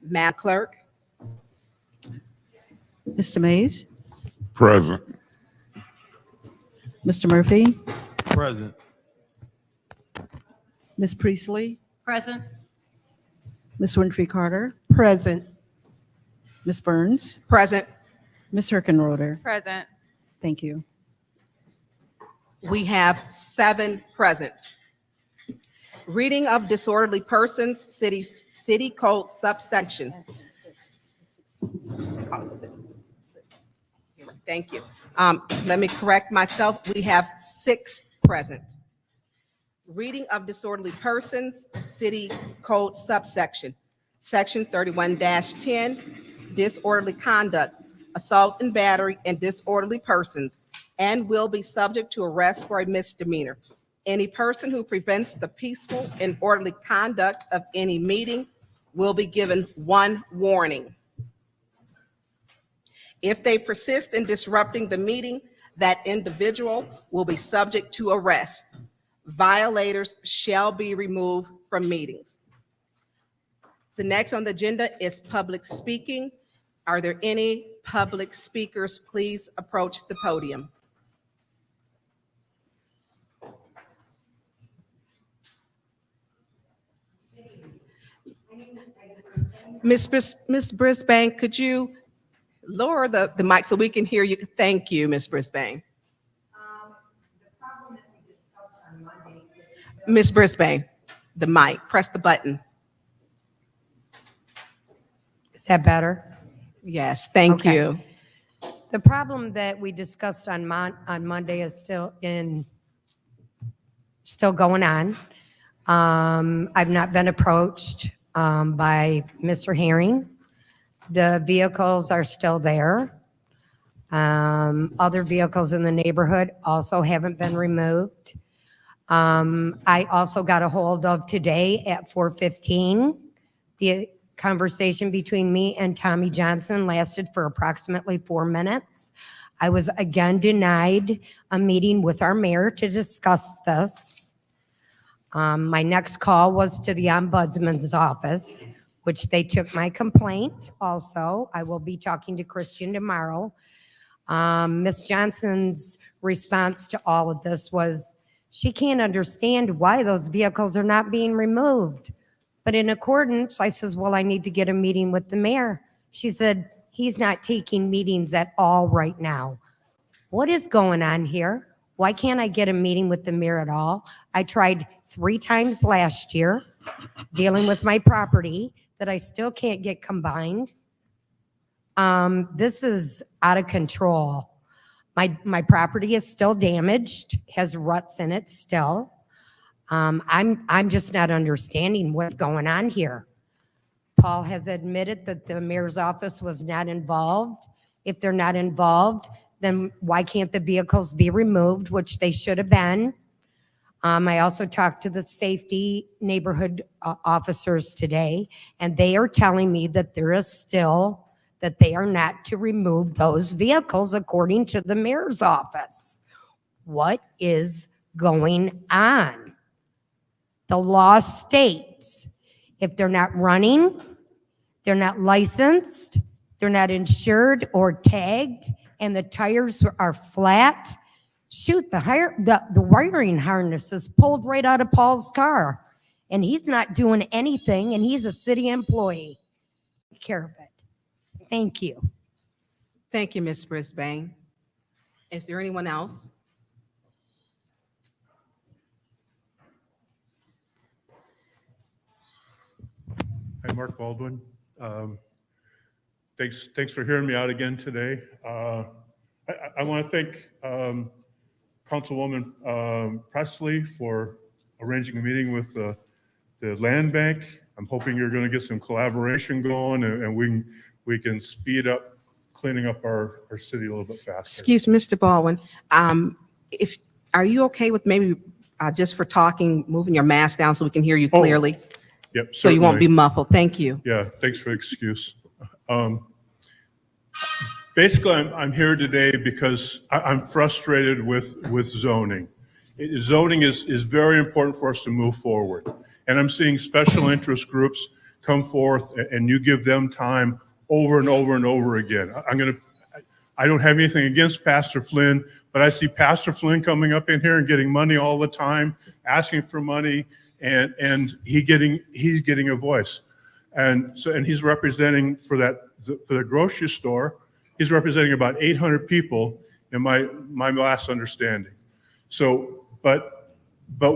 Madam Clerk? Mr. Mays, Present. Mr. Murphy, Present. Ms. Priestley, Present. Ms. Winfrey Carter, Present. Ms. Burns, Present. Ms. Herkenroder. Present. Thank you. We have 7 present. Reading of disorderly persons, city code subsection. Thank you. Let me correct myself. We have 6 present. Reading of disorderly persons, city code subsection. Section 31-10, disorderly conduct, assault and battery, and disorderly persons, and will be subject to arrest for a misdemeanor. Any person who prevents the peaceful and orderly conduct of any meeting will be given 1 warning. If they persist in disrupting the meeting, that individual will be subject to arrest. Violators shall be removed from meetings. The next on the agenda is public speaking. Are there any public speakers? Please approach the podium. Ms. Brisbane, could you lower the mic so we can hear you? Thank you, Ms. Brisbane. Ms. Brisbane, the mic, press the button. Is that better? Yes, thank Okay. you. The problem that we discussed on Monday is still going on. I've not been approached by Mr. Herring. The vehicles are still there. Other vehicles in the neighborhood also haven't been removed. I also got a hold of today at 4:15. The conversation between me and Tommy Johnson lasted for approximately 4 minutes. I was again denied a meeting with our mayor to discuss this. My next call was to the ombudsman's office, which they took my complaint also. I will be talking to Christian tomorrow. Ms. Johnson's response to all of this was she can't understand why those vehicles are not being removed. But in accordance, I says, well, I need to get a meeting with the mayor. She said, he's not taking meetings at all right now. What is going on here? Why can't I get a meeting with the mayor at all? I tried 3 times last year dealing with my property that I still can't get combined. This is out of control. My property is still damaged, has ruts in it still. I'm just not understanding what's going on here. Paul has admitted that the mayor's office was not involved. If they're not involved, then why can't the vehicles be removed, which they should have been? I also talked to the safety neighborhood officers today, and they are telling me that that they are not to remove those vehicles according to the mayor's office. What is going on? The law states if they're not running, they're not licensed, they're not insured or tagged, and the tires are flat, shoot, the wiring harness is pulled right out of Paul's car, and he's not doing anything, and he's a city employee. Take care of it. Thank you. Thank you, Ms. Brisbane. Is there anyone else? Hi, Mark Baldwin. Thanks for hearing me out again today. I want to thank Councilwoman Presley for arranging a meeting with the land bank. I'm hoping you're going to get some collaboration going, and we can speed up cleaning up our city a little bit faster. Excuse me, Mr. Baldwin. Are you okay with maybe just for talking, moving your mask down so we can hear you clearly? Yep. So you won't be certainly. muffled. Thank you. Yeah, thanks for the excuse. Basically, I'm here today because I'm frustrated with zoning. Zoning is very important for us to move forward. And I'm seeing special interest groups come forth and you give them time over and over and over again. I don't have anything against Pastor Flynn, but I see Pastor Flynn coming up in here and getting money all the time, asking for money, and he's getting a voice. And he's representing for the grocery store, he's representing about 800 people in my last understanding. So, but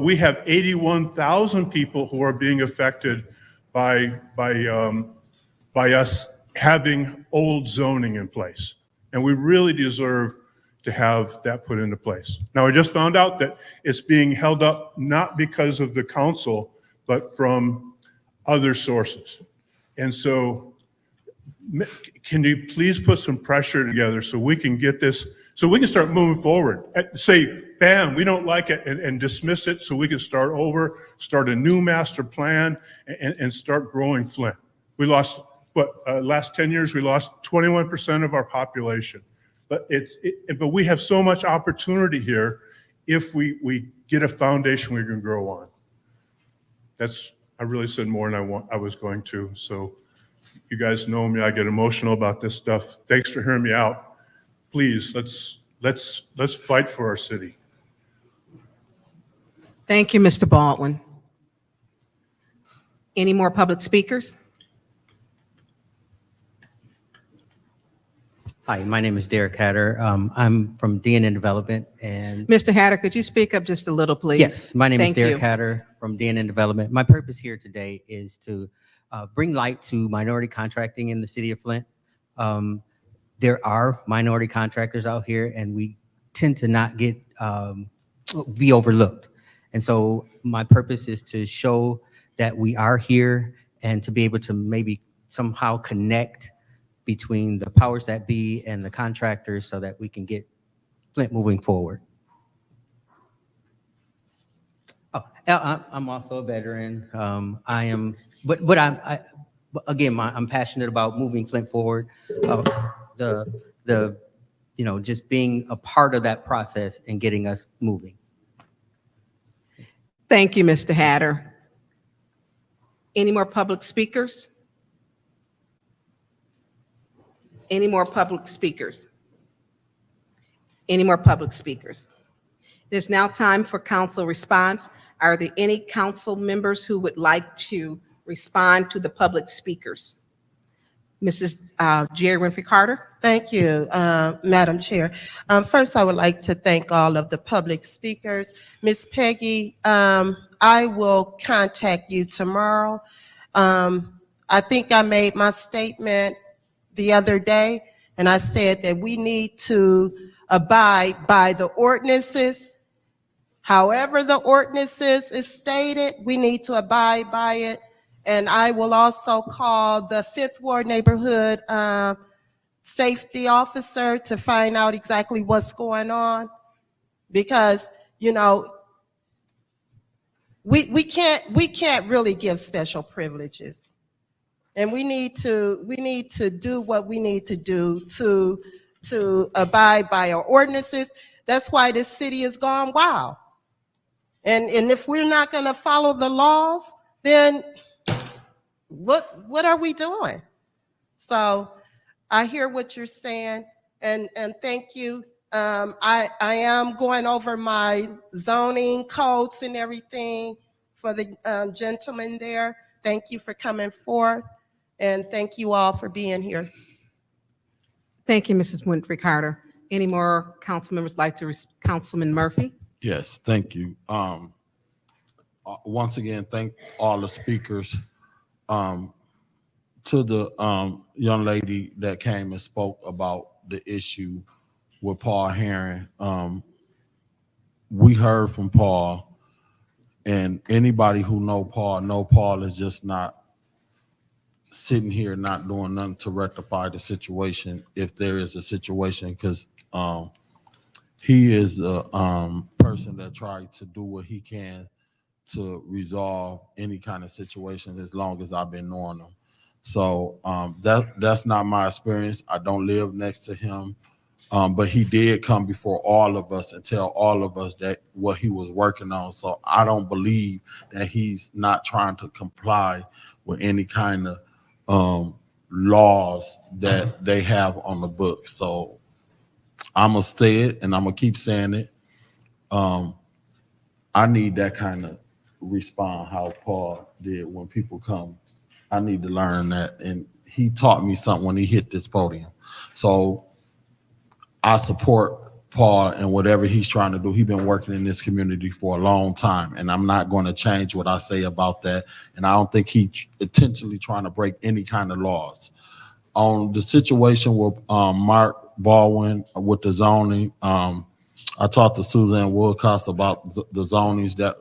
we have 81,000 people who are being affected by us having old zoning in place. And we really deserve to have that put into place. Now, I just found out that it's being held up not because of the council, but from other sources. And so can you please put some pressure together so we can get this, so we can start moving forward? Say, bam, we don't like it, and dismiss it so we can start over, start a new master plan, and start growing Flint. We lost, last 10 years, we lost 21% of our population. But we have so much opportunity here if we get a foundation we can grow on. I really said more than I was going to. So you guys know me, I get emotional about this stuff. Thanks for hearing me out. Please, let's fight for our city. Thank you, Mr. Baldwin. Any more public speakers? Hi, my name is Derek Hatter. I'm from DNN Development, and Mr. Hatter, could you speak up just a little, please? yes, my name is Thank Derek you. Hatter from DNN Development. My purpose here today is to bring light to minority contracting in the city of Flint. There are minority contractors out here, and we tend to not be overlooked. And so my purpose is to show that we are here and to be able to maybe somehow connect between the powers that be and the contractors so that we can get Flint moving forward. Oh, I'm also a veteran. I'm passionate about moving Flint forward. Just being a part of that process and getting us moving. Thank you, Mr. Hatter. Any more public speakers? Any more public speakers? Any more public speakers? It is now time for council response. Are there any council members who would like to respond to the public speakers? Mrs. Geographic Carter? Thank you, Madam Chair. First, I would like to thank all of the public speakers. Ms. Peggy, I will contact you tomorrow. I think I made my statement the other day, and I said that we need to abide by the ordinances. However the ordinances is stated, we need to abide by it. And I will also call the Fifth Ward Neighborhood Safety Officer to find out exactly what's going on. Because, you know, we can't really give special privileges. And we need to do what we need to do to abide by our ordinances. That's why this city has gone wild. And if we're not going to follow the laws, then what are we doing? So I hear what you're saying, and thank you. I am going over my zoning codes and everything for the gentleman there. Thank you for coming forth, and thank you all for being here. Thank you, Mrs. Winfrey Carter. Any more council members like to, Councilman Murphy? Yes, thank you. Once again, thank all the speakers. To the young lady that came and spoke about the issue with Paul Herring, we heard from Paul, and anybody who know Paul is just not sitting here not doing nothing to rectify the situation if there is a situation, because he is a person that tried to do what he can to resolve any kind of situation as long as I've been knowing him. So that's not my experience. I don't live next to him. But he did come before all of us and tell all of us that what he was working on. So I don't believe that he's not trying to comply with any kind of laws that they have on the books. So I'm gonna say it, and I'm gonna keep saying it. I need that kind of respond how Paul did when people come. I need to learn that, and he taught me something when he hit this podium. So I support Paul and whatever he's trying to do. He's been working in this community for a long time, and I'm not going to change what I say about that. And I don't think he's intentionally trying to break any kind of laws. On the situation with Mark Baldwin with the zoning, I talked to Suzanne Woodcock about the zonings that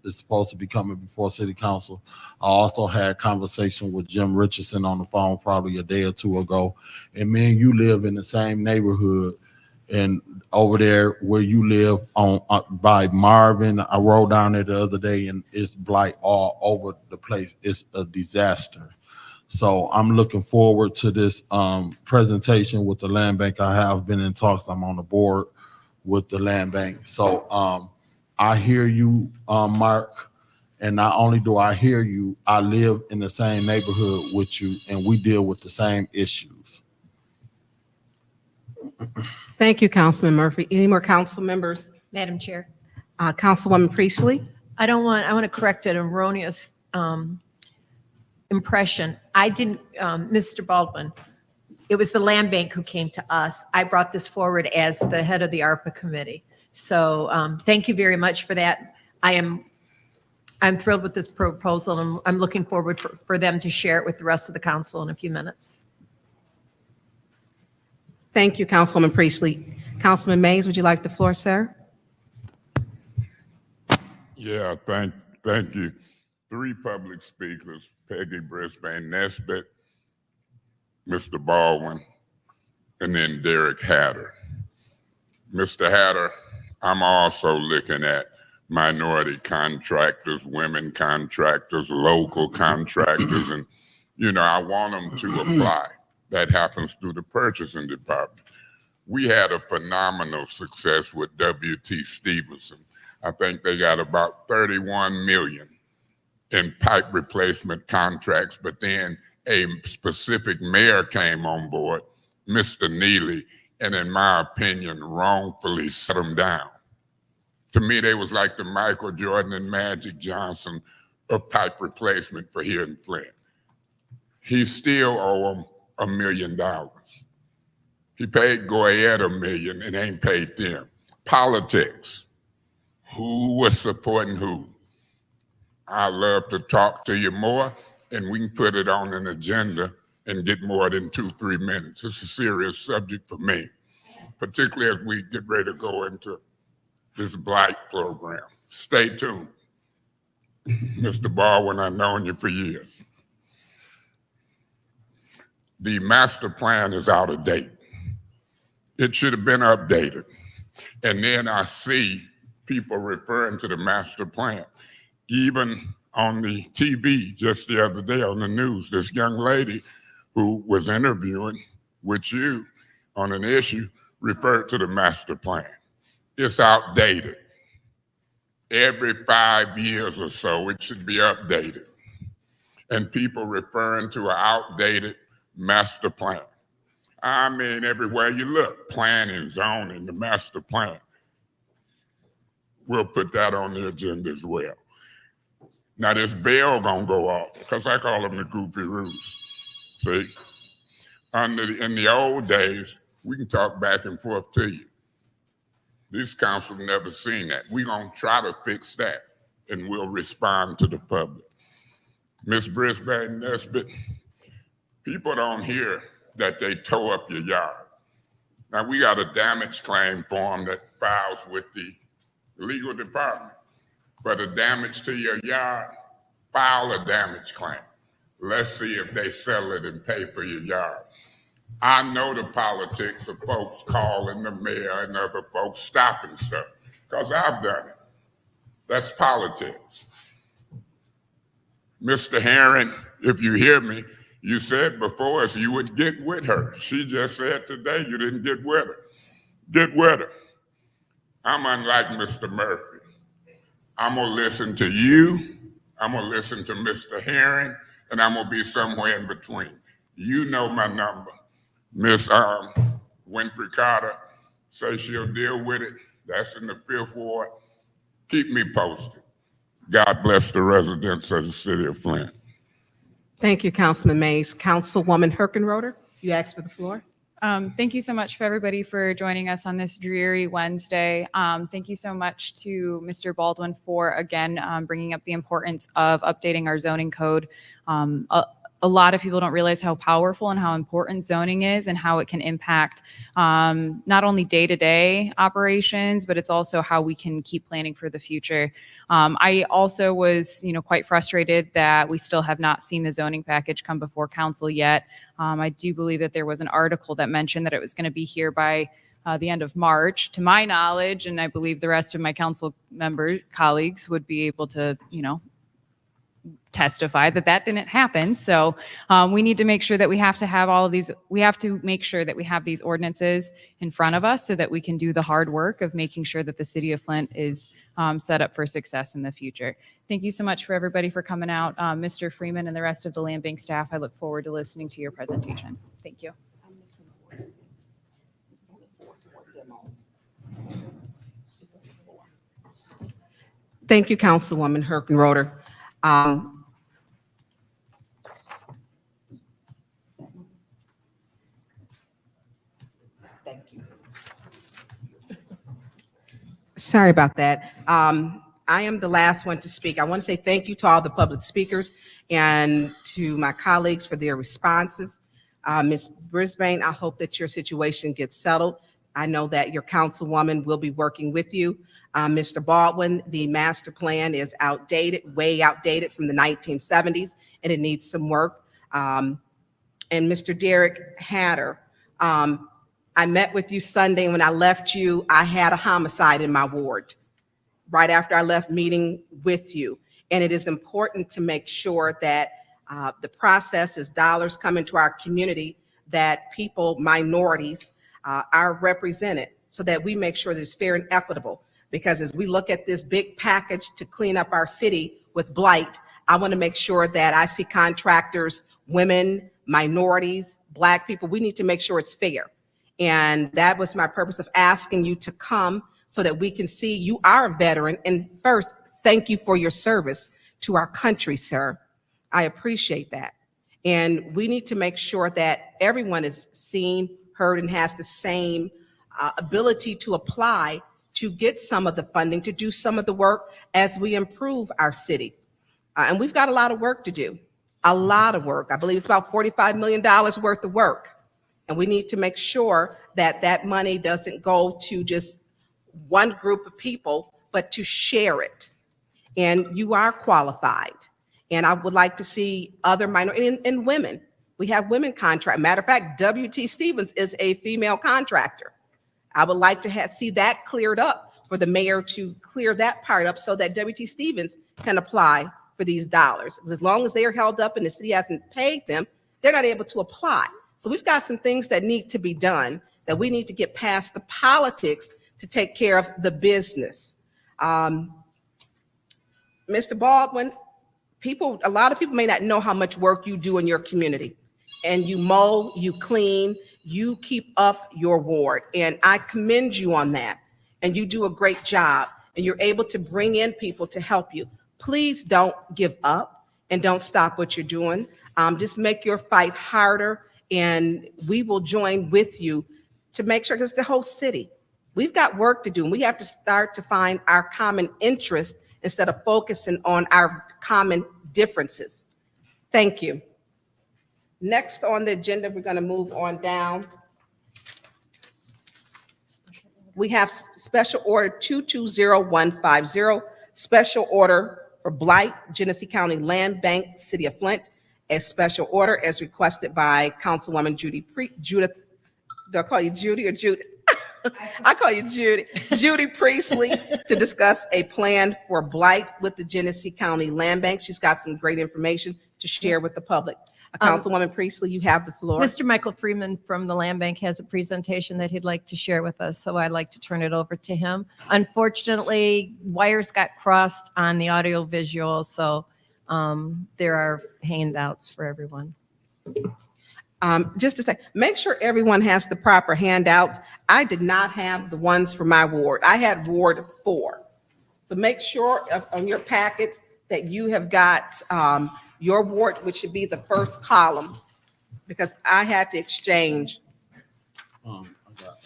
is supposed to be coming before City Council. I also had conversation with Jim Richardson on the phone probably a day or two ago. And me and you live in the same neighborhood. And over there where you live on by Marvin, I rode down there the other day and it's blight all over the place. It's a disaster. So I'm looking forward to this presentation with the land bank. I have been in talks. I'm on the board with the land bank. So I hear you, Mark, and not only do I hear you, I live in the same neighborhood with you, and we deal with the same issues. Thank you, Councilman Murphy. Any more council members? Madam Chair, Councilwoman Priestley? I want to correct an erroneous impression. I didn't, Mr. Baldwin, it was the land bank who came to us. I brought this forward as the head of the ARPA committee. So thank you very much for that. I'm thrilled with this proposal, and I'm looking forward for them to share it with the rest of the council in a few minutes. Thank you, Councilwoman Priestley. Councilman Mays, would you like the floor, sir? Yeah, thank you. 3 public speakers, Peggy Brisbane Nesbitt, Mr. Baldwin, and then Derek Hatter. Mr. Hatter, I'm also looking at minority contractors, women contractors, local contractors, and, I want them to apply. That happens through the purchasing department. We had a phenomenal success with W.T. Stevenson. I think they got about 31 million in pipe replacement contracts, but then a specific mayor came on board, Mr. Neely, and in my opinion, wrongfully set them down. To me, they was like the Michael Jordan and Magic Johnson of pipe replacement for here in Flint. He still owe them $1 million. He paid Goyette $1 million and ain't paid them. Politics. Who was supporting who? I'd love to talk to you more, and we can put it on an agenda and get more than 2-3 minutes. It's a serious subject for me, particularly as we get ready to go into this blight program. Stay tuned. Mr. Baldwin, I've known you for years. The master plan is out of date. It should have been updated. And then I see people referring to the master plan. Even on the TV just the other day on the news, this young lady who was interviewing with you on an issue referred to the master plan. It's outdated. Every 5 years or so, it should be updated. And people referring to an outdated master plan. I mean, everywhere you look, planning, zoning, the master plan. We'll put that on the agenda as well. Now this bell gonna go off, because I call them the goofy rules. See, in the old days, we can talk back and forth to you. This council never seen that. We're gonna try to fix that, and we'll respond to the public. Ms. Brisbane Nesbitt, people don't hear that they tow up your yard. Now we got a damage claim form that files with the legal department. For the damage to your yard, file a damage claim. Let's see if they settle it and pay for your yard. I know the politics of folks calling the mayor and other folks stopping stuff, because I've done it. That's politics. Mr. Herring, if you hear me, you said before us you would get with her. She just said today you didn't get with her. get wetter. I'm unlike Mr. Murphy. I'm gonna listen to you, I'm gonna listen to Mr. Herring, and I'm gonna be somewhere in between. You know my number. Miss Winfrey Carter says she'll deal with it. That's in the 5th Ward. Keep me posted. God bless the residents of the city of Flint. Thank you, Councilman Mays. Councilwoman Herkenroder, you asked for the floor. Thank you so much for everybody for joining us on this dreary Wednesday. Thank you so much to Mr. Baldwin for, again, bringing up the importance of updating our zoning code. A lot of people don't realize how powerful and how important zoning is and how it can impact not only day-to-day operations, but it's also how we can keep planning for the future. I also was, quite frustrated that we still have not seen the zoning package come before council yet. I do believe that there was an article that mentioned that it was going to be here by the end of March. To my knowledge, and I believe the rest of my council member colleagues would be able to, testify that that didn't happen. So we need to make sure that we have to have all of these, we have to make sure that we have these ordinances in front of us so that we can do the hard work of making sure that the city of Flint is set up for success in the future. Thank you so much for everybody for coming out. Mr. Freeman and the rest of the Land Bank staff, I look forward to listening to your presentation. Thank you. Thank you, Councilwoman Herkenroder. Thank you. Sorry about that. I am the last one to speak. I want to say thank you to all the public speakers and to my colleagues for their responses. Ms. Brisbane, I hope that your situation gets settled. I know that your councilwoman will be working with you. Mr. Baldwin, the master plan is outdated, way outdated from the 1970s, and it needs some work. And Mr. Derek Hatter, I met with you Sunday. When I left you, I had a homicide in my ward right after I left meeting with you. And it is important to make sure that the process is dollars come into our community, that people, minorities, are represented so that we make sure that it's fair and equitable. Because as we look at this big package to clean up our city with blight, I want to make sure that I see contractors, women, minorities, Black people. We need to make sure it's fair. And that was my purpose of asking you to come so that we can see you are a veteran. And first, thank you for your service to our country, sir. I appreciate that. And we need to make sure that everyone is seen, heard, and has the same ability to apply to get some of the funding, to do some of the work as we improve our city. And we've got a lot of work to do, a lot of work. I believe it's about $45 million worth of work. And we need to make sure that that money doesn't go to just one group of people, but to share it. And you are qualified. And I would like to see other minorities and women. We have women contract. Matter of fact, W.T. Stevens is a female contractor. I would like to see that cleared up for the mayor to clear that part up so that W.T. Stevens can apply for these dollars. Because as long as they are held up and the city hasn't paid them, they're not able to apply. So we've got some things that need to be done, that we need to get past the politics to take care of the business. Mr. Baldwin, a lot of people may not know how much work you do in your community. And you mow, you clean, you keep up your ward. And I commend you on that. And you do a great job. And you're able to bring in people to help you. Please don't give up and don't stop what you're doing. Just make your fight harder. And we will join with you to make sure, because the whole city, we've got work to do. And we have to start to find our common interest instead of focusing on our common differences. Thank you. Next on the agenda, we're going to move on down. We have Special Order 220150, Special Order for Blight, Genesee County Land Bank, City of Flint, a special order as requested by Councilwoman Judith. Do I call you Judy or Judith? I call you Judy. Judy Priestley, to discuss a plan for blight with the Genesee County Land Bank. She's got some great information to share with the public. Councilwoman Priestley, you have the floor. Mr. Michael Freeman from the Land Bank has a presentation that he'd like to share with us, so I'd like to turn it over to him. Unfortunately, wires got crossed on the audio visual, so there are handouts for everyone. Just to say, make sure everyone has the proper handouts. I did not have the ones for my ward. I had Ward 4. So make sure on your packets that you have got your ward, which should be the first column, because I had to exchange. I got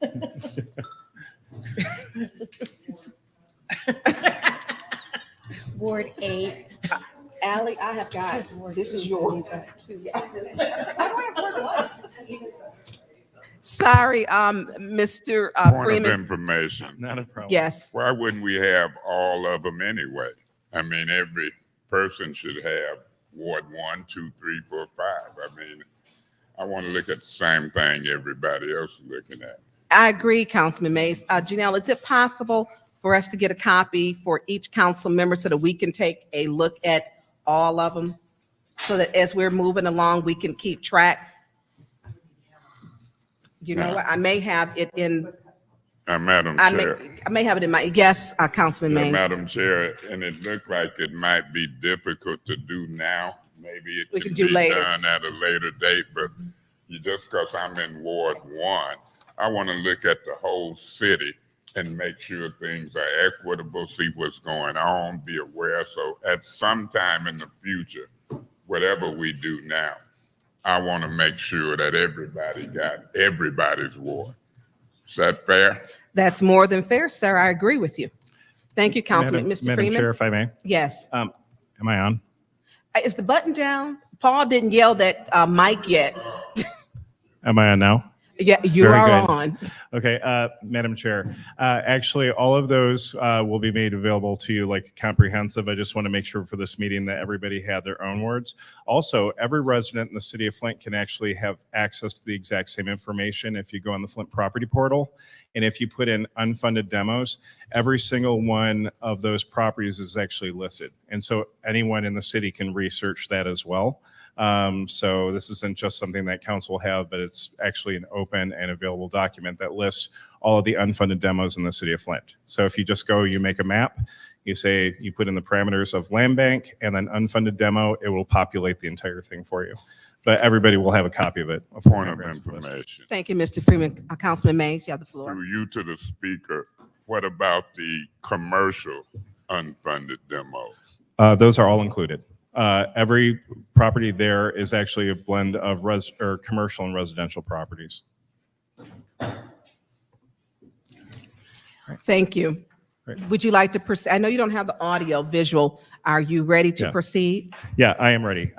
8. Ward 8. Ally, I have got, this is yours. Sorry, Mr. Point of Freeman. information. Not a problem. Yes, Why wouldn't we have all of them anyway? I mean, every person should have Ward 1, 2, 3, 4, 5. I mean, I want to look at the same thing everybody else is looking at. I agree, Councilman Mays. Janelle, is it possible for us to get a copy for each council member so that we can take a look at all of them? So that as we're moving along, we can keep track. You know what? I may have it in, Madam I Chair. may have it in my, yes, Councilman Yeah, Mays. Madam Chair, and it looked like it might be difficult to do now. Maybe it We can can do be later. done at a later date, but just because I'm in Ward 1, I want to look at the whole city and make sure things are equitable, see what's going on, be aware. So at some time in the future, whatever we do now, I want to make sure that everybody got everybody's ward. Is that fair? That's more than fair, sir. I agree with you. Thank you, Councilman. Mr. Madam Freeman? Chair, if I may. Yes. Am I on? Is the button down? Paul didn't yell that mic yet. Am I on now? Yeah, you Very are good. on. Okay, Madam Chair, actually, all of those will be made available to you like comprehensive. I just want to make sure for this meeting that everybody had their own words. Also, every resident in the city of Flint can actually have access to the exact same information if you go on the Flint property portal. And if you put in unfunded demos, every single one of those properties is actually listed. And so anyone in the city can research that as well. So this isn't just something that council will have, but it's actually an open and available document that lists all of the unfunded demos in the city of Flint. So if you just go, you make a map, you say, you put in the parameters of land bank and then unfunded demo, it will populate the entire thing for you. But everybody will have a copy of it. A point of information. Thank you, Mr. Freeman. Councilman Mays, you have the floor. Through you to the speaker, what about the commercial unfunded demos? Those are all included. Every property there is actually a blend of commercial and residential properties. Thank you. Great. Would you like to proceed? I know you don't have the audio visual. Are you ready to Yeah. proceed? Yeah, I am ready.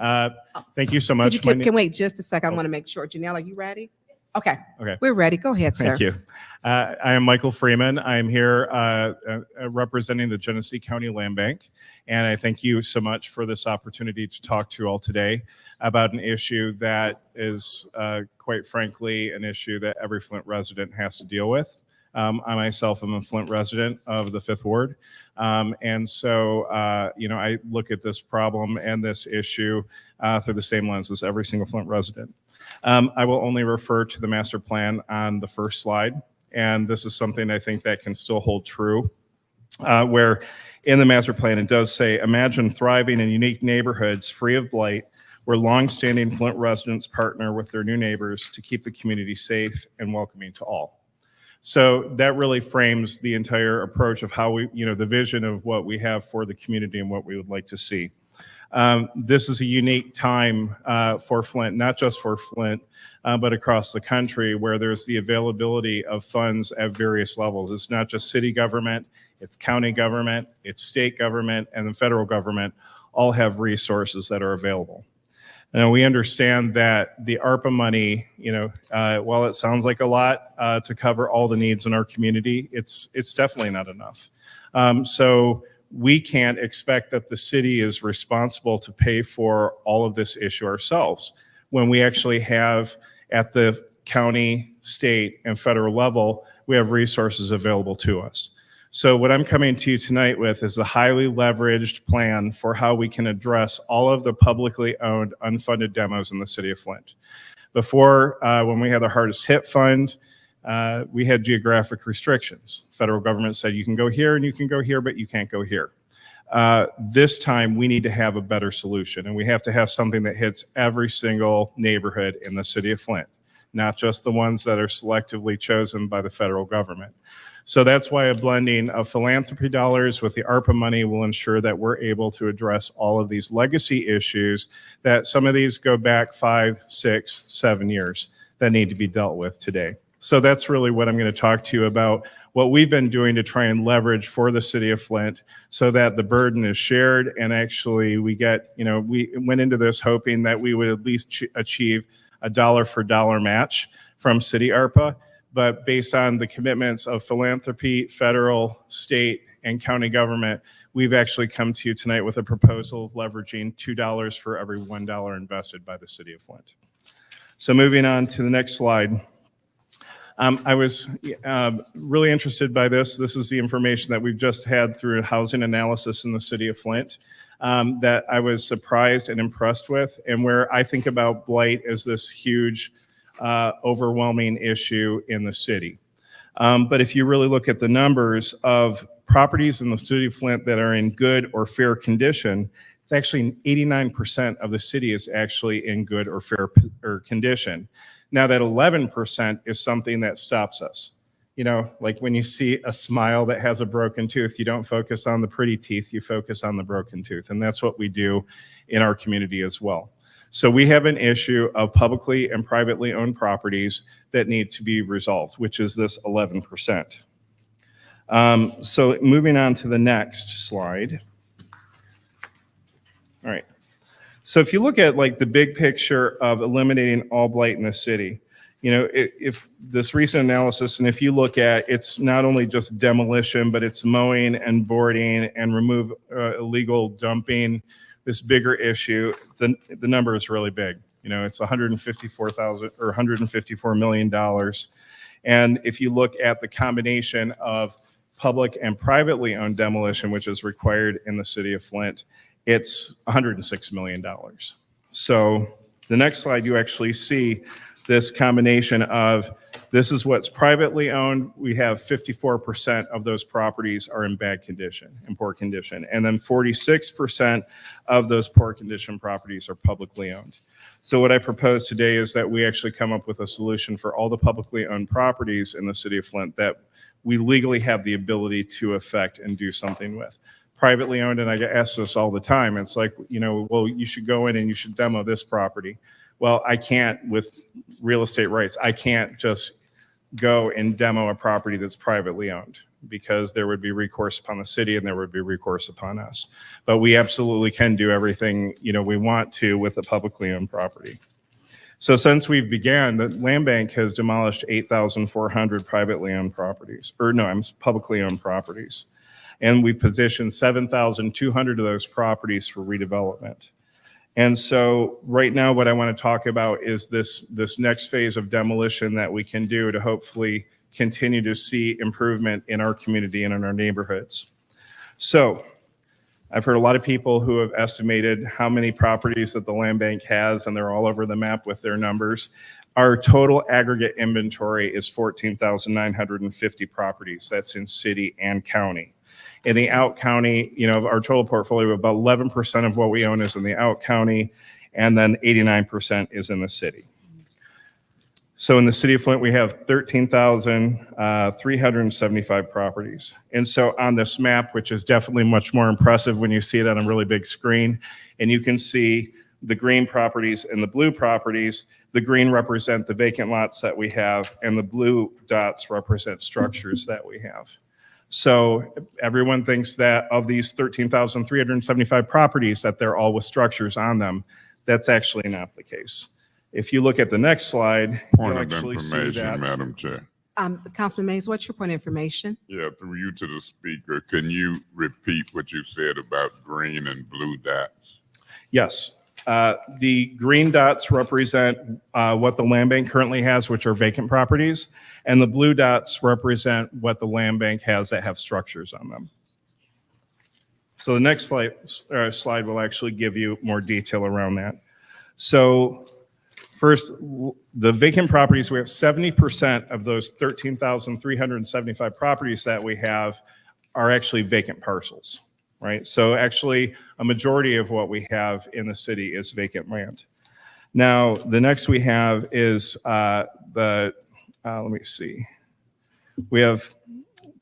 Thank you so Could much. you, can wait just a second. I want to make sure. Janelle, are you ready? Okay. Okay. We're ready. Go ahead, sir. Thank you. I am Michael Freeman. I am here representing the Genesee County Land Bank. And I thank you so much for this opportunity to talk to you all today about an issue that is, quite frankly, an issue that every Flint resident has to deal with. I myself am a Flint resident of the 5th Ward. And so, I look at this problem and this issue through the same lens as every single Flint resident. I will only refer to the master plan on the first slide. And this is something I think that can still hold true, where in the master plan, it does say, imagine thriving in unique neighborhoods free of blight, where longstanding Flint residents partner with their new neighbors to keep the community safe and welcoming to all. So that really frames the entire approach of how we, the vision of what we have for the community and what we would like to see. This is a unique time for Flint, not just for Flint, but across the country, where there's the availability of funds at various levels. It's not just city government, it's county government, it's state government, and the federal government all have resources that are available. Now, we understand that the ARPA money, while it sounds like a lot to cover all the needs in our community, it's definitely not enough. So we can't expect that the city is responsible to pay for all of this issue ourselves, when we actually have at the county, state, and federal level, we have resources available to us. So what I'm coming to you tonight with is a highly leveraged plan for how we can address all of the publicly owned unfunded demos in the city of Flint. Before, when we had the hardest hit fund, we had geographic restrictions. Federal government said you can go here and you can go here, but you can't go here. This time we need to have a better solution, and we have to have something that hits every single neighborhood in the city of Flint, not just the ones that are selectively chosen by the federal government. So that's why a blending of philanthropy dollars with the ARPA money will ensure that we're able to address all of these legacy issues that some of these go back 5, 6, 7 years that need to be dealt with today. So that's really what I'm going to talk to you about, what we've been doing to try and leverage for the city of Flint so that the burden is shared. And actually we went into this hoping that we would at least achieve a dollar for dollar match from city ARPA. But based on the commitments of philanthropy, federal, state, and county government, we've actually come to you tonight with a proposal of leveraging $2 for every $1 invested by the city of Flint. So moving on to the next slide. I was really interested by this. This is the information that we've just had through housing analysis in the city of Flint that I was surprised and impressed with, and where I think about blight as this huge overwhelming issue in the city. But if you really look at the numbers of properties in the city of Flint that are in good or fair condition, it's actually 89% of the city is actually in good or fair condition. Now that 11% is something that stops us. You know, like when you see a smile that has a broken tooth, you don't focus on the pretty teeth, you focus on the broken tooth. And that's what we do in our community as well. So we have an issue of publicly and privately owned properties that need to be resolved, which is this 11%. So moving on to the next slide. All right. So if you look at like the big picture of eliminating all blight in the city, you know, if this recent analysis, and if you look at, it's not only just demolition, but it's mowing and boarding and remove illegal dumping, this bigger issue, the number is really big. You know, it's $154 million. And if you look at the combination of public and privately owned demolition, which is required in the city of Flint, it's $106 million. So the next slide, you actually see this combination of this is what's privately owned. We have 54% of those properties are in bad condition, in poor condition. And then 46% of those poor condition properties are publicly owned. So what I propose today is that we actually come up with a solution for all the publicly owned properties in the city of Flint that we legally have the ability to affect and do something with. Privately owned, and I get asked this all the time, it's like, you know, well, you should go in and you should demo this property. Well, I can't, with real estate rights, I can't just go and demo a property that's privately owned because there would be recourse upon the city and there would be recourse upon us. But we absolutely can do everything, you know, we want to with a publicly owned property. So since we've began, the land bank has demolished 8,400 privately owned properties, or no, publicly owned properties. And we positioned 7,200 of those properties for redevelopment. And so right now what I want to talk about is this next phase of demolition that we can do to hopefully continue to see improvement in our community and in our neighborhoods. So I've heard a lot of people who have estimated how many properties that the land bank has, and they're all over the map with their numbers. Our total aggregate inventory is 14,950 properties. That's in city and county. In the out county, you know, our total portfolio, about 11% of what we own is in the out county, and then 89% is in the city. So in the city of Flint, we have 13,375 properties. And so on this map, which is definitely much more impressive when you see it on a really big screen, and you can see the green properties and the blue properties. The green represent the vacant lots that we have, and the blue dots represent structures that we have. So everyone thinks that of these 13,375 properties that they're all with structures on them. That's actually not the case. If you look at the next slide, Point you'll of actually see information, that. Madam Chair. Councilman Mays, what's your point of information? Yeah, through you to the speaker, can you repeat what you said about green and blue dots? Yes. The green dots represent what the land bank currently has, which are vacant properties. And the blue dots represent what the land bank has that have structures on them. So the next slide will actually give you more detail around that. So first, the vacant properties, we have 70% of those 13,375 properties that we have are actually vacant parcels, right? So actually, a majority of what we have in the city is vacant land. Now, the next we have is let me see. We have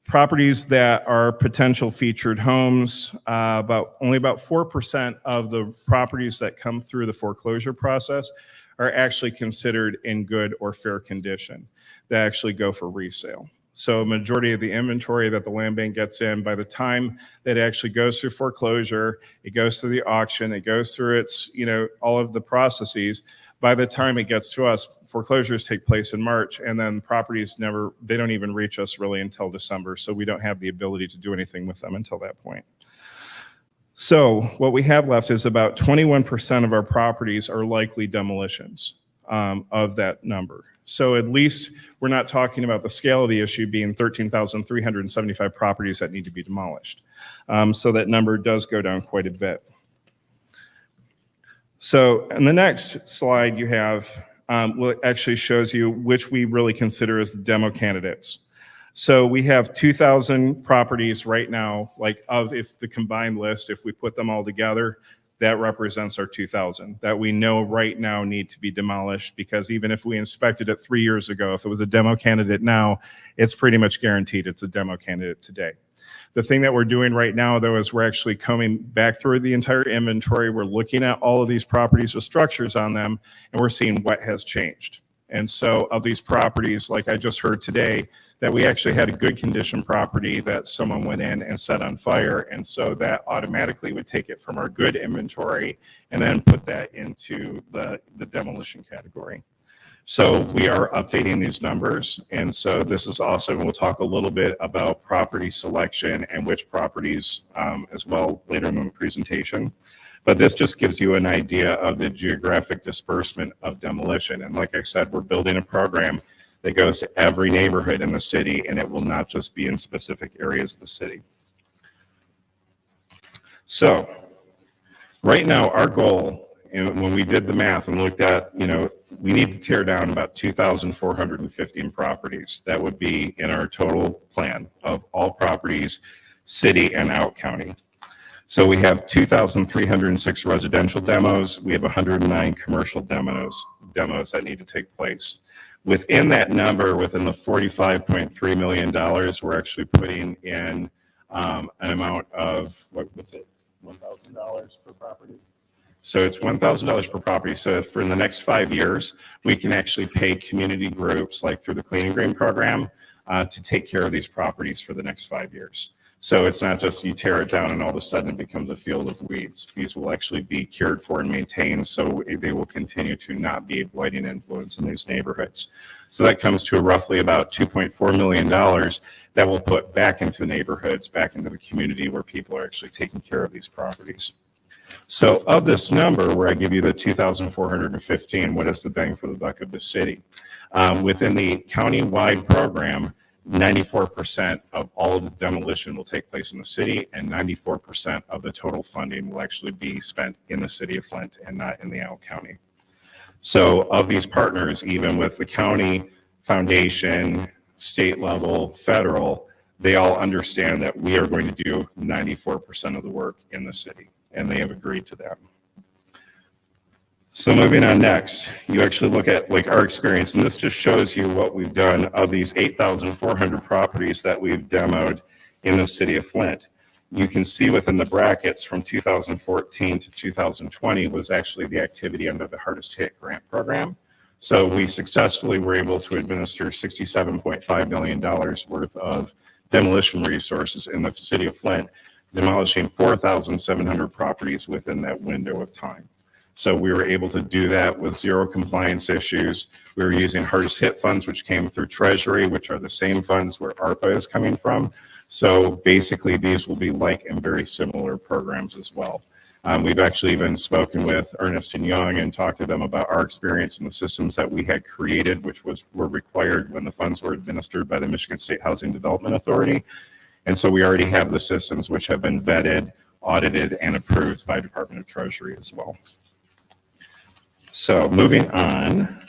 properties that are potential featured homes. Only about 4% of the properties that come through the foreclosure process are actually considered in good or fair condition. They actually go for resale. So a majority of the inventory that the land bank gets in, by the time that it actually goes through foreclosure, it goes through the auction, it goes through its, all of the processes. By the time it gets to us, foreclosures take place in March, and then properties they don't even reach us really until December. So we don't have the ability to do anything with them until that point. So what we have left is about 21% of our properties are likely demolitions of that number. So at least we're not talking about the scale of the issue being 13,375 properties that need to be demolished. So that number does go down quite a bit. So in the next slide you have, actually shows you which we really consider as the demo candidates. So we have 2,000 properties right now, if the combined list, if we put them all together, that represents our 2,000 that we know right now need to be demolished, because even if we inspected it 3 years ago, if it was a demo candidate now, it's pretty much guaranteed it's a demo candidate today. The thing that we're doing right now, though, is we're actually coming back through the entire inventory. We're looking at all of these properties with structures on them, and we're seeing what has changed. And so of these properties, like I just heard today, that we actually had a good condition property that someone went in and set on fire. And so that automatically would take it from our good inventory and then put that into the demolition category. So we are updating these numbers. And so this is awesome. We'll talk a little bit about property selection and which properties as well later in the presentation. But this just gives you an idea of the geographic disbursement of demolition. And like I said, we're building a program that goes to every neighborhood in the city, and it will not just be in specific areas of the city. So right now, our goal, and when we did the math and looked at, we need to tear down about 2,415 properties. That would be in our total plan of all properties, city and out county. So we have 2,306 residential demos. We have 109 commercial demos that need to take place. Within that number, within the $45.3 million, we're actually putting in an amount of, what's it, $1,000 per property? So it's $1,000 per property. So for in the next 5 years, we can actually pay community groups, like through the Clean and Green program, to take care of these properties for the next 5 years. So it's not just you tear it down and all of a sudden it becomes a field of weeds. These will actually be cared for and maintained, so they will continue to not be a blighting influence in these neighborhoods. So that comes to roughly about $2.4 million that we'll put back into neighborhoods, back into the community where people are actually taking care of these properties. So of this number, where I give you the 2,415, what is the bang for the buck of the city? Within the county-wide program, 94% of all of the demolition will take place in the city, and 94% of the total funding will actually be spent in the city of Flint and not in the out county. So of these partners, even with the county, foundation, state level, federal, they all understand that we are going to do 94% of the work in the city, and they have agreed to that. So moving on next, you actually look at our experience, and this just shows you what we've done of these 8,400 properties that we've demoed in the city of Flint. You can see within the brackets from 2014 to 2020 was actually the activity under the Hardest Hit Grant Program. So we successfully were able to administer $67.5 million worth of demolition resources in the city of Flint, demolishing 4,700 properties within that window of time. So we were able to do that with zero compliance issues. We were using hardest hit funds, which came through Treasury, which are the same funds where ARPA is coming from. So basically, these will be like and very similar programs as well. We've actually even spoken with Ernst & Young and talked to them about our experience in the systems that we had created, which were required when the funds were administered by the Michigan State Housing Development Authority. And so we already have the systems which have been vetted, audited, and approved by Department of Treasury as well. So moving on,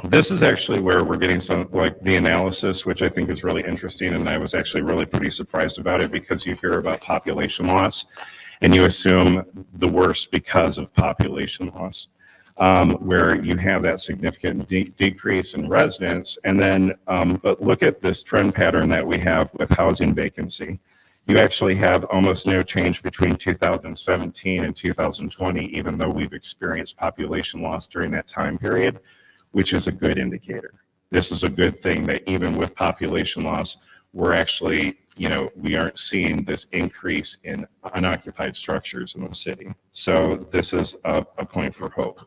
this is actually where we're getting some, like the analysis, which I think is really interesting. And I was actually really pretty surprised about it because you hear about population loss and you assume the worst because of population loss, where you have that significant decrease in residents. And then, but look at this trend pattern that we have with housing vacancy. You actually have almost no change between 2017 and 2020, even though we've experienced population loss during that time period, which is a good indicator. This is a good thing that even with population loss, we're actually, we aren't seeing this increase in unoccupied structures in the city. So this is a point for hope.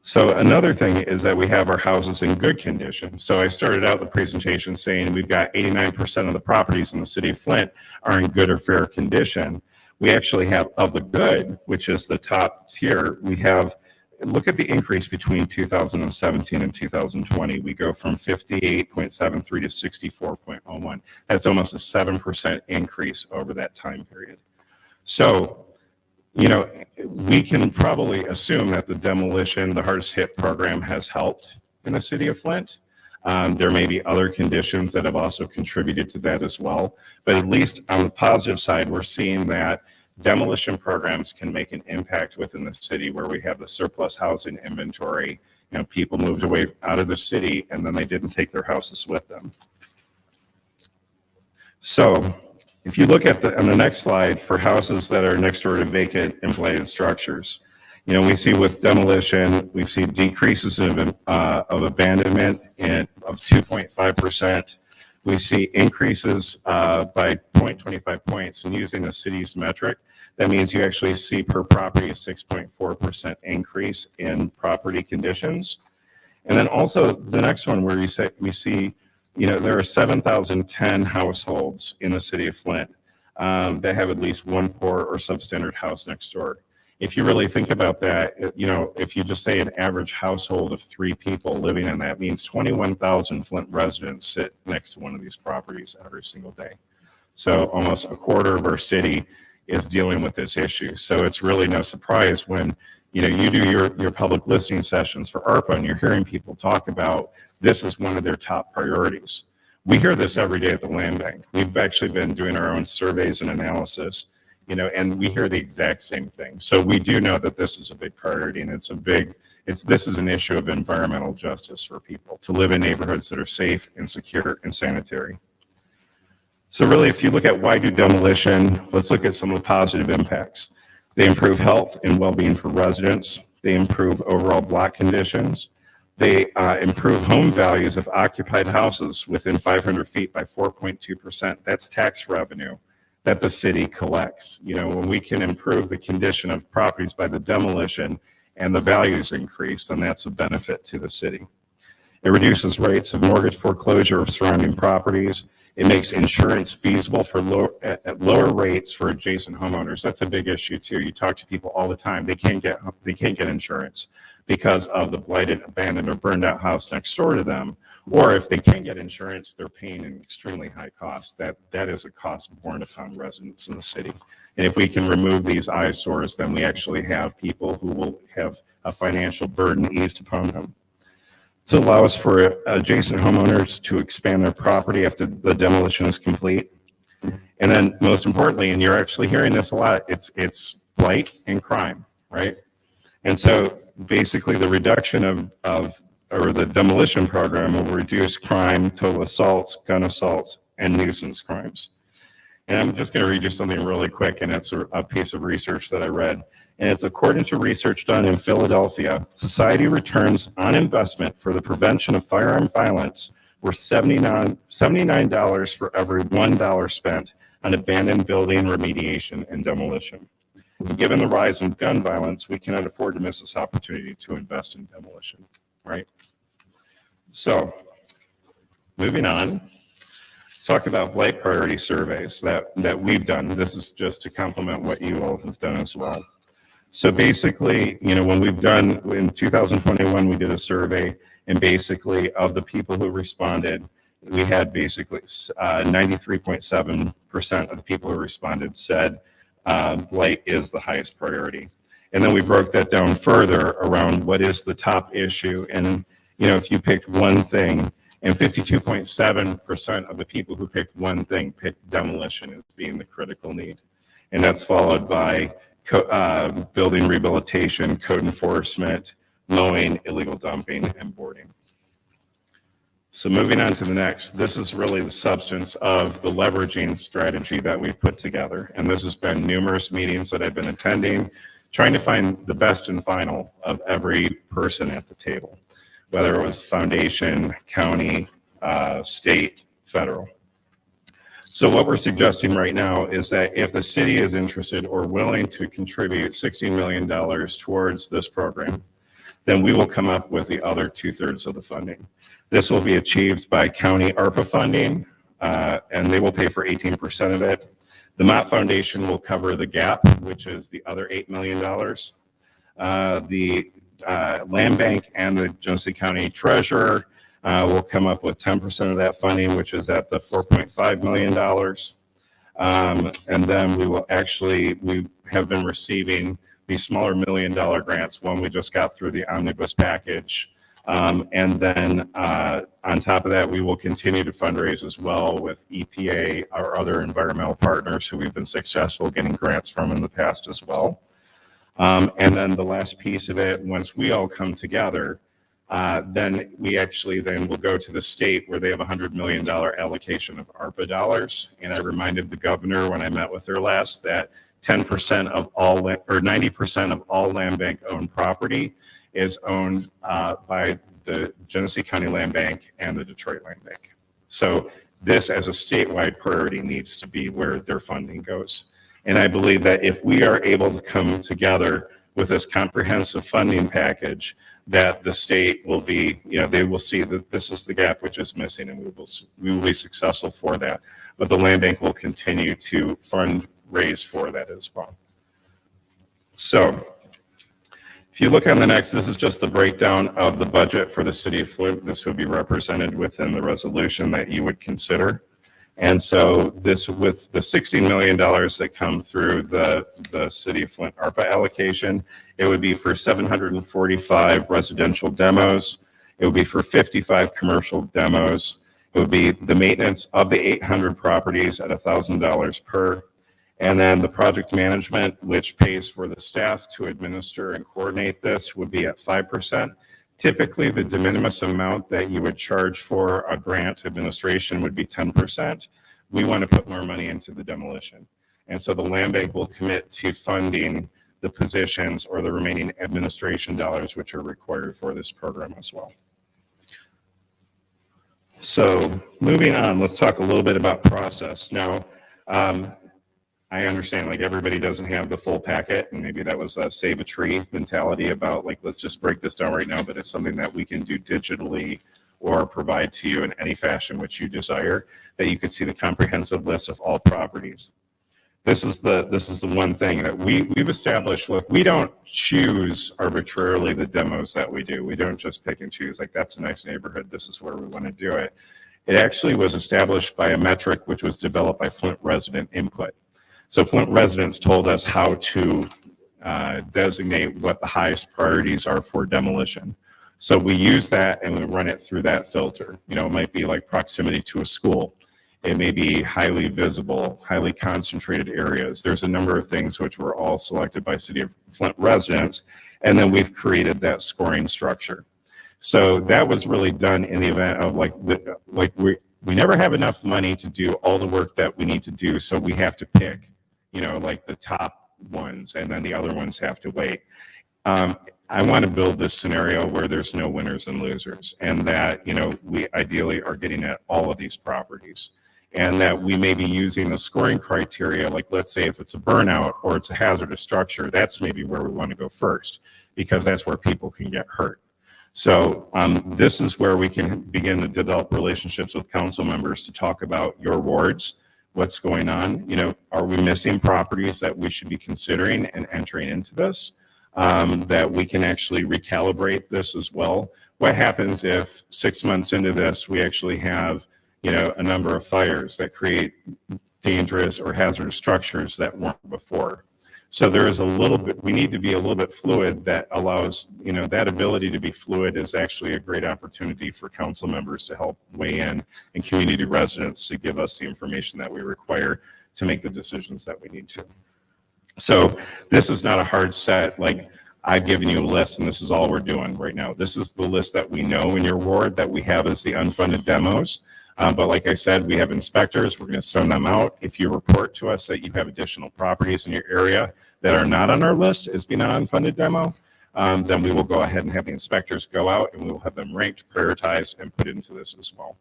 So another thing is that we have our houses in good condition. So I started out the presentation saying we've got 89% of the properties in the city of Flint are in good or fair condition. We actually have, of the good, which is the top tier, we have, look at the increase between 2017 and 2020. We go from 58.73 to 64.01. That's almost a 7% increase over that time period. So, we can probably assume that the demolition, the hardest hit program has helped in the city of Flint. There may be other conditions that have also contributed to that as well. But at least on the positive side, we're seeing that demolition programs can make an impact within the city where we have the surplus housing inventory. People moved away out of the city and then they didn't take their houses with them. So if you look at on the next slide for houses that are next door to vacant and blighted structures, we see with demolition, we see decreases of abandonment of 2.5%. We see increases by 0.25 points, and using the city's metric, that means you actually see per property a 6.4% increase in property conditions. And then also the next one where we see, there are 7,010 households in the city of Flint that have at least one poor or substandard house next door. If you really think about that, if you just say an average household of 3 people living in that, means 21,000 Flint residents sit next to one of these properties every single day. So almost a quarter of our city is dealing with this issue. So it's really no surprise when you do your public listening sessions for ARPA and you're hearing people talk about this is one of their top priorities. We hear this every day at the land bank. We've actually been doing our own surveys and analysis, and we hear the exact same thing. So we do know that this is a big priority, and this is an issue of environmental justice for people to live in neighborhoods that are safe and secure and sanitary. So really, if you look at why do demolition, let's look at some of the positive impacts. They improve health and well-being for residents. They improve overall block conditions. They improve home values of occupied houses within 500 feet by 4.2%. That's tax revenue that the city collects. When we can improve the condition of properties by the demolition and the values increase, then that's a benefit to the city. It reduces rates of mortgage foreclosure of surrounding properties. It makes insurance feasible for at lower rates for adjacent homeowners. That's a big issue too. You talk to people all the time. They can't get insurance because of the blighted, abandoned, or burned out house next door to them. Or if they can get insurance, they're paying an extremely high cost. That is a cost borne upon residents in the city. And if we can remove these eyesores, then we actually have people who will have a financial burden eased upon them. To allow us for adjacent homeowners to expand their property after the demolition is complete. And then most importantly, and you're actually hearing this a lot, it's blight and crime, right? And so basically the reduction or the demolition program will reduce crime, total assaults, gun assaults, and nuisance crimes. And I'm just going to read you something really quick, and it's a piece of research that I read. And it's according to research done in Philadelphia, society returns on investment for the prevention of firearm violence were $79 for every $1 spent on abandoned building remediation and demolition. And given the rise in gun violence, we cannot afford to miss this opportunity to invest in demolition, right? So, moving on. Let's talk about blight priority surveys that we've done. This is just to complement what you all have done as well. So basically, when we've done, in 2021, we did a survey, and basically of the people who responded, we had basically 93.7% of the people who responded said blight is the highest priority. And then we broke that down further around what is the top issue. And, if you picked one thing, and 52.7% of the people who picked one thing picked demolition as being the critical need. And that's followed by building rehabilitation, code enforcement, mowing, illegal dumping, and boarding. So moving on to the next, this is really the substance of the leveraging strategy that we've put together. And this has been numerous meetings that I've been attending, trying to find the best and final of every person at the table, whether it was foundation, county, state, federal. So what we're suggesting right now is that if the city is interested or willing to contribute $16 million towards this program, then we will come up with the other 2/3 of the funding. This will be achieved by county ARPA funding, and they will pay for 18% of it. The Mott Foundation will cover the gap, which is the other $8 million. The Land Bank and the Genesee County Treasurer will come up with 10% of that funding, which is at the $4.5 million. And then we have been receiving these smaller $1 million grants. One we just got through the omnibus package. And then on top of that, we will continue to fundraise as well with EPA, our other environmental partners who we've been successful getting grants from in the past as well. And then the last piece of it, once we all come together, then we actually then will go to the state where they have a $100 million allocation of ARPA dollars. And I reminded the governor when I met with her last that 10% of all, or 90% of all land bank owned property is owned by the Genesee County Land Bank and the Detroit Land Bank. So this as a statewide priority needs to be where their funding goes. And I believe that if we are able to come together with this comprehensive funding package, that the state will be, they will see that this is the gap which is missing, and we will be successful for that. But the land bank will continue to fundraise for that as well. So if you look on the next, this is just the breakdown of the budget for the city of Flint. This would be represented within the resolution that you would consider. And so this, with the $16 million that come through the city of Flint ARPA allocation, it would be for 745 residential demos. It would be for 55 commercial demos. It would be the maintenance of the 800 properties at $1,000 per. And then the project management, which pays for the staff to administer and coordinate this, would be at 5%. Typically, the de minimis amount that you would charge for a grant administration would be 10%. We want to put more money into the demolition. And so the land bank will commit to funding the positions or the remaining administration dollars which are required for this program as well. So moving on, let's talk a little bit about process. Now, I understand like everybody doesn't have the full packet, and maybe that was a save a tree mentality about like, let's just break this down right now, but it's something that we can do digitally or provide to you in any fashion which you desire, that you could see the comprehensive list of all properties. This is the one thing that we've established. Look, we don't choose arbitrarily the demos that we do. We don't just pick and choose like that's a nice neighborhood, this is where we want to do it. It actually was established by a metric which was developed by Flint resident input. So Flint residents told us how to designate what the highest priorities are for demolition. So we use that and we run it through that filter. It might be like proximity to a school. It may be highly visible, highly concentrated areas. There's a number of things which were all selected by City of Flint residents, and then we've created that scoring structure. So that was really done in the event of we never have enough money to do all the work that we need to do, so we have to pick, like the top ones, and then the other ones have to wait. I want to build this scenario where there's no winners and losers, and that, we ideally are getting at all of these properties, and that we may be using the scoring criteria, like let's say if it's a burnout or it's a hazardous structure, that's maybe where we want to go first, because that's where people can get hurt. So this is where we can begin to develop relationships with council members to talk about your wards, what's going on. You know, are we missing properties that we should be considering and entering into this? That we can actually recalibrate this as well. What happens if 6 months into this, we actually have, you know, a number of fires that create dangerous or hazardous structures that weren't before? So there is a little bit, we need to be a little bit fluid that allows, you know, that ability to be fluid is actually a great opportunity for council members to help weigh in and community residents to give us the information that we require to make the decisions that we need to. So this is not a hard set, like I've given you a list and this is all we're doing right now. This is the list that we know in your ward that we have as the unfunded demos. But like I said, we have inspectors, we're going to send them out. If you report to us that you have additional properties in your area that are not on our list as being an unfunded demo, then we will go ahead and have the inspectors go out and we will have them ranked, prioritized, and put into this as well.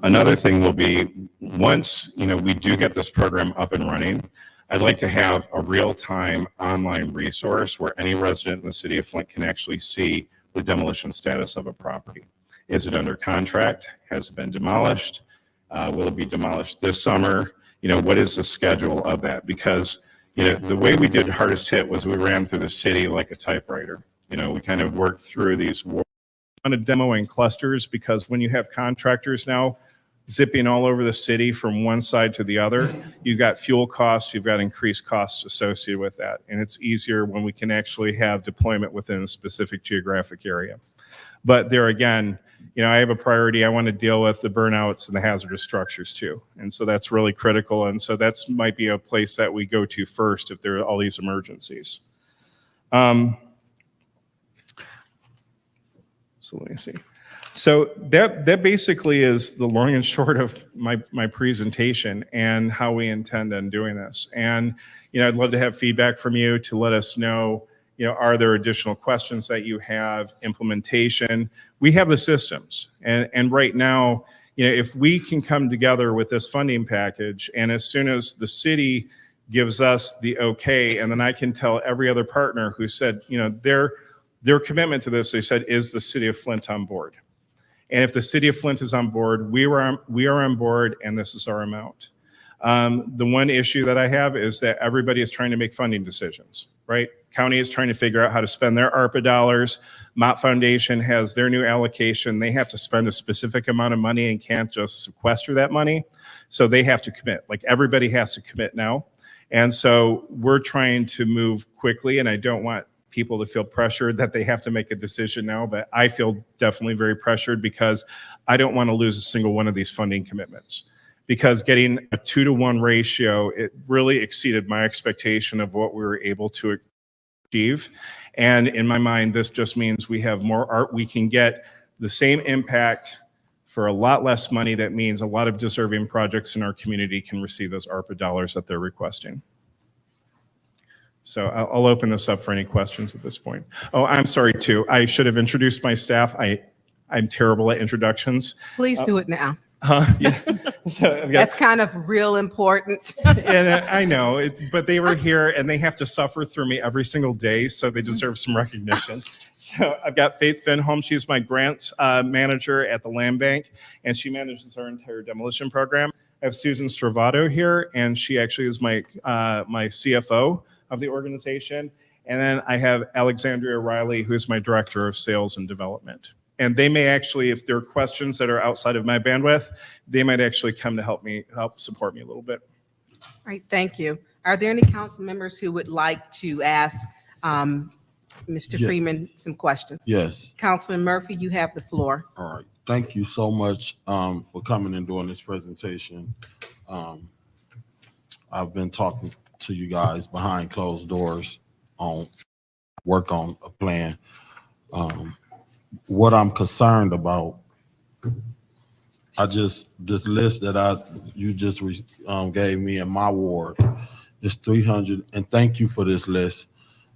Another thing will be, once, you know, we do get this program up and running, I'd like to have a real-time online resource where any resident in the city of Flint can actually see the demolition status of a property. Is it under contract? Has it been demolished? Will it be demolished this summer? You know, what is the schedule of that? Because, you know, the way we did hardest hit was we ran through the city like a typewriter. You know, we kind of worked through these on a demo in clusters, because when you have contractors now zipping all over the city from one side to the other, you've got fuel costs, you've got increased costs associated with that. And it's easier when we can actually have deployment within a specific geographic area. But there again, you know, I have a priority. I want to deal with the burnouts and the hazardous structures too. And so that's really critical. And so that's might be a place that we go to first if there are all these emergencies. So let me see. So that basically is the long and short of my presentation and how we intend on doing this. And, you know, I'd love to have feedback from you to let us know, you know, are there additional questions that you have, implementation? We have the systems. And right now, you know, if we can come together with this funding package, and as soon as the city gives us the okay, and then I can tell every other partner who said, you know, their commitment to this, they said, is the city of Flint on board? And if the city of Flint is on board, we are on board, and this is our amount. The one issue that I have is that everybody is trying to make funding decisions, right? County is trying to figure out how to spend their ARPA dollars. Mott Foundation has their new allocation. They have to spend a specific amount of money and can't just sequester that money. So they have to commit. Like, everybody has to commit now. And so we're trying to move quickly, and I don't want people to feel pressured that they have to make a decision now, but I feel definitely very pressured because I don't want to lose a single one of these funding commitments. Because getting a 2-to-1 ratio, it really exceeded my expectation of what we were able to achieve. And in my mind, this just means we have more art. We can get the same impact for a lot less money. That means a lot of deserving projects in our community can receive those ARPA dollars that they're requesting. So I'll open this up for any questions at this point. Oh, I'm sorry too. I should have introduced my staff. I'm terrible at introductions. Please do it now. Yeah. That's kind of real important. And I know, but they were here and they have to suffer through me every single day, so they deserve some recognition. So I've got Faith Finholm. She's my grant manager at the Land Bank, and she manages our entire demolition program. I have Susan Stravato here, and she actually is my CFO of the organization. And then I have Alexandria Riley, who is my director of sales and development. And they may actually, if there are questions that are outside of my bandwidth, they might actually come to help support me a little bit. All right, thank you. Are there any council members who would like to ask Mr. Yeah. Freeman some questions? Yes. Councilman Murphy, you have the floor. All right. Thank you so much for coming and doing this presentation. I've been talking to you guys behind closed doors on work on a plan. What I'm concerned about, this list that you just gave me in my ward is 300, and thank you for this list.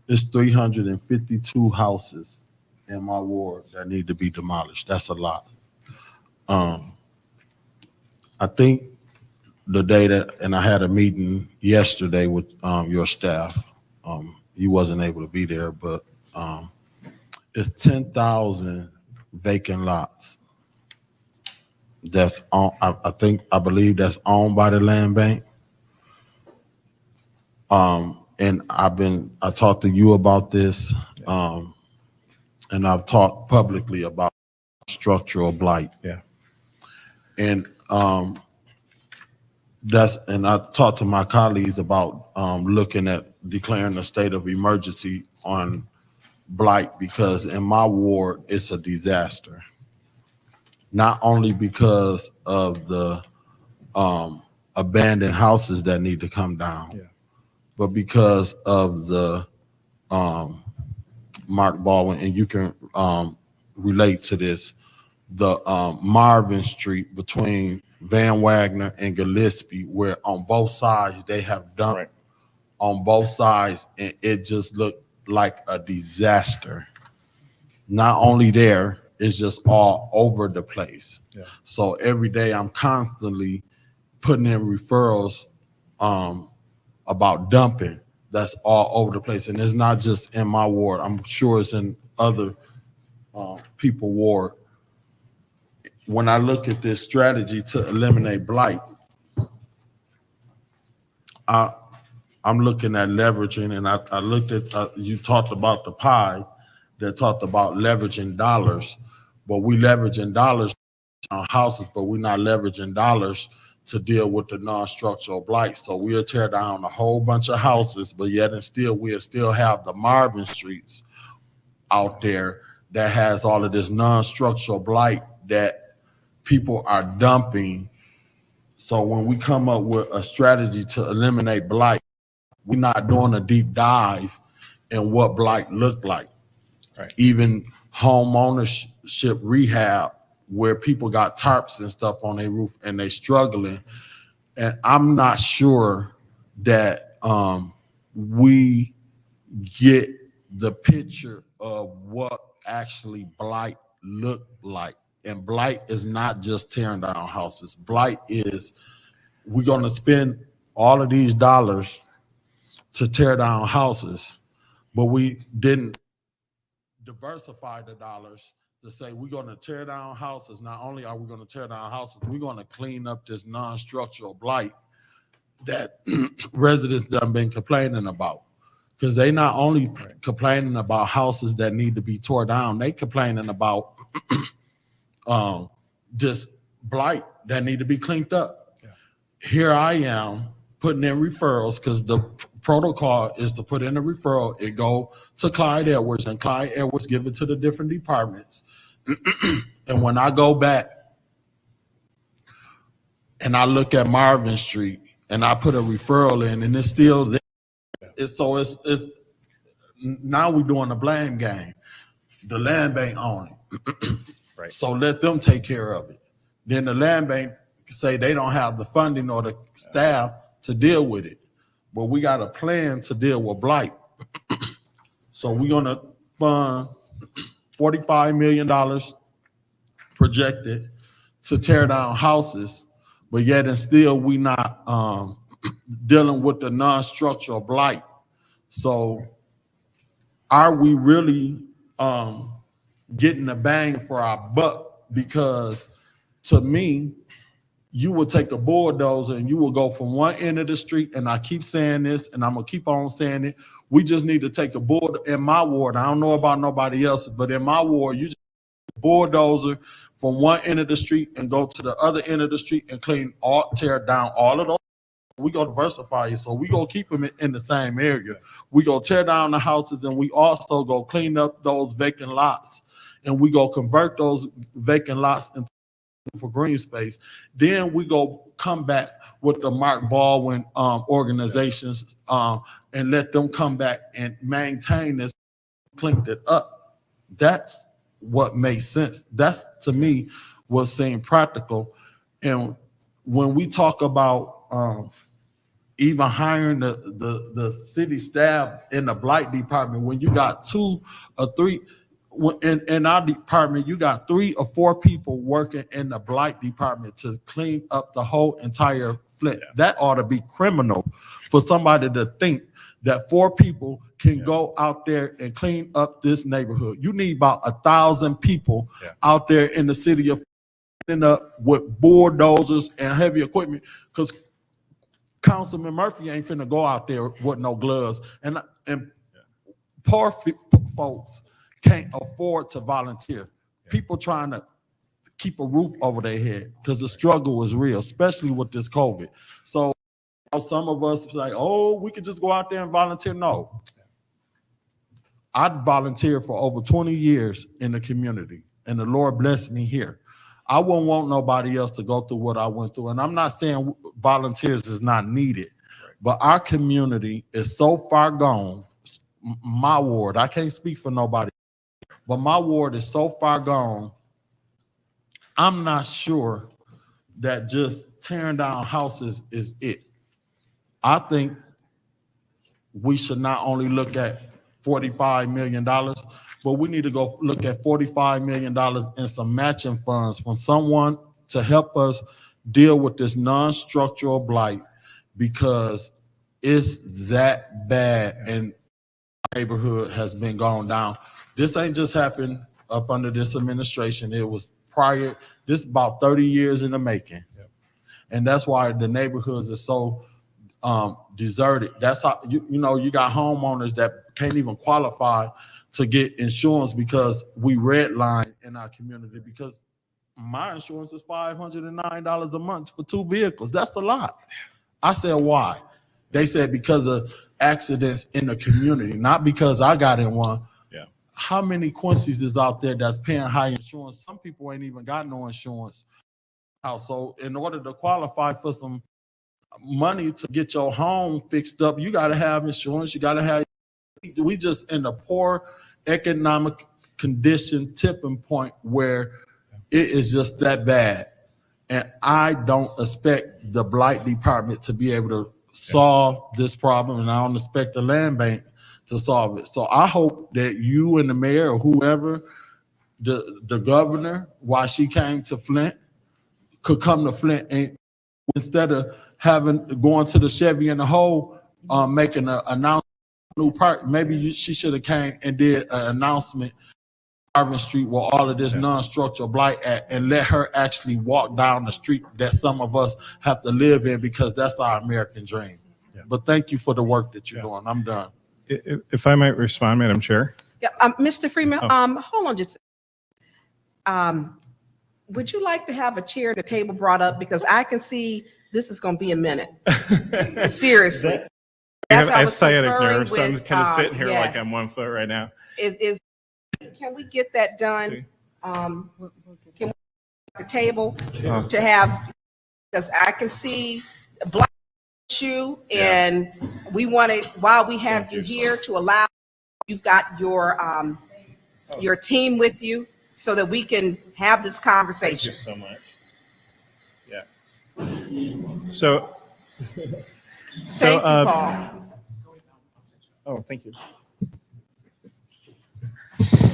It's 352 houses in my ward that need to be demolished. That's a lot. I think the day and I had a meeting yesterday with your staff. You wasn't able to be there, but It's 10,000 vacant lots. That's on, I believe that's owned by the land bank. And I talked to you about this, and I've talked publicly about structural blight. Yeah. And I talked to my colleagues about looking at declaring a state of emergency on blight, because in my ward it's a disaster. Not only because of the abandoned houses that need to come down, but because of the Mark Baldwin, and you can relate to this, the Marvin Street between Van Wagner and Gillespie, where on both sides they have dumped on both sides, and it just looked like a disaster. Not only there, it's just all over the place. Yeah. So every day I'm constantly putting in referrals about dumping that's all over the place. And it's not just in my ward. I'm sure it's in other people's ward. When I look at this strategy to eliminate blight, I'm looking at leveraging, and I looked at, you talked about the pie that talked about leveraging dollars, but we leveraging dollars on houses, but we're not leveraging dollars to deal with the non-structural blight. So we'll tear down a whole bunch of houses, but yet and still we'll still have the Marvin Streets out there that has all of this non-structural blight that people are dumping. So when we come up with a strategy to eliminate blight, we're not doing a deep dive in what blight looked like. Right. Even home ownership rehab, where people got tarps and stuff on their roof and they struggling. And I'm not sure that we get the picture of what actually blight looked like. And blight is not just tearing down houses. Blight is, we're going to spend all of these dollars to tear down houses, but we didn't diversify the dollars to say we're going to tear down houses. Not only are we going to tear down houses, we're going to clean up this non-structural blight that residents done been complaining about. Because they not only complaining about houses that need to be tore down, they complaining about this blight that need to be cleaned up. Yeah. Here I am putting in referrals, because the protocol is to put in a referral. It go to Clyde Edwards, and Clyde Edwards give it to the different departments. And when I go back and I look at Marvin Street and I put a referral in and it's still there, it's now we're doing a blame game. The land bank own it. Right. So let them take care of it. Then the land bank say they don't have the funding or the staff to deal with it. But we got a plan to deal with blight. So we're going to fund $45 million projected to tear down houses, but yet and still we not dealing with the non-structural blight. So are we really getting a bang for our buck? Because to me, you will take a bulldozer and you will go from one end of the street, and I keep saying this and I'm gonna keep on saying it. We just need to take a bulldozer. In my ward, I don't know about nobody else's, but in my ward, you just take a bulldozer from one end of the street and go to the other end of the street and tear down all of those. We go diversify it, so we go keep them in the same area. We go tear down the houses, and we also go clean up those vacant lots, and we go convert those vacant lots into for green space. Then we go come back with the Mark Baldwin organizations and let them come back and maintain this, clean it up. That's what makes sense. That's, to me, what seemed practical. And when we talk about even hiring the city staff in the blight department, when you got 2 or 3, in our department, you got 3 or 4 people working in the blight department to clean up the whole entire Flint. Yeah. That ought to be criminal for somebody to think that 4 people can go out there and clean up this neighborhood. You need about 1,000 people out there in the city of cleaning up with bulldozers and heavy equipment, because Councilman Murphy ain't finna go out there with no gloves. And poor folks can't afford to volunteer. People trying to keep a roof over their head because the struggle is real, especially with this COVID. So some of us say, oh, we could just go out there and volunteer. No. I volunteered for over 20 years in the community, and the Lord blessed me here. I wouldn't want nobody else to go through what I went through. And I'm not saying volunteers is not needed, but our community is so far gone. My ward, I can't speak for nobody, but my ward is so far gone. I'm not sure that just tearing down houses is it. I think we should not only look at $45 million, but we need to go look at $45 million in some matching funds from someone to help us deal with this non-structural blight, because it's that bad and our neighborhood has been gone down. This ain't just happened up under this administration. It was prior. This is about 30 years in the making. And that's why the neighborhoods are so deserted. That's how, you got homeowners that can't even qualify to get insurance because we redline in our community, because my insurance is $509 a month for 2 vehicles. That's a lot. I said, why? They said because of accidents in the community, not because I got in one. Yeah. How many Quincy's is out there that's paying high insurance? Some people ain't even got no insurance. So in order to qualify for some money to get your home fixed up, you got to have insurance. You got to have. We just in a poor economic condition tipping point where it is just that bad. And I don't expect the blight department to be able to solve this problem, and I don't expect the land bank to solve it. So I hope that you and the mayor or whoever, the governor, while she came to Flint, could come to Flint, and instead of going to the Chevy in the hole, making an announcement, new park, maybe she should have came and did an announcement Marvin Street where all of this non-structural blight at, and let her actually walk down the street that some of us have to live in, because that's our American dream. But thank you for the work that you're doing. I'm done. If I might respond, Madam Chair. Yeah, Mr. Freeman, hold on just. Would you like to have a chair at the table brought up, because I can see this is going to be a minute. Seriously. I have sciatic nerves, so I'm kind of sitting here like I'm 1 foot right now. Can we get that done? Can we at the table to have, because I can see a black issue, and we want to, while we have you here, to allow, you've got your team with you so that we can have this conversation. Thank you so much. Yeah. So Thank you, Paul. Oh, thank you.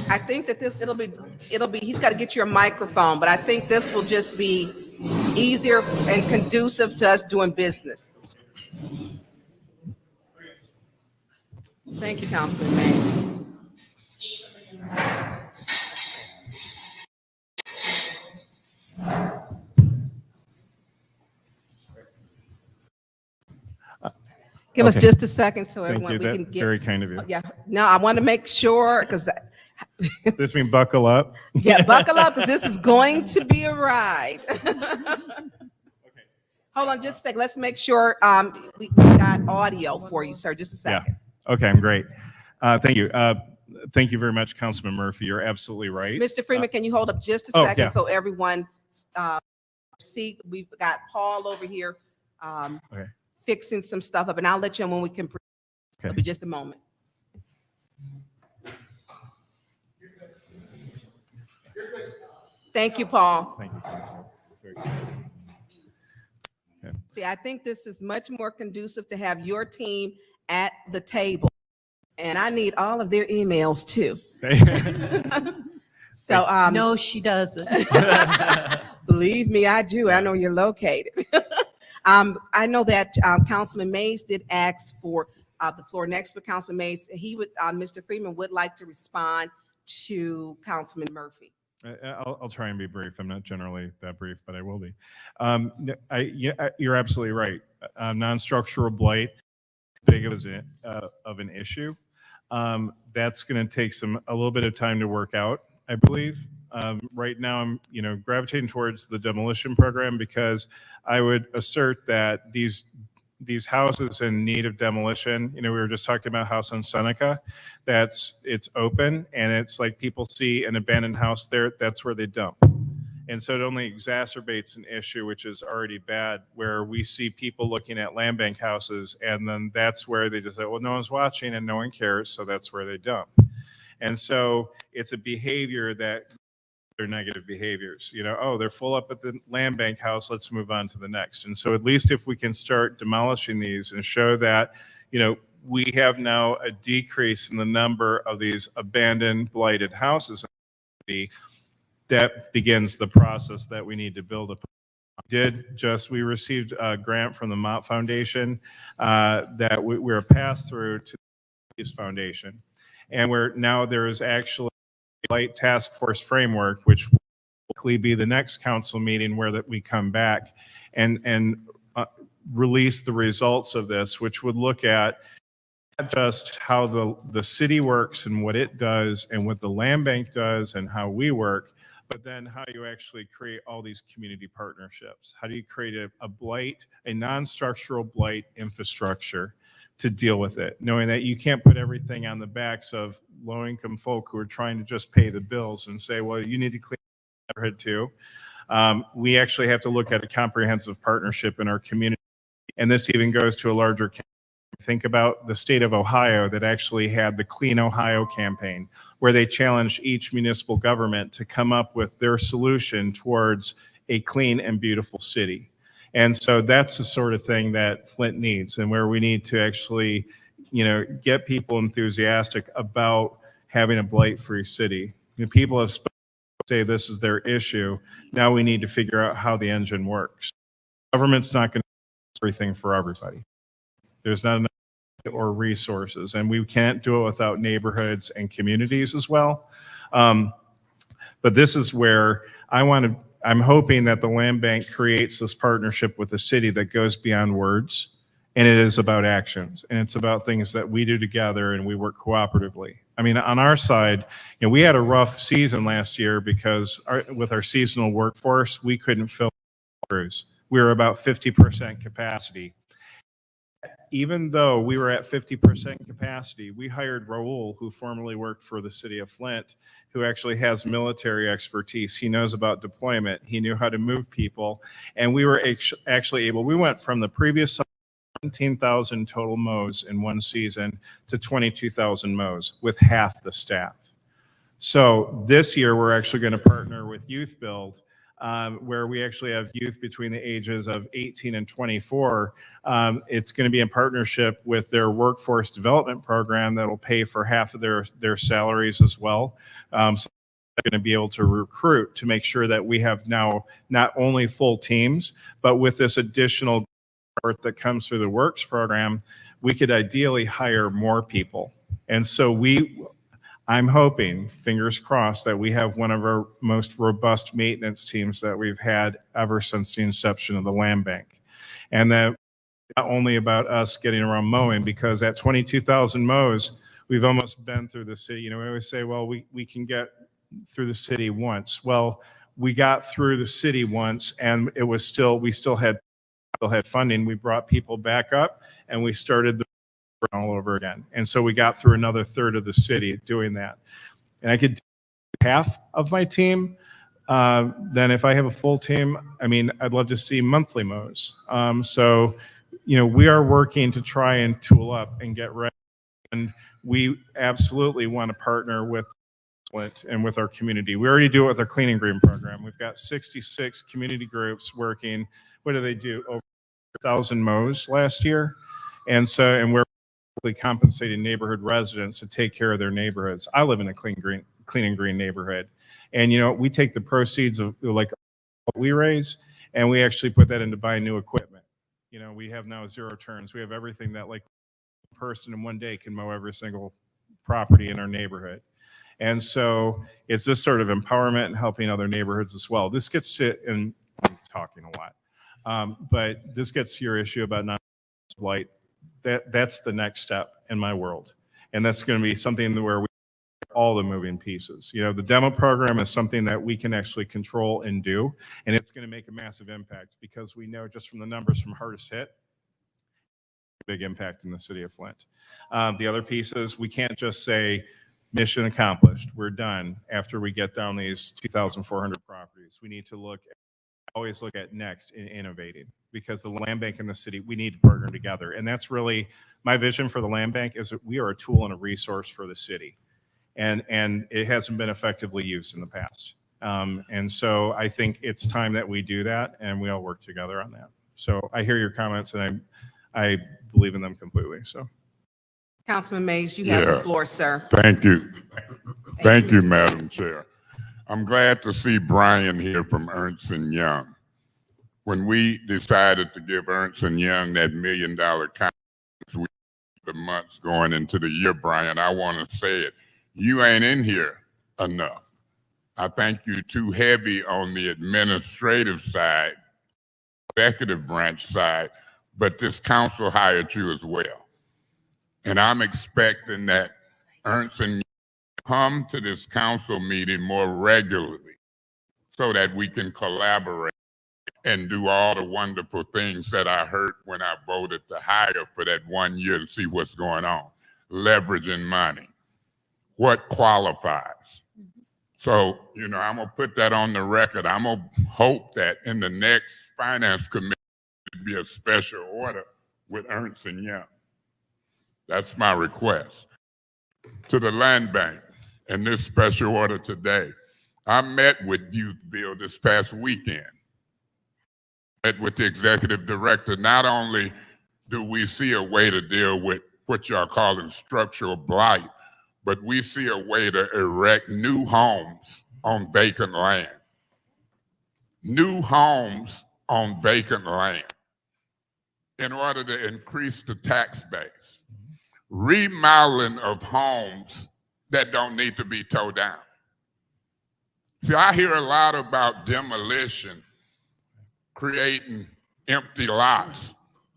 I think that it'll be, he's got to get you a microphone, but I think this will just be easier and conducive to us doing business. Thank you, Councilman May. Give us just a second so everyone we can get. Very kind of you. Yeah. No, I want to make sure, because This means buckle up. yeah, buckle up, because this is going to be a ride. Hold on just a second. Let's make sure we got audio for you, sir. Just a second. Yeah. Okay, I'm great. Thank you. Thank you very much, Councilman Murphy. You're absolutely right. Mr. Freeman, can you hold up just a second so everyone see? We've got Paul over here fixing some stuff up, and I'll let you know when we can. It'll be just a moment. Thank you, Paul. Thank you. See, I think this is much more conducive to have your team at the table, and I need all of their emails too. So, No, she doesn't. believe me, I do. I know you're located. I know that Councilman Mays did ask for the floor next with Councilman Mays. Mr. Freeman would like to respond to Councilman Murphy. I'll try and be brief. I'm not generally that brief, but I will be. You're absolutely right. Non-structural blight, big of an issue. That's going to take a little bit of time to work out, I believe. Right now, I'm gravitating towards the demolition program because I would assert that these houses in need of demolition, we were just talking about a house on Seneca, it's open and it's like people see an abandoned house there, that's where they dump. And so it only exacerbates an issue which is already bad, where we see people looking at land bank houses and then that's where they just say, well, no one's watching and no one cares, so that's where they dump. And so it's a behavior that they're negative behaviors. Oh, they're full up at the land bank house, let's move on to the next. And so at least if we can start demolishing these and show that, we have now a decrease in the number of these abandoned, blighted houses, that begins the process that we need to build upon. We received a grant from the Mott Foundation that we're passed through to the Foundation. And there is actually Blight Task Force framework, which will likely be the next council meeting where we come back and release the results of this, which would look at not just how the city works and what it does and what the land bank does and how we work, but then how you actually create all these community partnerships. How do you create a non-structural blight infrastructure to deal with it, knowing that you can't put everything on the backs of low-income folk who are trying to just pay the bills and say, well, you need to clean the neighborhood too. We actually have to look at a comprehensive partnership in our community. And this even goes to a larger campaign. Think about the state of Ohio that actually had the Clean Ohio campaign, where they challenged each municipal government to come up with their solution towards a clean and beautiful city. And so that's the sort of thing that Flint needs, and where we need to actually, get people enthusiastic about having a blight-free city. People have say this is their issue. Now we need to figure out how the engine works. Government's not going to do everything for everybody. There's not enough or resources, and we can't do it without neighborhoods and communities as well. But this is where I'm hoping that the land bank creates this partnership with the city that goes beyond words, and it is about actions, and it's about things that we do together and we work cooperatively. I mean, on our side, we had a rough season last year because with our seasonal workforce, we couldn't fill crews. We were about 50% capacity. Even though we were at 50% capacity, we hired Raul, who formerly worked for the city of Flint, who actually has military expertise. He knows about deployment. He knew how to move people. And we were actually able, we went from the previous 17,000 total mows in one season to 22,000 mows with half the staff. So this year, we're actually going to partner with Youth Build, where we actually have youth between the ages of 18 and 24. It's going to be in partnership with their workforce development program that will pay for half of their salaries as well. So they're going to be able to recruit to make sure that we have now not only full teams, but with this additional support that comes through the works program, we could ideally hire more people. And so I'm hoping, fingers crossed, that we have one of our most robust maintenance teams that we've had ever since the inception of the land bank. And that not only about us getting around mowing, because at 22,000 mows, we've almost been through the city. We always say, well, we can get through the city once. Well, we got through the city once, and we still had funding. We brought people back up, and we started all over again. And so we got through another third of the city doing that. And I could do half of my team. Then if I have a full team, I'd love to see monthly mows. So, we are working to try and tool up and get ready. And we absolutely want to partner with Flint and with our community. We already do it with our Clean and Green program. We've got 66 community groups working. What do they do? Over 1,000 mows last year. And we're compensating neighborhood residents to take care of their neighborhoods. I live in a clean and green neighborhood, and we take the proceeds of like what we raise, and we actually put that into buying new equipment. We have now zero turns. We have everything that person in one day can mow every single property in our neighborhood. And so it's this sort of empowerment and helping other neighborhoods as well. This gets to, and I'm talking a lot, but this gets to your issue about non-blight. That's the next step in my world. And that's going to be something where we all the moving pieces. You know, the demo program is something that we can actually control and do, and it's going to make a massive impact because we know just from the numbers from hardest hit, big impact in the city of Flint. The other pieces, we can't just say mission accomplished, we're done after we get down these 2,400 properties. We need to always look at next in innovating, because the land bank and the city, we need to partner together. And that's really my vision for the land bank, is that we are a tool and a resource for the city. And it hasn't been effectively used in the past. And so I think it's time that we do that, and we all work together on that. So I hear your comments, and I believe in them completely. So, Councilman Mays, you have the Yeah. floor, sir. Thank you. Thank you, Mr. Madam Chair. I'm glad to see Brian here from Ernst & Young. When we decided to give Ernst & Young that $1 million contract, the months going into the year, Brian, I want to say it. You ain't in here enough. I think you're too heavy on the administrative side, executive branch side, but this council hired you as well. And I'm expecting that Ernst & Young come to this council meeting more regularly so that we can collaborate and do all the wonderful things that I heard when I voted to hire for that 1 year to see what's going on. Leveraging money. What qualifies? So, you know, I'm going to put that on the record. I'm going to hope that in the next finance committee, it'll be a special order with Ernst & Young. That's my request. To the land bank and this special order today, I met with Youthville this past weekend. Met with the executive director. Not only do we see a way to deal with what y'all calling structural blight, but we see a way to erect new homes on vacant land. New homes on vacant land in order to increase the tax base. Remodeling of homes that don't need to be tore down. See, I hear a lot about demolition, creating empty lots,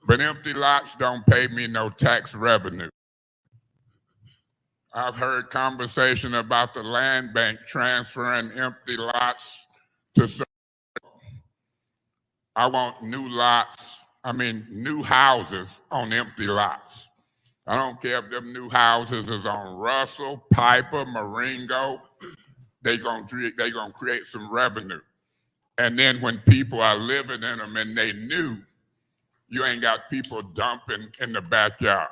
but empty lots don't pay me no tax revenue. I've heard conversation about the land bank transferring empty lots to. I want new houses on empty lots. I don't care if them new houses is on Russell, Piper, Marengo. They gonna create some revenue. And then when people are living in them and they new, you ain't got people dumping in the backyard.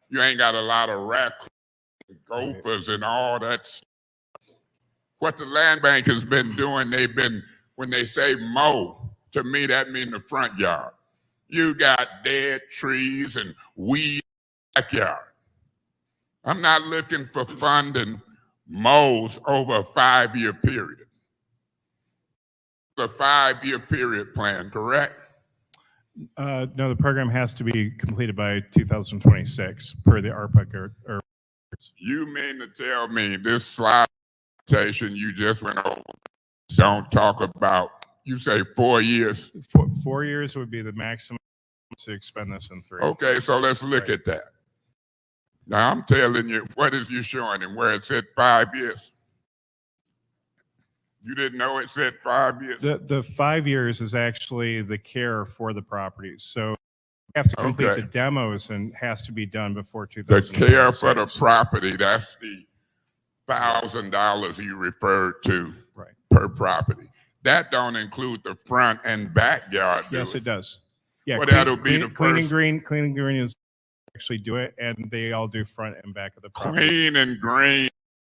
You ain't got a lot of raccoons, gophers, and all that stuff. What the land bank has been doing, when they say mow, to me that means the front yard. You got dead trees and weeds in the backyard. I'm not looking for funding mows over a 5-year period. The 5-year period plan, correct? no, the program has to be completed by 2026 per the ARPA. You mean to tell me this slide presentation you just went over don't talk about, you say 4 years? 4 years would be the maximum to expend this in 3. Okay, so let's look at that. Now I'm telling you, what is you showing him where it said 5 years? You didn't know it said 5 years? The 5 years is actually the care for the properties. So you have to complete the demos and has to be done before The 2026. care for the property, that's the $1,000 you referred to per property. That don't include the front and backyard. Yes, it does. Yeah, Well, that'll be the Clean and first. green. Clean and green is actually do it, and they all do front and back of the property. Clean and green.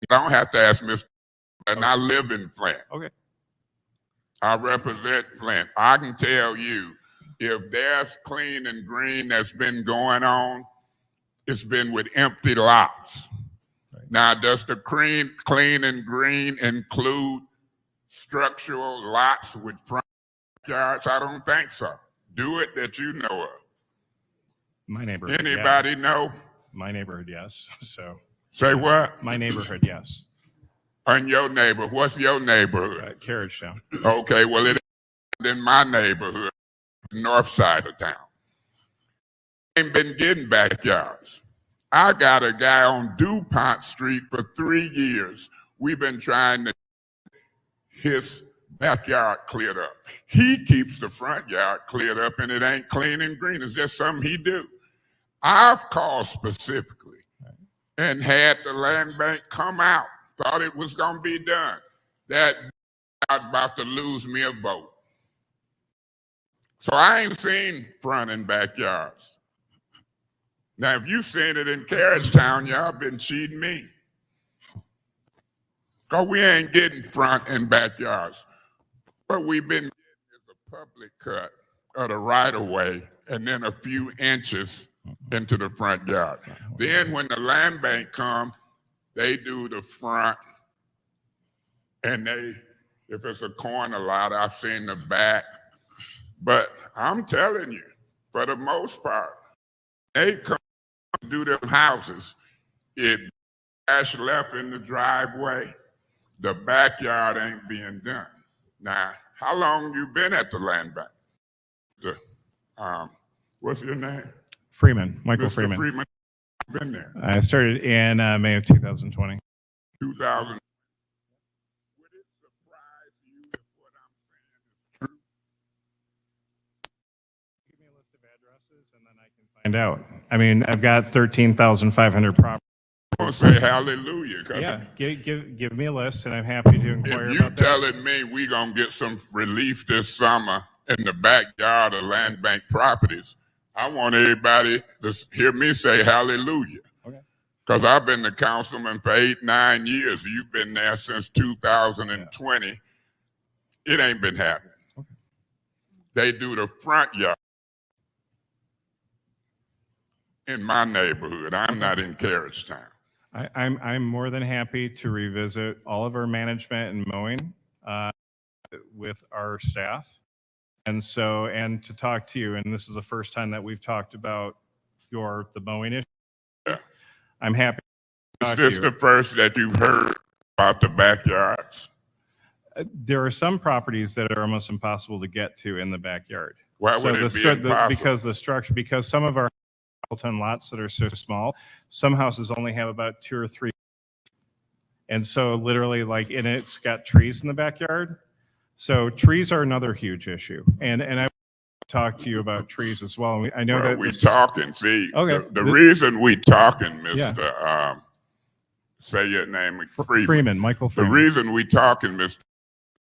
I don't have to ask Mr. And I live in Flint. Okay. I represent Flint. I can tell you, if there's clean and green that's been going on, it's been with empty lots. Right. Now, does the clean and green include structural lots with front yards? I don't think so. Do it that you know of. My neighborhood. yeah. Anybody know? My neighborhood, yes. So Say what? my neighborhood, yes. On your neighbor, what's your neighborhood? Carriage Town. Okay, well, it ain't in my neighborhood, north side of town. Ain't been getting backyards. I got a guy on DuPont Street for 3 years. We've been trying to his backyard cleared up. He keeps the front yard cleared up, and it ain't clean and green. It's just something he do. I've called specifically and had the land bank come out. Thought it was gonna be done. That I was about to lose me a vote. So I ain't seen front and backyards. Now, if you seen it in Carriage Town, y'all been cheating me. Because we ain't getting front and backyards. What we've been getting is a public cut of the right of way and then a few inches into the front yard. Then when the land bank comes, they do the front, and if it's a corner lot, I've seen the back. But I'm telling you, for the most part, they come to do them houses. If cash left in the driveway, the backyard ain't being done. Now, how long you been at the land bank? What's your name? Freeman, Michael Mr. Freeman. Freeman, been there. I started in May of 2020. 2000. Would it surprise you if what I'm saying is true? Give me a list of addresses and then I can find out. I mean, I've got 13,500 properties. I'm gonna say hallelujah. 'Cause Yeah, give me a list and I'm happy to inquire if you about that. telling me we gonna get some relief this summer in the backyard of land bank properties, I want everybody to hear me say hallelujah. Okay. Because I've been the councilman for 8-9 years. You've been there since 2020. It ain't been happening. Okay. They do the front yard in my neighborhood. I'm not in Carriage Town. I'm more than happy to revisit all of our management and mowing with our staff. And to talk to you, and this is the first time that we've talked about the mowing issue. Yeah. I'm happy to Is talk to this you. the first that you've heard about the backyards? There are some properties that are almost impossible to get to in the backyard. Why would it be impossible? Because some of our Hamilton lots that are so small, some houses only have about 2 or 3. And so literally and it's got trees in the backyard. So trees are another huge issue. And I want to talk to you about trees as well. I know that we talking. See, Okay. the reason we talking, Yeah. Mr. Say your name, Freeman, Michael The Freeman. reason we talking, Mr.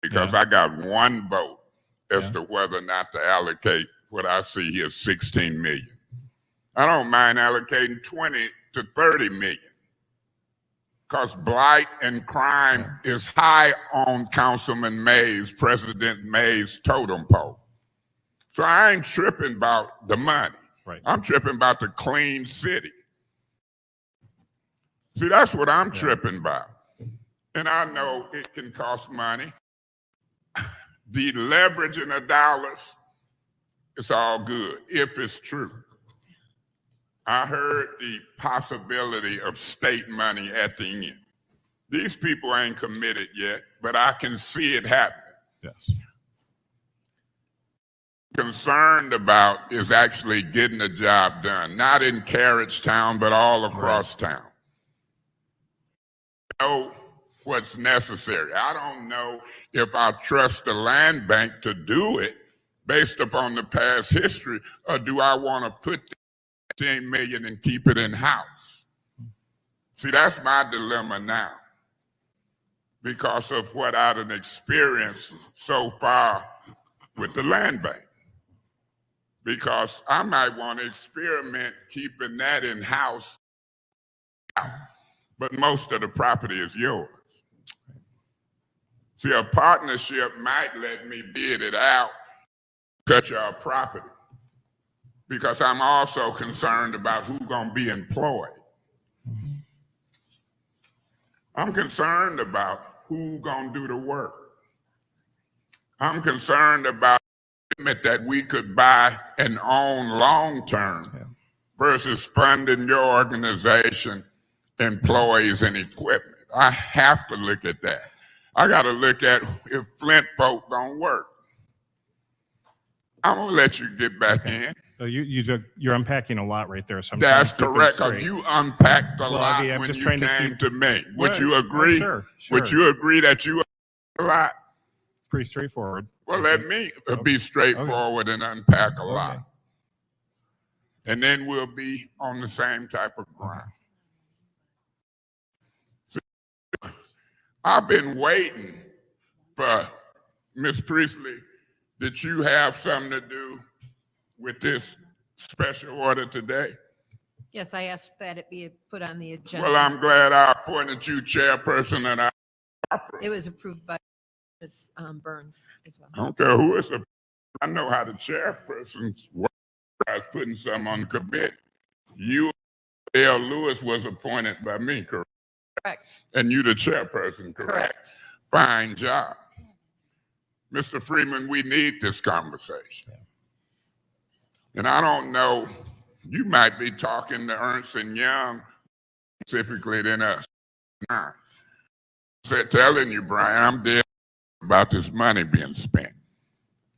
Because Yeah. I got one vote as Yeah. to whether or not to allocate what I see here, 16 million. I don't mind allocating 20 to 30 million. Because blight and crime is high on Councilman Mays, President Mays' totem pole. So I ain't tripping about the money. Right. I'm tripping about the clean city. See, that's what I'm tripping about. And I know it can cost money. The leveraging of dollars, it's all good if it's true. I heard the possibility of state money at the end. These people ain't committed yet, but I can see it happening. Yes. Concerned about is actually getting the job done, not in Carriage Town, but all across town. Know what's necessary. I don't know if I trust the land bank to do it based upon the past history, or do I want to put 10 million and keep it in house? See, that's my dilemma now because of what I've experienced so far with the land bank. Because I might want to experiment keeping that in house, but most of the property is yours. See, a partnership might let me bid it out, cut your property, because I'm also concerned about who's going to be employed. I'm concerned about who's going to do the work. I'm concerned about that we could buy and own long term versus funding your organization, employees, and equipment. I have to look at that. I got to look at if Flint folk don't work. I'm gonna let you get back in. So you're unpacking a lot right there. So I'm That's trying to keep it correct. straight. You unpacked a Well, lot I'm when just you trying to came keep- to me. Would Right. you agree? Sure. Would you agree that you a lot? It's pretty straightforward. Well, Okay. let me be straightforward and unpack a lot. Okay. And then we'll be on the same type of ground. So, I've been waiting for Ms. Priestley. Did you have something to do with this special order today? Yes, I asked that it be put on the agenda. Well, I'm glad I appointed you chairperson and I It was approved by Ms. Burns as well. don't care who is I know how the chairperson's work. I was putting something on the committee. You, L. Lewis, was appointed by me, correct? Correct. And you the chairperson, correct? Correct. Fine job. Mr. Freeman, we need this conversation. And I don't know, you might be talking to Ernst & Young specifically than us. Nah. Telling you, Brian, I'm dead about this money being spent.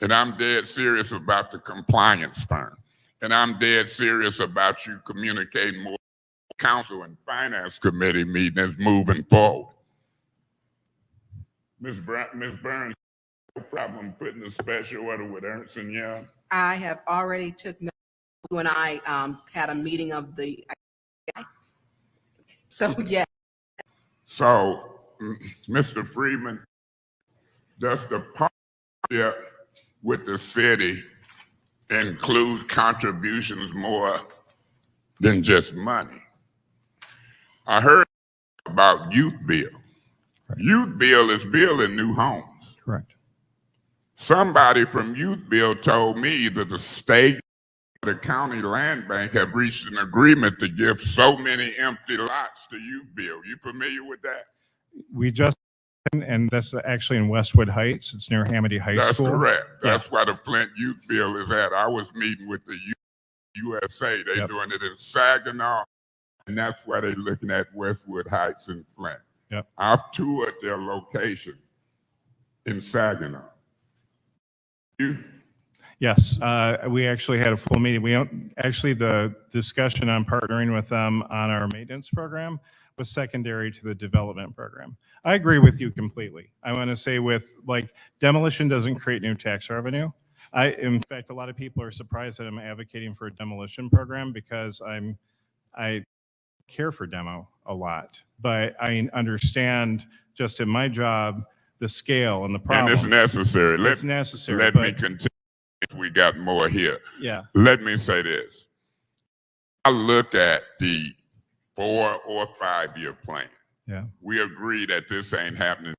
And I'm dead serious about the compliance firm. And I'm dead serious about you communicating more council and finance committee meetings moving forward. Ms. Burns, no problem putting a special order with Ernst & Young. I have already took note. You and I had a meeting of the, so yeah. So, Mr. Freeman, does the partnership with the city include contributions more than just money? I heard about youth bill. Youth bill is building new homes. Correct. Somebody from youth bill told me that the state, the county land bank have reached an agreement to give so many empty lots to youth bill. You familiar with that? We just, and that's actually in Westwood Heights. It's near Hamady High That's School. correct. That's why the Flint youth bill is at. I was meeting with the USA. They're doing it in Saginaw, and that's why they're looking at Westwood Heights in Flint. Yep. I've toured their location in Saginaw. Yes, we actually had a full meeting. We don't, actually the discussion on partnering with them on our maintenance program was secondary to the development program. I agree with you completely. I want to say with like demolition doesn't create new tax revenue. In fact, a lot of people are surprised that I'm advocating for a demolition program because I care for demo a lot, but I understand just in my job, the scale and the problem. And it's necessary. It's necessary. Let me continue. If we got more here. Yeah. Let me say this. I looked at the 4 or 5 year plan. Yeah. We agree that this ain't happening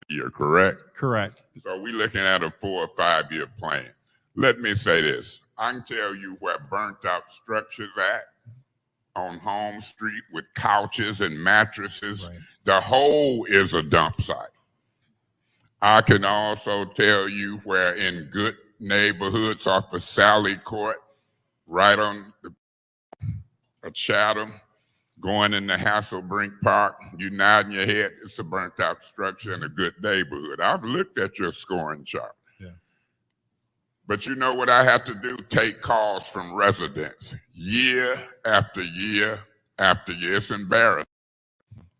this year, correct? Correct. So we're looking at a 4 or 5 year plan. Let me say this. I can tell you where burnt out structures at on Home Street with couches and mattresses. Right. The whole is a dump site. I can also tell you where in good neighborhoods off of Sally Court, right on a Chatham, going into Hasselbrink Park, you nodding your head, it's a burnt out structure in a good neighborhood. I've looked at your scoring chart. Yeah. But you know what I have to do? Take calls from residents year after year after year. It's embarrassing.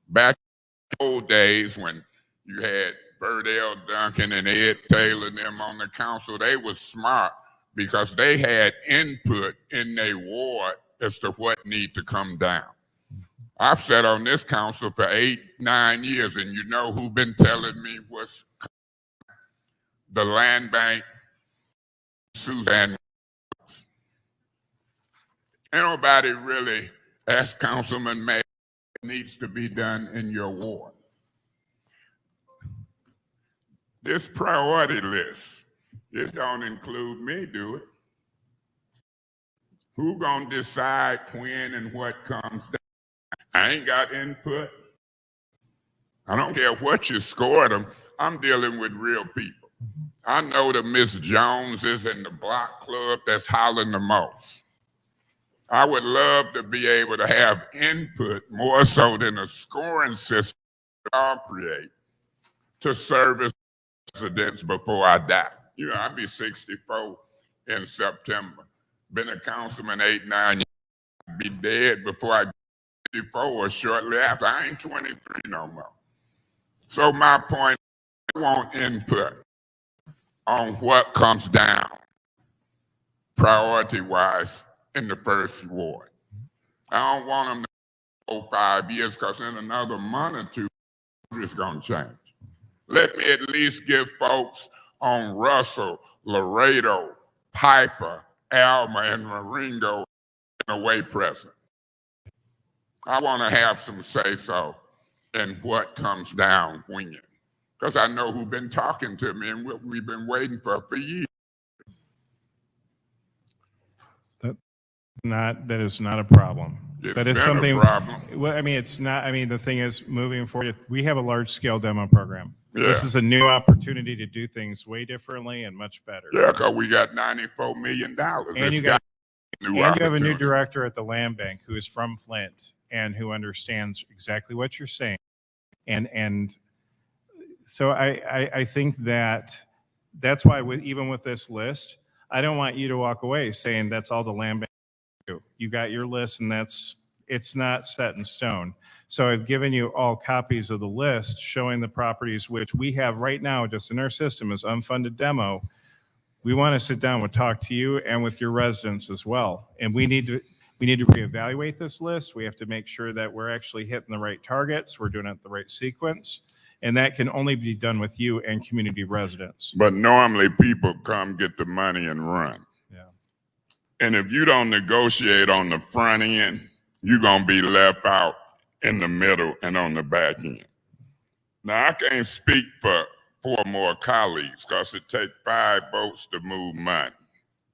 Back in the old days when you had Bert L. Duncan and Ed Taylor and them on the council, they was smart because they had input in their ward as to what need to come down. I've sat on this council for 8, 9 years, and you know who been telling me what's the land bank? Suzanne. Ain't nobody really asked Councilman May what needs to be done in your ward. This priority list, it don't include me, do it? Who gonna decide when and what comes down? I ain't got input. I don't care what you scored them. I'm dealing with real people. I know the Miss Joneses in the block club that's hollering the most. I would love to be able to have input more so than a scoring system I'll create to service residents before I die. You know, I'll be 64 in September. Been a councilman 8, 9 years. I'll be dead before I get 54 or shortly after. I ain't 23 no more. So my point, I want input on what comes down priority-wise in the first ward. I don't want them to go 5 years because in another month or two, it's going to change. Let me at least give folks on Russell, Laredo, Piper, Alma, and Marengo in a way present. I want to have some say-so in what comes down when, because I know who's been talking to me and what we've been waiting for years. That is not a problem. It's That is been something. a problem. Well, I mean, it's not. I mean, the thing is, moving forward, if we have a large-scale demo program. Yeah. This is a new opportunity to do things way differently and much better. Yeah, because we got $94 million. And you have a new director at the Land Bank who is from Flint and who understands exactly what you're saying. And so I think that's why even with this list, I don't want you to walk away saying that's all the Land Bank do. You got your list and it's not set in stone. So I've given you all copies of the list showing the properties which we have right now just in our system as unfunded demo. We want to sit down and talk to you and with your residents as well. And we need to reevaluate this list. We have to make sure that we're actually hitting the right targets. We're doing it in the right sequence. And that can only be done with you and community residents. But normally people come get the money and run. Yeah. And if you don't negotiate on the front end, you're going to be left out in the middle and on the back end. Now, I can't speak for 4 more colleagues because it takes 5 votes to move money.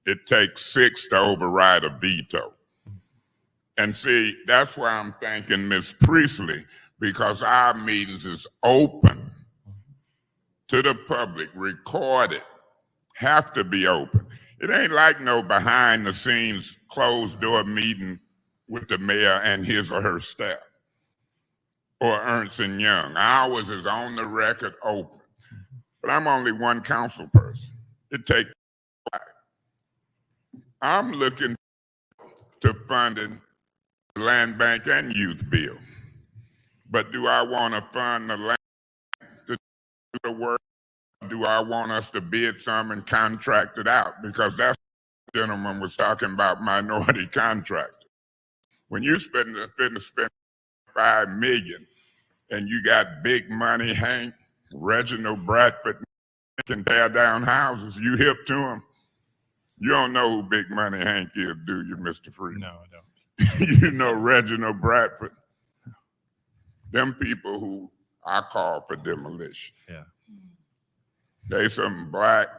It takes 6 to override a veto. And see, that's why I'm thanking Ms. Priestley, because our meetings is open to the public, recorded, have to be open. It ain't like no behind the scenes closed door meeting with the mayor and his or her staff or Ernst & Young. Ours is on the record open. But I'm only one council person. It takes 5. I'm looking to funding the land bank and youth bill. But do I want to fund the land to do the work? Do I want us to bid some and contract it out? Because that's what the gentleman was talking about, minority contractors. When you spend $5 million and you got big money, Hank, Reginald Bradford can tear down houses, you hip to him. You don't know who Big Money Hank is, do you, Mr. Freeman? No, I don't. You know Reginald Bradford? Them people who I call for demolition. Yeah. They some black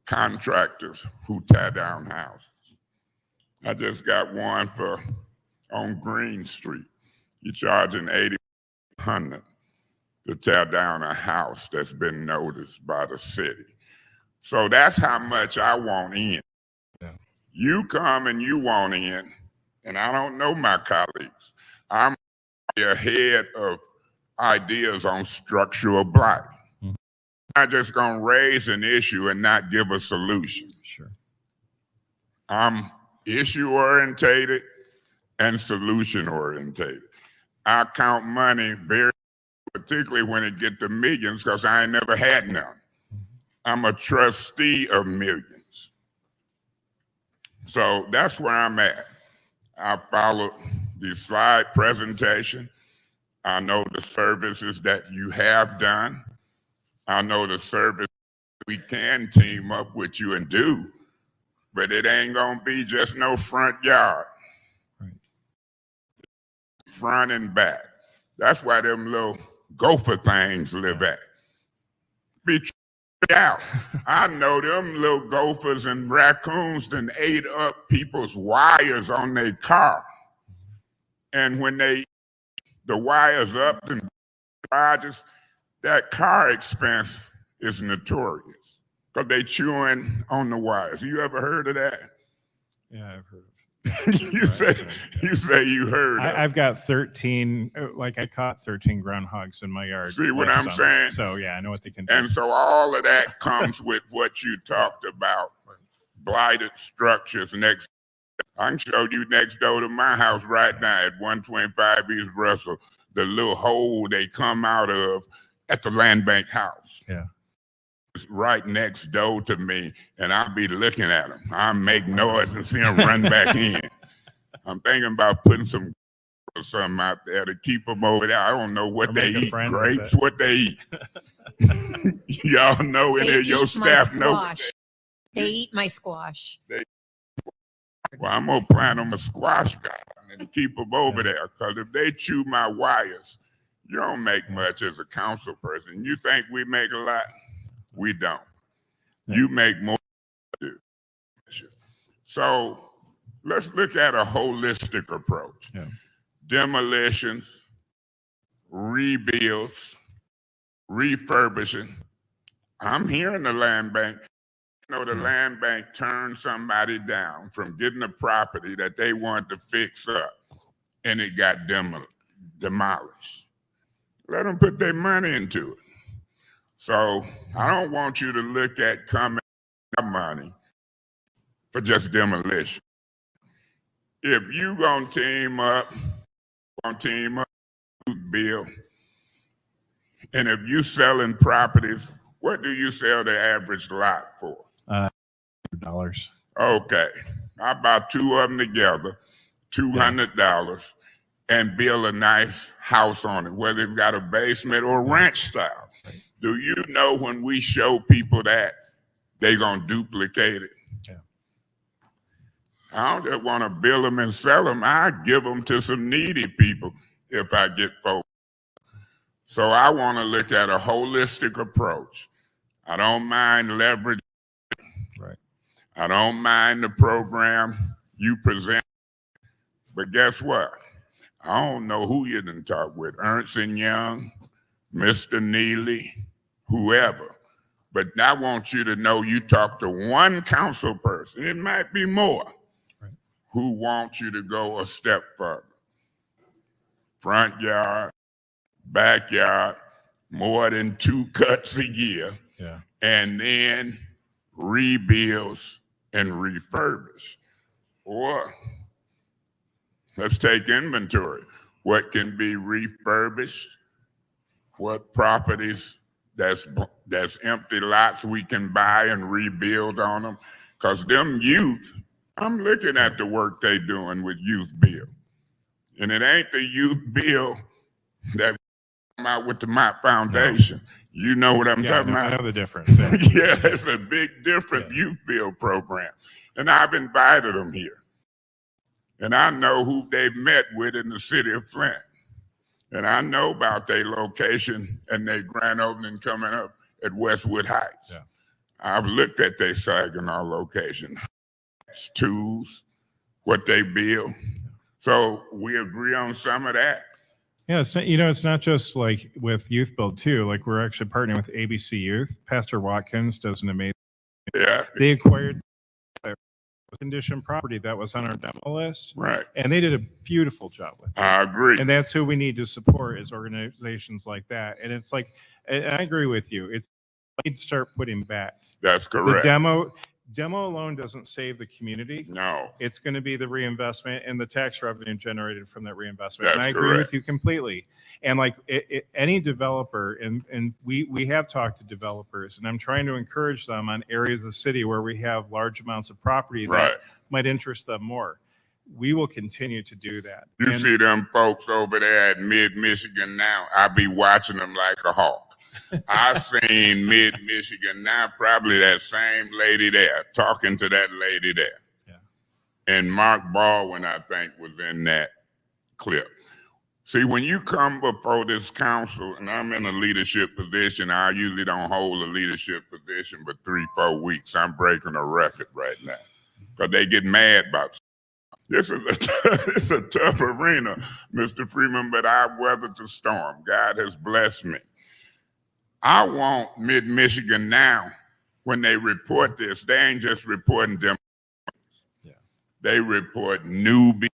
contractors who tear down houses. I just got one on Green Street. You're charging $8,100 to tear down a house that's been noticed by the city. So that's how much I want in. Yeah. You come and you want in, and I don't know my colleagues. I'm ahead of ideas on structural blight. I'm not just gonna raise an issue and not give a solution. Sure. I'm issue orientated and solution orientated. I count money very, particularly when it get to millions, because I ain't never had none. I'm a trustee of millions. So that's where I'm at. I followed the slide presentation. I know the services that you have done. I know the service we can team up with you and do, but it ain't gonna be just no front yard. Right. Front and back. That's why them little gopher things live at. Be out. I know them little gophers and raccoons done ate up people's wires on their car. And when the wires up and garages, that car expense is notorious because they chewing on the wires. You ever heard of that? Yeah, I've heard of you say you heard. I've got 13, like I caught 13 groundhogs in my yard. See what last I'm summer. saying? So yeah, I know what they can do. And so all of that comes with what you talked about, blighted structures next. I can show you next door to my house right now at 125 East Russell, the little hole they come out of at the land bank house. Yeah. It's right next door to me, and I'll be looking at them. I make noise and see them run back in. I'm thinking about putting some or something out there to keep them over there. I don't know what Or they make a eat, friend with grapes, it. what they eat. Y'all know any They of your eat my staff know. squash. They eat my squash. Well, I'm gonna plant them a squash garden and keep them over there. Because if they chew my wires, you don't make much as a council person. You think we make a lot? We don't. You make more than we do. So let's look at a holistic approach. Yeah. Demolitions, rebuilds, refurbishing. I'm hearing the land bank. You know, the land bank turned somebody down from getting a property that they wanted to fix up, and it got demolished. Let them put their money into it. So I don't want you to look at coming money for just demolition. If you gonna team up, Bill, and if you selling properties, what do you sell the average lot for? $100. Okay, how about two of them together, $200, and build a nice house on it, whether it's got a basement or ranch style. Do you know when we show people that, they gonna duplicate it? Yeah. I don't just want to build them and sell them. I give them to some needy people if I get folks. So I want to look at a holistic approach. I don't mind leverage. Right. I don't mind the program you present. But guess what? I don't know who you done talk with. Ernst & Young, Mr. Neely, whoever. But I want you to know you talk to one council person. It might be more. Right. Who wants you to go a step further. Front yard, backyard, more than 2 cuts a year. Yeah. And then rebuilds and refurbish. Or let's take inventory. What can be refurbished? What properties that's empty lots we can buy and rebuild on them? Because them youth, I'm looking at the work they doing with Youth Bill. And it ain't the Youth Bill that come out with the Mott Foundation. No. You know what I'm talking about? I know the difference. Yeah, yeah, it's a big different Youth Bill program. And I've invited them here. And I know who they've met with in the city of Flint. And I know about their location and their grand opening coming up at Westwood Heights. Yeah. I've looked at their Saginaw location. It's tools, what they build. So we agree on some of that. Yeah, it's not just like with Youth Build too. Like we're actually partnering with ABC Youth. Pastor Watkins does an amazing. Yeah. They acquired a condition property that was on our demo list. Right. And they did a beautiful job with it. I agree. And that's who we need to support is organizations like that. And it's like, and I agree with you. It's we need to start putting back. That's correct. The demo alone doesn't save the community. No. It's going to be the reinvestment and the tax revenue generated from that reinvestment. That's and I agree correct. with you completely. And like any developer, and we have talked to developers, and I'm trying to encourage them on areas of the city where we have large amounts of property that Right. might interest them more. We will continue to do that. You And- see them folks over there at Mid-Michigan now, I be watching them like a hawk. I seen Mid-Michigan now, probably that same lady there, talking to that lady there. Yeah. And Mark Baldwin, I think, was in that clip. See, when you come before this council, and I'm in a leadership position, I usually don't hold a leadership position but 3-4 weeks. I'm breaking a record right now because they get mad about this is it's a tough arena, Mr. Freeman, but I've weathered the storm. God has blessed me. I want Mid-Michigan now, when they report this, they ain't just reporting them. Yeah. They report newbie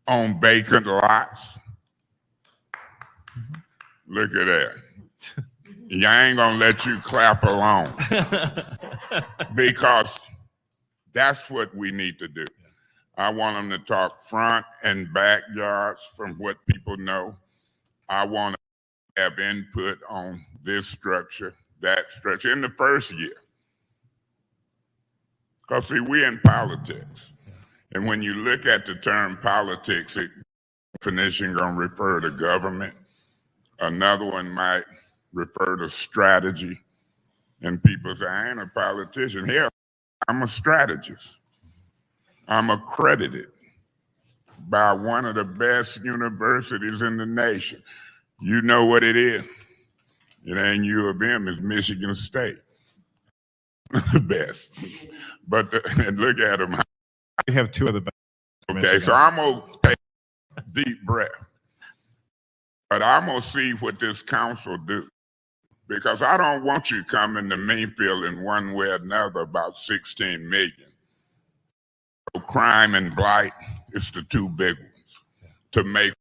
on vacant lots. Look at that. I ain't gonna let you clap along because that's what we need to do. I want them to talk front and backyards from what people know. I want to have input on this structure, that structure in the first year. Because see, we're in politics. And when you look at the term politics, it definition gonna refer to government. Another one might refer to strategy. And people say, I ain't a politician. Hell, I'm a strategist. I'm accredited by one of the best universities in the nation. You know what it is. It ain't U of M, it's Michigan State. The best. But and look at them. We have two of the best. Okay, so I'm gonna take a deep breath. But I'm gonna see what this council do. Because I don't want you coming to me feeling one way or another about 16 million. So crime and blight is the two big ones to make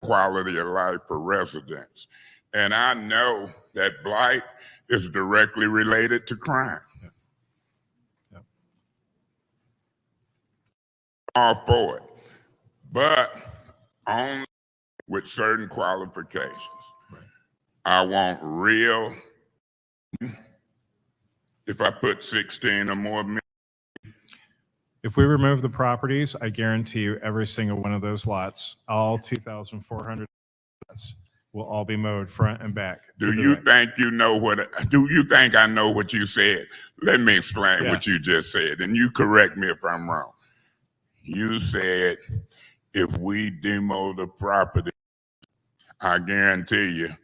quality of life for residents. And I know that blight is directly related to crime. All for it, but only with certain qualifications. I want real, if I put 16 or more million. If we remove the properties, I guarantee you every single one of those lots, all 2,400 lots, will all be mowed front and back. Do you think you know do you think I know what you said? Let me explain what you just said, and you correct me if I'm wrong. You said if we demo the property, I guarantee you,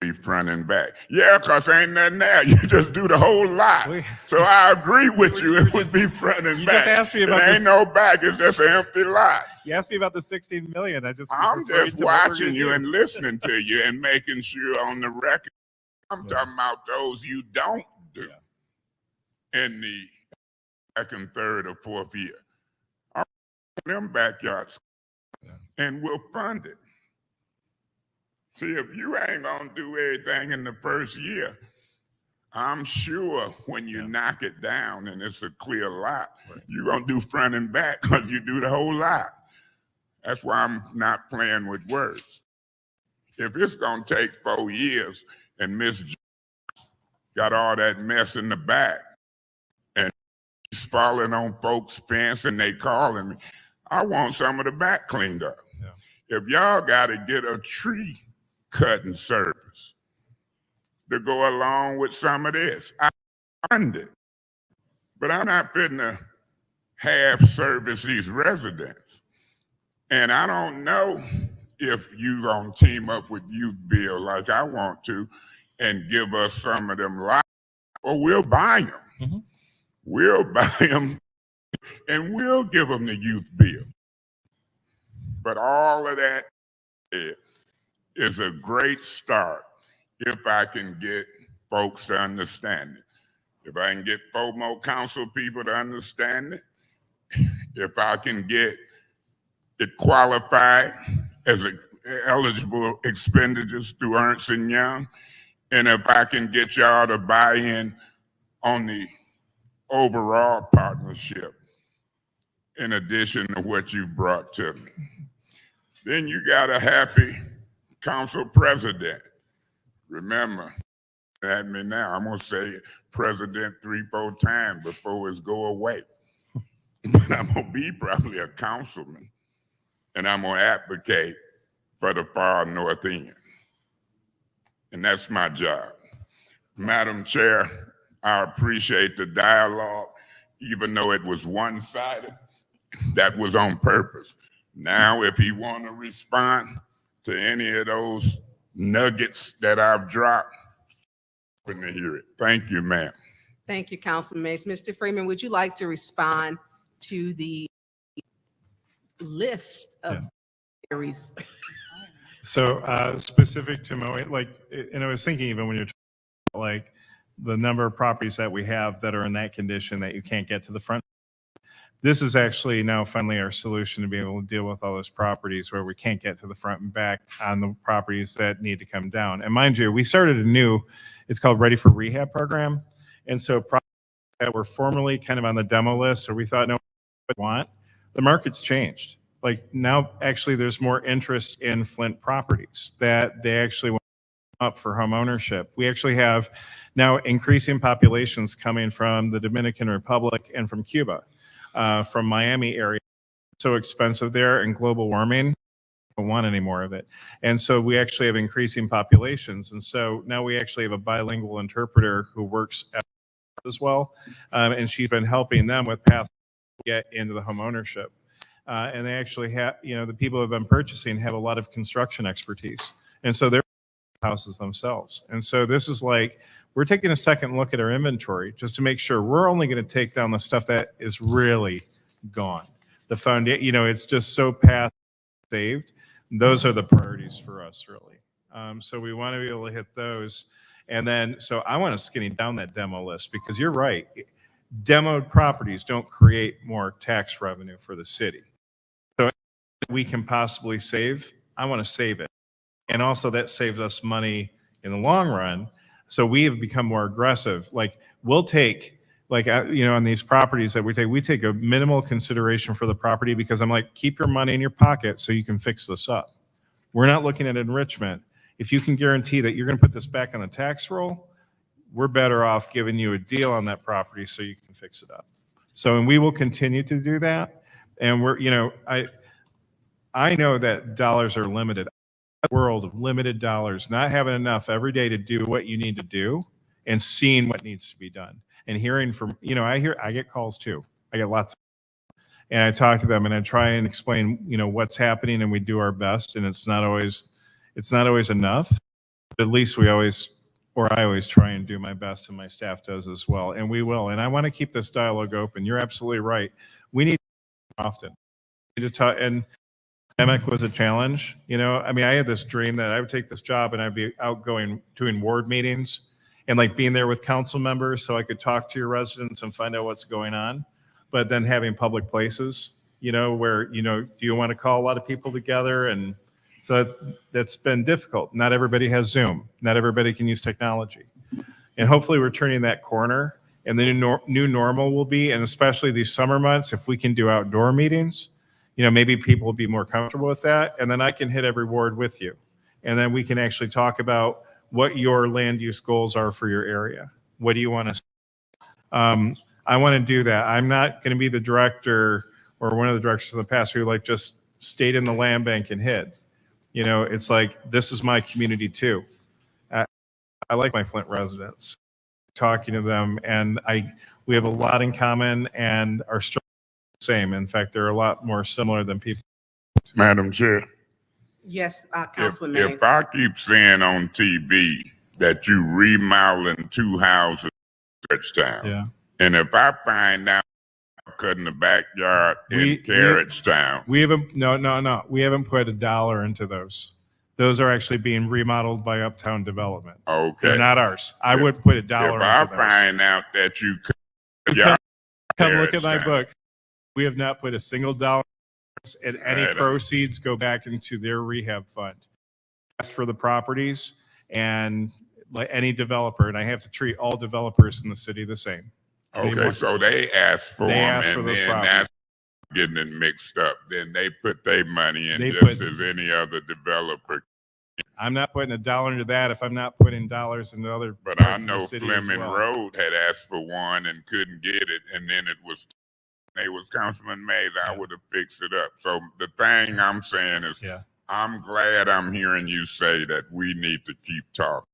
be front and back. Yeah, because ain't nothing there. You just do the whole lot. So I agree with you. It would be front and back. Just asked me about it ain't no back. It's just an empty lot. You asked me about the 16 million. I'm just watching you and listening to you and making sure on the record. I'm talking about those you don't do in the second, third, or fourth year. I want them backyards, and we'll fund it. See, if you ain't gonna do everything in the first year, I'm sure when you knock it down and it's a clear lot, you're gonna do front and back because you do the whole lot. That's why I'm not playing with words. If it's gonna take 4 years and Miss got all that mess in the back and he's falling on folks' fence and they calling me, I want some of the back cleaned up. If y'all gotta get a tree cutting service to go along with some of this, I fund it. But I'm not fitting to half service these residents. And I don't know if you gonna team up with Youth Bill like I want to and give us some of them lots, or we'll buy them. Mm-hmm. We'll buy them and we'll give them the Youth Bill. But all of that is a great start if I can get folks to understand it. If I can get 4 more council people to understand it, if I can get it qualified as eligible expenditures through Ernst & Young, and if I can get y'all to buy in on the overall partnership, in addition to what you brought to me, then you got a happy council president. Remember, at me now, I'm gonna say president 3-4 times before it's go away. But I'm gonna be probably a councilman, and I'm gonna advocate for the far north end. And that's my job. Madam Chair, I appreciate the dialogue, even though it was one-sided. That was on purpose. Now, if he want to respond to any of those nuggets that I've dropped, I'm going to hear it. Thank you, ma'am. Thank you, Councilman Mays. Mr. Freeman, would you like to respond to the list of areas? So specific to mowing, and I was thinking even when you're talking about the number of properties that we have that are in that condition that you can't get to the front, This is actually now finally our solution to be able to deal with all those properties where we can't get to the front and back on the properties that need to come down. And mind you, we started a new, it's called Ready for Rehab program. And so properties that were formerly kind of on the demo list, or we thought no one would want, the market's changed. Like now, actually, there's more interest in Flint properties that they actually want up for home ownership. We actually have now increasing populations coming from the Dominican Republic and from Cuba. From Miami area. So expensive there, and global warming, don't want any more of it. And so we actually have increasing populations. And so now we actually have a bilingual interpreter who works as well. And she's been helping them with paths to get into the home ownership. And they actually have, the people who have been purchasing have a lot of construction expertise. And so they're houses themselves. And so this is like, we're taking a second look at our inventory just to make sure we're only going to take down the stuff that is really gone. The foundation, it's just so past saved. Those are the priorities for us, really. So we want to be able to hit those. And then, so I want to skinny down that demo list because you're right. Demoed properties don't create more tax revenue for the city. So we can possibly save, I want to save it. And also that saves us money in the long run. So we have become more aggressive. Like we'll take, on these properties that we take a minimal consideration for the property because I'm like, keep your money in your pocket so you can fix this up. We're not looking at enrichment. If you can guarantee that you're going to put this back on the tax roll, we're better off giving you a deal on that property so you can fix it up. So, and we will continue to do that. And I know that dollars are limited. World of limited dollars, not having enough every day to do what you need to do and seeing what needs to be done and hearing from, I get calls too. I get lots and I talk to them and I try and explain, what's happening and we do our best and it's not always enough. But at least I always try and do my best and my staff does as well. And we will. And I want to keep this dialogue open. You're absolutely right. We need to often. We need to talk and pandemic was a challenge. I had this dream that I would take this job and I'd be out doing ward meetings and like being there with council members so I could talk to your residents and find out what's going on. But then having public places, where, do you want to call a lot of people together? And so that's been difficult. Not everybody has Zoom. Not everybody can use technology. And hopefully we're turning that corner and the new normal will be, and especially these summer months, if we can do outdoor meetings, maybe people will be more comfortable with that. And then I can hit every ward with you. And then we can actually talk about what your land use goals are for your area. What do you want to I want to do that. I'm not going to be the director or one of the directors in the past who just stayed in the land bank and hid. It's like, this is my community too. I like my Flint residents, talking to them, and we have a lot in common and are same. In fact, they're a lot more similar than people. Madam Chair, Yes, Councilman Mays. if I keep saying on TV that you remodeling 2 houses in Carriagetown, Yeah. and if I find out cutting the backyard in Carriagetown, We haven't, no. We haven't put $1 into those. Those are actually being remodeled by Uptown Development. okay. They're not ours. I wouldn't put $1 If into I those. find out that you cut the Come- yard Come look at my Carriagetown. book. We have not put a single dollar, and any Right. proceeds go back into their rehab fund. Asked for the properties and like any developer, and I have to treat all developers in the city the same. Okay, so they asked for They them, asked for and those then properties. that's getting it mixed up. Then they put their money in They just put- as any other developer. I'm not putting $1 into that if I'm not putting dollars into other But I parts of the know city as Fleming well. Road had asked for one and couldn't get it, and then it was Councilman Mays. I would have fixed it up. So the thing I'm saying is, Yeah. I'm glad I'm hearing you say that we need to keep talking.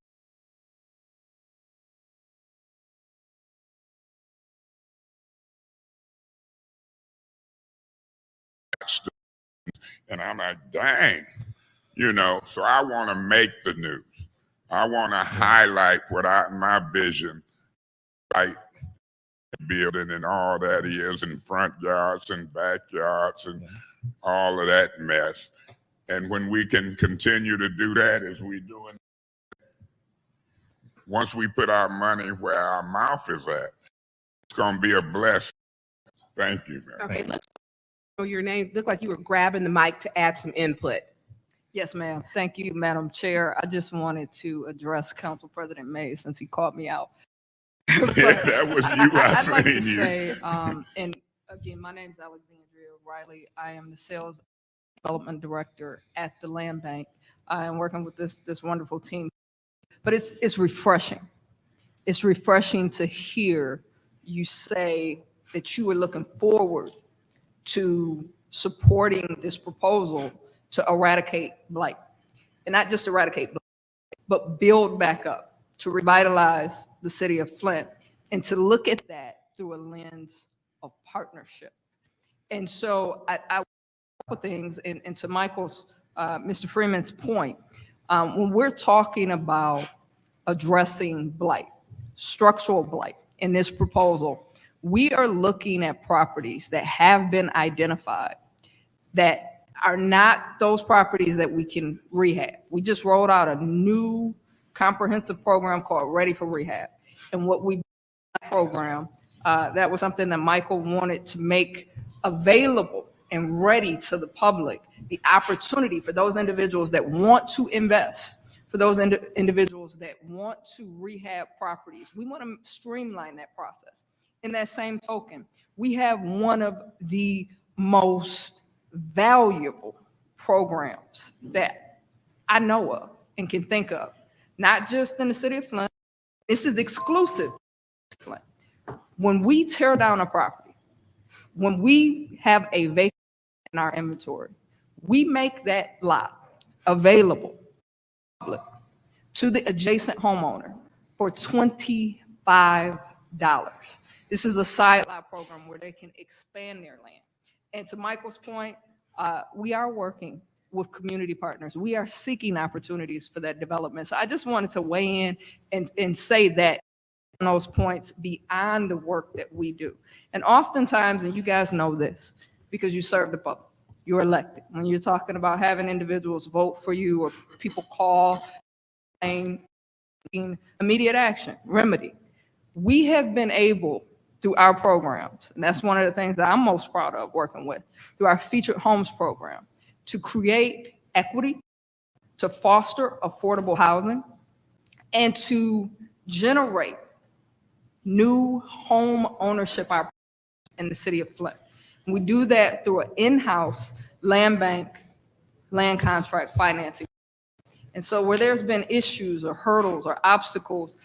And I'm like, dang, so I want to make the news. I want to highlight my vision, like building and all that is, and front yards and backyards and all of that mess. And when we can continue to do that as we doing, once we put our money where our mouth is at, it's going to be a blessing. Thank you, ma'am. Okay, let's know your name. Looked like you were grabbing the mic to add some input. Yes, ma'am. Thank you, Madam Chair. I just wanted to address Council President May since he called me out. That was you. I'd like to seen you. say, and again, my name is Alexandria Riley. I am the Sales Development Director at the Land Bank. I am working with this wonderful team. But it's refreshing. It's refreshing to hear you say that you were looking forward to supporting this proposal to eradicate blight. And not just eradicate blight, but build back up, to revitalize the city of Flint, and to look at that through a lens of partnership. And so I couple things, and to Michael's, Mr. Freeman's point, when we're talking about addressing blight, structural blight in this proposal, we are looking at properties that have been identified that are not those properties that we can rehab. We just rolled out a new comprehensive program called Ready for Rehab. And what we program, that was something that Michael wanted to make available and ready to the public, the opportunity for those individuals that want to invest, for those individuals that want to rehab properties. We want to streamline that process. In that same token, we have one of the most valuable programs that I know of and can think of, not just in the city of Flint. This is exclusive to Flint. When we tear down a property, when we have a vacant in our inventory, we make that lot available to the adjacent homeowner for $25. This is a side lot program where they can expand their land. And to Michael's point, we are working with community partners. We are seeking opportunities for that development. So I just wanted to weigh in and say that on those points beyond the work that we do. And oftentimes, and you guys know this, because you serve the public, you're elected. When you're talking about having individuals vote for you or people call, immediate action, remedy. We have been able, through our programs, and that's one of the things that I'm most proud of working with, through our featured homes program, to create equity, to foster affordable housing, and to generate new home ownership opportunities in the city of Flint. And we do that through an in-house land bank, land contract financing. And so where there's been issues or hurdles or obstacles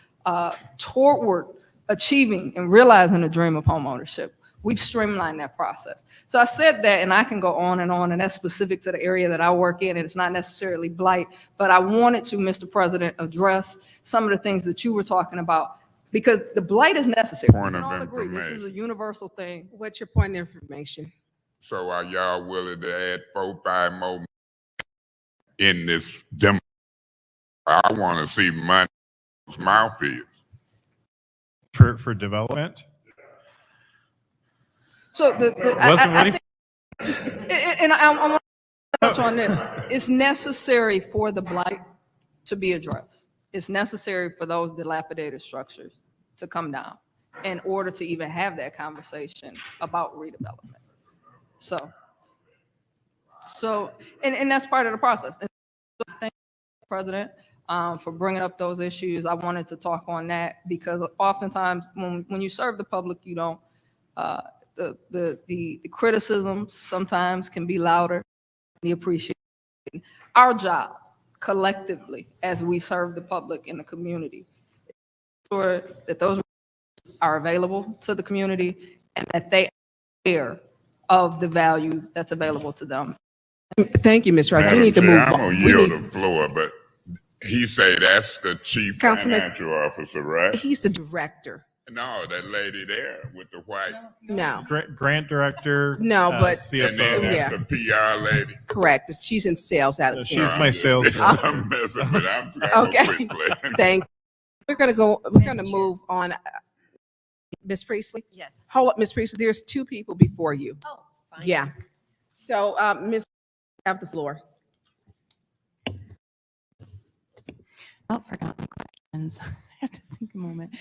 toward achieving and realizing the dream of home ownership, we've streamlined that process. So I said that, and I can go on, and that's specific to the area that I work in, and it's not necessarily blight, but I wanted to, Mr. President, address some of the things that you were talking about, because the blight is necessary. Point We of all agree this is information. a universal thing. What's your point of information? So are y'all willing to add 4-5 more in this demo? I want to see money mouth is. For development? So Wasn't and I want to touch on this. It's necessary for the blight to be addressed. It's necessary for those dilapidated structures to come down in order to even have that conversation about redevelopment. So, and that's part of the process. And so thank you, President, for bringing up those issues. I wanted to talk on that because oftentimes when you serve the public, you don't, the criticisms sometimes can be louder than the appreciation. Our job collectively as we serve the public in the community, ensure that those are available to the community and that they are aware of the value that's available to them. Thank you, Ms. Wright. You Madam need to Chair, move I'm on. gonna We yield need- the floor, but he say that's the chief Councilman- financial officer, right? He's the director. No, that lady there with the white. No, Grant director? No, but- CFO. And then Yeah. that's the PR lady. correct. She's in sales out of She's town. my sales rep. I'm messing with. I'm Okay. a quick play. Thank. We're gonna move on. Ms. Priestley? Yes. Hold up, Ms. Priestley. There's two people before you. Oh, fine. Yeah. So, Ms. you have the floor. Oh, forgot my questions. I have to think a moment.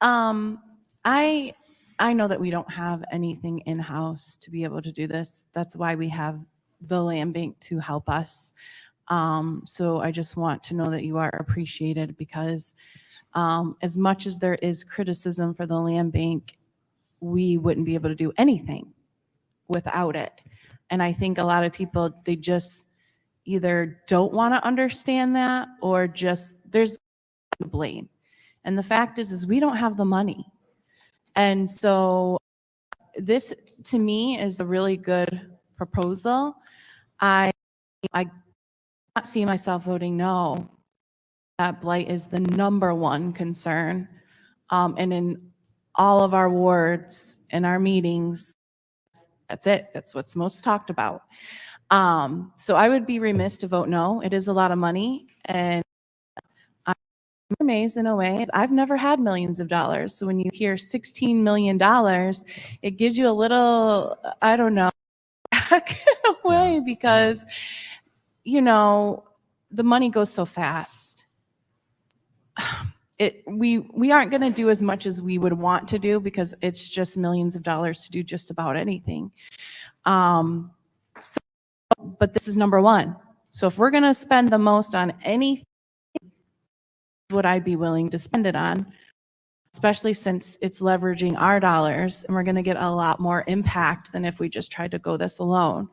I I know that we don't have anything in-house to be able to do this. That's why we have the land bank to help us. So I just want to know that you are appreciated, because as much as there is criticism for the land bank, we wouldn't be able to do anything without it. And I think a lot of people, they just either don't want to understand that, or just there's blame. And the fact is we don't have the money. And so this, to me, is a really good proposal. I not see myself voting no. That blight is the number one concern. And in all of our wards, in our meetings, that's it. That's what's most talked about. So I would be remiss to vote no. It is a lot of money, and I'm amazed in a way. I've never had millions of dollars. So when you hear $16 million, it gives you a little, I don't know, way, because, you know, the money goes so fast. We aren't going to do as much as we would want to do, because it's just millions of dollars to do just about anything. But this is number one. So if we're going to spend the most on anything, would I be willing to spend it on, especially since it's leveraging our dollars, and we're going to get a lot more impact than if we just tried to go this alone.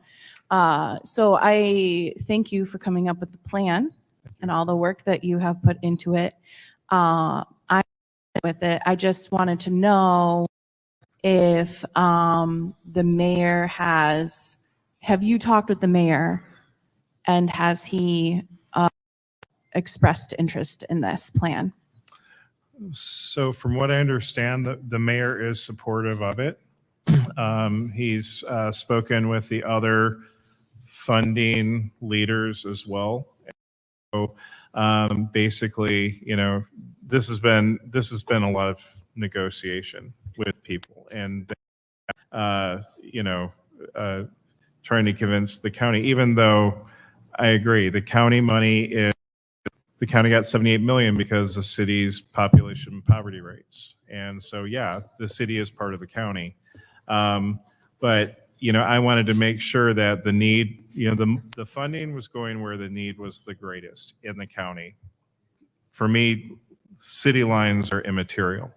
So I thank you for coming up with the plan and all the work that you have put into it. I'm with it. I just wanted to know if the mayor have you talked with the mayor, and has he expressed interest in this plan? So from what I understand, the mayor is supportive of it. He's spoken with the other funding leaders as well. So basically, you know, this has been a lot of negotiation with people, and you know, trying to convince the county, even though I agree, the county got 78 million because the city's population poverty rates. And so, yeah, the city is part of the county. But, you know, I wanted to make sure that the need, you know, the funding was going where the need was the greatest in the county. For me, city lines are immaterial.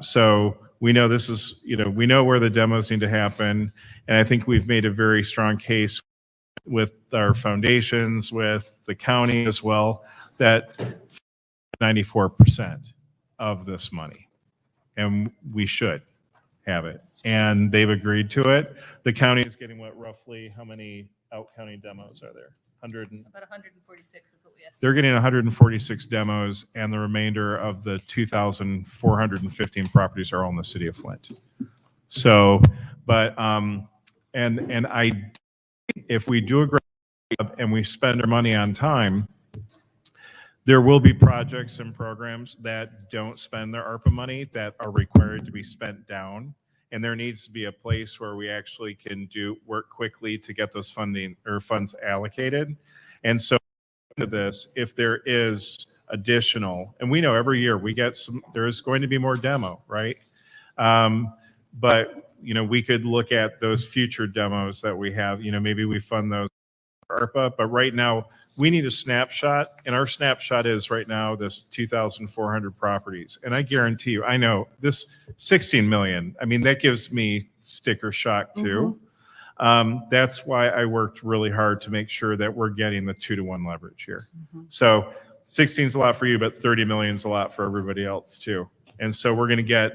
So we know this is, you know, we know where the demos need to happen. And I think we've made a very strong case with our foundations, with the county as well, that 94% of this money, and we should have it. And they've agreed to it. The county is getting what, roughly, how many out-county demos are there? About 146 is what we estimate. They're getting 146 demos, and the remainder of the 2,415 properties are all in the city of Flint. So, but, and I, if we do a great job and we spend our money on time, there will be projects and programs that don't spend their ARPA money that are required to be spent down. And there needs to be a place where we actually can work quickly to get those funding or funds allocated. And so this, if there is additional, and we know every year we get there's going to be more demo, right? But, you know, we could look at those future demos that we have, you know, maybe we fund those ARPA, but right now we need a snapshot, and our snapshot is right now this 2,400 properties. And I guarantee you, I know this 16 million, I mean, that gives me sticker shock too. That's why I worked really hard to make sure that we're getting the 2-to-1 leverage here. So 16 is a lot for you, but 30 million is a lot for everybody else too. And so we're going to get,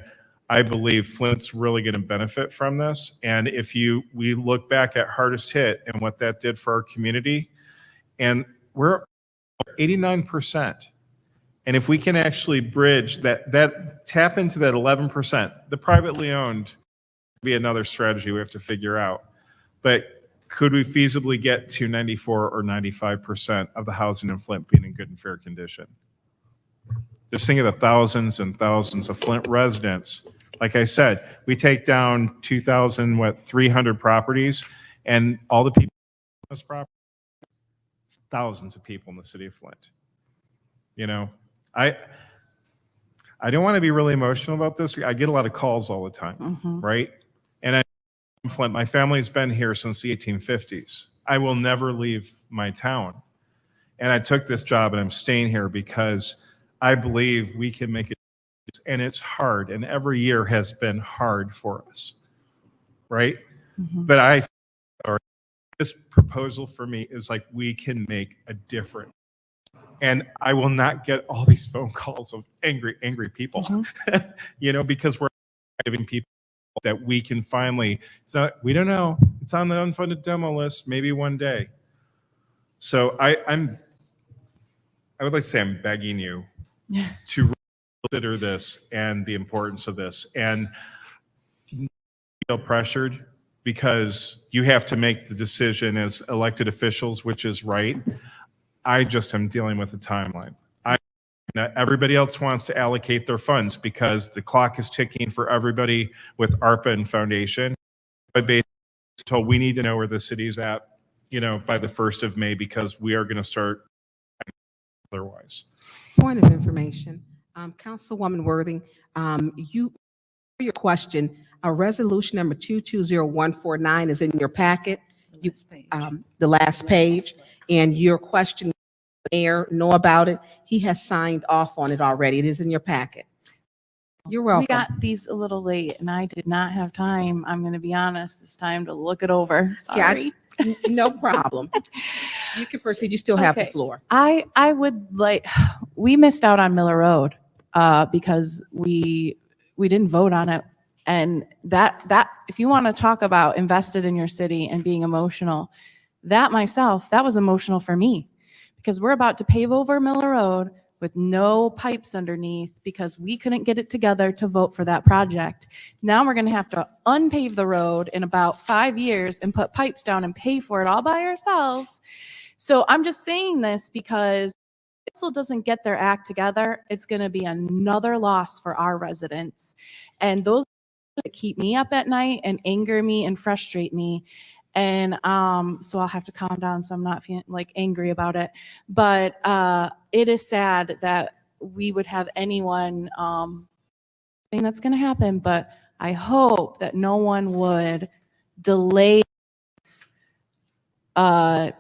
I believe Flint's really going to benefit from this. And if we look back at hardest hit and what that did for our community, and we're 89%. And if we can actually bridge that tap into that 11%, the privately owned be another strategy we have to figure out. But could we feasibly get to 94 or 95% of the housing in Flint being in good and fair condition? Just think of the thousands and thousands of Flint residents. Like I said, we take down 300 properties, and all the people on this property, thousands of people in the city of Flint. You know, I don't want to be really emotional about this. I get a lot of calls all the time, Mhm. right? And I'm from Flint. My family's been here since the 1850s. I will never leave my town. And I took this job and I'm staying here because I believe we can make it. And it's hard. And every year has been hard for us, right? Mhm. But this proposal for me is like, we can make a difference. And I will not get all these phone calls of angry people, because we're giving people that we can finally, we don't know, it's on the unfunded demo list, maybe one day. So I would like to say I'm begging you to consider this and the importance of this, and feel pressured because you have to make the decision as elected officials, which is right. I just am dealing with the timeline. Everybody else wants to allocate their funds because the clock is ticking for everybody with ARPA and foundation. But basically told we need to know where the city's at, by the 1st of May, because we are going to start otherwise. Point of information, Councilwoman Worthing, your question, resolution number 220149 is in your packet. The last page, and your question, Mayor, know about it. He has signed off on it already. It is in your packet. You're welcome. We got these a little late and I did not have time, I'm going to be honest, this time to look it over. Sorry. Yeah, no problem. You can proceed. You still have the Okay. floor. I would we missed out on Miller Road because we didn't vote on it. And that if you want to talk about invested in your city and being emotional, that was emotional for me, because we're about to pave over Miller Road with no pipes underneath because we couldn't get it together to vote for that project. Now we're going to have to unpave the road in about 5 years and put pipes down and pay for it all by ourselves. So I'm just saying this because if council doesn't get their act together, it's going to be another loss for our residents. And those that keep me up at night and anger me and frustrate me. And so I'll have to calm down so I'm not feeling angry about it. But it is sad that we would have anyone thing that's going to happen. But I hope that no one would delay. There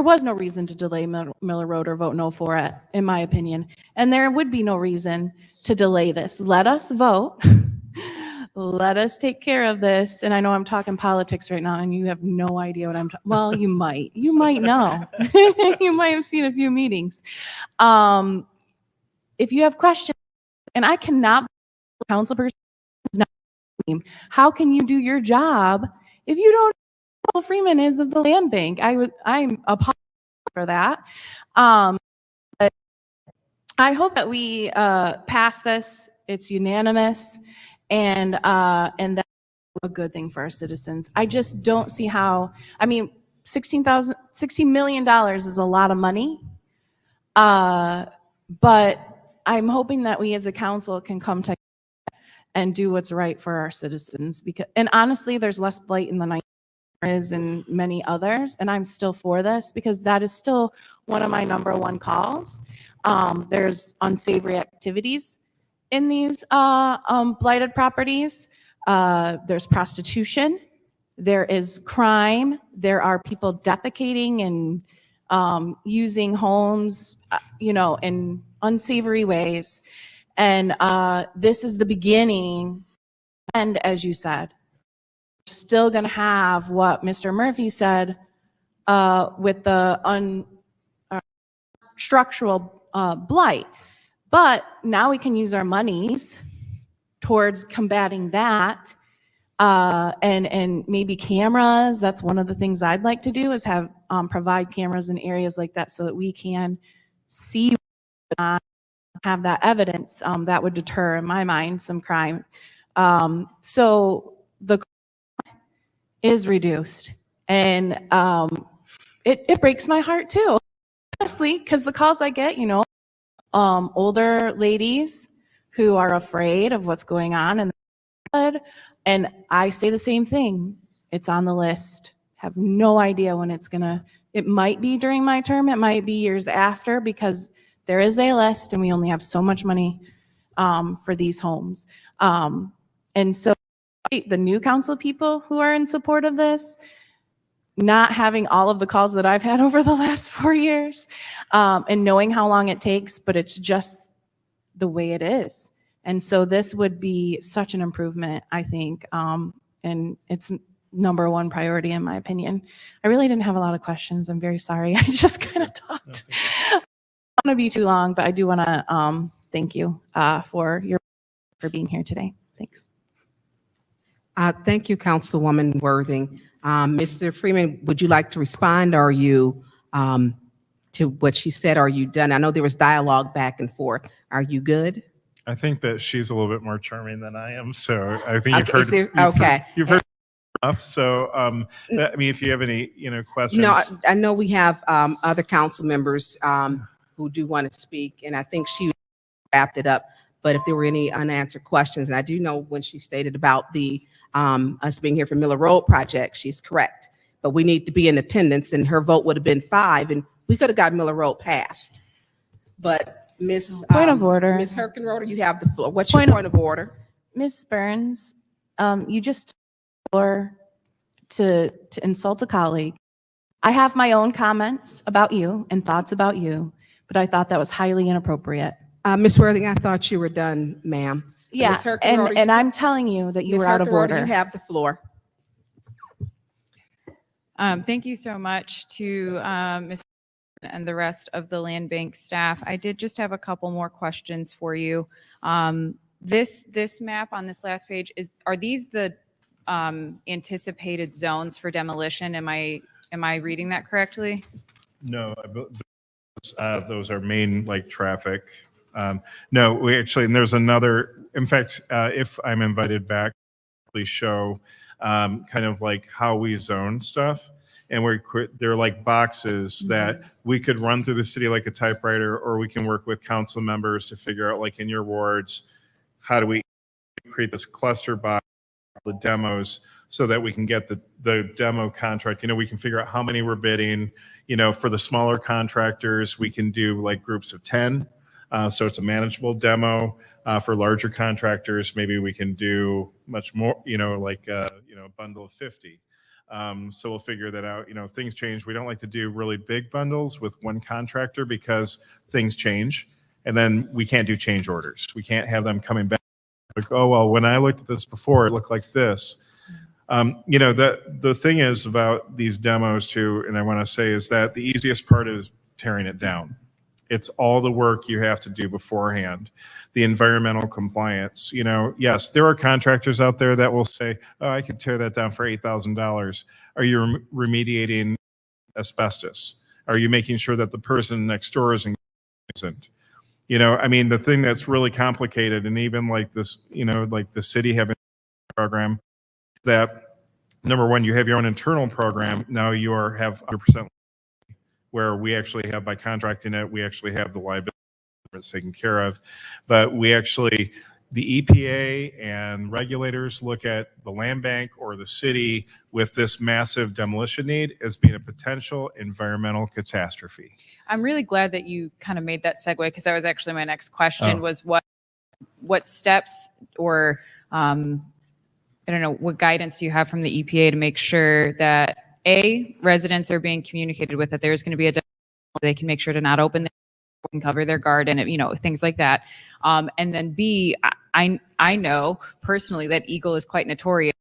was no reason to delay Miller Road or vote no for it, in my opinion. And there would be no reason to delay this. Let us vote. Let us take care of this. And I know I'm talking politics right now, and you have no idea what I'm talking. Well, you might. You might know. You might have seen a few meetings. If you have questions, and I cannot, council person is not. How can you do your job if you don't know who Freeman is of the land bank? I'm apologizing for that. But I hope that we pass this. It's unanimous. And that's a good thing for our citizens. I just don't see how, $60 million is a lot of money. But I'm hoping that we as a council can come together and do what's right for our citizens. And honestly, there's less blight in the night is in many others. And I'm still for this because that is still one of my number one calls. There's unsavory activities in these blighted properties. There's prostitution, there is crime, there are people defecating and using homes, in unsavory ways. And this is the beginning. And as you said, we're still going to have what Mr. Murphy said with the structural blight. But now we can use our monies towards combating that, and maybe cameras. That's one of the things I'd like to do is have provide cameras in areas like that so that we can see, have that evidence that would deter, in my mind, some crime. So the crime is reduced, and it breaks my heart too, honestly, because the calls I get, older ladies who are afraid of what's going on in the neighborhood, and I say the same thing. It's on the list. Have no idea when it might be during my term, it might be years after, because there is a list and we only have so much money for these homes. And so the new council people who are in support of this, not having all of the calls that I've had over the last 4 years, and knowing how long it takes, but it's just the way it is. And so this would be such an improvement, I think, and it's number one priority in my opinion. I really didn't have a lot of questions. I'm very sorry. I just kind of talked. I don't want to be too long, but I do want to thank you for being here today. Thanks. Thank you, Councilwoman Worthing. Mr. Freeman, would you like to respond? Or are you to what she said? Are you done? I know there was dialogue back and forth. Are you good? I think that she's a little bit more charming than I am, so I think Okay, is there- you've heard enough. So, I mean, if you have any, questions. No, I know we have other council members who do want to speak, and I think she wrapped it up. But if there were any unanswered questions, and I do know when she stated about the us being here for Miller Road project, she's correct. But we need to be in attendance, and her vote would have been 5, and we could have got Miller Road passed. But Ms. Point of order. Ms. Herkenroder, you have the floor. What's your point of order? Ms. Burns, you just took the floor to insult a colleague. I have my own comments about you and thoughts about you, but I thought that was highly inappropriate. Ms. Worthing, I thought you were done, ma'am. Yeah, Ms. Herkenroder, and I'm telling you that you Ms. were out of Herkenroder, order. you have the floor. Thank you so much to Ms. and the rest of the land bank staff. I did just have a couple more questions for you. This map on this last page are these the anticipated zones for demolition? Am I reading that correctly? No, those are main like traffic. No, we actually, and there's another, in fact, if I'm invited back, please show kind of like how we zone stuff. And they're like boxes that we could run through the city like a typewriter, or we can work with council members to figure out, like in your wards, how do we create this cluster box, the demos, so that we can get the demo contract. We can figure out how many we're bidding. For the smaller contractors, we can do like groups of 10. So it's a manageable demo. For larger contractors, maybe we can do much more, like a bundle of 50. So we'll figure that out. Things change. We don't like to do really big bundles with one contractor because things change. And then we can't do change orders. We can't have them coming back like, oh, well, when I looked at this before, it looked like this. The thing is about these demos too, and I want to say is that the easiest part is tearing it down. It's all the work you have to do beforehand. The environmental compliance, yes, there are contractors out there that will say, oh, I could tear that down for $8,000. Are you remediating asbestos? Are you making sure that the person next door isn't? The thing that's really complicated, and even like this, like the city having a program, that number one, you have your own internal program. Now you have 100% where we actually have, by contracting it, we actually have the liability taken care of. But we actually, the EPA and regulators look at the land bank or the city with this massive demolition need as being a potential environmental catastrophe. I'm really glad that you kind of made that segue, because that was actually my next question. Was what steps or I don't know, what guidance do you have from the EPA to make sure that residents are being communicated with, that there's going to be they can make sure to not open and cover their garden, things like that. And then B, I know personally that Eagle is quite notorious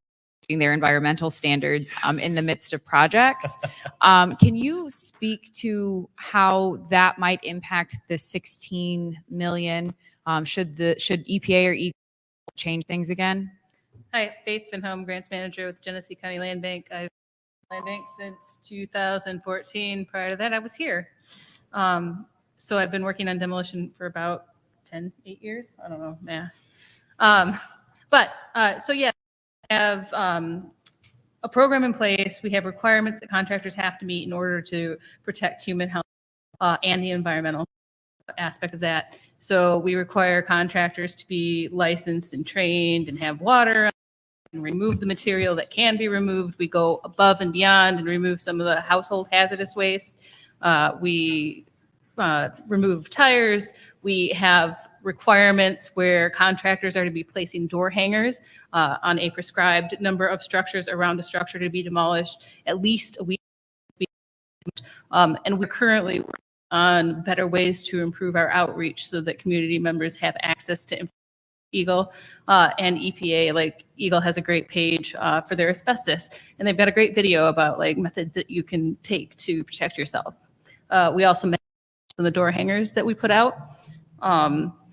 in their environmental standards in the midst of projects. Can you speak to how that might impact the 16 million? Should EPA or Eagle change things again? Hi, Faith Finhome, Grants Manager with Genesee County Land Bank. I've been Land Bank since 2014. Prior to that, I was here. So I've been working on demolition for about 8 years. I don't know math. So yeah, we have a program in place. We have requirements that contractors have to meet in order to protect human health and the environmental aspect of that. So we require contractors to be licensed and trained and have water and remove the material that can be removed. We go above and beyond and remove some of the household hazardous waste. We remove tires. We have requirements where contractors are to be placing door hangers on a prescribed number of structures around a structure to be demolished at least a week. And we're currently working on better ways to improve our outreach so that community members have access to Eagle and EPA. Like Eagle has a great page for their asbestos, and they've got a great video about like methods that you can take to protect yourself. We also mentioned the door hangers that we put out.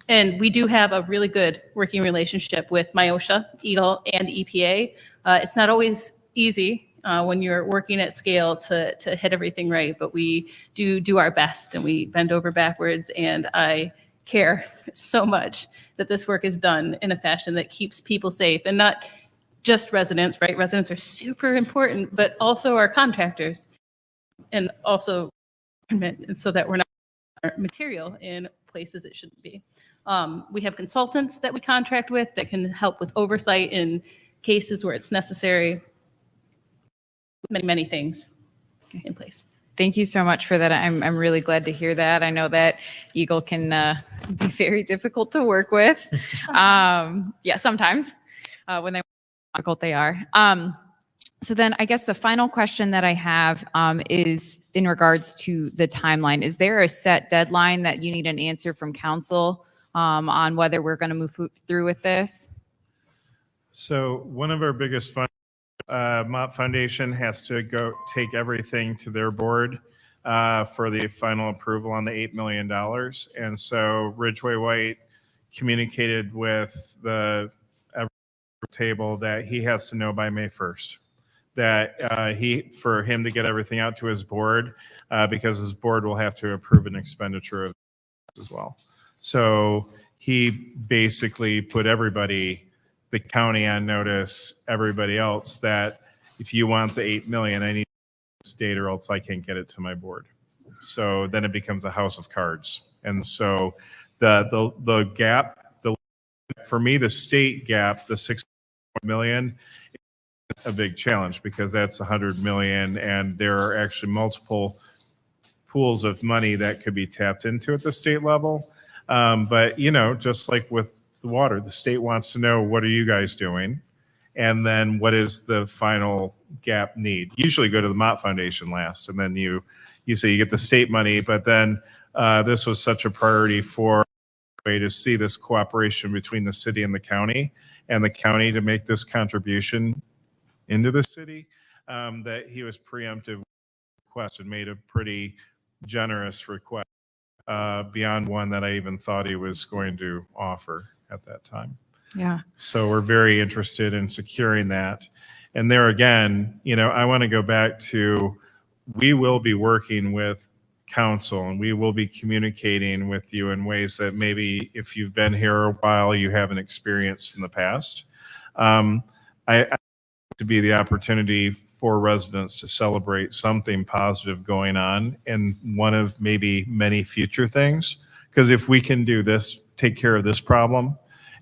And we do have a really good working relationship with MIOSHA, Eagle, and EPA. It's not always easy when you're working at scale to hit everything right, but we do our best, and we bend over backwards, and I care so much that this work is done in a fashion that keeps people safe, and not just residents, right? Residents are super important, but also our contractors, and also and so that we're not material in places it shouldn't be. We have consultants that we contract with that can help with oversight in cases where it's necessary. Many things in place. Thank you so much for that. I'm really glad to hear that. I know that Eagle can be very difficult to work with. Sometimes when they're difficult, they are. So then I guess the final question that I have is in regards to the timeline. Is there a set deadline that you need an answer from council on whether we're going to move through with this? So one of our biggest Mott Foundation has to go take everything to their board for the final approval on the $8 million. And so Ridgway White communicated with the table that he has to know by May 1st. That for him to get everything out to his board, because his board will have to approve an expenditure of as well. So he basically put everybody, the county on notice, everybody else, that if you want the 8 million, I need this date or else I can't get it to my board. So then it becomes a house of cards. And so the gap, for me, the state gap, the 6 million, a big challenge because that's 100 million, and there are actually multiple pools of money that could be tapped into at the state level. But just like with the water, the state wants to know, what are you guys doing? And then what is the final gap need? Usually go to the Mott Foundation last, and then you say you get the state money, but then this was such a priority for way to see this cooperation between the city and the county to make this contribution into the city, that he was preemptive request and made a pretty generous request beyond one that I even thought he was going to offer at that time. Yeah. So we're very interested in securing that. And there again, I want to go back to, we will be working with council and we will be communicating with you in ways that maybe if you've been here a while, you haven't experienced in the past. To be the opportunity for residents to celebrate something positive going on and one of maybe many future things. Because if we can do this, take care of this problem,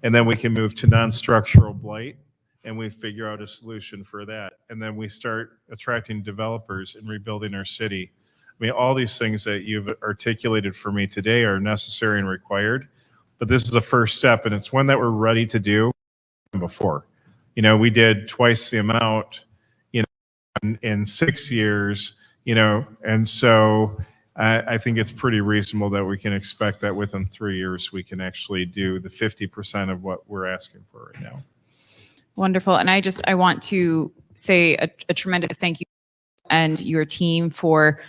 and then we can move to non-structural blight and we figure out a solution for that. And then we start attracting developers and rebuilding our city. I mean, all these things that you've articulated for me today are necessary and required, but this is a first step, and it's one that we're ready to do before. We did twice the amount, in 6 years, and so I think it's pretty reasonable that we can expect that within 3 years, we can actually do the 50% of what we're asking for right now. Wonderful. And I want to say a tremendous thank you and your team for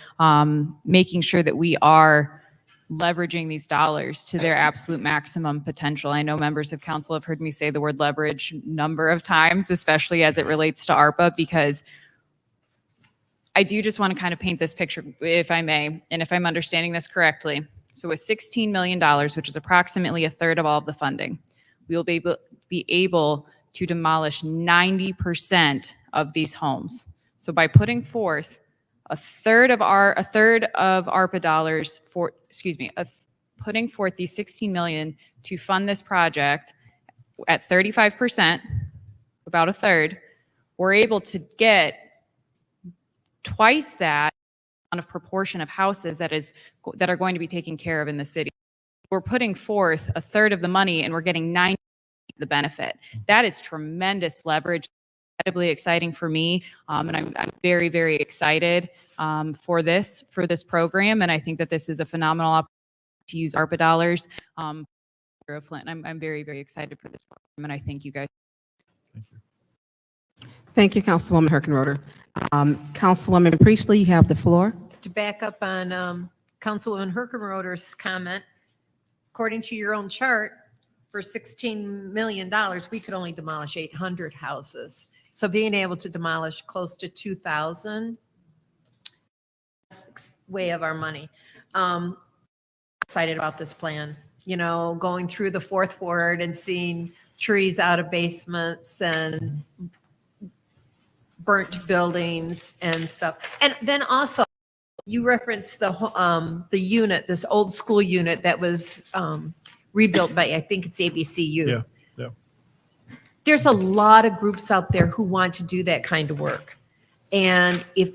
making sure that we are leveraging these dollars to their absolute maximum potential. I know members of council have heard me say the word leverage a number of times, especially as it relates to ARPA, because I do just want to kind of paint this picture, if I may, and if I'm understanding this correctly. So with $16 million, which is approximately a third of all of the funding, we will be able to demolish 90% of these homes. So by putting forth a third of ARPA dollars putting forth these 16 million to fund this project at 35%, about a third, we're able to get twice that amount of proportion of houses that are going to be taken care of in the city. We're putting forth a third of the money and we're getting 90% of the benefit. That is tremendous leverage. Incredibly exciting for me, and I'm very, very excited for this program. And I think that this is a phenomenal opportunity to use ARPA dollars for Flint. I'm very, very excited for this program, and I thank you guys. Thank you, Councilwoman Herkenroder. Councilwoman Priestley, you have the floor. To back up on Councilwoman Herkenroder's comment, according to your own chart, for $16 million, we could only demolish 800 houses. So being able to demolish close to 2,000, that's way of our money. Excited about this plan. You know, going through the fourth ward and seeing trees out of basements and burnt buildings and stuff. And then also, you referenced the unit, this old school unit that was rebuilt by, I think it's ABCU. Yeah. There's a lot of groups out there who want to do that kind of work. And if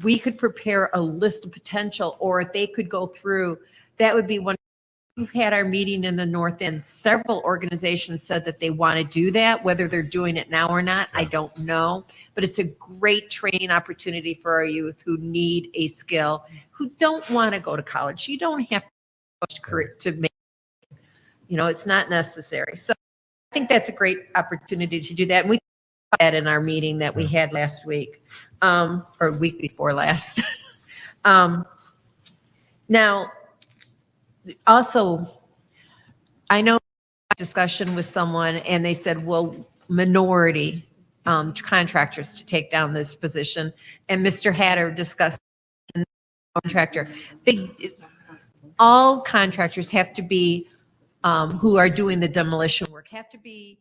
we could prepare a list of potential, or if they could go through, that would be one. We've had our meeting in the North End. Several organizations said that they want to do that. Whether they're doing it now or not, I don't know. But it's a great training opportunity for our youth who need a skill, who don't want to go to college. You don't have to make, it's not necessary. So I think that's a great opportunity to do that. And we had that in our meeting that we had last week, or week before last. Now, also, I know discussion with someone and they said, well, minority contractors to take down this position. And Mr. Hatter discussed contractor. All contractors have to be, who are doing the demolition work, have to be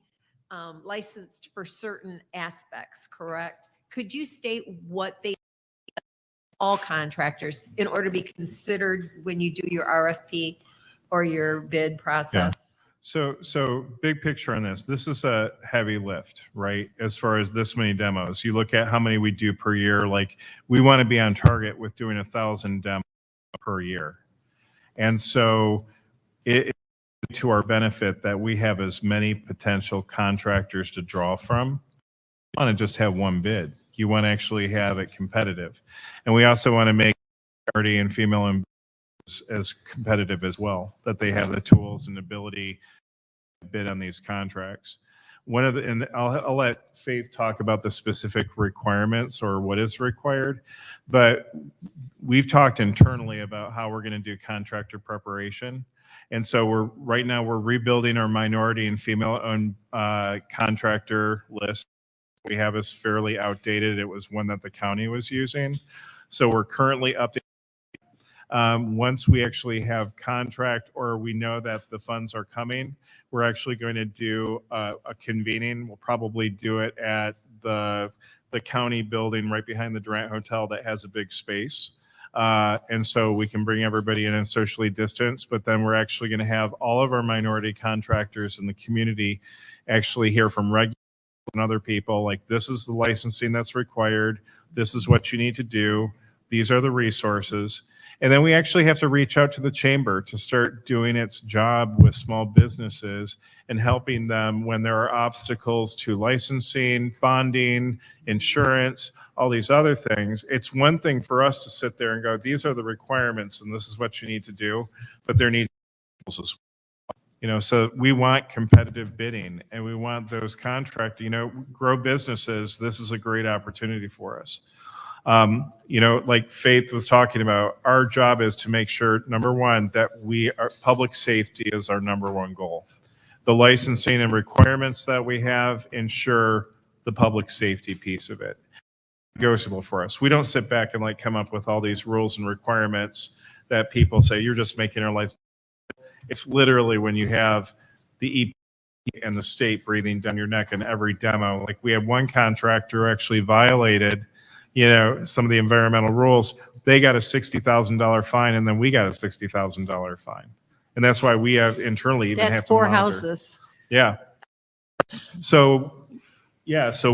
licensed for certain aspects, correct? Could you state what they, all contractors, in order to be considered when you do your RFP or your bid process? So big picture on this. This is a heavy lift, right? As far as this many demos, you look at how many we do per year. Like, we want to be on target with doing 1,000 demos per year, and so it's to our benefit that we have as many potential contractors to draw from. You want to just have one bid. You want to actually have it competitive, and we also want to make minority and female as competitive as well, that they have the tools and ability to bid on these contracts. And I'll let Faith talk about the specific requirements or what is required, but we've talked internally about how we're going to do contractor preparation. And so right now we're rebuilding our minority and female owned contractor list. We have is fairly outdated. It was one that the county was using. So we're currently updating. Once we actually have contract, or we know that the funds are coming, we're actually going to do a convening. We'll probably do it at the county building right behind the Durant Hotel that has a big space. And so we can bring everybody in and socially distance, but then we're actually going to have all of our minority contractors in the community actually hear from regular and other people, like, this is the licensing that's required. This is what you need to do. These are the resources. And then we actually have to reach out to the chamber to start doing its job with small businesses and helping them when there are obstacles to licensing, bonding, insurance, all these other things. It's one thing for us to sit there and go, these are the requirements and this is what you need to do, but there needs to be as well. So we want competitive bidding, and we want those grow businesses. This is a great opportunity for us. Like Faith was talking about, our job is to make sure, number one, that public safety is our number one goal. The licensing and requirements that we have ensure the public safety piece of it. Negotiable for us. We don't sit back and come up with all these rules and requirements that people say, you're just making our life. It's literally when you have the EP and the state breathing down your neck in every demo. Like, we had one contractor who actually violated some of the environmental rules. They got a $60,000 fine, and then we got a $60,000 fine. And that's why we have internally even have to monitor. That's 4 houses. Yeah. So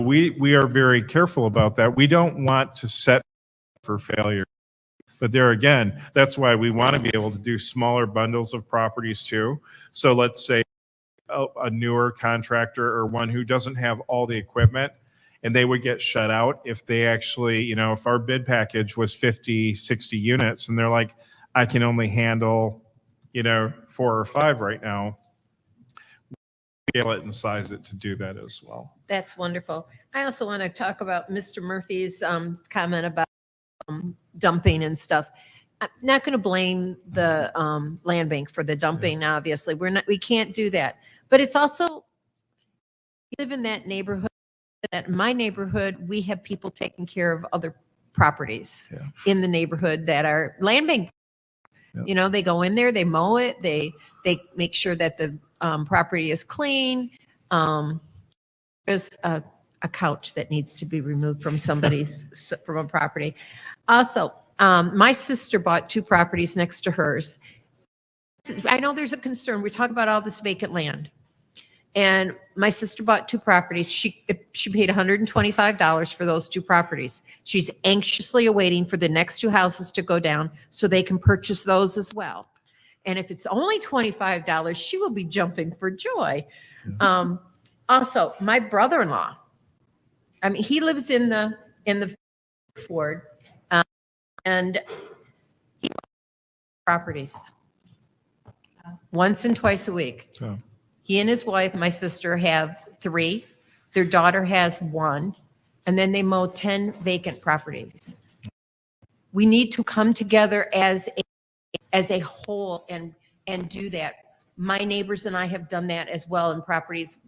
we are very careful about that. We don't want to set for failure. But there again, that's why we want to be able to do smaller bundles of properties too. So let's say a newer contractor or one who doesn't have all the equipment, and they would get shut out if they actually, you know, if our bid package was 50, 60 units and they're like, I can only handle, you know, 4 or 5 right now, scale it and size it to do that as well. That's wonderful. I also want to talk about Mr. Murphy's comment about dumping and stuff. I'm not going to blame the land bank for the dumping, obviously. We can't do that. But it's also, we live in that neighborhood, that in my neighborhood, we have people taking care of other properties in the neighborhood that are land bank. You know, they go in there, they mow it, they make sure that the property is clean. There's a couch that needs to be removed from from a property. Also, my sister bought 2 properties next to hers. I know there's a concern. We talk about all this vacant land. And my sister bought 2 properties. She paid $125 for those 2 properties. She's anxiously awaiting for the next 2 houses to go down so they can purchase those as well. And if it's only $25, she will be jumping for joy. Also, my brother-in-law, I mean, he lives in the ward, and he properties once and twice a week. Oh. He and his wife, my sister, have 3. Their daughter has 1, and then they mow 10 vacant properties. We need to come together as a whole and do that. My neighbors and I have done that as well in properties.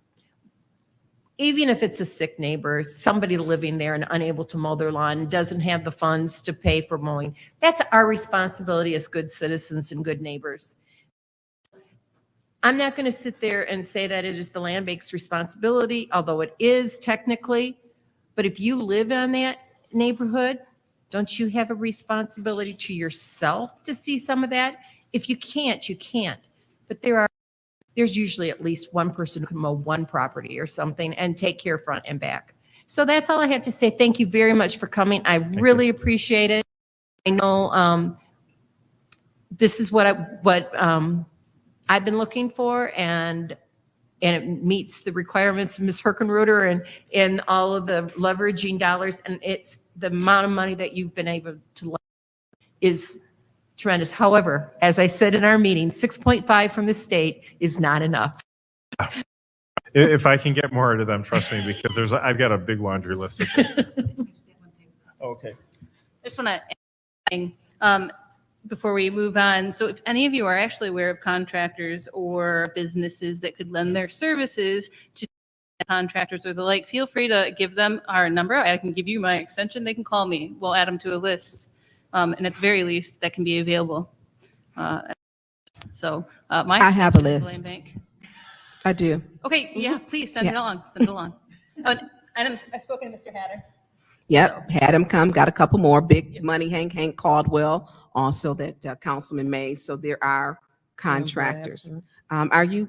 Even if it's a sick neighbor, somebody living there and unable to mow their lawn, doesn't have the funds to pay for mowing, that's our responsibility as good citizens and good neighbors. I'm not going to sit there and say that it is the land bank's responsibility, although it is technically. But if you live in that neighborhood, don't you have a responsibility to yourself to see some of that? If you can't, you can't. But there's usually at least one person who can mow 1 property or something and take care front and back. So that's all I have to say. Thank you very much for coming. I really appreciate it. I know this is what I've been looking for, and it meets the requirements of Ms. Herkenroder and all of the leveraging dollars, and it's the amount of money that you've been able to is tremendous. However, as I said in our meeting, 6.5 from the state is not enough. If I can get more out of them, trust me, because I've got a big laundry list of things. Okay. I just want to add before we move on. So if any of you are actually aware of contractors or businesses that could lend their services to contractors or the like, feel free to give them our number. I can give you my extension. They can call me. We'll add them to a list. And at the very least, that can be available. I have a list. I do. Okay, yeah, please send it along. Send it along. Oh, and I've spoken to Mr. Hatter. Yep, had him come, got a couple more. Big money, Hank Caldwell, also that Councilman Mays. So there are contractors. Are you,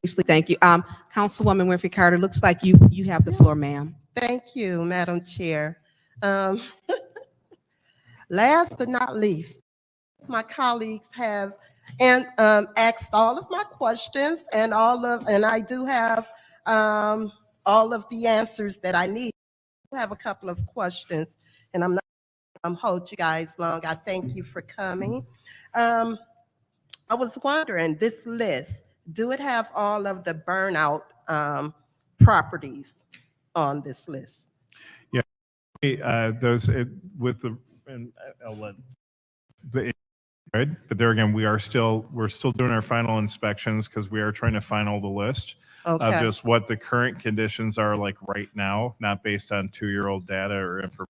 thank you. Councilwoman Winfrey Carter, looks like you have the floor, ma'am. Thank you, Madam Chair. Last but not least, my colleagues have asked all of my questions, and I do have all of the answers that I need. I have a couple of questions, and I'm not going to hold you guys long. I thank you for coming. I was wondering, this list, do it have all of the burnout properties on this list? Yeah, those with the, and I'll let the good, but there again, we're still doing our final inspections because we are trying to final the list of just what the current conditions are like right now, not based on 2-year-old data or information.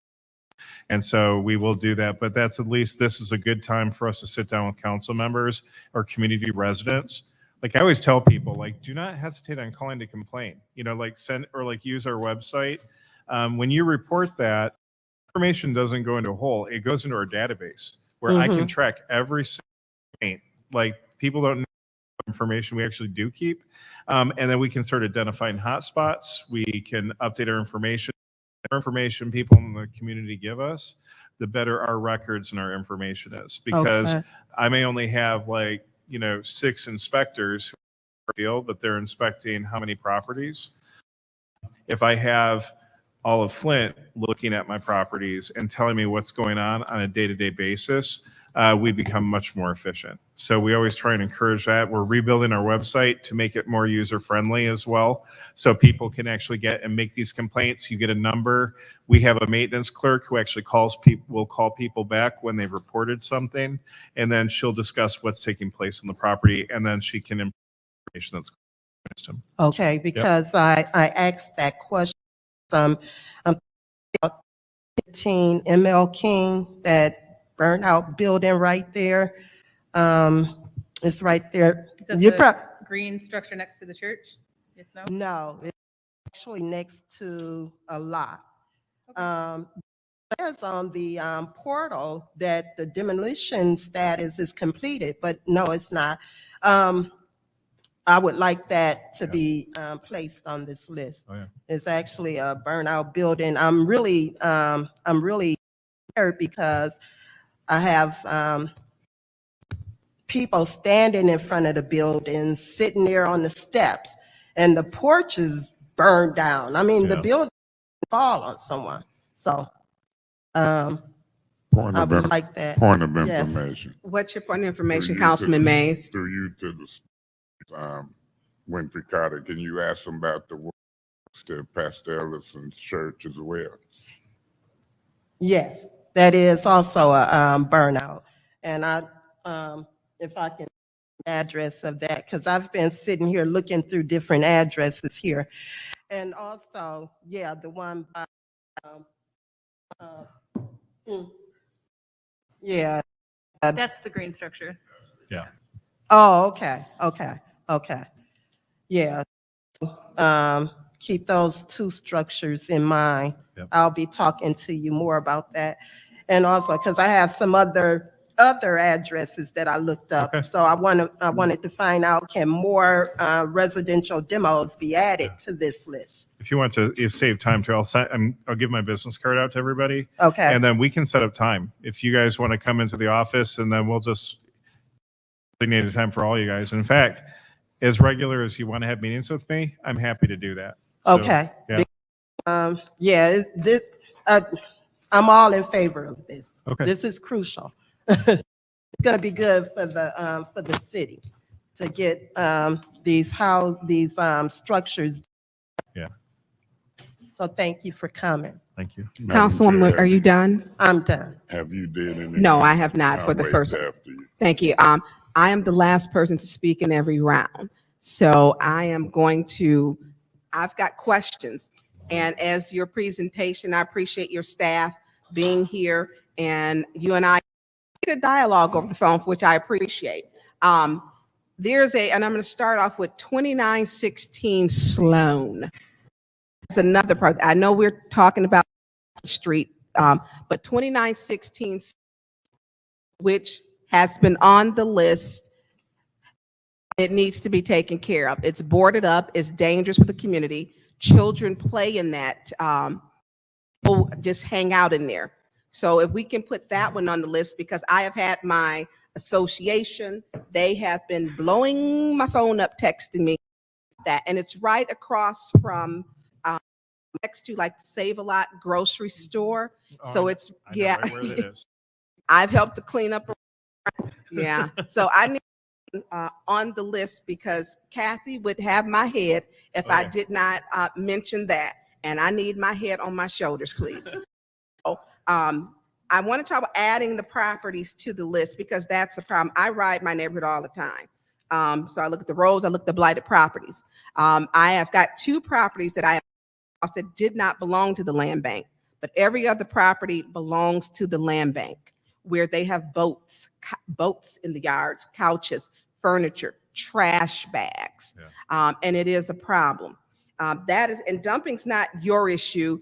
And so we will do that, but that's at least, this is a good time for us to sit down with council members or community residents. Like I always tell people, like, do not hesitate on calling to complain, like send or like use our website. When you report that, information doesn't go into a hole, it goes into our database where I can track every single complaint. Like people don't know information we actually do keep. And then we can start identifying hotspots. We can update our information people in the community give us. the better our records and our information is. Because Okay. I may only have 6 inspectors who are in the field, but they're inspecting how many properties? If I have all of Flint looking at my properties and telling me what's going on a day-to-day basis, we become much more efficient. So we always try and encourage that. We're rebuilding our website to make it more user-friendly as well, so people can actually get and make these complaints. You get a number. We have a maintenance clerk who actually will call people back when they've reported something, and then she'll discuss what's taking place on the property, and then she can improve information that's against them. Okay, because I asked that question. I'm 15 ML King, that burnout building right there. It's right there. Is that You the prob- green structure next to the church? Yes, no? No, it's actually next to a lot. There's on the portal that the demolition status is completed, but no, it's not. I would like that to be placed on this list. Oh, yeah. It's actually a burnout building. I'm really scared because I have people standing in front of the building, sitting there on the steps, and the porch is burned down. I mean, the Yeah. building fall on someone. So Point I of, would in- like that. point of Yes. information. What's your point of information, Through you to Councilman the- Mays? Through you to the, Winfrey Carter, can you ask them about the works to Pastor Ellison's church as well? Yes, that is also a burnout. And if I can address of that, because I've been sitting here looking through different addresses here. And also, yeah, the one by, yeah. That's the green structure. Oh, okay. Yeah. Keep those two structures in mind. Yep. I'll be talking to you more about that. And also, because I have some other addresses that I looked up. Okay. So I wanted to find out, can more residential demos be added to this list? If you want to save time too, I'll give my business card out to everybody. Okay. And then we can set up time. If you guys want to come into the office, and then we'll just designate a time for all you guys. In fact, as regular as you want to have meetings with me, I'm happy to do that. So, Okay. Yeah. Yeah, I'm all in favor of this. Okay. This is crucial. It's going to be good for the city to get these structures. Yeah. So thank you for coming. Thank you. Madam Councilwoman, Chair, are you done? I'm done. Have you did any? No, I have not for the I'll first. wait after you. Thank you. I am the last person to speak in every round. So I've got questions. And as your presentation, I appreciate your staff being here, and you and I good dialogue over the phone, which I appreciate. And I'm going to start off with 2916 Sloan. That's another part. I know we're talking about the street, but 2916, which has been on the list, it needs to be taken care of. It's boarded up. It's dangerous for the community. Children play in that. People just hang out in there. So if we can put that one on the list, because I have had my association, they have been blowing my phone up, texting me that, and it's right across from next to like Save a Lot grocery store. So it's, I know right where it is. I've helped to clean up. Yeah. So I need on the list, because Kathy would have my head if I Okay. did not mention that. And I need my head on my shoulders, please. So, I want to talk about adding the properties to the list, because that's a problem. I ride my neighborhood all the time. So I look at the roads, I look at the blighted properties. I have got 2 properties that I have lost that did not belong to the land bank, but every other property belongs to the land bank, where they have boats in the yards, couches, furniture, trash bags. Yeah. And it is a problem. And dumping's not your issue.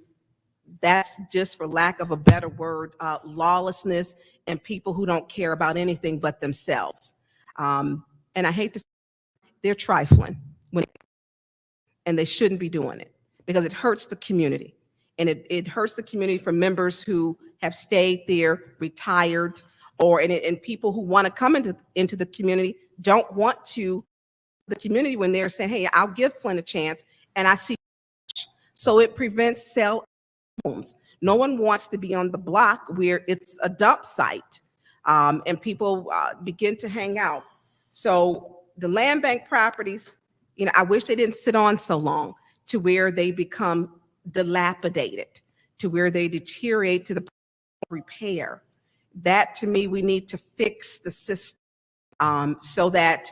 That's just, for lack of a better word, lawlessness and people who don't care about anything but themselves. And I hate to say, they're trifling and they shouldn't be doing it, because it hurts the community. And it hurts the community for members who have stayed there, retired, and people who want to come into the community don't want to the community when they're saying, hey, I'll give Flint a chance, and I see. So it prevents sale homes. No one wants to be on the block where it's a dump site, and people begin to hang out. So the land bank properties, I wish they didn't sit on so long to where they become dilapidated, to where they deteriorate to the repair. That, to me, we need to fix the system, so that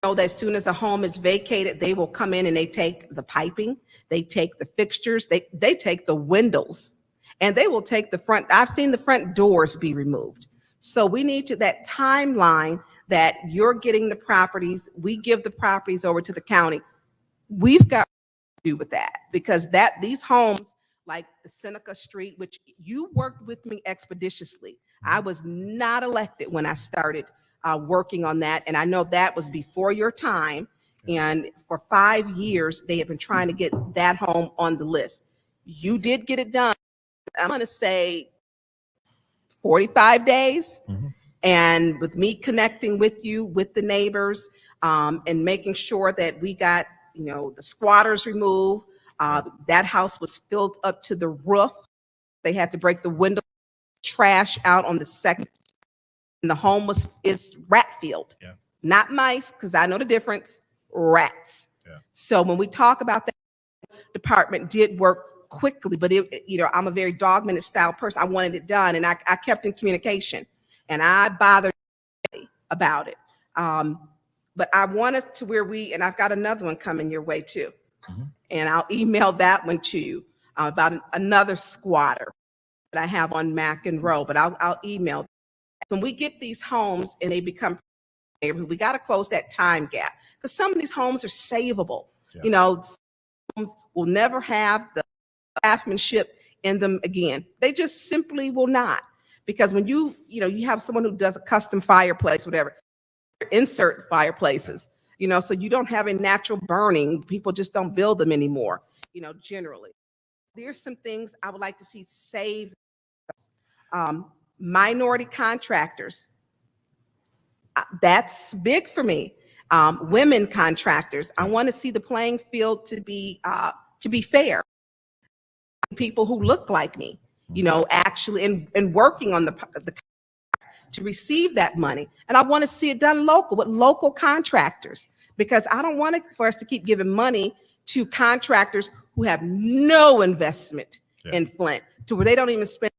that as soon as a home is vacated, they will come in and they take the piping, they take the fixtures, they take the windows, and they will take the front. I've seen the front doors be removed. So we need that timeline that you're getting the properties, we give the properties over to the county. We've got to do with that, because these homes like the Seneca Street, which you worked with me expeditiously. I was not elected when I started working on that. And I know that was before your time. And for 5 years, they have been trying to get that home on the list. You did get it done. I'm going to say 45 days. Mm-hmm. And with me connecting with you, with the neighbors, and making sure that we got, the squatters removed, that house was filled up to the roof. They had to break the window, trash out on the second. And the home is rat filled, not mice, because I know the difference, rats. So when we talk about that, department did work quickly, but I'm a very dogmatic style person. I wanted it done, and I kept in communication, and I bothered about it. But I want us to where and I've got another one coming your way too. Mm-hmm. And I'll email that one to you about another squatter that I have on Mack and Row, but I'll email. So when we get these homes and they become neighborhood, we got to close that time gap, because some of these homes are savable. Homes will never have the craftsmanship in them again. They just simply will not, because when you have someone who does a custom fireplace, whatever, insert fireplaces, so you don't have a natural burning. People just don't build them anymore, generally. There's some things I would like to see saved. Minority contractors, that's big for me. Women contractors, I want to see the playing field to be fair. People who look like me, actually, and working on the to receive that money. And I want to see it done local, with local contractors, because I don't want for us to keep giving money to contractors who have no investment in Flint, to where they don't even spend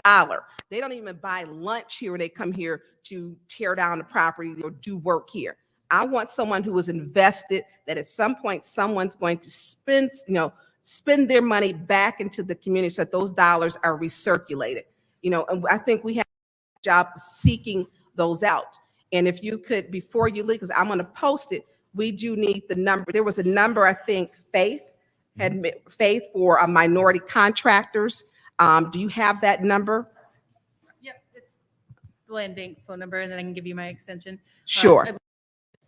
$1. They don't even buy lunch here when they come here to tear down the property or do work here. I want someone who is invested, that at some point someone's going to spend their money back into the community, so that those dollars are recirculated. And I think we have a job seeking those out. And if you could, before you leave, because I'm going to post it, we do need the number. There was a number, I think, Faith for minority contractors. Do you have that number? Yep, it's the land bank's phone number, and then I can give you my extension. Sure.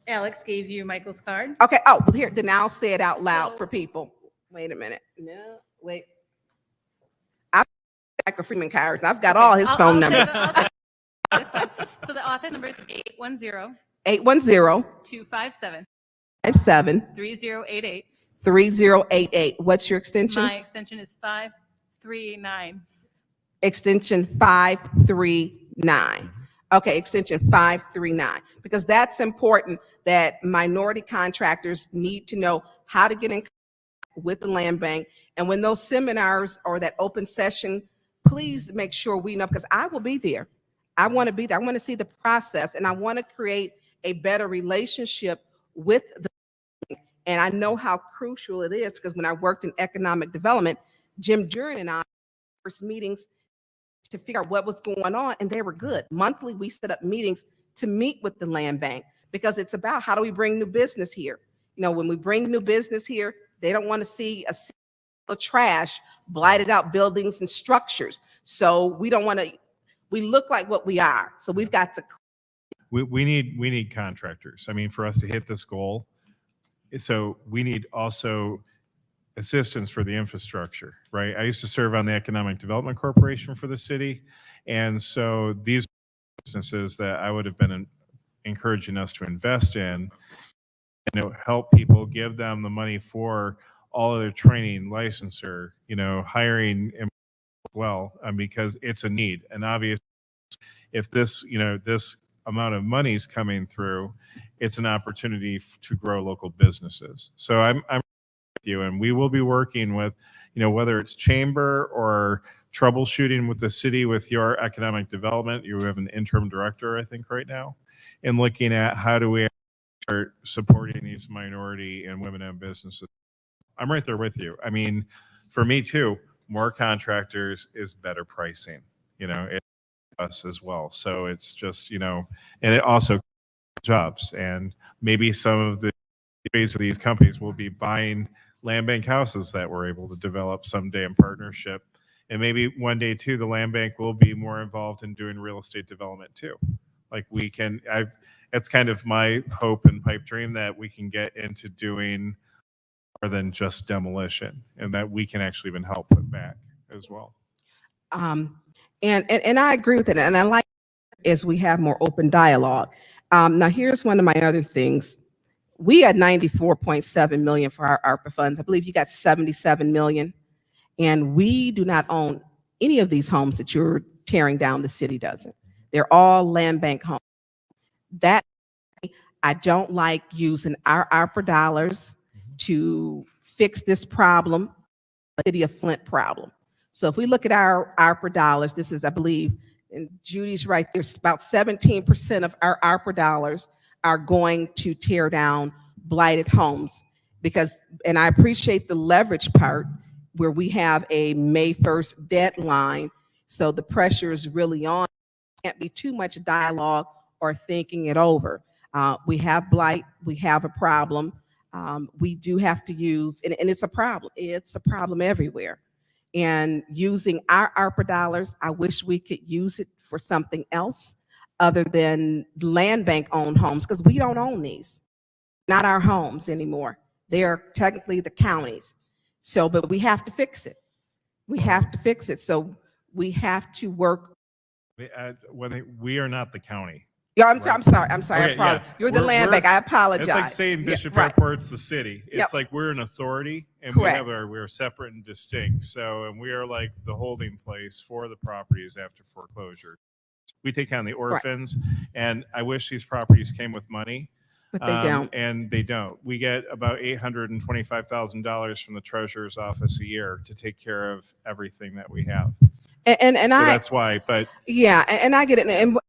Alex gave you Michael's card. Okay. Oh, well, here, then I'll say it out loud for people. Wait a minute. No, wait. I've got Michael Freeman cards. I've got all his phone numbers. So the office number is 810 257 3088. 3088. What's your extension? My extension is 539. Extension 539. Okay, extension 539, because that's important, that minority contractors need to know how to get in contact with the land bank. And when those seminars or that open session, please make sure we know, because I will be there. I want to be there. I want to see the process, and I want to create a better relationship with the bank. And I know how crucial it is, because when I worked in economic development, Jim Duran and I first meetings to figure out what was going on, and they were good. Monthly, we set up meetings to meet with the land bank, because it's about how do we bring new business here. When we bring new business here, they don't want to see a trash, blighted out buildings and structures. So we don't want to. We look like what we are. So we've got to. We need contractors. I mean, for us to hit this goal, so we need also assistance for the infrastructure, right? I used to serve on the Economic Development Corporation for the city. And so these businesses that I would have been encouraging us to invest in, and help people, give them the money for all of their training, licensure, hiring as well, because it's a need. And obviously, if this amount of money is coming through, it's an opportunity to grow local businesses. So I'm with you, and we will be working with, whether it's chamber or troubleshooting with the city with your economic development. You have an interim director, I think, right now, and looking at how do we start supporting these minority and women-owned businesses. I'm right there with you. I mean, for me too, more contractors is better pricing. It us as well. So it's just, and it also jobs, and maybe some of the ways of these companies will be buying land bank houses that we're able to develop someday in partnership. And maybe one day too, the land bank will be more involved in doing real estate development too. Like that's kind of my hope and pipe dream, that we can get into doing more than just demolition, and that we can actually even help put back as well. And I agree with it, and I like as we have more open dialogue. Now, here's one of my other things. We had 94.7 million for our ARPA funds. I believe you got 77 million, and we do not own any of these homes that you're tearing down. The city doesn't. They're all land bank homes. That I don't like using our ARPA dollars to fix this problem, the city of Flint problem. So if we look at our ARPA dollars, this is, I believe, and Judy's right, there's about 17% of our ARPA dollars are going to tear down blighted homes. And I appreciate the leverage part where we have a May 1st deadline. So the pressure is really on. Can't be too much dialogue or thinking it over. We have blight, we have a problem. We do have to use, and it's a problem. It's a problem everywhere. And using our ARPA dollars, I wish we could use it for something else other than land bank owned homes, because we don't own these. Not our homes anymore. They are technically the county's. So, but we have to fix it. We have to fix it. So we have to work. We are not the county. Yeah, I'm sorry. Okay, I apologize. yeah. You're the land bank. I apologize. It's like saying Bishop right. Airport's the city. It's Yep. like we're an authority, and Correct. we're separate and distinct. So, and we are like the holding place for the properties after foreclosure. We take down the orphans, and I wish these properties came with money. But they don't. And they don't. We get about $825,000 from the treasurer's office a year to take care of everything that we have. And so that's why. But yeah, and I get it. And what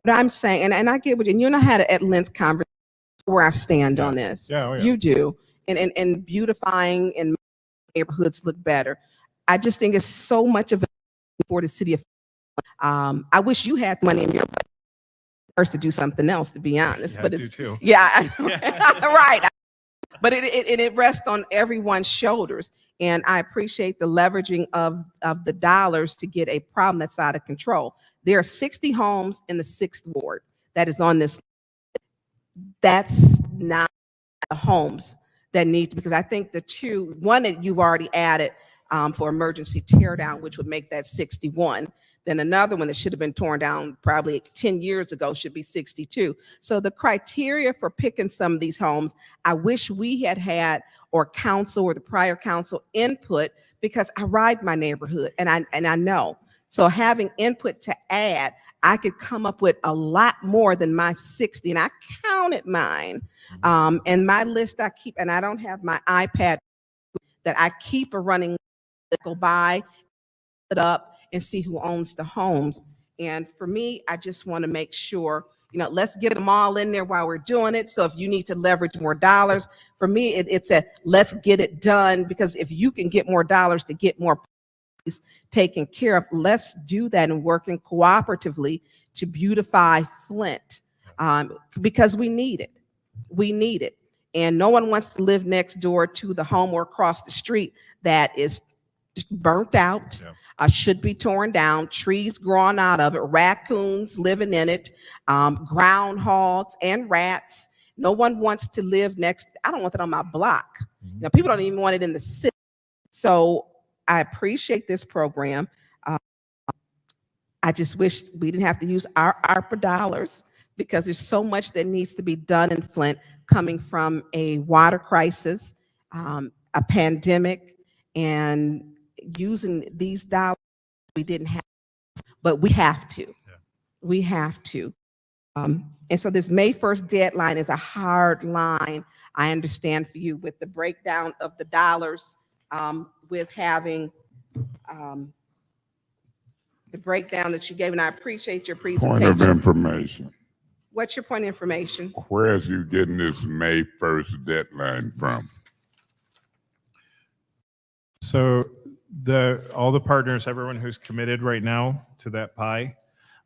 I'm saying, and I get what you know, I had an at-length conversation where I stand on this. Yeah, oh, yeah. You do, and beautifying and neighborhoods look better. I just think it's so much of it for the city of. I wish you had money in your budget first to do something else, to be honest. Yeah, but I it's do too. yeah, right. But it rests on everyone's shoulders. And I appreciate the leveraging of the dollars to get a problem that's out of control. There are 60 homes in the 6th ward that is on this. That's not the homes that need to, because I think one that you've already added for emergency tear down, which would make that 61. Then another one that should have been torn down probably 10 years ago should be 62. So the criteria for picking some of these homes, I wish we had or council or the prior council input, because I ride my neighborhood and I know. So having input to add, I could come up with a lot more than my 60, and I counted mine. And my list I keep, and I don't have my iPad that I keep a running, go by, it up, and see who owns the homes. And for me, I just want to make sure, let's get them all in there while we're doing it. So if you need to leverage more dollars, for me, it's let's get it done, because if you can get more dollars to get more taken care of, let's do that and working cooperatively to beautify Flint, because we need it. We need it. And no one wants to live next door to the home or across the street that is just burnt out, should be torn down, trees growing out of it, raccoons living in it, groundhogs and rats. No one wants to live next. I don't want that on my block. People don't even want it in the city. So I appreciate this program. I just wish we didn't have to use our ARPA dollars because there's so much that needs to be done in Flint coming from a water crisis, a pandemic, and using these dollars we didn't have, but we have to. We have to. And so this May 1st deadline is a hard line, I understand, for you with the breakdown of the dollars, with having the breakdown that you gave, and I appreciate your Point of presentation. information. What's your point of information? Where's you getting this May 1st deadline from? So all the partners, everyone who's committed right now to that pie,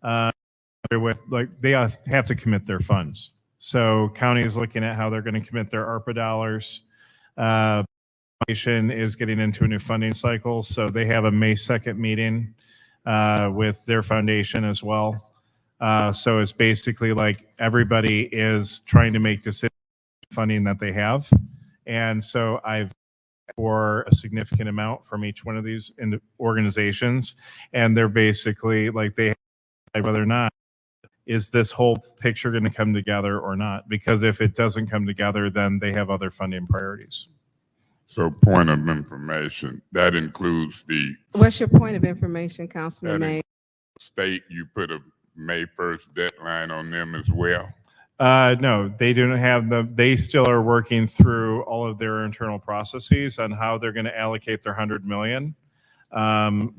they're with, like, they have to commit their funds. So county is looking at how they're going to commit their ARPA dollars. Nation is getting into a new funding cycle, so they have a May 2nd meeting with their foundation as well. So it's basically like everybody is trying to make decisions funding that they have. And so I've for a significant amount from each one of these organizations, and they're basically like, they have whether or not is this whole picture going to come together or not, because if it doesn't come together, then they have other funding priorities. So point of information, that includes the What's your point of information, Councilman May? state, you put a May 1st deadline on them as well? No, they don't have they still are working through all of their internal processes on how they're going to allocate their 100 million. But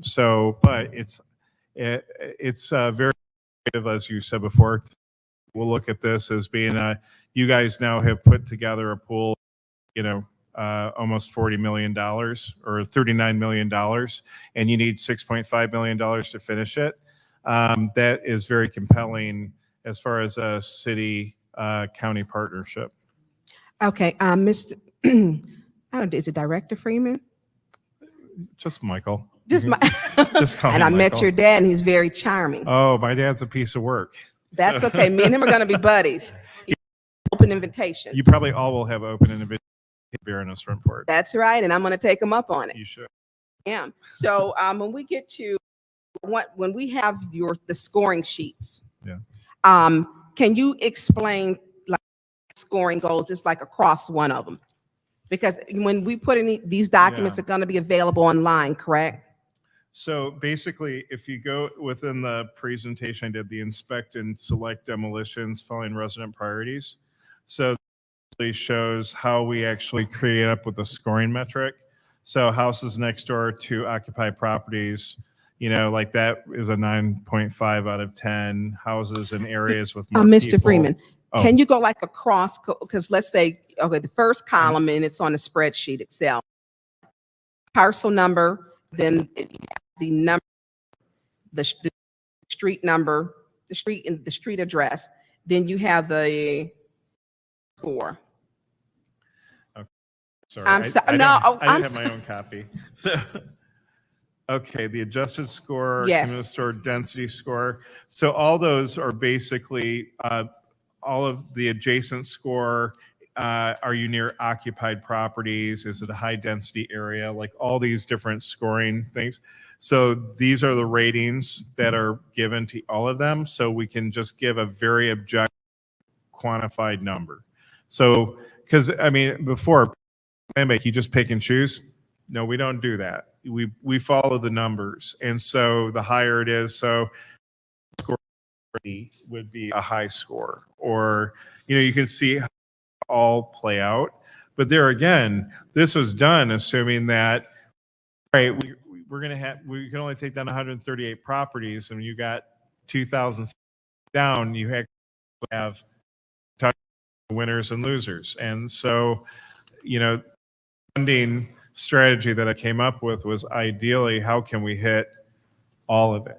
it's very creative, as you said before. We'll look at this as being you guys now have put together a pool, almost $40 million or $39 million, and you need $6.5 million to finish it. That is very compelling as far as a city county partnership. Okay, Mr. I don't know, is it Director Freeman? Just Michael. Just my. Just call And me I met Michael. your dad, and he's very charming. Oh, my dad's a piece of work. That's So- okay. Me and him are going to be buddies. Open invitation. You probably all will have open invitation beer in his front porch. That's right, and I'm going to take him up on it. You should. Yeah. So when we get to when we have the scoring sheets, Yeah. Can you explain like scoring goals, just like across one of them? Because when we put in these documents, Yeah. are going to be available online, correct? So basically, if you go within the presentation, I did the inspect and select demolitions following resident priorities. So it shows how we actually create up with a scoring metric. So houses next door to occupied properties, like that is a 9.5 out of 10. Houses in areas with more Mr. people. Freeman, Oh. can you go like across? Because let's say, okay, the first column, and it's on the spreadsheet itself. Parcel number, then the number, the street number, the street and the street address. Then you have the score. Sorry, I'm I so- didn't- no, oh, I I'm didn't have my own copy. So, okay, the adjusted score, Yes. cumulative store density score. So all those are basically all of the adjacent score. Are you near occupied properties? Is it a high density area? Like all these different scoring things. So these are the ratings that are given to all of them. So we can just give a very objective, quantified number. So, because I mean, before, you just pick and choose. No, we don't do that. We follow the numbers, and so the higher it is, so score would be a high score, or you can see how it all play out. But there again, this was done assuming that right, we can only take down 138 properties, and you got 2,000 down. You have winners and losers, and so funding strategy that I came up with was ideally how can we hit all of it,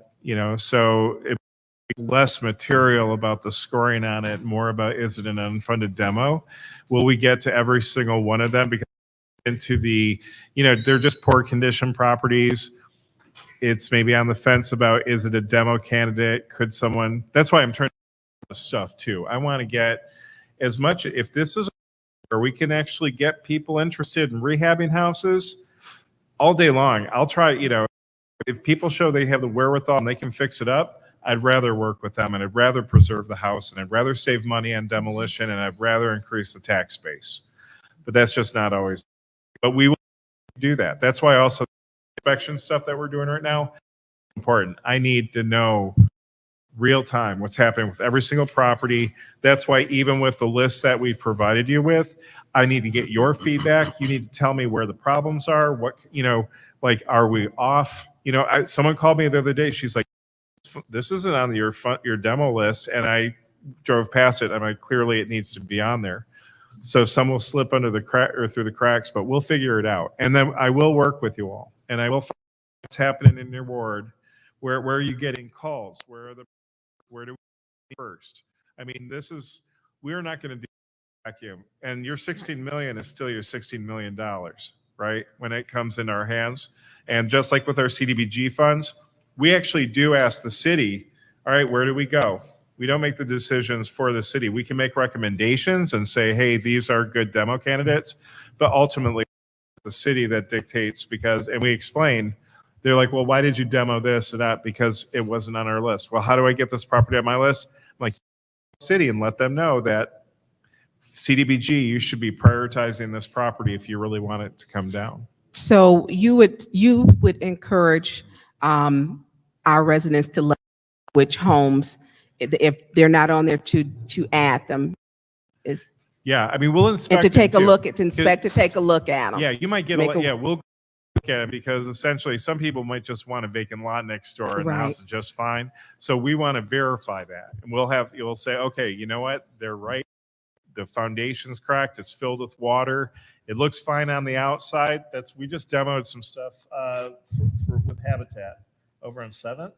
so it's less material about the scoring on it, more about is it an unfunded demo? Will we get to every single one of them? Because into the, they're just poor condition properties. It's maybe on the fence about, is it a demo candidate? Could someone, that's why I'm trying to do this stuff too. I want to get as much, if this is where we can actually get people interested in rehabbing houses, all day long. I'll try, if people show they have the wherewithal and they can fix it up, I'd rather work with them and I'd rather preserve the house and I'd rather save money on demolition and I'd rather increase the tax base. But that's just not always, but we will do that. That's why also inspection stuff that we're doing right now, important. I need to know real time what's happening with every single property. That's why even with the list that we've provided you with, I need to get your feedback. You need to tell me where the problems are. What, like, are we off? Someone called me the other day. She's like, this isn't on your demo list. And I drove past it. I'm like, clearly it needs to be on there. So some will slip under the crack or through the cracks, but we'll figure it out. And then I will work with you all and I will find what's happening in your ward. Where are you getting calls? Where do we first? I mean, we're not going to do vacuum. And your 16 million is still your $16 million, right? When it comes in our hands. And just like with our CDBG funds, we actually do ask the city, all right, where do we go? We don't make the decisions for the city. We can make recommendations and say, hey, these are good demo candidates, but ultimately the city that dictates and we explain, they're like, well, why did you demo this and that? Because it wasn't on our list. Well, how do I get this property on my list? I'm like, city, and let them know that CDBG, you should be prioritizing this property if you really want it to come down. So you would encourage our residents to look at which homes, if they're not on there, to add them. Yeah, I mean, we'll inspect and to take them a too. look at take a look at them. Yeah, you might get we'll look at it because essentially some people might just want a vacant lot next door and the house is just fine. So we want to verify that. And you'll say, okay, you know what? They're right. The foundation's cracked. It's filled with water. It looks fine on the outside. We just demoed some stuff with Habitat over on 7th.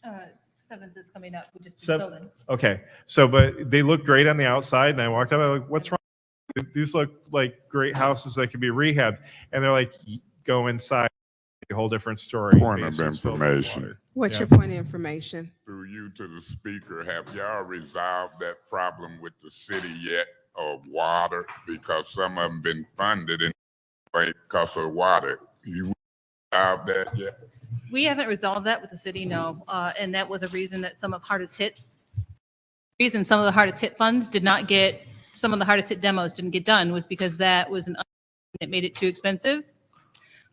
7th is coming up. We just Seven- sold it. Okay. So, but they look great on the outside. And I walked up, I'm like, what's wrong? These look like great houses that could be rehabbed. And they're like, go inside. A whole different story. Point of information. What's your point of information? Through you to the speaker, have y'all resolved that problem with the city yet of water? Because some of them been funded and because of water. You resolved that yet? We haven't resolved that with the city, no. And that was a reason that some of the hardest hit funds did not get, some of the hardest hit demos didn't get done, was because that was it made it too expensive.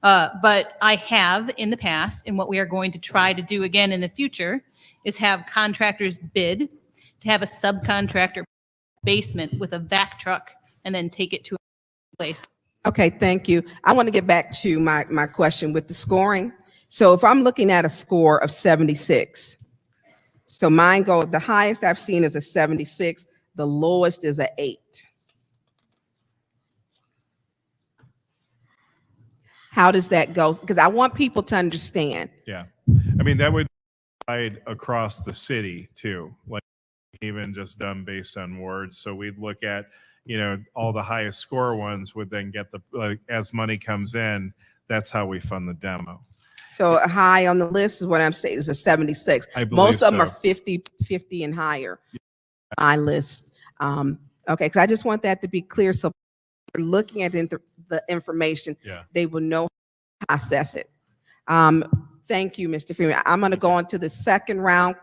But I have in the past, and what we are going to try to do again in the future is have contractors bid to have a subcontractor basement with a vac truck and then take it to a place. Okay, thank you. I want to get back to my question with the scoring. So if I'm looking at a score of 76, so the highest I've seen is a 76, the lowest is an 8. How does that go? Because I want people to understand. Yeah. I mean, that would divide across the city too, like even just done based on wards. So we'd look at, all the highest score ones would then get as money comes in, that's how we fund the demo. So a high on the list is what I'm saying is a 76. I believe Most of them so. are 50 and higher. I list. Okay, because I just want that to be clear. So you're looking at the information, they will know how to process it. Thank you, Mr. Freeman. I'm going to go on to the second round.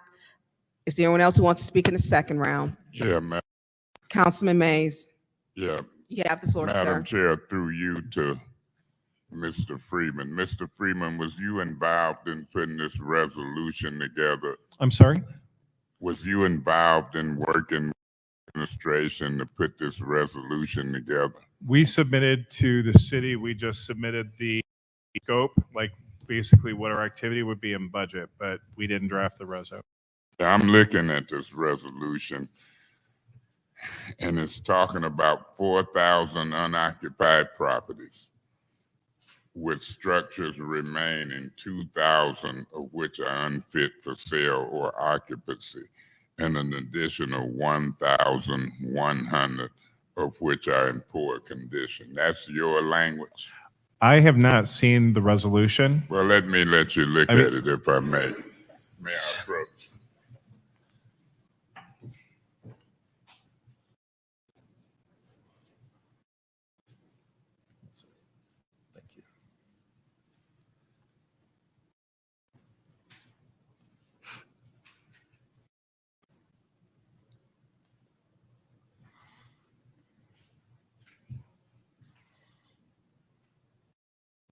Is there anyone else who wants to speak in the second round? Yeah, ma'am. Councilman Mays. Yeah. You have the floor, Madam sir. Chair, through you to Mr. Freeman. Mr. Freeman, was you involved in putting this resolution together? I'm sorry? Was you involved in working with the administration to put this resolution together? We submitted to the city, we just submitted the scope, like basically what our activity would be in budget, but we didn't draft the reso. I'm looking at this resolution, and it's talking about 4,000 unoccupied properties, with structures remaining 2,000 of which are unfit for sale or occupancy, and an additional 1,100 of which are in poor condition. That's your language? I have not seen the resolution. Well, let you look at it if I may. May I approach?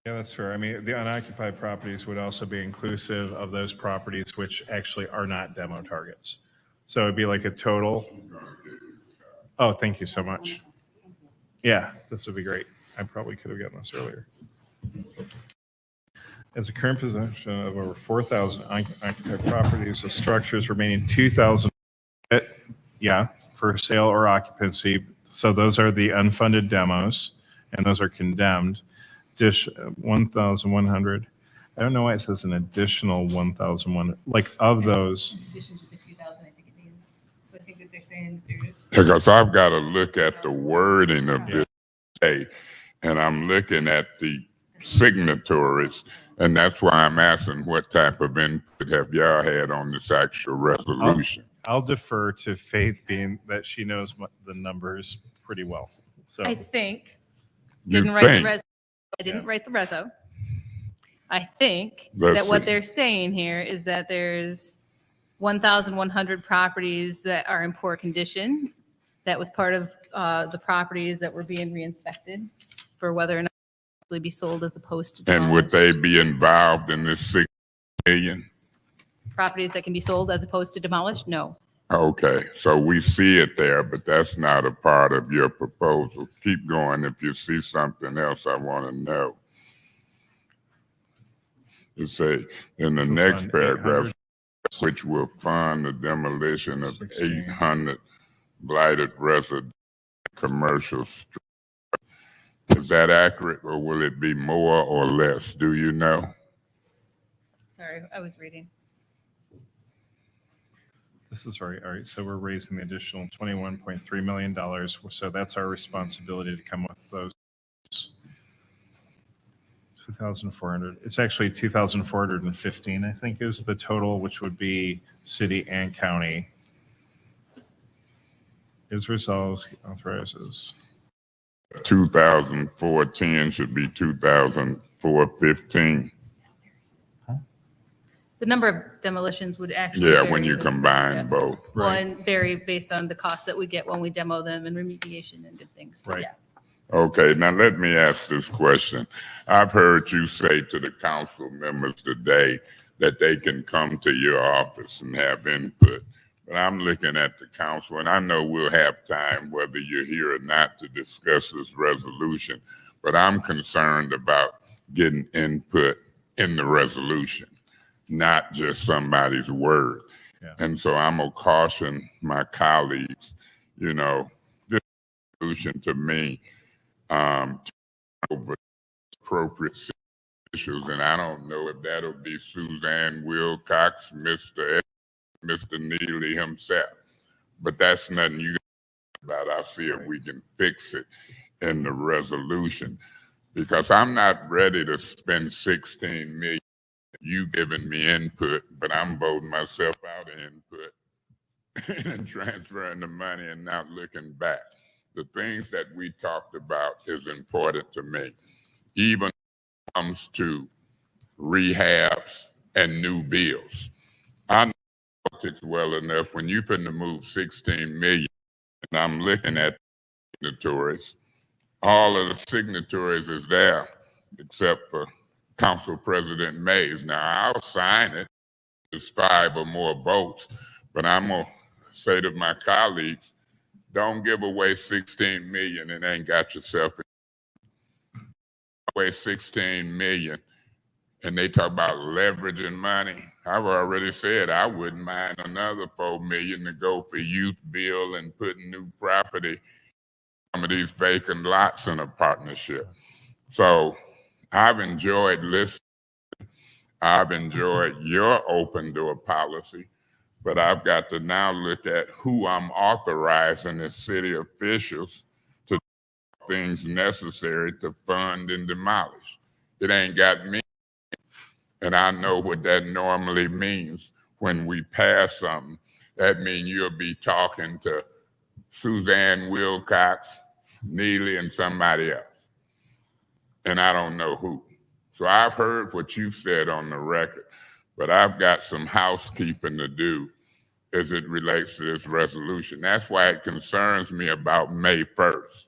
Yeah, that's fair. I mean, the unoccupied properties would also be inclusive of those properties which actually are not demo targets. So it'd be like a total. Oh, thank you so much. Yeah, this would be great. I probably could have gotten this earlier. As a current possession of over 4,000 occupied properties, the structures remaining 2,000, yeah, for sale or occupancy. So those are the unfunded demos, and those are condemned. 1,100. I don't know why it says an additional 1,100. Like of those. In addition to the 2,000, I think it means. So I think that they're saying that there's. Because I've got to look at the wording of this day, and I'm looking at the signatories, and that's why I'm asking what type of input have y'all had on this actual resolution? I'll defer to Faith, being that she knows the numbers pretty well. So I think. You Didn't write think. the res. I didn't write the reso. I think Let's that what see. they're saying here is that there's 1,100 properties that are in poor condition. That was part of the properties that were being re-inspected for whether or not they be sold as opposed to And would demolished. they be involved in this 6 million? Properties that can be sold as opposed to demolished? No. Okay, so we see it there, but that's not a part of your proposal. Keep going. If you see something else, I want to know. You say in the Will next fund paragraph, 800. which will fund the demolition of 16. 800 blighted residential commercial structures. Is that accurate, or will it be more or less? Do you know? Sorry, I was reading. this is right. All right. So we're raising the additional $21.3 million. So that's our responsibility to come with those. 2,400. It's actually 2,415, I think, is the total, which would be city and county. Is resolved, authorizes. 2,410 should be 2,415. The number of demolitions would actually. Yeah, vary when you with- combine yeah. both. Well, and vary based on the costs that we get when we demo them and remediation and good things. But Right. yeah. Okay, now let me ask this question. I've heard you say to the council members today that they can come to your office and have input. But I'm looking at the council, and I know we'll have time, whether you're here or not, to discuss this resolution. But I'm concerned about getting input in the resolution, not just somebody's word. Yeah. And so I'm gonna caution my colleagues, you know, this resolution to me, over appropriate issues, and I don't know if that'll be Suzanne Wilcox, Mr. Neely himself, but that's nothing you about. I'll see if we can fix it in the resolution, because I'm not ready to spend 16 million. You giving me input, but I'm voting myself out of input and transferring the money and not looking back. The things that we talked about is important to me, even when it comes to rehabs and new bills. I know politics well enough. When you finna move 16 million, and I'm looking at signatories, all of the signatories is there except for Council President Mays. Now, I'll sign it. It's 5 or more votes, but I'm gonna say to my colleagues, don't give away 16 million and ain't got yourself away 16 million. And they talk about leveraging money. I've already said I wouldn't mind another 4 million to go for youth bill and putting new property, some of these vacant lots in a partnership. So I've enjoyed listening. I've enjoyed your open door policy. But I've got to now look at who I'm authorizing as city officials to do things necessary to fund and demolish. It ain't got me. And I know what that normally means when we pass something. That means you'll be talking to Suzanne Wilcox, Neely, and somebody else. And I don't know who. So I've heard what you said on the record. But I've got some housekeeping to do as it relates to this resolution. That's why it concerns me about May 1st.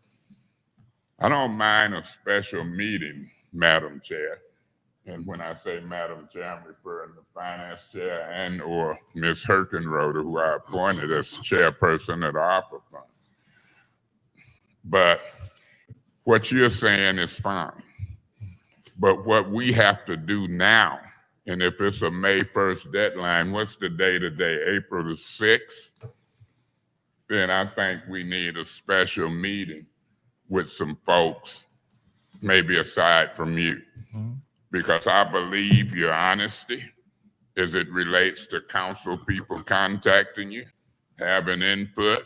I don't mind a special meeting Madam Chair. And when I say Madam Chair, I'm referring to Finance Chair and or Ms. Herkenroder, who I appointed as chairperson of the ARPA Fund. But what you're saying is fine. But what we have to do now, and if it's a May 1st deadline, what's the day today? April the 6th? Then I think we need a special meeting with some folks, maybe aside from you. Because I believe your honesty as it relates to council people contacting you, having input,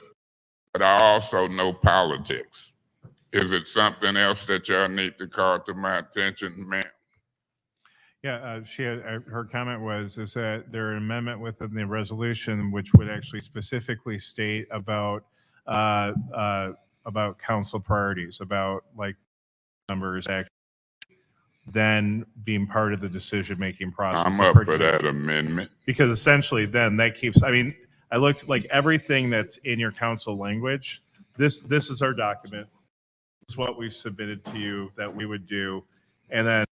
but I also know politics. Is it something else that y'all need to call to my attention, ma'am? Yeah, she had, her comment was, is that there an amendment within the resolution which would actually specifically state about council priorities, about like numbers actually then being part of the decision-making process. I'm up for that amendment. Because essentially then that keeps, I mean, I looked like everything that's in your council language, this is our document. It's what we've submitted to you that we would do. And then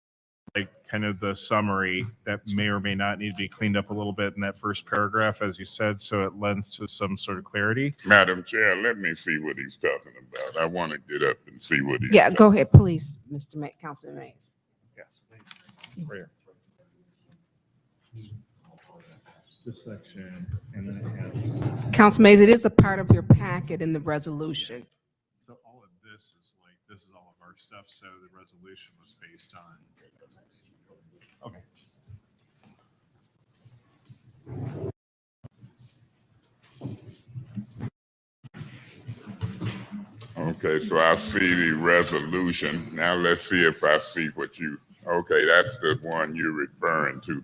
like kind of the summary that may or may not need to be cleaned up a little bit in that first paragraph, as you said, so it lends to some sort of clarity. Madam Chair, let me see what he's talking about. I want to get up and see what he's Yeah, go ahead, please, Mr. Councilman Mays. Right here. This section, and then it has. Councilman Mays, it is a part of your packet in the resolution. So all of this is like, this is all of our stuff, so the resolution was based on. Okay. Okay, so I see the resolution. Now let's see if I see what you, okay, that's the one you're referring to.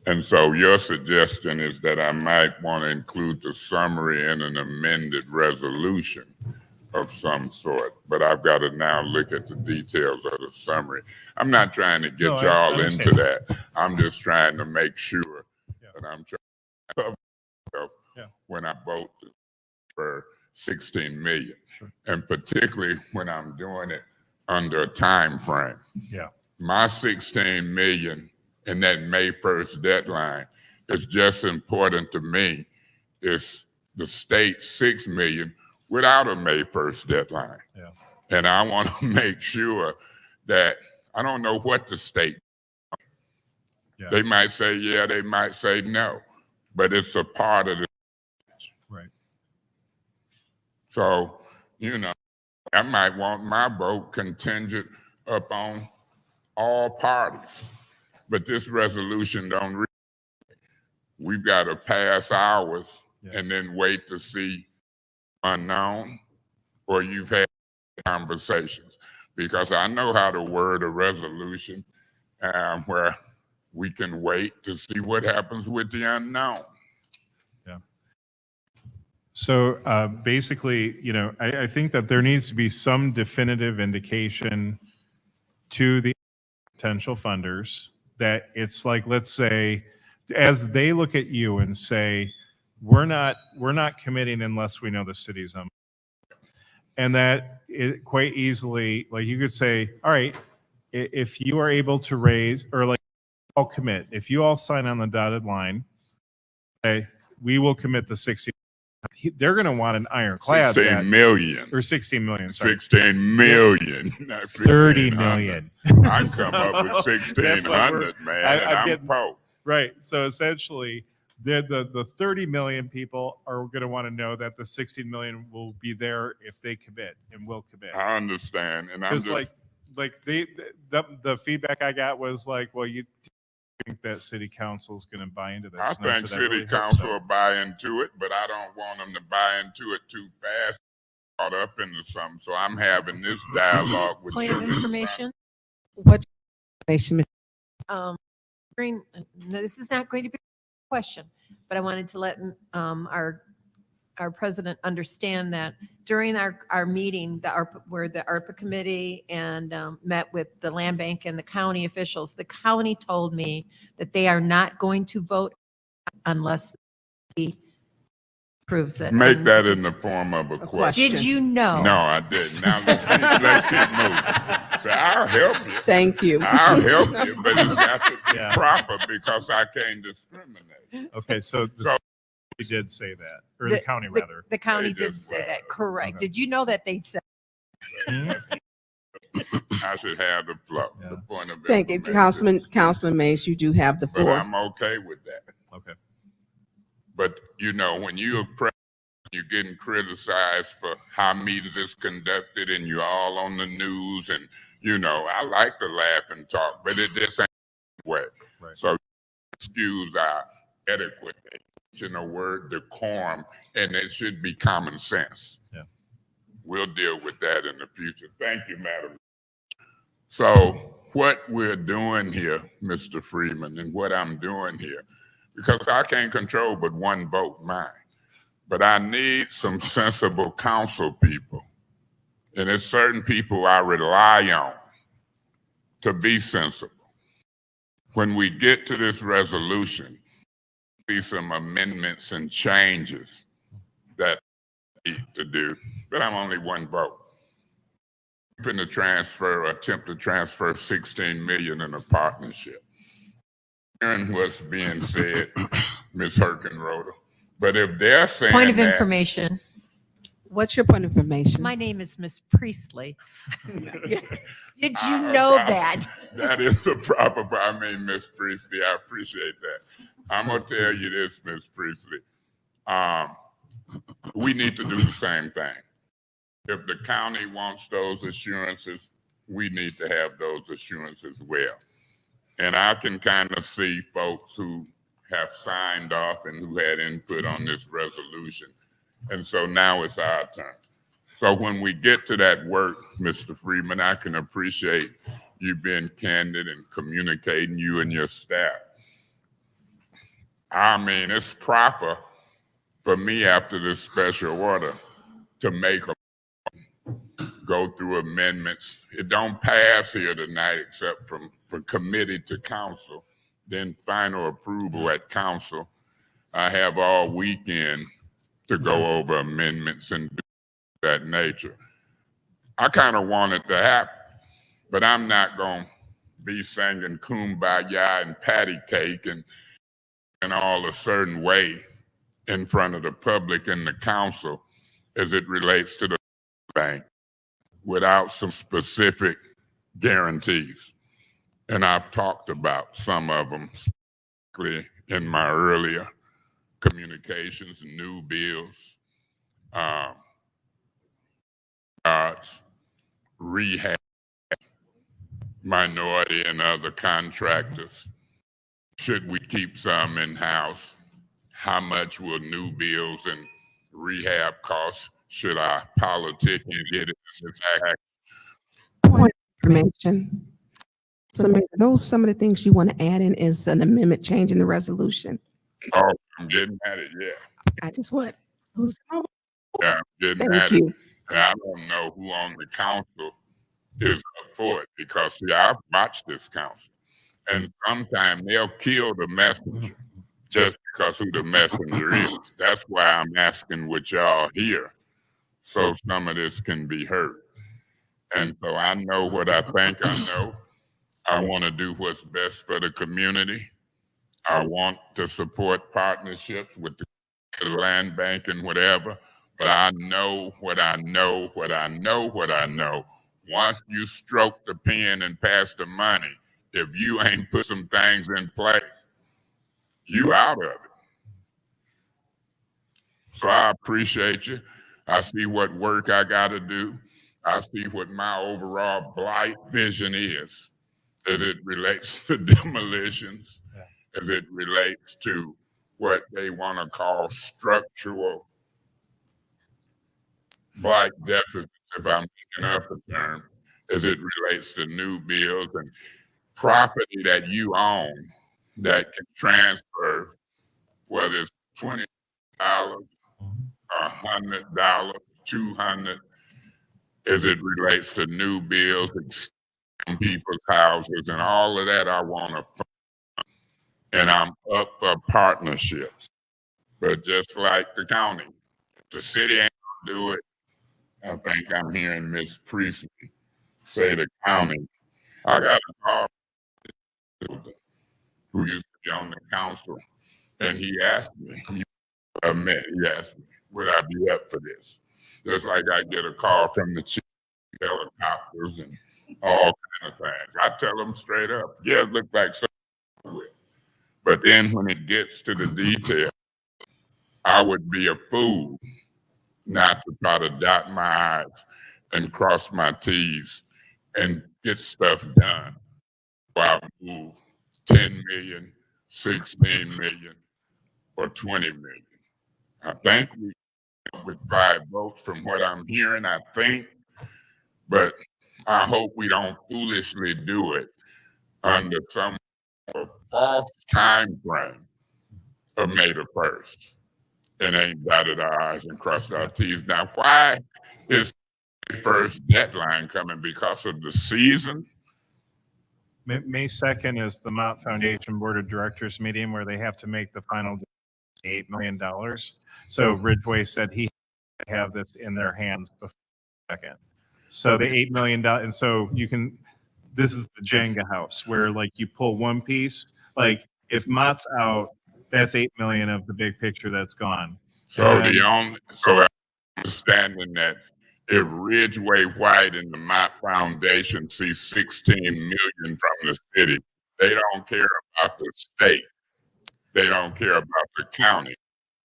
And so your suggestion is that I might want to include the summary in an amended resolution of some sort, but I've got to now look at the details of the summary. I'm not trying to get y'all into that. I'm just trying to make sure that I'm trying to cover myself when I vote for 16 million. Sure. And particularly when I'm doing it under a time frame. Yeah. My 16 million in that May 1st deadline is just important to me as the state 6 million without a May 1st deadline. Yeah. And I want to make sure that I don't know what the state. Yeah. They might say yeah, they might say no, but it's a part of the. Right. So, you know, I might want my vote contingent upon all parties, but this resolution don't read. We've got to pass ours and then wait to see unknown, or you've had conversations, because I know how to word a resolution where we can wait to see what happens with the unknown. Yeah. So basically, you know, I think that there needs to be some definitive indication to the potential funders that it's like, let's say, as they look at you and say, we're not committing unless we know the city's on. And that it quite easily, like you could say, all right, if you are able to raise, or like all commit, if you all sign on the dotted line, okay, we will commit the 60. They're going to want an ironclad. 16 million. Or 16 million. Sorry. 16 million. Not 30 million. I come up with 1,600, man, and I'm broke. Right. So essentially, the 30 million people are going to want to know that the 16 million will be there if they commit and will commit. I understand, and I'm just like the feedback I got was like, well, you think that city council is going to buy into this? I And I think said, city really hope council so. will buy into it, but I don't want them to buy into it too fast, caught up into something. So I'm having this dialogue with Point of you. information. What information? Green, this is not going to be a question, but I wanted to let our president understand that during our meeting, where the ARPA committee and met with the land bank and the county officials, the county told me that they are not going to vote unless the Proves it. Make And that in the form of a question. Did you know? No, I didn't. Now let's keep moving. So I'll help you. Thank you. I'll help you, but it's got to be Yeah. proper because I can't discriminate. Okay, so the So- city did say that, or the county rather. The county They did just say were. that, correct. Okay. Did you know that they said? I should have the flow, Yeah. the point of Thank you, information. Councilman Mays, you do have the But floor. I'm okay with that. Okay. But when you're you're getting criticized for how meetings is conducted and you're all on the news and, I like to laugh and talk, but it just ain't the way. Right. So excuse our adequate, word decorum, and it should be common sense. Yeah. We'll deal with that in the future. Thank you, Madam. So what we're doing here, Mr. Freeman, and what I'm doing here, because I can't control but one vote, mine. But I need some sensible council people. And there's certain people I rely on to be sensible. When we get to this resolution, see some amendments and changes that I need to do, but I'm only one vote. I'm going to attempt to transfer 16 million in a partnership. Hearing what's being said, Ms. Herkenroder. But if they're saying Point of that, information. What's your point of information? My name is Miss Priestley. Did you know that? that is the proper, Miss Priestley, I appreciate that. I'm going to tell you this, Miss Priestley. We need to do the same thing. If the county wants those assurances, we need to have those assurances as well. And I can kind of see folks who have signed off and who had input on this resolution. And so now it's our turn. So when we get to that work, Mr. Freeman, I can appreciate you being candid and communicating, you and your staff. It's proper for me after this special order to go through amendments. It don't pass here tonight except from committee to council, then final approval at council. I have all weekend to go over amendments and do that nature. I kind of want it to happen, but I'm not going to be singing kumbaya and patty cake and all a certain way in front of the public and the council as it relates to the bank without some specific guarantees. And I've talked about some of them in my earlier communications, new bills, rehab, minority and other contractors. Should we keep some in-house? How much will new bills and rehab cost? Should our politicians get it? Point of information. Those some of the things you want to add in is an amendment change in the resolution. Oh, I'm getting at it, yeah. I just want. Yeah, I'm getting Thank at you. it. And I don't know who on the council is up for it because, see, I've watched this council. And sometimes they'll kill the messenger just because who the messenger is. That's why I'm asking what y'all hear so some of this can be heard. And so I know what I think I know. I want to do what's best for the community. I want to support partnerships with the land bank and whatever. But I know what I know, what I know, what I know. Once you stroke the pen and pass the money, if you ain't put some things in place, you out of it. So I appreciate you. I see what work I got to do. I see what my overall blight vision is as it relates to demolitions, as it relates to what they want to call structural blight deficits, if I'm picking up a term, as it relates to new builds and property that you own that can transfer, whether it's $20, $100, $200, as it relates to new builds, people's houses, and all of that I want to fund. And I'm up for partnerships. But just like the county, the city ain't gonna do it. I think I'm hearing Miss Priestley say the county. I got a call who used to be on the council, and he asked me, he asked me, would I be up for this? Just like I get a call from the chief of helicopters and all kind of things. I tell them straight up, yeah, it looked like something. But then when it gets to the detail, I would be a fool not to try to dot my I's and cross my T's and get stuff done. While I move 10 million, 16 million, or 20 million. I think we with 5 votes from what I'm hearing, I think, but I hope we don't foolishly do it under some false time frame of May the 1st and ain't dotted our I's and crossed our T's. Now, why is the first deadline coming? Because of the season? May 2nd is the Mott Foundation Board of Directors meeting where they have to make the final $8 million. So Ridgeway said he had to have this in their hands before the 2nd. So the $8 million, and so you can, this is the Jenga house where like you pull one piece, like if Mott's out, that's 8 million of the big picture that's gone. So And I'm understanding that if Ridgeway White and the Mott Foundation see 16 million from the city, they don't care about the state. They don't care about the county.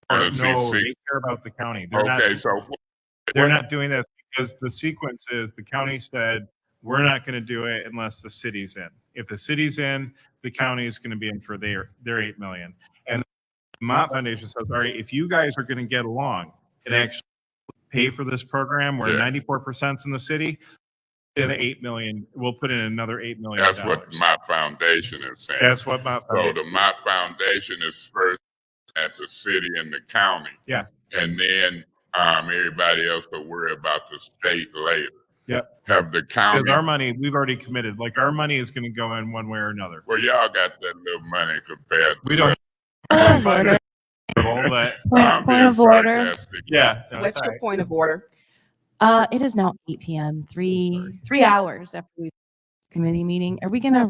no, they care about the county. They're not doing that because the sequence is the county said, we're not going to do it unless the city's in. If the city's in, the county is going to be in for their 8 million. And the Mott Foundation says, all right, if you guys are going to get along and actually pay for this program where 94% is in the city, then 8 million, we'll put in another $8 million. That's what my foundation is saying. That's what Mott Foundation. So the Mott Foundation is first at the city and the county. Yeah. And then everybody else will worry about the state later. Yep. Have the county. Because our money, we've already committed. Like our money is going to go in one way or another. Well, y'all got that little money compared to. We don't. All that. Point of order. Yeah. What's your point of order? It is now 8 p.m. Three hours after we committee meeting. Are we gonna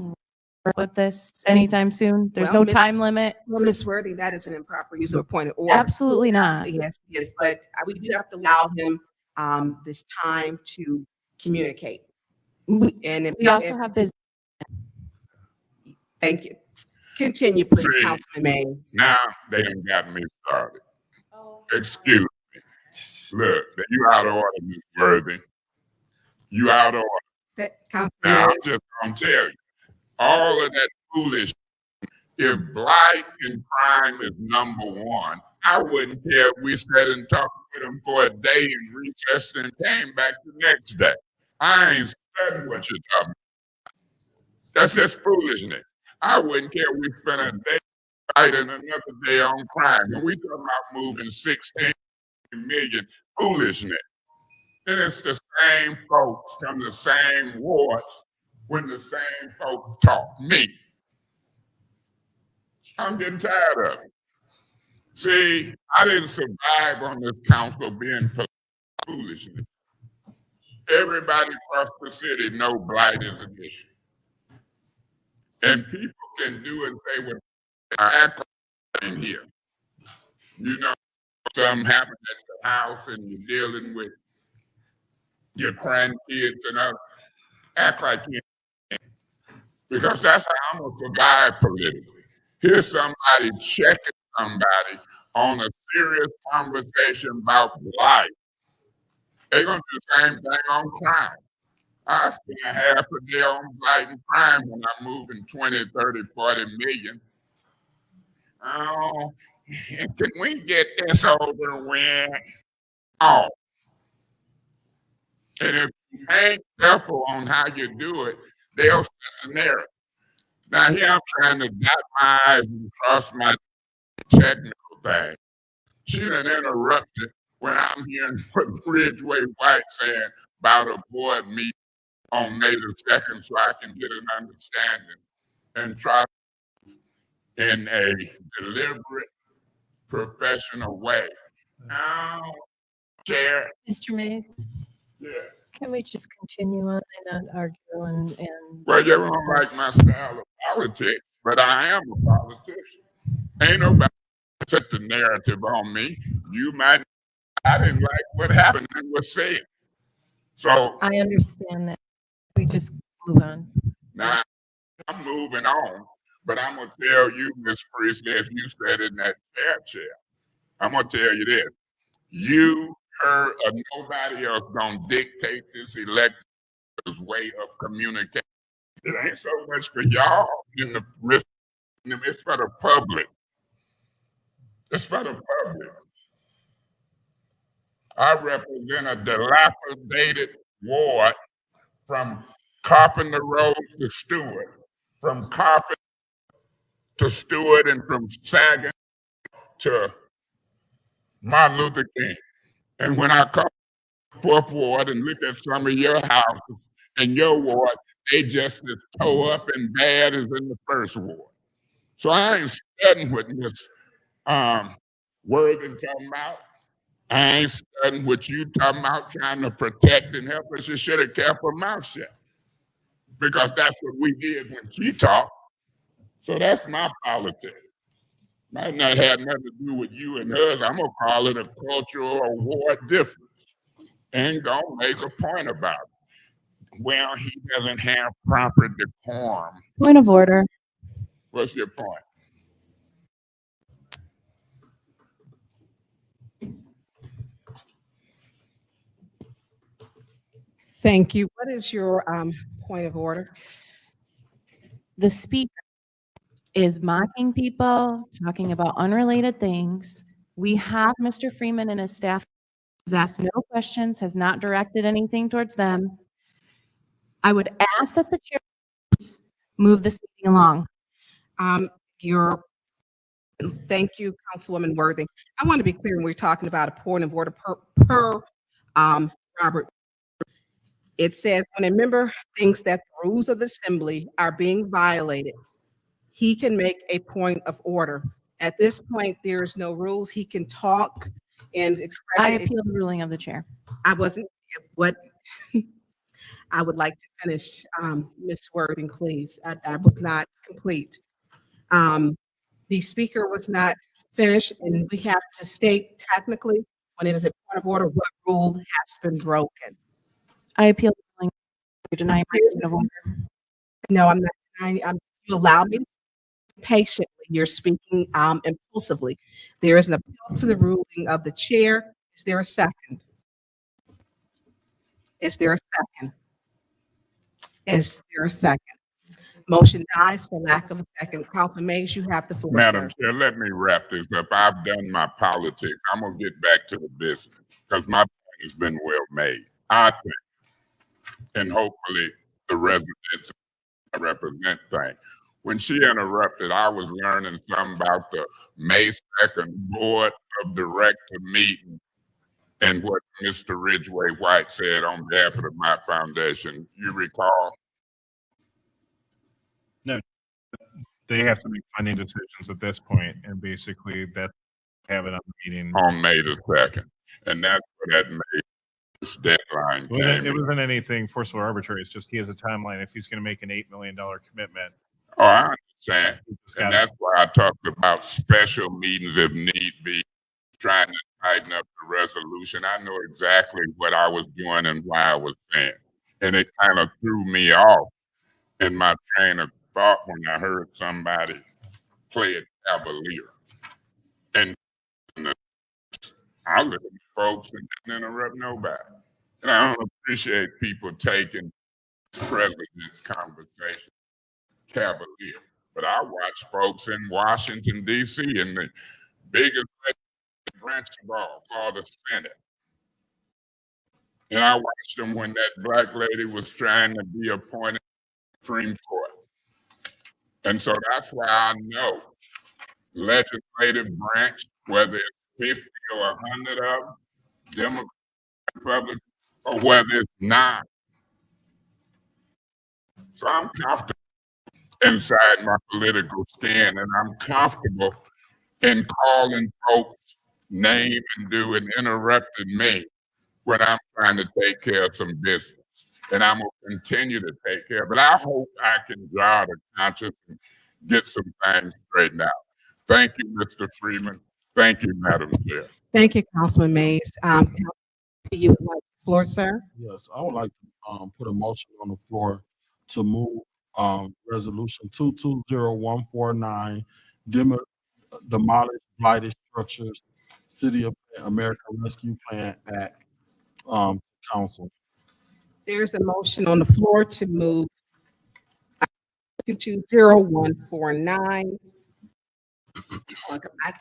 work with this anytime soon? There's Well, no time limit. Well, Ms. Worthy, that is an improper use of a point of order. Absolutely not. Yes, but we do have to allow him this time to communicate. And if We also have business. Thank you. Continue, please, See, Councilman Mays. Now they done got me started. Excuse me. Look, you out of order, Ms. Worthy. You out of order. Councilman Now, I'm Mays. just going to tell you, all of that foolish, if blight and crime is number one, I wouldn't care if we sat and talked with them for a day and recessed and came back the next day. I ain't studying what you're talking about. That's just foolishness. I wouldn't care if we spent a day fighting another day on crime. And we talking about moving 16 million, foolishness. And it's the same folks from the same wards when the same folks talk me. I'm getting tired of it. See, I didn't survive on this council being foolishness. Everybody across the city know blight is an issue. And people can do and say what I act in here. You know, something happened at the house and you're dealing with your grandkids and others. Act like you, because that's how I'm gonna survive politically. Here's somebody checking somebody on a serious conversation about life. They're gonna do the same thing on crime. I spend a half a day on blight and crime when I'm moving 20, 30, 40 million. Oh, can we get this over with? Oh. And if you ain't careful on how you do it, they'll set the narrative. Now here I'm trying to dot my I's and cross my technical thing. She done interrupted when I'm hearing what Ridgeway White saying about a board meeting on May the 2nd so I can get an understanding and try in a deliberate, professional way. Chair, Mr. Mays, yeah. can we just continue on and not argue and? Well, you don't like my style of politics, but I am a politician. Ain't nobody set the narrative on me. You might, I didn't like what happened and was said. So I understand that. We just move on. now I'm moving on, but I'm going to tell you, Miss Priestley, as you said in that chair, I'm going to tell you this. You, her, or nobody else going to dictate this elector's way of communicating. It ain't so much for y'all in the risk. It's for the public. It's for the public. I represent a dilapidated ward from Carpenter Road to Stewart, from Carpenter to Stewart, and from Sagan to Martin Luther King. And when I come to Fourth Ward and look at some of your houses in your ward, they just as tore up and bad as in the first ward. So I ain't studying what Miss Worthing talking about. I ain't studying what you talking about, trying to protect and help us. You should have kept her mouth shut, because that's what we did when she talked. So that's my politics. Might not have nothing to do with you and hers. I'm gonna call it a cultural award difference and gonna make a point about it. Well, he doesn't have proper decorum. Point of order. What's your point? Thank you. What is your point of order? The speaker is mocking people, talking about unrelated things. We have Mr. Freeman and his staff has asked no questions, has not directed anything towards them. I would ask that the chair please move this meeting along. Thank you, Councilwoman Worthing. I want to be clear when we're talking about a point of order per Robert. It says when a member thinks that the rules of the assembly are being violated, he can make a point of order. At this point, there is no rules. He can talk and express. I appeal the ruling of the chair. I wasn't, what, I would like to finish, Ms. Worthing, please. I was not complete. The speaker was not finished, and we have to state technically when it is a point of order, what rule has been broken. I appeal the ruling. You deny my point of order. No, I'm not denying. You allow me patiently. You're speaking impulsively. There is an appeal to the ruling of the chair. Is there a second? Is there a second? Is there a second? Motion dies for lack of a second. Councilman Mays, you have the floor, Madam sir. Chair, let me wrap this up. I've done my politics. I'm gonna get back to the business because my point has been well made. I think, and hopefully the residents I represent think. When she interrupted, I was learning something about the May 2nd Board of Director meeting and what Mr. Ridgway White said on behalf of my foundation. You recall? No, they have to make funding decisions at this point, and basically that have it on the meeting. On May the 2nd. And that's where that May deadline came. It wasn't anything forceful or arbitrary. It's just he has a timeline. If he's going to make an $8 million commitment. Oh, I understand. And that's why I talked about special meetings if need be, trying to tighten up the resolution. I know exactly what I was doing and why I was saying. And it kind of threw me off in my train of thought when I heard somebody play it cavalier. And I look at folks and didn't interrupt nobody. And I don't appreciate people taking president's conversation cavalier. But I watch folks in Washington, D.C. in the biggest branch of all called the Senate. And I watched them when that black lady was trying to be appointed to the Supreme Court. And so that's why I know legislative branch, whether it's 50 or 100 of them, Democrat, Republican, or whether it's 9. So I'm comfortable inside my political skin, and I'm comfortable and calling folks name and do and interrupted me when I'm trying to take care of some business. And I'm going to continue to take care. But I hope I can draw the conscience and get some things straightened out. Thank you, Mr. Freeman. Thank you, Madam Chair. Thank you, Councilman Mays. You would like the floor, sir? Yes, I would like to put a motion on the floor to move resolution 220149, demolish blighted structures, City of America Rescue Plan Act, council. There's a motion on the floor to move 220149. I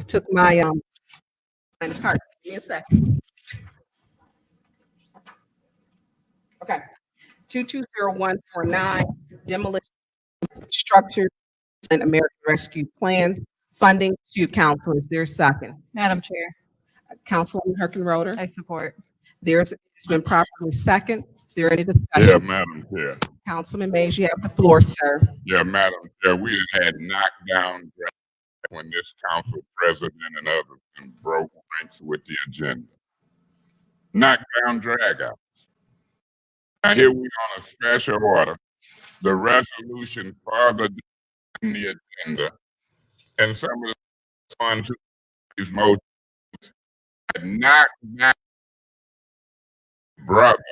took my card. Give me a second. Okay. 220149, demolition structures and American Rescue Plan funding to council. Is there a second? Madam Chair, Councilwoman Herkenroder? I support. It's been properly second. Is there any Yeah, discussion? Madam Chair. Councilman Mays, you have the floor, sir. Yeah, Madam Chair, we done had knockdown when this council president and others broke ranks with the agenda. Knockdown drag out. Now here we on a special order. The resolution further in the agenda, and some of the ones who these motions knocked down brother,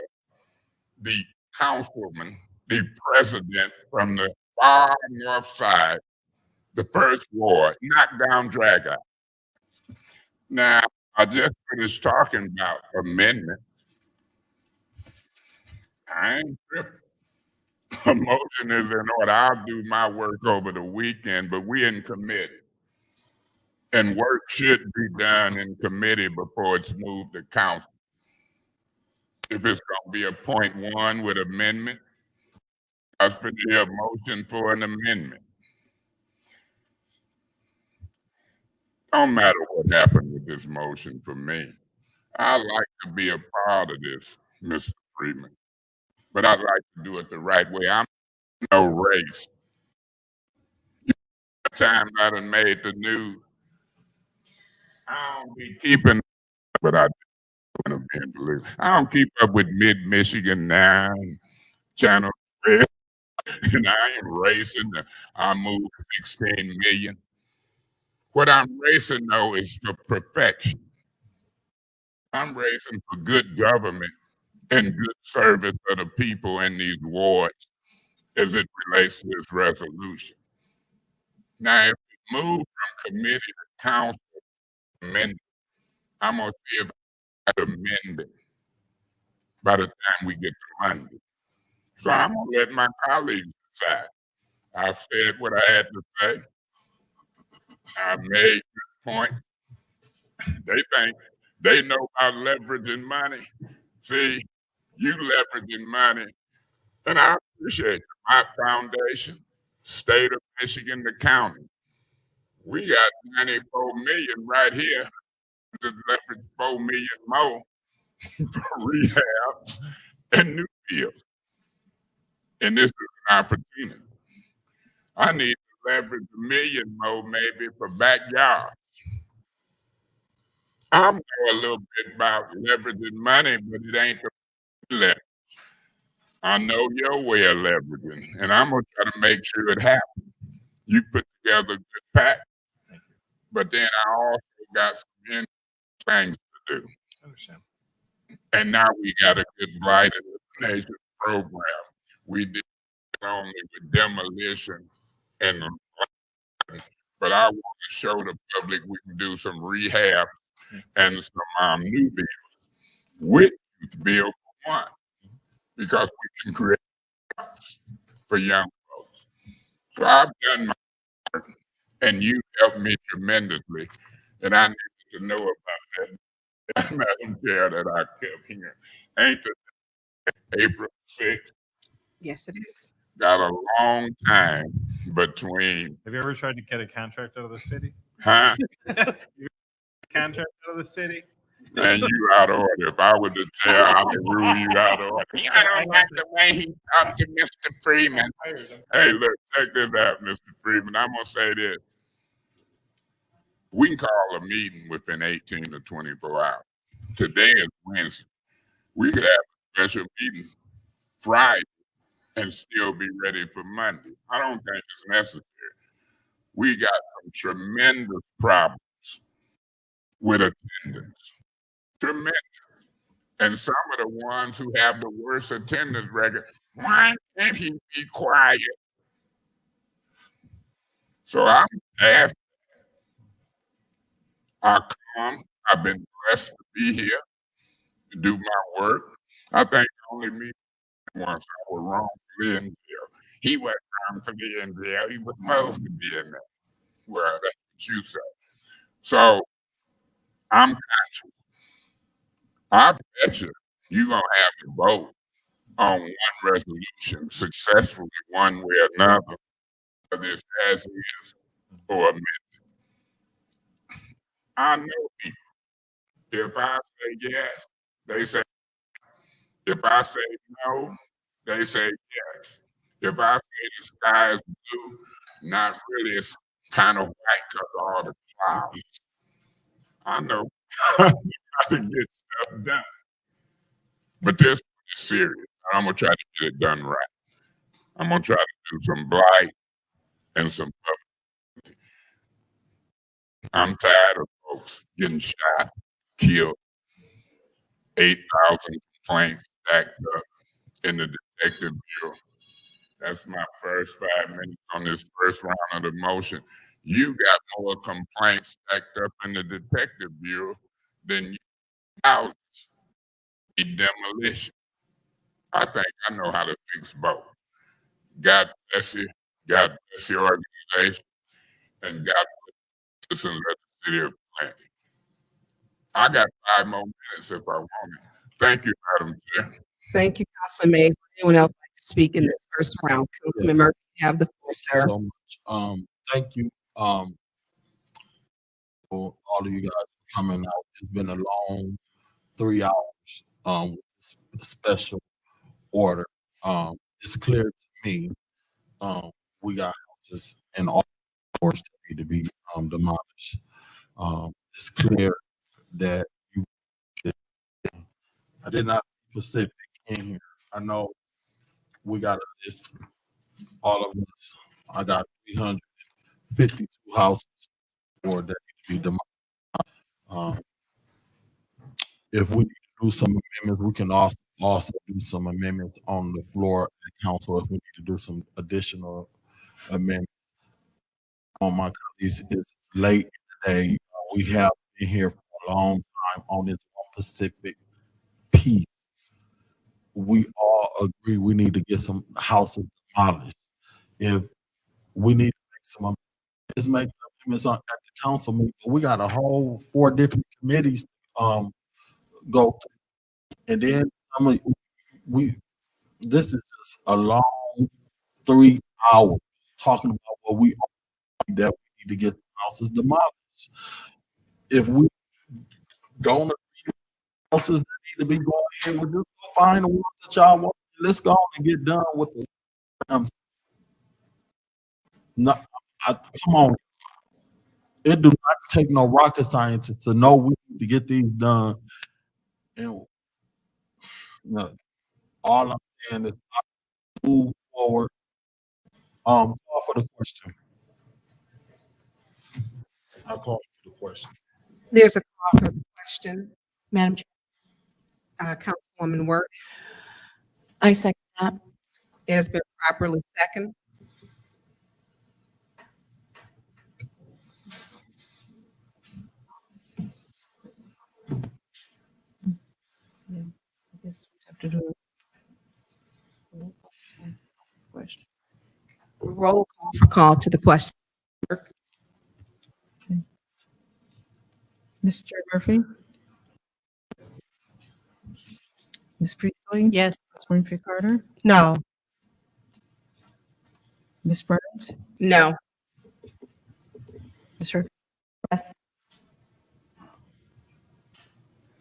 the councilman, the president from the far north side, the first ward, knockdown drag out. Now, I just finished talking about amendment. I ain't tripping. A motion is in order. I'll do my work over the weekend, but we in committee. And work should be done in committee before it's moved to council. If it's gonna be a point one with amendment, I was finna hear a motion for an amendment. Don't matter what happened with this motion for me. I like to be a part of this, Mr. Freeman, but I'd like to do it the right way. I'm no race. Times I done made the news. I don't be keeping, but I do believe. I don't keep up with Mid-Michigan now, and Channel 3, and I ain't racing. I moved 16 million. What I'm racing though is for perfection. I'm racing for good government and good service of the people in these wards as it relates to this resolution. Now, if we move from committee to council amendment, I'm gonna see if I can amend it by the time we get to Monday. So I'm gonna let my colleagues decide. I've said what I had to say. I made good point. They think they know about leveraging money. See, you leveraging money, and I appreciate it. My foundation, state of Michigan, the county. We got 94 million right here to leverage 4 million more for rehab and new fields. And this is an opportunity. I need to leverage $1 million more maybe for backyard. I'm know a little bit about leveraging money, but it ain't the leverage. I know your way of leveraging, and I'm gonna try to make sure it happens. You put together a good pack, but then I also got some things to do. Understand. And now we got a good blight elimination program. We did it only with demolition and but I want to show the public we can do some rehab and some new bills with youth bill for one, because we can create jobs for young folks. So I've done my work, and you helped me tremendously, and I needed to know about that, Madam Chair, that I kept hearing. Ain't the April 6th? Yes, it is. Got a long time between. Have you ever tried to get a contract out of the city? Huh? Contract out of the city? Man, you out of order. If I was the chair, I would rule you out of order. I don't like the way he talked to Mr. Freeman. Hey, look, check this out, Mr. Freeman. I'm going to say this. We can call a meeting within 18 to 24 hours. Today is Wednesday. We could have a special meeting Friday and still be ready for Monday. I don't think it's necessary. We got some tremendous problems with attendance. Tremendous. And some of the ones who have the worst attendance record, why can't he be quiet? So I'm asked, I come, I've been blessed to be here to do my work. I think only me once I was wrongfully in jail. He wasn't wrongfully in jail, he was supposed to be in there. Well, that's what you say. So I'm conscious. I bet you're going to have a vote on one resolution successfully one way or another, whether it's as is or amended. I know people. If I say yes, they say. If I say no, they say yes. If I say the sky is blue, not really, it's kind of white because of all the clouds. I know how to get stuff done. But this is serious. I'm going to try to get it done right. I'm going to try to do some blight and some public. I'm tired of folks getting shot, killed, 8,000 complaints stacked up in the detective bureau. That's my first 5 minutes on this first round of the motion. You got more complaints stacked up in the detective bureau than you houses. Demolition. I think I know how to fix both. God bless you. God bless your organization. And God bless the citizens of the city of Flint. I got 5 more minutes if I want it. Thank you, Madam Chair. Thank you, Councilman Mays. Anyone else like to speak in this first round? Councilman Murphy, you have the floor, sir. So much. Thank you for all of you guys coming out. It's been a long 3 hours with this special order. It's clear to me we got houses in all stores that need to be demolished. It's clear that I did not specific in here. I know we got a list, all of us. I got 352 houses or that need to be demolished. If we need to do some amendments, we can also do some amendments on the floor at council if we need to do some additional amendments. On my colleagues, it's late in the day. We have been here for a long time on this one specific piece. We all agree we need to get some houses demolished. If we need to make some amendments, make amendments at the council meeting. We got a whole 4 different committees go through. And then this is just a long 3 hours talking about what we that we need to get the houses demolished. If we don't agree with houses that need to be going in, we'll just go find the ones that y'all want. Let's go on and get done with it. Come on. It do not take no rocket scientist to know we need to get these done. And all I'm saying is move forward. Call for the question. I'll call for the question. There's a call for the question. Madam Chair, Councilwoman Work. I second that. It has been properly seconded. Roll call for call to the question. Mr. Murphy? Ms. Priestley? Yes. Ms. Winfrey Carter? No. Ms. Burns? No. Ms. Hurd? Yes.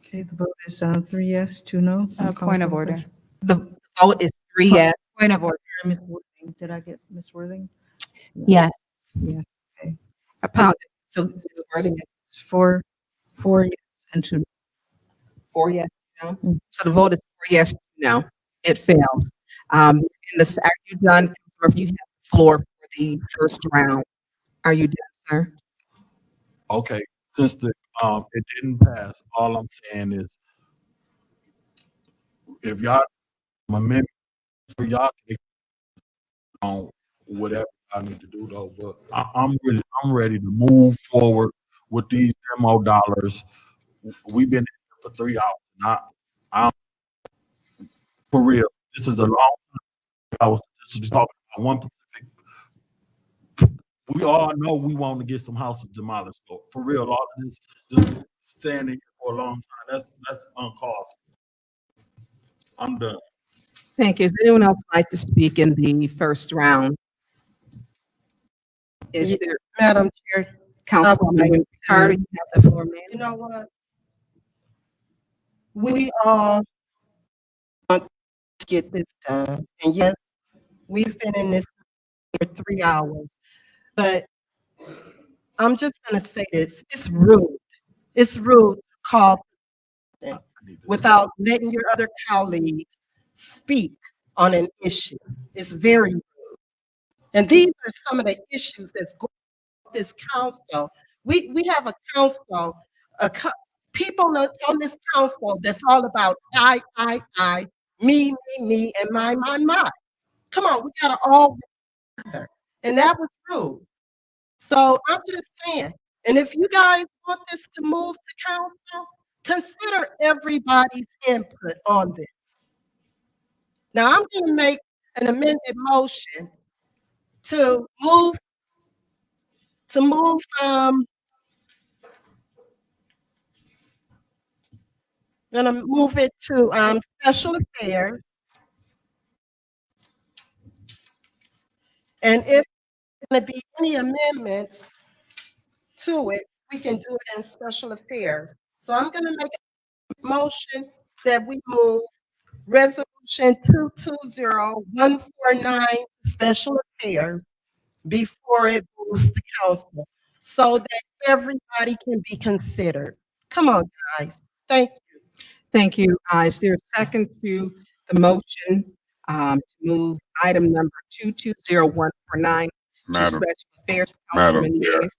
Okay, the vote is 3 yes, 2 no. I'll call Point for of the order. question. The vote is 3 yes. Point of order. Ms. Worthing, did I get Ms. Worthing? Yes. Yes, okay. Apologies. So this is wording it It's four yes and 2 no. 4 yes, no? So the vote is 4 yes, no. It fails. In this, are you done? Or if you have the floor for the first round, are you done, sir? Okay, since it didn't pass, all I'm saying is if y'all amendment, so y'all can on whatever I need to do though, but I'm ready to move forward with these demo dollars. We've been here for 3 hours. I'm for real. This is a long time. I was just talking about one specific. We all know we want to get some houses demolished. So for real, all of this just standing here for a long time. That's uncalled for. I'm done. Thank you. Does anyone else like to speak in the first round? Is there, Madam Chair, Councilwoman Carter, you have the floor, ma'am? you know what? We all want to get this done. And yes, we've been in this for 3 hours, but I'm just gonna say this, it's rude. It's rude to call without letting your other colleagues speak on an issue. It's very rude. And these are some of the issues that's going on with this council. We have a council, people on this council that's all about I, me, and my. Come on, we gotta all work together. And that was rude. So I'm just saying, and if you guys want this to move to council, consider everybody's input on this. Now I'm gonna make an amended motion to move, gonna move it to, special affairs. And if there's gonna be any amendments to it, we can do it in special affairs. So I'm gonna make a motion that we move resolution 220149 special affairs before it moves to council, so that everybody can be considered. Come on, guys. Thank you. Thank you. Is there a second to the motion to move item number 220149 to Madam, special affairs? Madam Councilman Chair, Mays?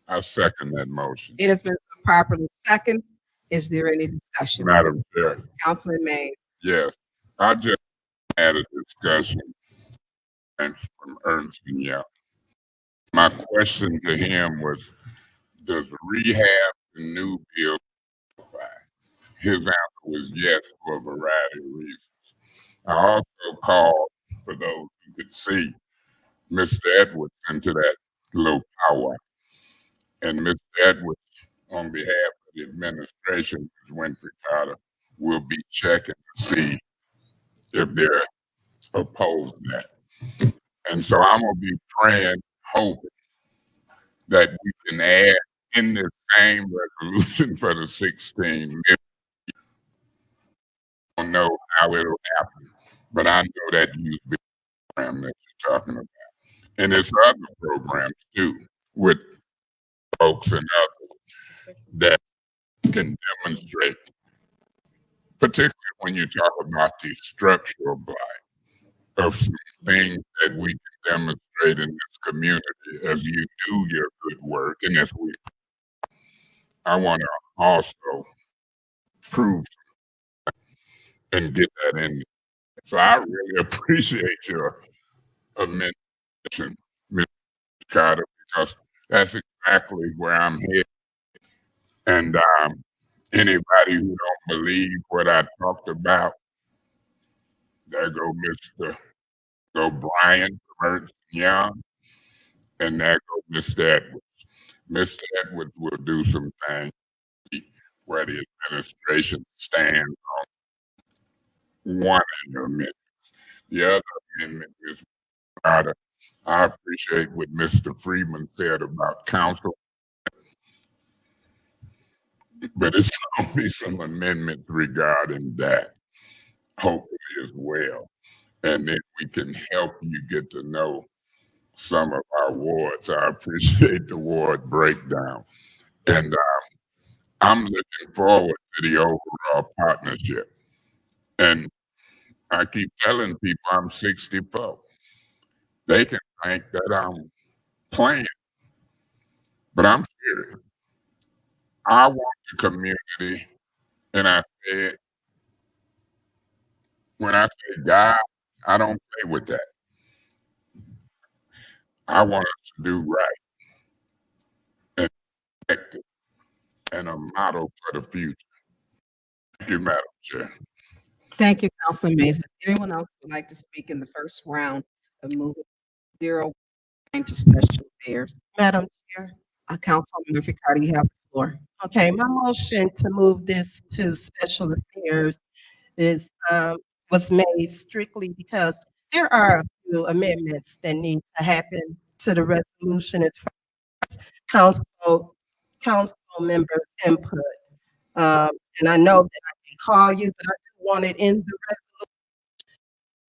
I second that motion. It has been properly second. Is there any discussion? Madam Chair, Councilman Mays? yes, I just had a discussion and from Ernst and Young. My question to him was, does rehab the new bill qualify? His answer was yes, for a variety of reasons. I also called, for those who could see, Mr. Edwards into that low power. And Mr. Edwards, on behalf of the administration, Ms. Winfrey Carter, will be checking to see if they're opposed to that. And so I'm gonna be praying, hoping that we can add in this same resolution for the 16 million. I don't know how it'll happen, but I know that youth program that you're talking about. And there's other programs too with folks and others that can demonstrate, particularly when you talk about the structural blight of some things that we can demonstrate in this community as you do your good work. And as I want to also prove and get that in. So I really appreciate your amendment, Ms. Carter, because that's exactly where I'm headed. And anybody who don't believe what I talked about, there go Brian from Ernst & Young, and there go Mr. Edwards. Mr. Edwards will do some things where the administration stands on one of the amendments. The other amendment is I appreciate what Mr. Freeman said about council, but it's going to be some amendments regarding that, hopefully as well. And then we can help you get to know some of our wards. I appreciate the ward breakdown. And I'm looking forward to the overall partnership. And I keep telling people I'm 64. They can think that I'm playing, but I'm serious. I want the community, and I said, when I say God, I don't play with that. I want us to do right and effective and a model for the future. Thank you, Madam Chair. Thank you, Councilman Mays. Anyone else would like to speak in the first round of moving 09 to special affairs? Madam Chair. Councilman Murphy Carter, you have the floor. Okay, my motion to move this to special affairs is, was made strictly because there are a few amendments that need to happen to the resolution as far as council members' input. And I know that I can call you, but I do want it in the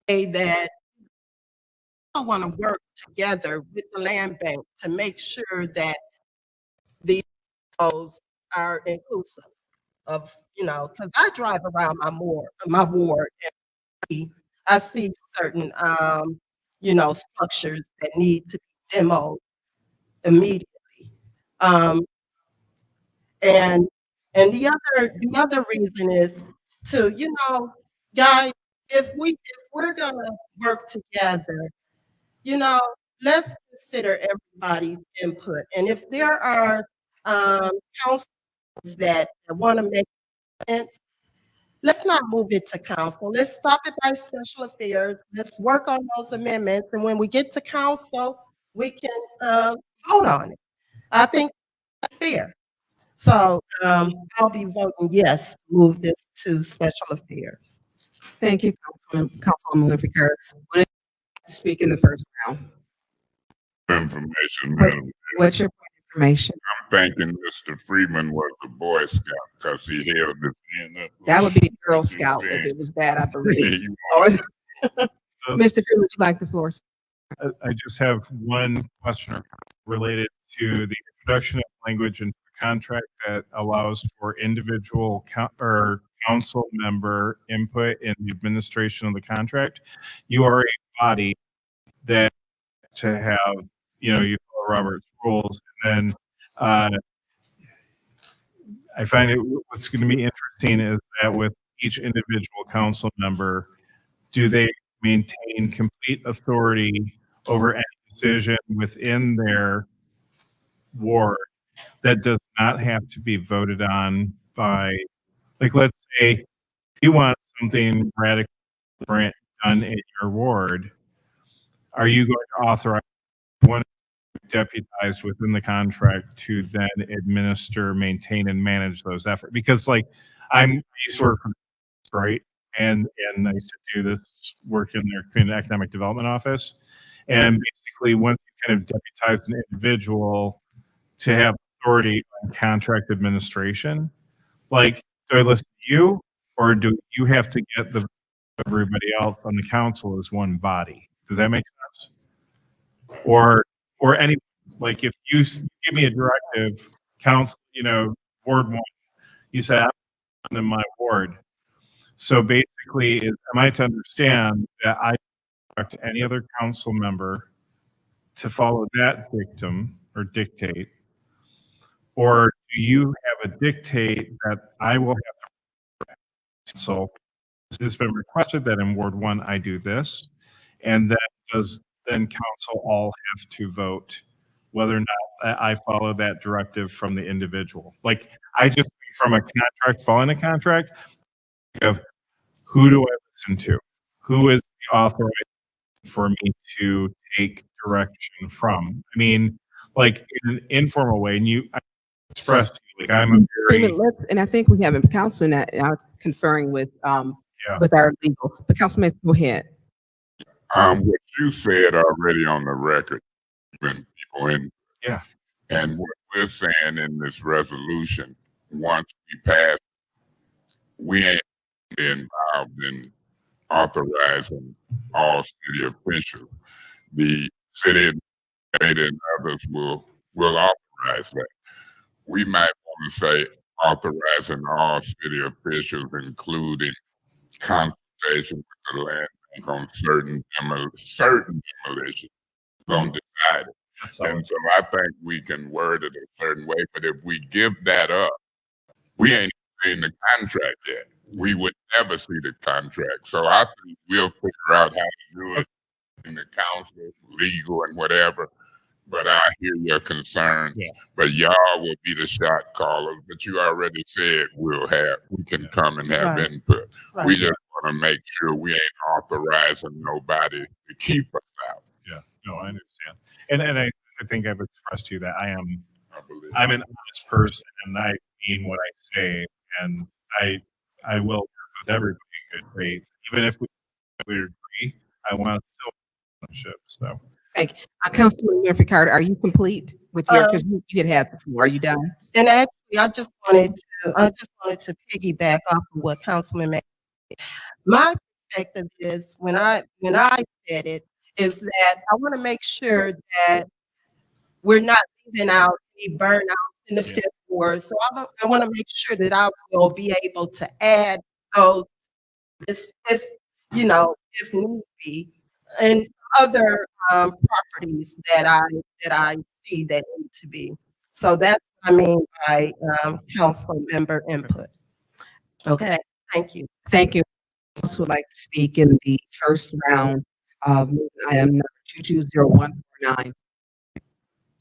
resolution that I want to work together with the land bank to make sure that these goals are inclusive of, because I drive around my ward and I see certain, structures that need to be demoed immediately. And the other reason is to, guys, if we're gonna work together, let's consider everybody's input. And if there are councils that want to make amendments, let's not move it to council. Let's stop it by special affairs. Let's work on those amendments. And when we get to council, we can vote on it. I think that's fair. So I'll be voting yes, move this to special affairs. Thank you, Councilman Murphy Carter. Would you like to speak in the first round? Information, Madam Chair. What's your point of information? I'm thinking Mr. Freeman was a Boy Scout because he held his hand up. That would be a Girl Scout if it was bad, I believe. Mr. Freeman, would you like the floor? I just have one question related to the introduction of language into the contract that allows for individual or council member input in the administration of the contract. You are a body that to have, you follow Robert's rules. And then I find what's going to be interesting is that with each individual council member, do they maintain complete authority over any decision within their ward that does not have to be voted on by, like, let's say you want something radically different done in your ward, are you going to authorize one deputized within the contract to then administer, maintain, and manage those efforts? Because I used to work for, right, and I used to do this work in their community economic development office, and basically once you kind of deputize an individual to have authority on contract administration, do I listen to you, or do you have to get everybody else on the council as one body? Does that make sense? Or any, if you give me a directive, council, ward 1, you say I'm in my ward. So basically, am I to understand that I direct any other council member to follow that dictum or dictate? Or do you have a dictate that I will have to? So it's been requested that in Ward 1 I do this, and that does then council all have to vote whether or not I follow that directive from the individual. I just think from a contract, following a contract, of who do I listen to? Who is the authorized for me to take direction from? I mean, in an informal way, and I expressed to you, I'm a very, and I think we have a councilman that conferring with with our legal. But Councilman, go ahead. What you said already on the record, when people in, and what we're saying in this resolution, once we pass, we ain't involved in authorizing all city officials. The city state and others will authorize that. We might want to say authorizing all city officials, including consultation with the land bank on certain demolitions. Don't decide it. And so I think we can word it a certain way, but if we give that up, we ain't seen the contract yet. We would never see the contract. So I think we'll figure out how to do it in the council, legal and whatever. But I hear your concern. Yeah. But y'all will be the shot callers. But you already said we can come and have Right. input. Right. We just want to make sure we ain't authorizing nobody to keep us out. Yeah, no, I understand. And I think I've expressed to you that I'm an honest person and I mean what I say, and I will work with everybody in good faith. Even if we agree, I want to still ownership. So Thank you. Councilman Winfrey Carter, are you complete with your, because you had the floor. Are you done? And actually, I just wanted to piggyback off of what Councilman made. My perspective is when I said it is that I want to make sure that we're not leaving out any burnout in the fifth ward. So I want to make sure that I will be able to add those, if need be, and other properties that I see that need to be. So that's what I mean by council member input. Okay, thank you. Thank you. I would like to speak in the first round of item number 220149.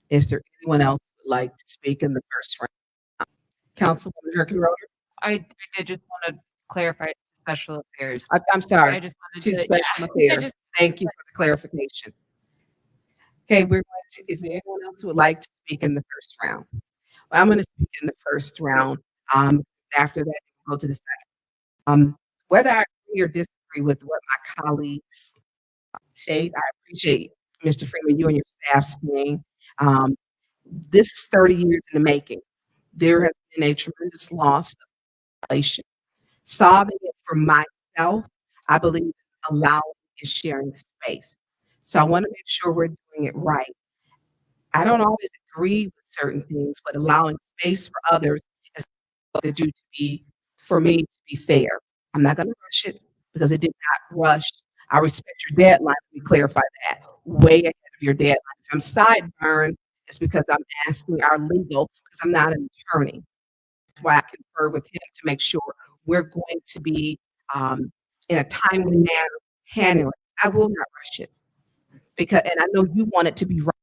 Is there anyone else who would like to speak in the first round? Councilwoman Herky-Roder? I did just want to clarify special affairs. I'm sorry. I just wanted To to, special yeah. affairs. Thank you for the clarification. Okay, is there anyone else who would like to speak in the first round? Well, I'm going to speak in the first round. After that, we'll go to the second. Whether I agree or disagree with what my colleagues say, I appreciate Mr. Freeman, you and your staff saying, this is 30 years in the making. There has been a tremendous loss of population. Solving it for myself, I believe, allowing and sharing space. So I want to make sure we're doing it right. I don't always agree with certain things, but allowing space for others is what to do to be, for me, to be fair. I'm not going to rush it because it did not rush. I respect your deadline. Let me clarify that. Way ahead of your deadline. If I'm sideburn, it's because I'm asking our legal, because I'm not an attorney. That's why I confer with him to make sure we're going to be in a timely manner handling it. I will not rush it because, and I know you want it to be right,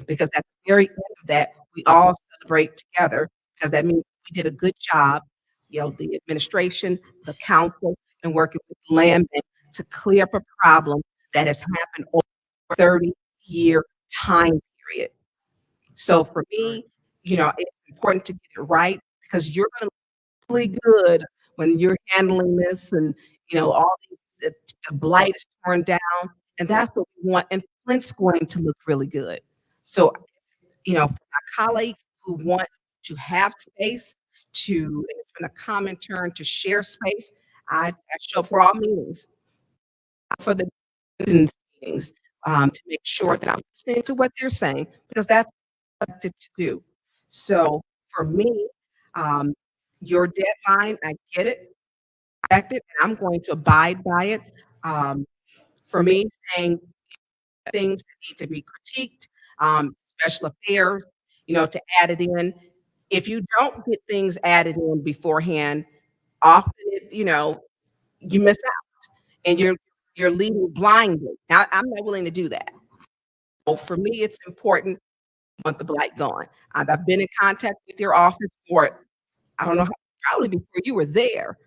because at the very end of that, we all celebrate together, because that means we did a good job, the administration, the council, and working with the land bank to clear up a problem that has happened over a 30-year time period. So for me, it's important to get it right, because you're going to look really good when you're handling this, and all the blight is torn down, and that's what we want. And Flint's going to look really good. So, for my colleagues who want to have space, and it's been a common turn to share space, I show up for all meetings, for the meetings, to make sure that I'm listening to what they're saying, because that's what I wanted to do. So for me, your deadline, I get it, respect it, and I'm going to abide by it. For me, saying things that need to be critiqued, special affairs, to add it in. If you don't get things added in beforehand, often, you miss out, and you're leading blindly. Now, I'm not willing to do that. So for me, it's important. I want the blight gone. I've been in contact with your office for, I don't know, probably before you were there.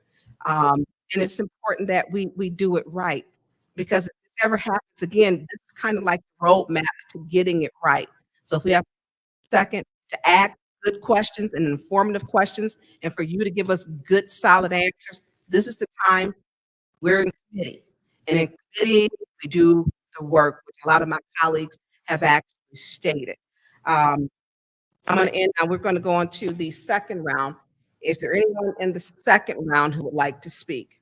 And it's important that we do it right, because if this ever happens again, this is kind of like the roadmap to getting it right. So if we have a second to ask good questions and informative questions, and for you to give us good, solid answers, this is the time. We're in committee. And in committee, we do the work, which a lot of my colleagues have actually stated. I'm going to end now. We're going to go on to the second round. Is there anyone in the second round who would like to speak?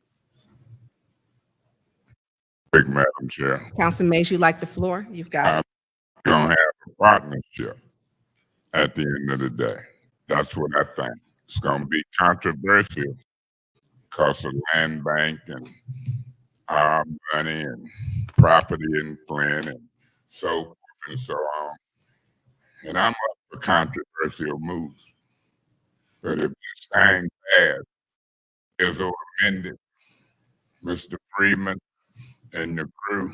Big Madam Chair. Councilman Mays, you like the floor? You've got it. We don't have a partnership at the end of the day. That's what I think. It's going to be controversial because of land bank and our money and property in Flint and so forth and so on. And I'm up for controversial moves. But if this thing bad is amended, Mr. Freeman and the crew,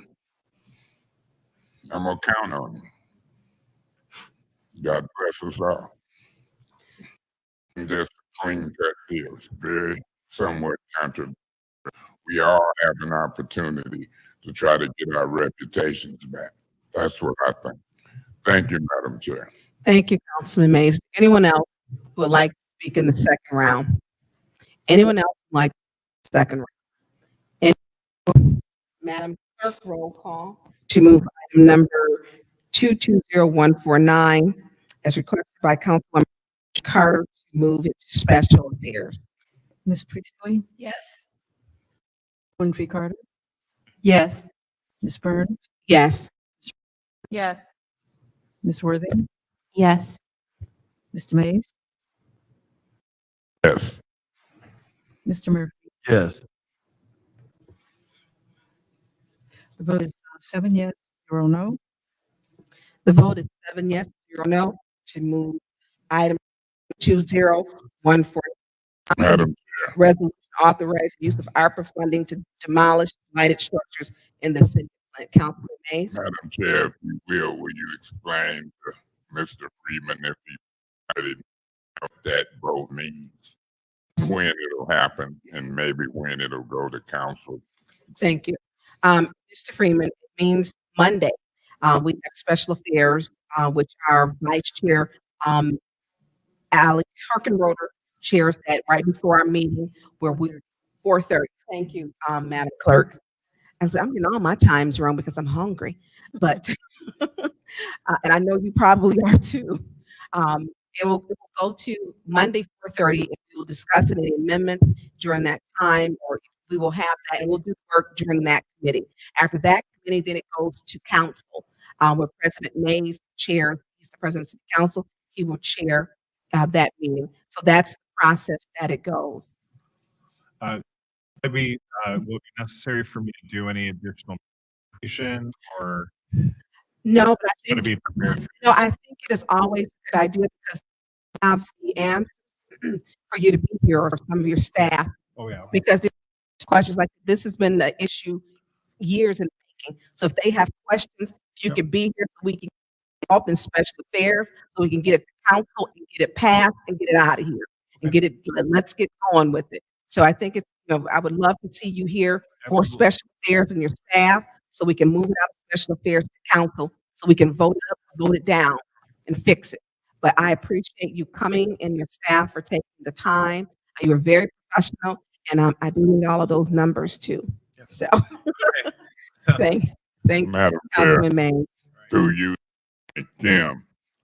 I'm going to count on you. God bless us all. And just a clean cut deal. It's very somewhat controversial. We all have an opportunity to try to get our reputations back. That's what I think. Thank you, Madam Chair. Thank you, Councilman Mays. Anyone else who would like to speak in the second round? Anyone else would like the second round? Madam Clerk, roll call to move item number 220149 as requested by Councilwoman Carter to move it to special affairs. Ms. Priestley, Yes. Winfrey Carter, Yes. Ms. Burns, Yes. Yes. Ms. Worthing, Yes. Mr. Mays, Yes. Mr. Murphy. Yes. The vote is 7 yes, 0 no. The vote is 7 yes, 0 no to move item 2014. Madam Resolution authorizing use of ARPA funding to demolish blighted structures in the city of Flint. Councilman Mays. Madam Chair, if you will you explain to Mr. Freeman if he already know what that vote means, when it'll happen, and maybe when it'll go to council? Thank you. Mr. Freeman, it means Monday. We have special affairs, which our vice chair, Ally Harkenroder, chairs that right before our meeting where we're 4:30. Thank you, Madam Clerk. And so I'm getting all my times wrong because I'm hungry, but, and I know you probably are too. It will go to Monday, 4:30, and we will discuss any amendments during that time, or we will have that, and we'll do work during that committee. After that committee, then it goes to council, where President Mays chairs, he's the president of the council, he will chair that meeting. So that's the process that it goes. Maybe will it be necessary for me to do any additional information or No, but I going to think, be prepared for no, I think it is always a good idea because I have the answer for you to be here or some of your staff, Oh, yeah. because there's questions like this has been the issue years in the making. So if they have questions, you can be here so we can get involved in special affairs, so we can get it to council and get it passed and get it out of here and get it, let's get going with it. So I think it's, I would love to see you here for Absolutely. special affairs and your staff, so we can move it out of special affairs to council, so we can vote it up, vote it down, and fix it. But I appreciate you coming and your staff for taking the time. You were very professional, and I do need all of those numbers too. So, thank you, Madam Chair, Councilman Mays. through you,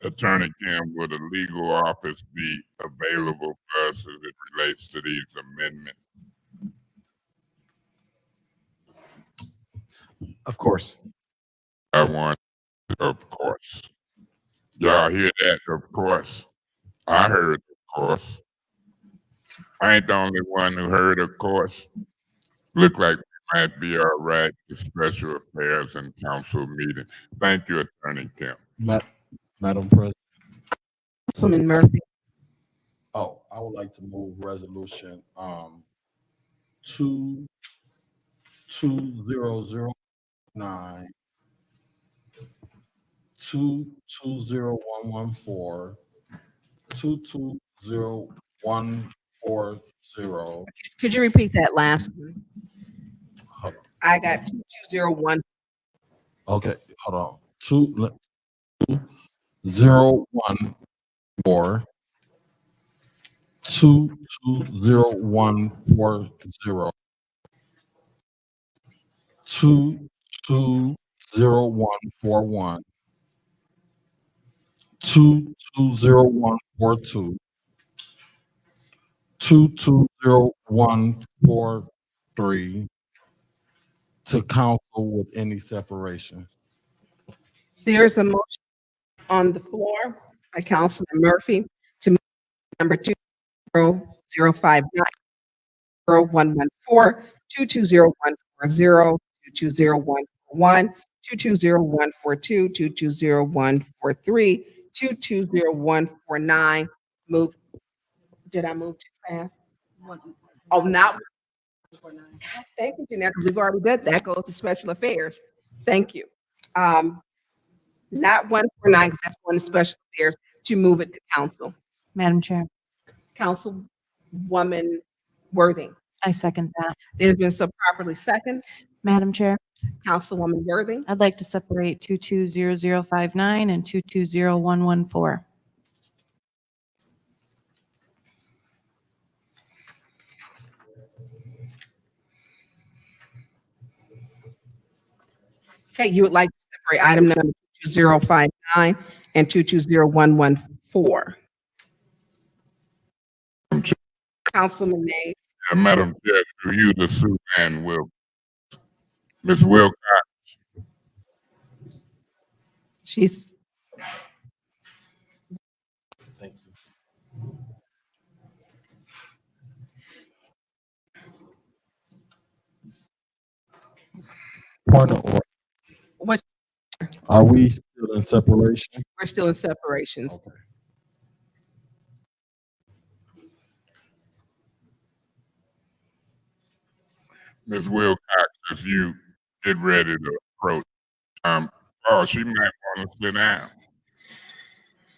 Attorney Kim, would a legal office be available for us as it relates to these amendments? Of course. I want, of course. Y'all hear that? Of course. I heard, of course. I ain't the only one who heard, of course. Look like we might be all right for special affairs and council meeting. Thank you, Attorney Kim. Madam President. Councilman Murphy. Oh, I would like to move resolution 22009 220114 220140. Could you repeat that last one? I got 2201. Okay, hold on. 2014 220140 22041 22042 22043 to council with any separation. There's a motion on the floor by Councilman Murphy to move number 22059, 0114, 220140, 220141, 220142, 220143, 220149. Move. Did I move too fast? Oh, not. Thank you, Jeanette, because we've already did that. Goes to special affairs. Thank you. Not 149, because that's going to special affairs, to move it to council. Madam Chair, Councilwoman Worthing. I second that. There's been so properly second. Madam Chair, Councilwoman Worthing. I'd like to separate 220059 and 220114. Okay, you would like to separate item number 2059 and 220114. Councilman Mays. Madam Chair, through you, the Suzanne Wilcox. Ms. Wilcox, She's. Thank you. Point of order. What? Are we still in separation? We're still in separations. Okay. Ms. Wilcox, if you get ready to approach, she might want to sit down.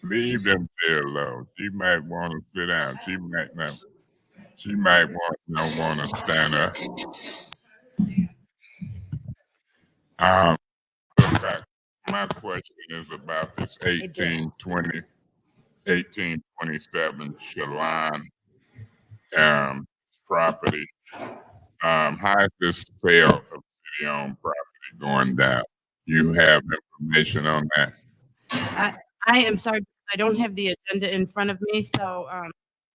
Leave them there alone. She might want to sit down. She might not. She might not want to stand up. My question is about this 1827 Chelan property. How is this sale of city-owned property going down? You have information on that? I am sorry, I don't have the agenda in front of me, so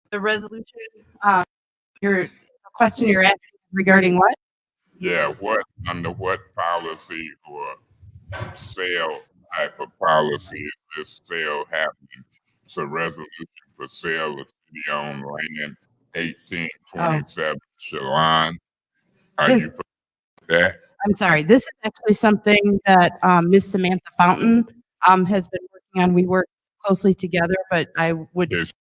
the resolution, your question you're asking regarding what? Yeah, under what policy or sale type of policy is this sale happening? It's a resolution for sale of city-owned land, 1827 Chelan. Are you for that? I'm sorry, this is actually something that Ms. Samantha Fountain has been working on. We work closely together, but I would Yes.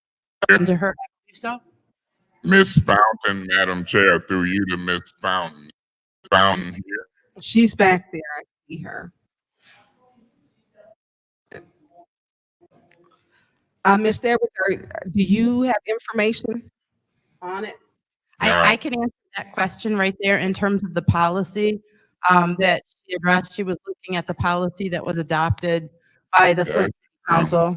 turn to her. I believe so. Ms. Fountain, Madam Chair, through you to Ms. Fountain. Fountain here. She's back there. I see her. Ms. Edwards, do you have information on it? I can answer that question right there in terms of the policy that she addressed. She was looking at the policy that was adopted by the Flint City Council.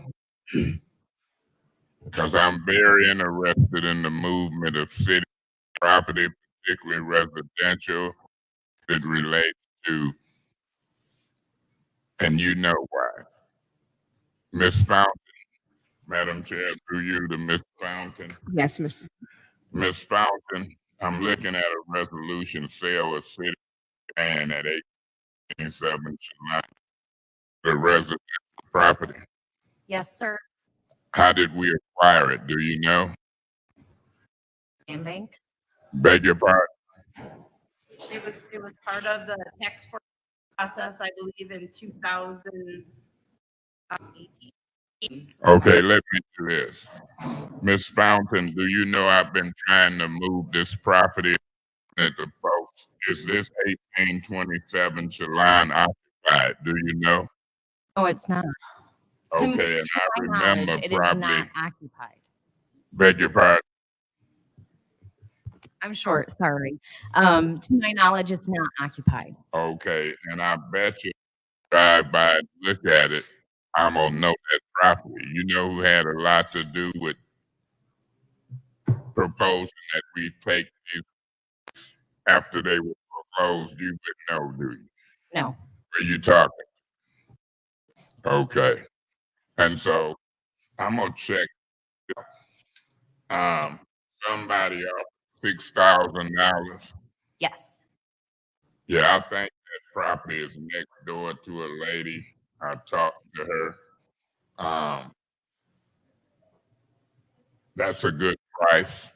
Because I'm very interested in the movement of city property, particularly residential, that relates to, and you know why. Ms. Fountain, Madam Chair, through you to Ms. Fountain. Yes, Mr. Ms. Fountain, I'm looking at a resolution sale of city land at 1827 July, the residential property. Yes, sir. How did we acquire it? Do you know? Land bank. Beg your pardon? It was part of the tax process, I believe, in 2018. Okay, let me do this. Ms. Fountain, do you know I've been trying to move this property at the folks? Is this 1827 Chelan occupied? Do you know? Oh, it's not. Okay, and I remember It is property. not occupied. Beg your pardon? I'm short, sorry. To my knowledge, it's not occupied. Okay, and I bet you drive by and look at it, I'm gonna know that property. You know who had a lot to do with proposing that we take these after they were foreclosed? You would know, do you? No. Where you talking? Okay, and so I'm gonna check. Somebody up $6,000. Yes. Yeah, I think that property is next door to a lady. I talked to her. That's a good price.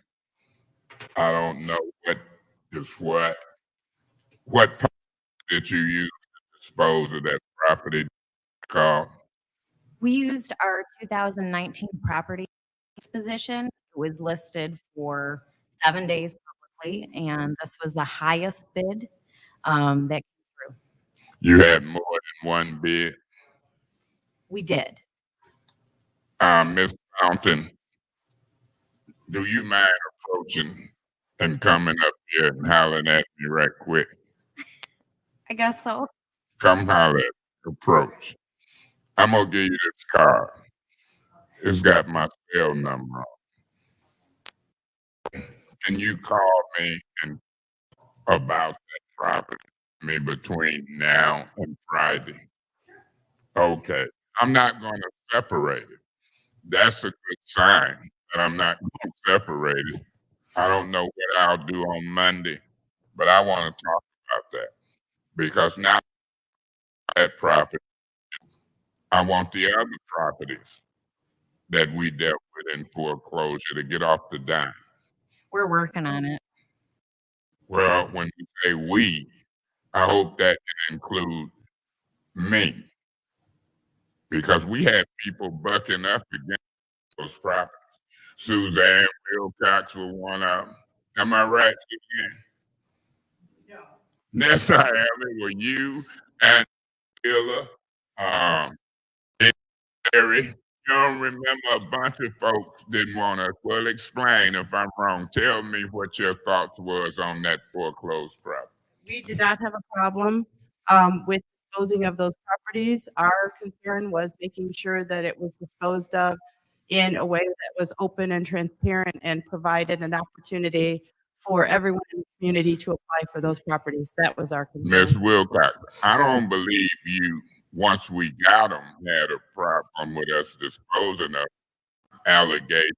I don't know what part did you use to dispose of that property called? We used our 2019 property disposition. It was listed for 7 days publicly, and this was the highest bid that came through. You had more than one bid. We did. Ms. Fountain, do you mind approaching and coming up here and hollering at me right quick? I guess so. Come holler at me. Approach. I'm gonna give you this card. It's got my cell number on. Can you call me and about that property between now and Friday? Okay. I'm not gonna separate it. That's a good sign that I'm not going to separate it. I don't know what I'll do on Monday, but I want to talk about that because now that property, I want the other properties that we dealt with in foreclosure to get off the dime. We're working on it. Well, when you say we, I hope that can include me because we had people bucking up against those properties. Suzanne Wilcox was one of them. Am I right, Suzanne? Yeah. Yes, I am. It were you and Willa, Terry. You don't remember a bunch of folks didn't want us. Well, explain if I'm wrong. Tell me what your thoughts was on that foreclosed property. We did not have a problem with disposing of those properties. Our concern was making sure that it was disposed of in a way that was open and transparent and provided an opportunity for everyone in the community to apply for those properties. That was our concern. Ms. Wilcox, I don't believe you, once we got them, had a problem with us disposing of allegations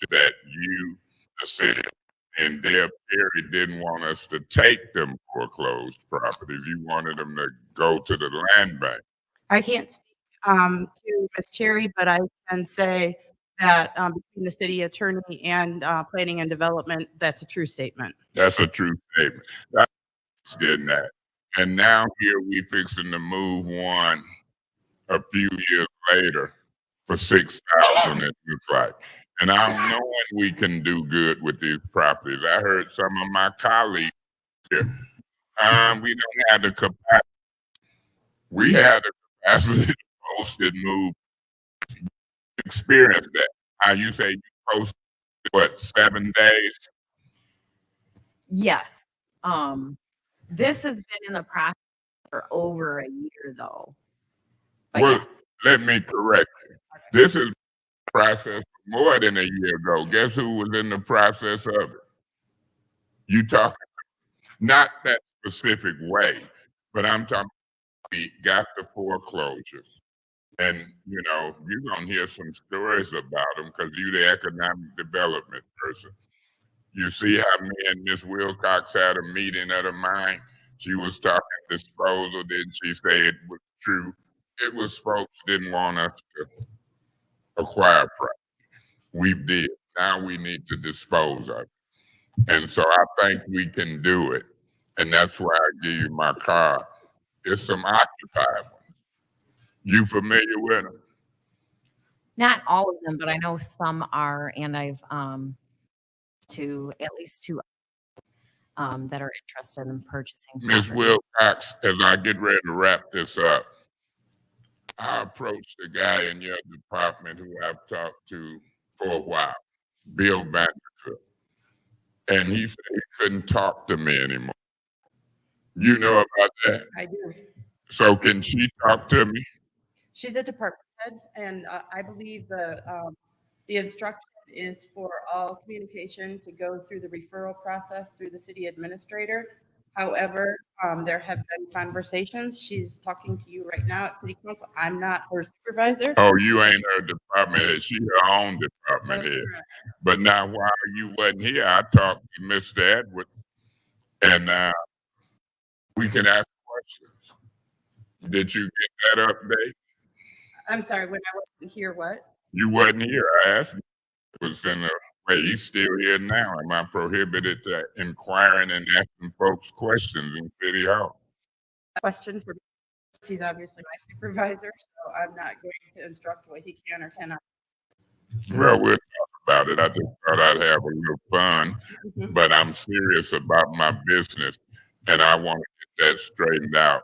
that you, the city, and Deb Perry didn't want us to take them foreclosed properties. You wanted them to go to the land bank. I can't speak to Ms. Cherry, but I can say that between the city attorney and planning and development, that's a true statement. That's a true statement. That's getting that. And now here we fixing to move one a few years later for 6,000, it looks like. And I'm knowing we can do good with these properties. I heard some of my colleagues here. We don't have the capacity. We have the capacity to post and move. Experience that. How you say you posted what, 7 days? Yes. This has been in the process for over a year though. But Well, yes. let me correct you. This is process more than a year ago. Guess who was in the process of it? You talking, not that specific way, but I'm talking, we got the foreclosures. And, you know, you're going to hear some stories about them because you're the economic development person. You see how me and Miss Wilcox had a meeting of the mind? She was talking disposal, didn't she say it was true? It was folks didn't want us to acquire property. We did. Now we need to dispose of it. And so I think we can do it. And that's why I give you my card. It's some occupied ones. You familiar with them? Not all of them, but I know some are, and I've to at least two that are interested in purchasing. Ms. property. Wilcox, as I get ready to wrap this up, I approached the guy in your department who I've talked to for a while, Bill Vandercook, and he said he couldn't talk to me anymore. You know about that? I do. So can she talk to me? She's a department head, and I believe the instruction is for all communication to go through the referral process through the city administrator. However, there have been conversations. She's talking to you right now at city council. I'm not her supervisor. Oh, you ain't her department head. She her own department That's head. correct. But now while you wasn't here, I talked to Mr. Edward, and we can ask questions. Did you get that update? I'm sorry, when I wasn't here, what? You wasn't here. I asked. Was in a way. He's still here now. Am I prohibited to inquiring and asking folks questions in City Hall? Question for, he's obviously my supervisor, so I'm not going to instruct what he can or cannot. Well, we'll talk about it. I just thought I'd have a little fun, but I'm serious about my business, and I want to get that straightened out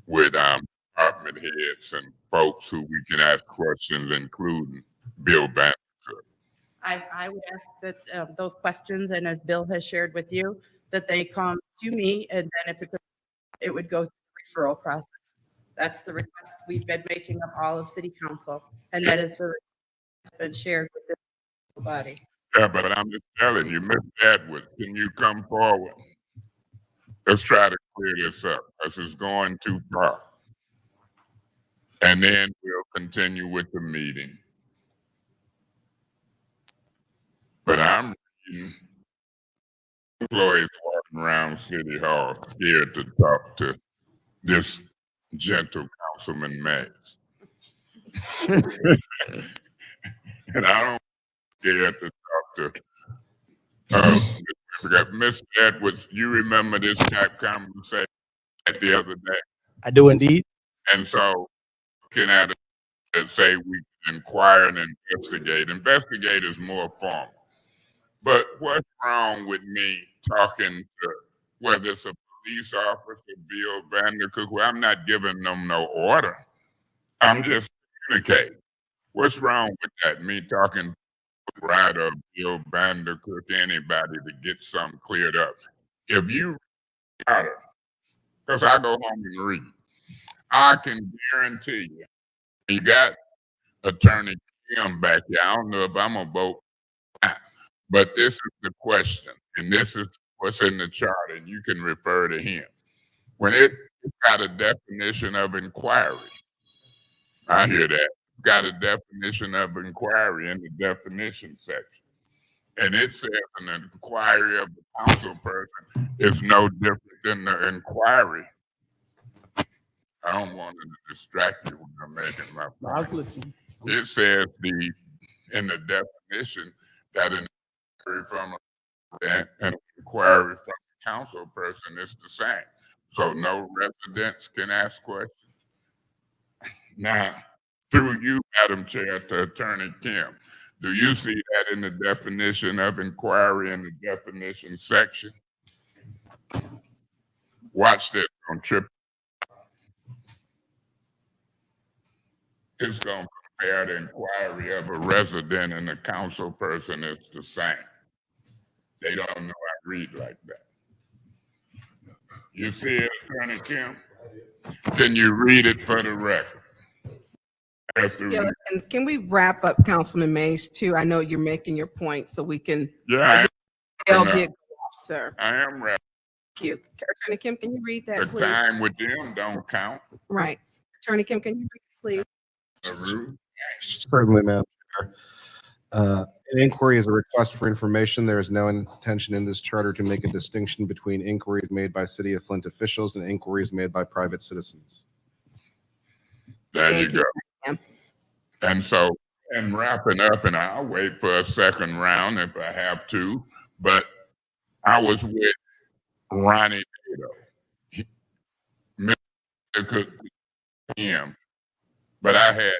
with department heads and folks who we can ask questions, including Bill Banner. I would ask that those questions, and as Bill has shared with you, that they come to me, and then if it would go through the referral process. That's the request we've been making of all of City Council, and that is the request that's been shared with this body. Yeah, but I'm just telling you, Miss Edwards, can you come forward? Let's try to clear this up, because it's going too far. And then we'll continue with the meeting. But I'm reading employees walking around City Hall scared to talk to this gentle Councilman Mays. And I don't scared to talk to Mr. Edwards. You remember this type of conversation the other day? I do indeed. And so can I say we can inquire and investigate? Investigate is more formal. But what's wrong with me talking to whether it's a police officer, Bill Vandercook? Well, I'm not giving them no order. I'm just communicating. What's wrong with that? Me talking to Ryder, Bill Vandercook, anybody to get something cleared up. If you read it, because I go home and read, I can guarantee you got Attorney Kim back here. I don't know if I'm gonna vote. But this is the question, and this is what's in the chart, and you can refer to him. When it's got a definition of inquiry, I hear that. It's got a definition of inquiry in the definition section. And it says an inquiry of the council person is no different than the inquiry. I don't want to distract you when I'm making my point. I was listening. It says in the definition that an from an inquiry from a council person is the same. So no residents can ask questions. Now, through you, Madam Chair, to Attorney Kim, do you see that in the definition of inquiry in the definition section? Watch this on trip. It's going to compare the inquiry of a resident and a council person is the same. They don't know I read like that. You see it, Attorney Kim? Can you read it for the record? Yeah, and can we wrap up Councilman Mays too? I know you're making your point, so we can. Yeah, Bell did go off, sir. I am right. Thank you. Attorney Kim, can you read that, The please? time with them don't count. Right. Attorney Kim, can you read, please? Certainly, Madam Chair. An inquiry is a request for information. There is no intention in this charter to make a distinction between inquiries made by City of Flint officials and inquiries made by private citizens. There you go. And so, and wrapping up, and I'll wait for a second round if I have to, but I was with Ronnie Nato. Mr. Cook, him, but I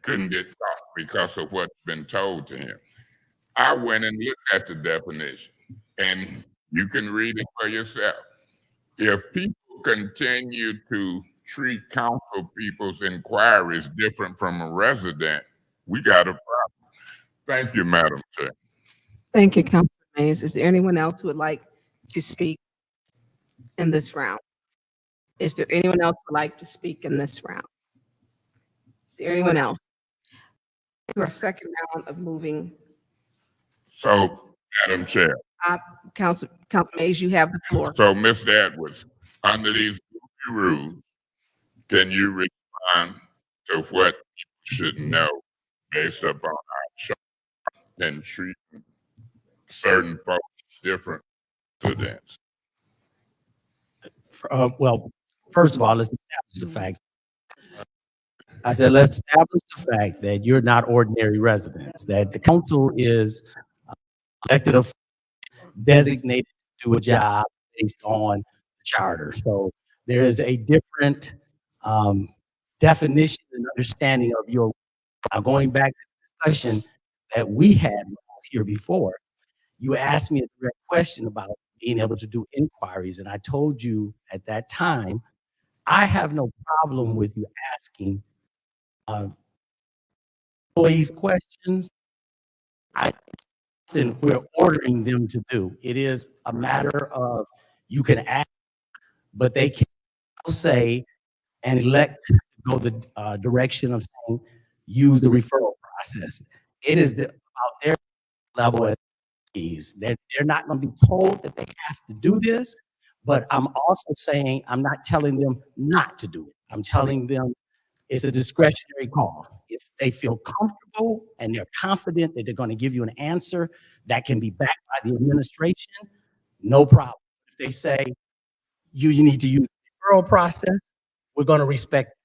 couldn't get talk because of what's been told to him. I went and looked at the definition, and you can read it for yourself. If people continue to treat council people's inquiries different from a resident, we got a problem. Thank you, Madam Chair. Thank you, Councilman Mays. Is there anyone else who would like to speak in this round? Is there anyone else who would like to speak in this round? Is there anyone else? Our second round of moving. So, Madam Chair. Council Mays, you have the floor. So, Mr. Edwards, under these rules, can you respond to what people should know based upon our chart and treat certain folks different residents? Well, first of all, let's establish the fact I said, let's establish the fact that you're not ordinary residents, that the council is elected of designated to do a job based on the charter. So there is a different definition and understanding of your, now going back to the discussion that we had here before, you asked me a direct question about being able to do inquiries. And I told you at that time, I have no problem with you asking employees questions. And we're ordering them to do. It is a matter of you can ask, but they can say and elect to go the direction of saying use the referral process. It is about their level of ease. They're not going to be told that they have to do this, but I'm also saying I'm not telling them not to do it. I'm telling them it's a discretionary call. If they feel comfortable and they're confident that they're going to give you an answer that can be backed by the administration, no problem. If they say you need to use the referral process, we're going to respect it.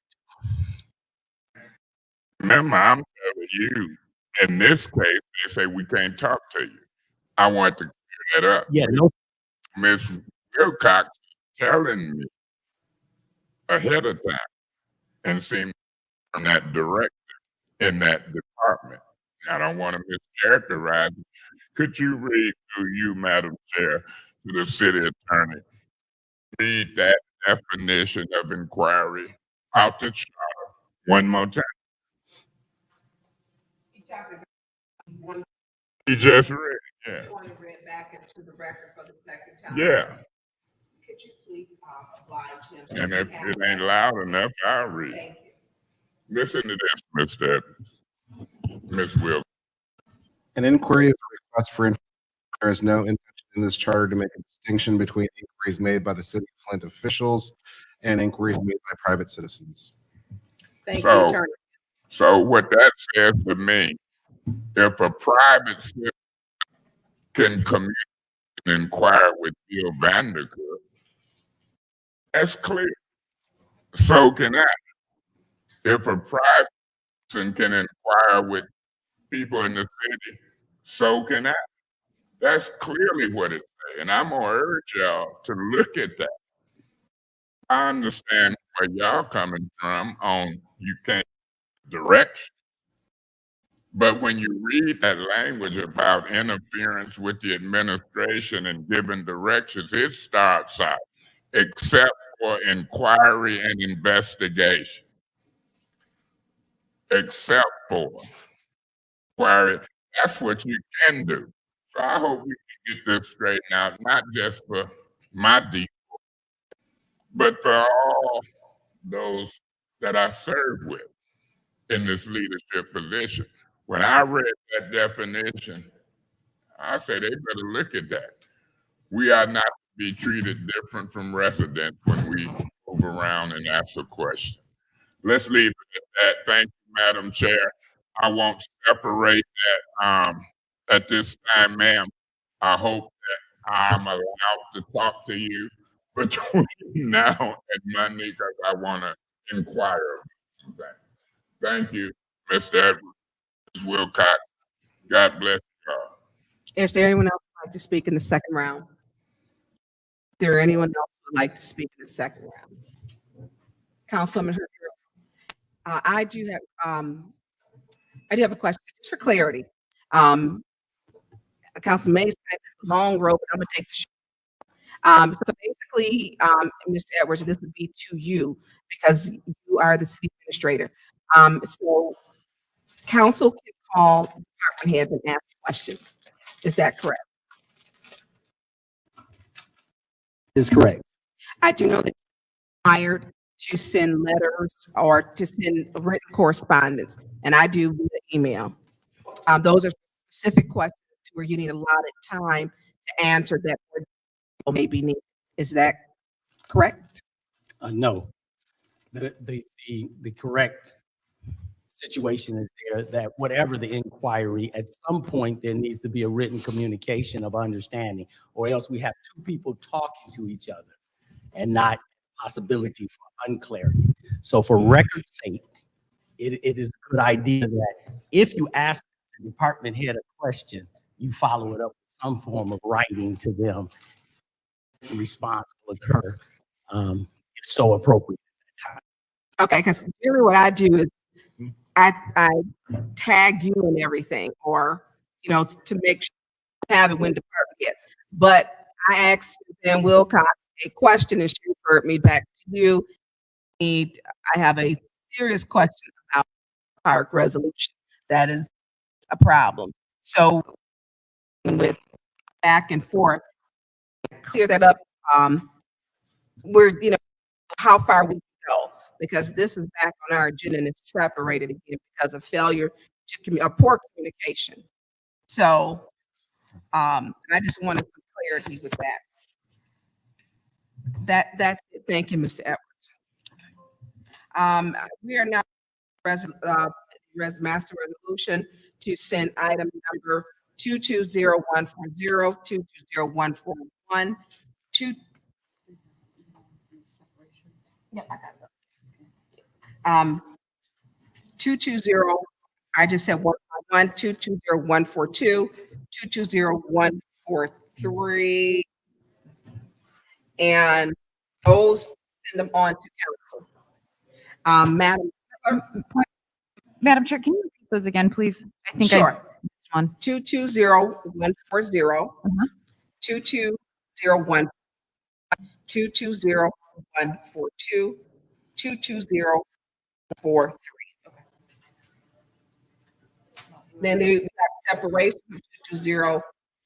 Remember, I'm telling you, in this case, they say we can't talk to you. I want to clear that up. Yeah, no. Ms. Wilcox telling me ahead of time and seeing from that director in that department. I don't want to mischaracterize it. Could you read through you, Madam Chair, to the city attorney? Read that definition of inquiry out the charter one more time. He just read it, yeah. Read back into the record for the second time. Yeah. Could you please oblige him? And if it ain't loud enough, I'll read. Thank you. Listen to this, Ms. Will. An inquiry is a request for information. There is no intention in this charter to make a distinction between inquiries made by the city of Flint officials and inquiries made by private citizens. Thank you, Attorney. So what that says to me, if a private citizen can communicate and inquire with Bill Vandercook, that's clear. So can I. If a private citizen can inquire with people in the city, so can I. That's clearly what it says. And I'm going to urge y'all to look at that. I understand where y'all coming from on you can't direct. But when you read that language about interference with the administration and giving directions, it starts out, except for inquiry and investigation. Except for inquiry, that's what you can do. So I hope we can get this straightened out, not just for my people, but for all those that I serve with in this leadership position. When I read that definition, I said, they better look at that. We are not to be treated different from residents when we move around and ask a question. Let's leave it at that. Thank you, Madam Chair. I won't separate that at this time, ma'am. I hope that I'm allowed to talk to you between now and Monday because I want to inquire about some things. Thank you, Mr. Edwards, Ms. Wilcox. God bless you all. Is there anyone else who'd like to speak in the second round? Is there anyone else who would like to speak in the second round? Councilwoman Herrera. I do have a question, just for clarity. Council Mays, long road, but I'm gonna take the short. So basically, Mr. Edwards, this would be to you because you are the city administrator. So council can call department heads and ask questions. Is that correct? Is correct. I do know that you're hired to send letters or to send written correspondence, and I do via email. Those are specific questions where you need a lot of time to answer that may be needed. Is that correct? No. The correct situation is there that whatever the inquiry, at some point there needs to be a written communication of understanding, or else we have two people talking to each other and not possibility for unclarity. So for record's sake, it is a good idea that if you ask the department head a question, you follow it up with some form of writing to them. Response will occur, if so appropriate. Okay, because really what I do is I tag you and everything, or, to make sure you have it when department head. But I asked Suzanne Wilcox a question and she referred me back to you. I have a serious question about park resolution. That is a problem. So with back and forth, clear that up. How far we can go, because this is back on our agenda and it's separated again because of failure or poor communication. So I just wanted some clarity with that. That's it. Thank you, Mr. Edwards. We are now master resolution to send item number 220140, 220141, yeah, I got it. 220, I just said 141, 220142, 220143, and those send them on to council. Madam Chair, can you repeat those again, please? I think Sure. I missed one. 220140, 2201, 220142, 22043. Then they have separation of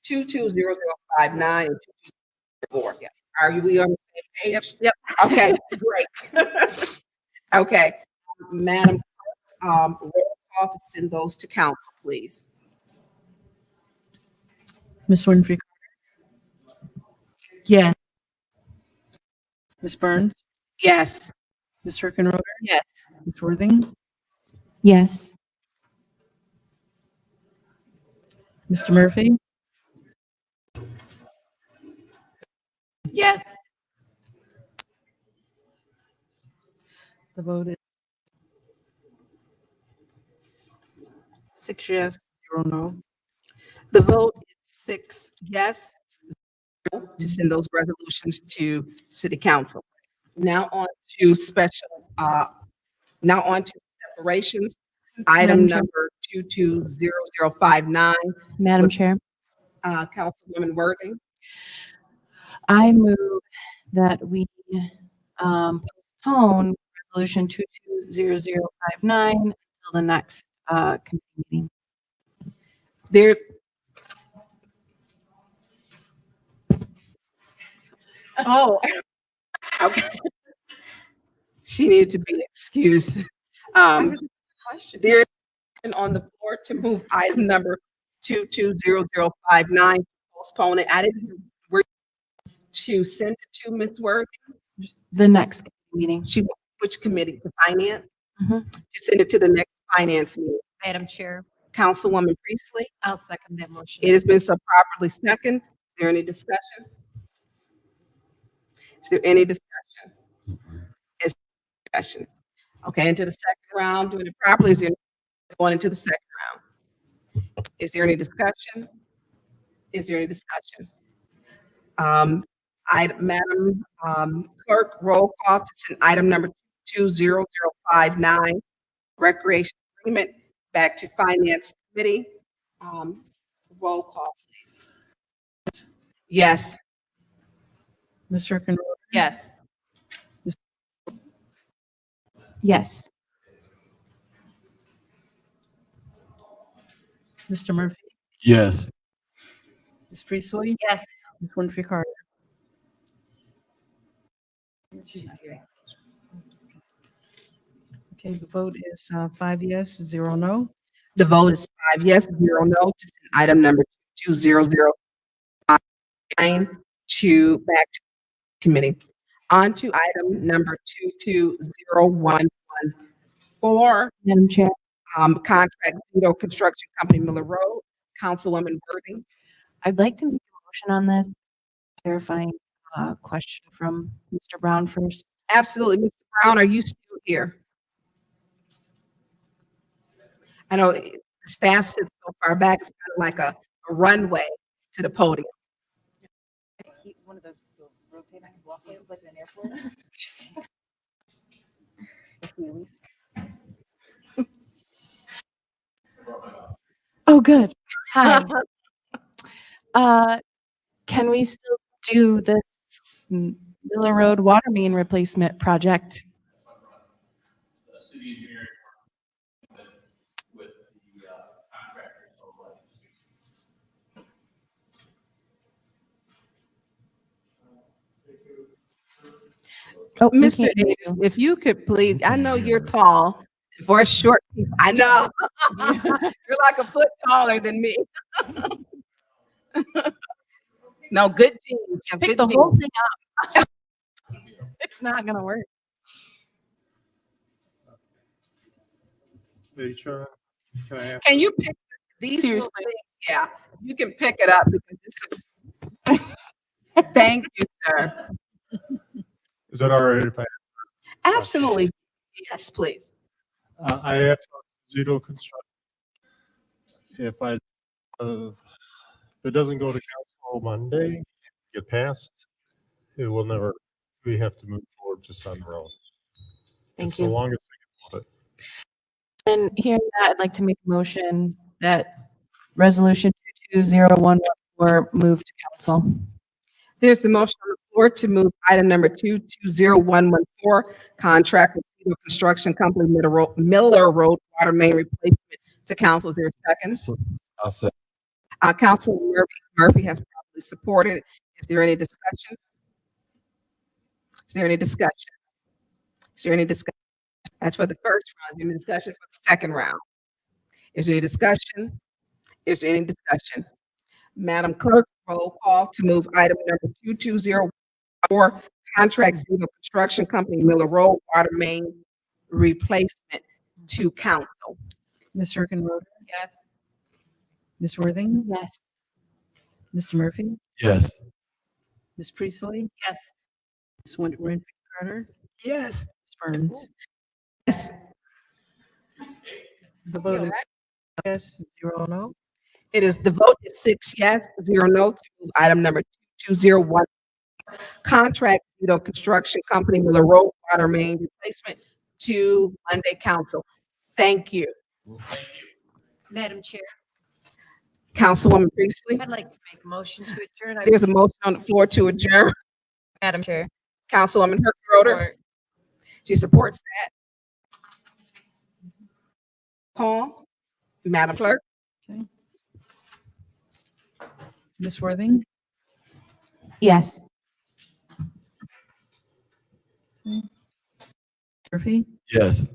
2200059 and 224. Yeah. Are we on the same page? Yep. Okay, great. Okay, Madam Clerk, roll call to send those to council, please. Ms. Winfrey Carter? Yes. Ms. Burns? Yes. Ms. Hickenroder? Yes. Ms. Worthing? Yes. Mr. Murphy? Yes. The vote is 6 yes, 0 no. The vote is 6 yes, 0 to send those resolutions to city council. Now on to separations. Item Madam Chair. number 220059. Madam Chair, Councilwoman Worthing. I move that we postpone resolution 220059 until the next committee meeting. There. Oh, okay. She needed to be excused. There is on the floor to move item number 220059, postpone it. I didn't hear where to send it to, Ms. Worthing. The next meeting. Which committee? The finance? Mhm. To send it to the next finance meeting. Madam Chair, Councilwoman Priestley. I'll second that motion. It has been so properly second. Is there any discussion? Is there any discussion? Is there discussion? Okay, into the second round, doing it properly. Is there going into the second round? Is there any discussion? Is there any discussion? Madam Clerk, roll call to send item number 20059, recreation agreement, back to Finance Committee. Roll call, please. Yes. Ms. Hickenroder? Yes. Yes. Mr. Murphy? Yes. Ms. Priestley? Yes. Ms. Winfrey Carter? Okay, the vote is 5 yes, 0 no. The vote is 5 yes, 0 no to send item number 20059 to back to committee. On to item number 220114. Madam Chair. Contract Zito Construction Company, Miller Road. Councilwoman Worthing. I'd like to make a motion on this, clarifying question from Mr. Brown first. Absolutely. Mr. Brown, are you still here? I know the staff sits so far back, it's kind of like a runway to the podium. One of those rotating walkways like in an airport. Oh, good. Hi. Can we still do this Miller Road water main replacement project? Oh, we Mr. can't hear Davis, you. if you could please, I know you're tall for a short, I know. You're like a foot taller than me. No, good genes. You have Pick good the whole genes. thing up. It's not gonna work. Can I ask? Can you pick these little Seriously. things? Yeah, you can pick it up because this is, thank you, sir. Is it all right if I? Absolutely. Yes, please. I have to Zito construct. If it doesn't go to council Monday, get passed, it will never, we have to move forward just on our own. Thank It's you. the longest we can put. And hearing that, I'd like to make a motion that resolution 220114 move to council. There's a motion on the floor to move item number 220114, contract with Cedar Construction Company, Miller Road Water Main Replacement to council. Is there a second? I'll say, Councilman Murphy has properly supported. Is there any discussion? Is there any discussion? Is there any discussion? That's for the first round. Is there any discussion for the second round? Is there any discussion? Is there any discussion? Madam Clerk, roll call to move item number 2204, contract Zito Construction Company, Miller Road Water Main Replacement to council. Ms. Hurkenroder, Yes. Ms. Worthing, Yes. Mr. Murphy, yes. Ms. Priestley, Yes. Ms. Winfrey Carter, Yes. Ms. Burns. Yes. The vote is yes, 0 no. It is, the vote is 6 yes, 0 no to move item number 2201, contract Zito Construction Company, Miller Road Water Main Replacement to Monday council. Thank you. Madam Chair, Councilwoman Priestley, I'd like to make a motion to adjourn. there's a motion on the floor to adjourn. Madam Chair. Councilwoman Hurkenroder, Support. she supports that. Call, Madam Clerk. Ms. Worthing, Yes. Murphy, Yes.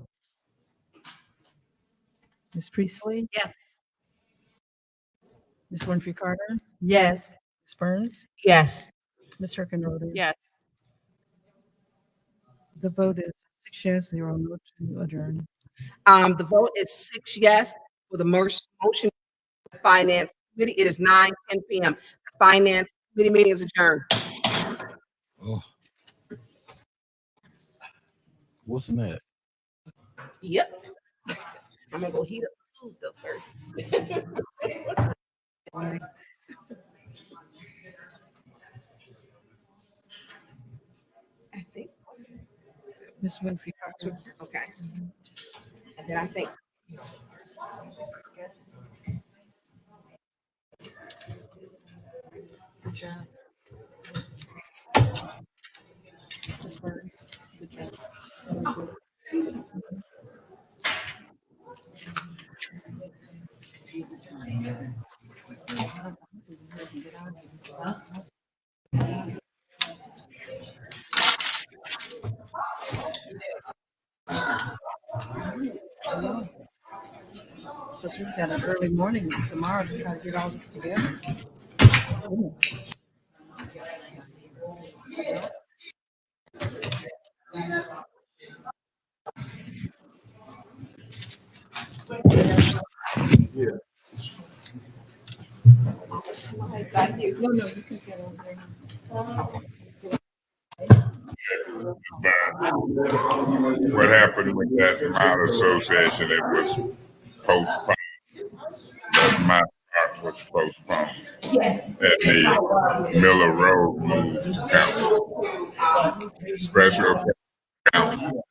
Ms. Priestley, Yes. Ms. Winfrey Carter, Yes. Ms. Burns, Yes. Ms. Hurkenroder. Yes. The vote is 6 yes, 0 no to adjourn. The vote is 6 yes for the motion of the Finance Committee. It is 9:10 p.m. The Finance Committee meeting is adjourned. Oh. What's that? Yep. I'm gonna go heat up the food though first. I think. Ms. Winfrey Carter. Okay. And then I think. Good job. Ms. Burns, good job. Because we've got an early morning tomorrow to try to get all this together. Goodness. No, no, you can get over there. What happened with that mine association, it was postponed. But my part was postponed. Yes. And the Miller Road moved to council. Special council.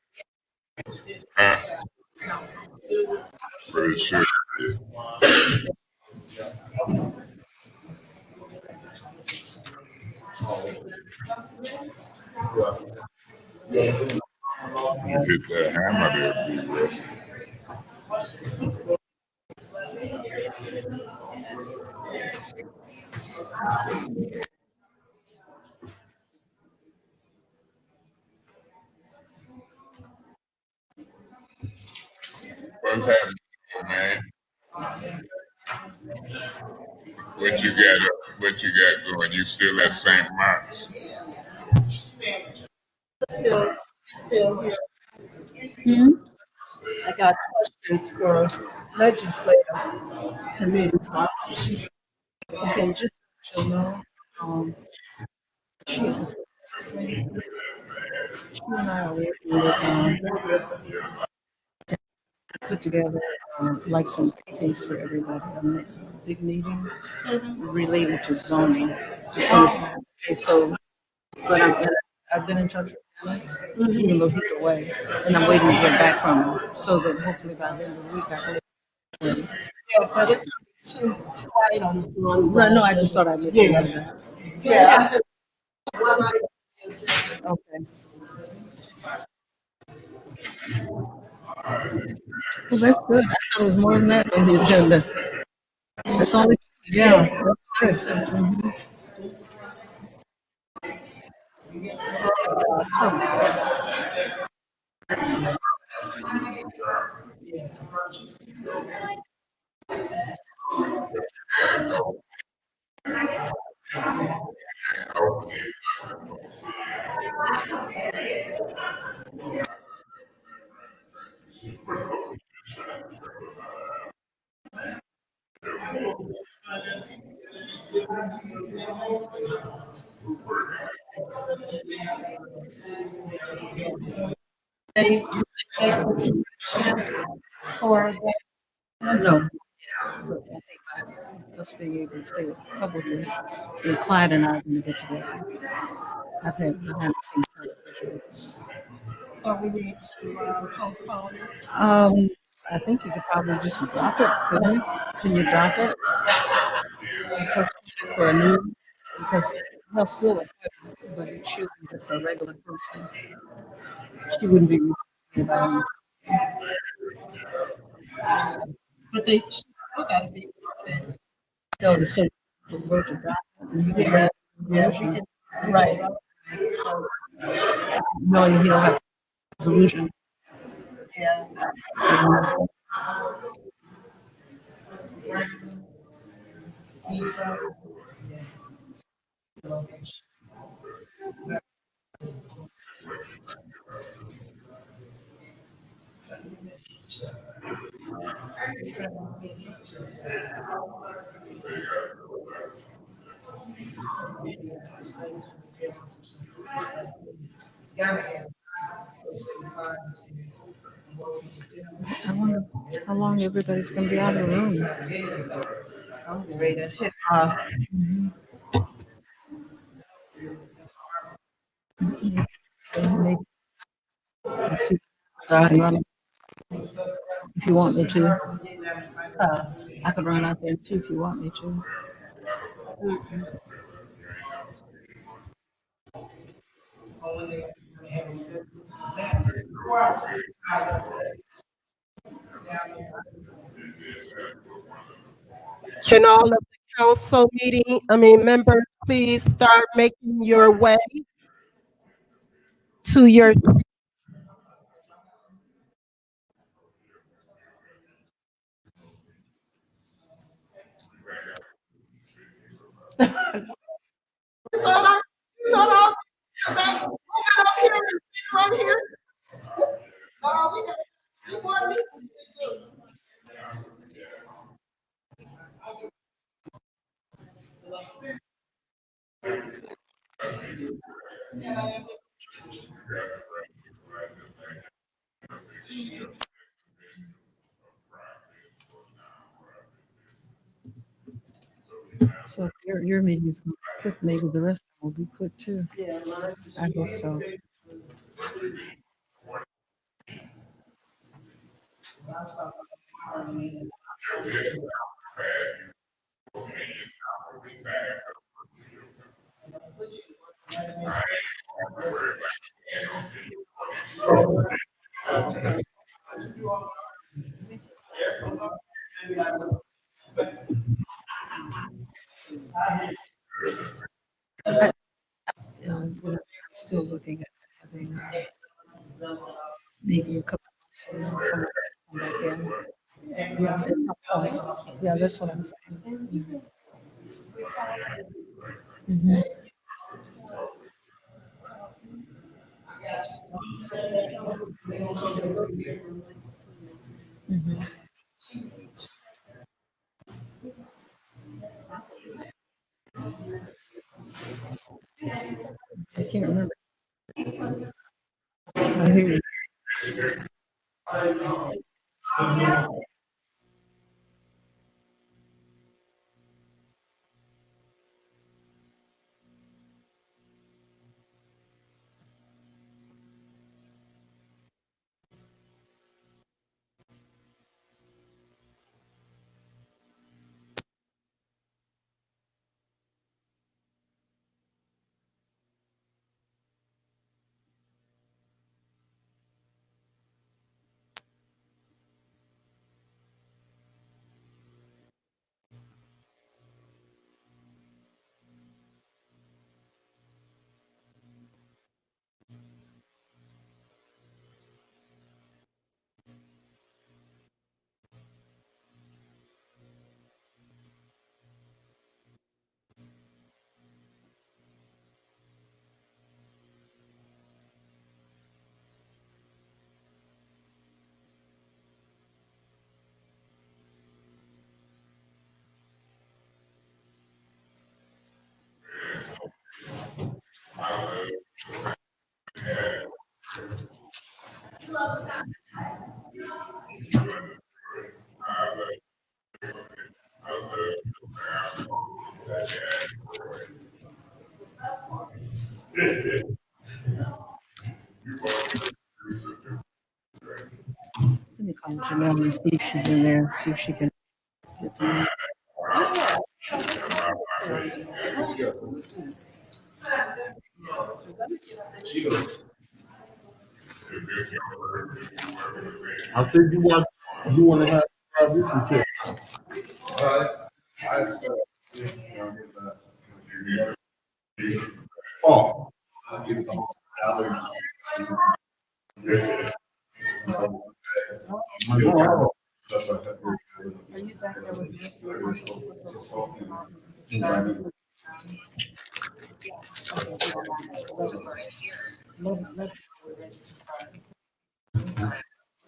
But it should be. Hit that hammer there, B. What's happening, man? What you got going? You still at St. Mark's? Still here. I got questions for legislative committee, so she's, okay, just so you know, she and I are working with, put together, like some things for everybody, big meeting related to zoning. Just gonna say, okay, so, but I've been in touch with Dennis, even though he's away, and I'm waiting to hear back from him, so that hopefully by the end of the week I can. Yeah, but it's not too items on. No, I just thought I'd let you know that. Yeah. Okay. Well, that's good. I thought it was more than that on the agenda. It's only, yeah, that's good. Mhm. They for no. But I think by us being able to say it publicly, and Clyde and I are going to get together. I've had behind the scenes conversations. So we need to postpone it. I think you could probably just drop it. Couldn't you? Can you drop it? Postpone it for a new, because well, still, but it should be just a regular person. She wouldn't be about but they she still got to be confident. So the city will work to drop it. And you can read resolution. Right. Knowing he'll have a solution. Yeah. I wonder how long everybody's going to be out of the room. I'm ready to hit if you want me to. I could run out there and see if you want me to. Can all of the council members, please start making your way to your right here. We got two more meetings to do. Your meeting's gonna be quick, maybe the rest will be quick too. I hope so. I'm still looking at having maybe a couple months from now, somebody come back in. Yeah, at some point. Yeah, that's what I'm saying. Mhm. Mhm. I can't remember. I hear you. Let me call Janelle and see if she's in there, see if she can get through. I think you want to have this until. Oh. Are you back there with this?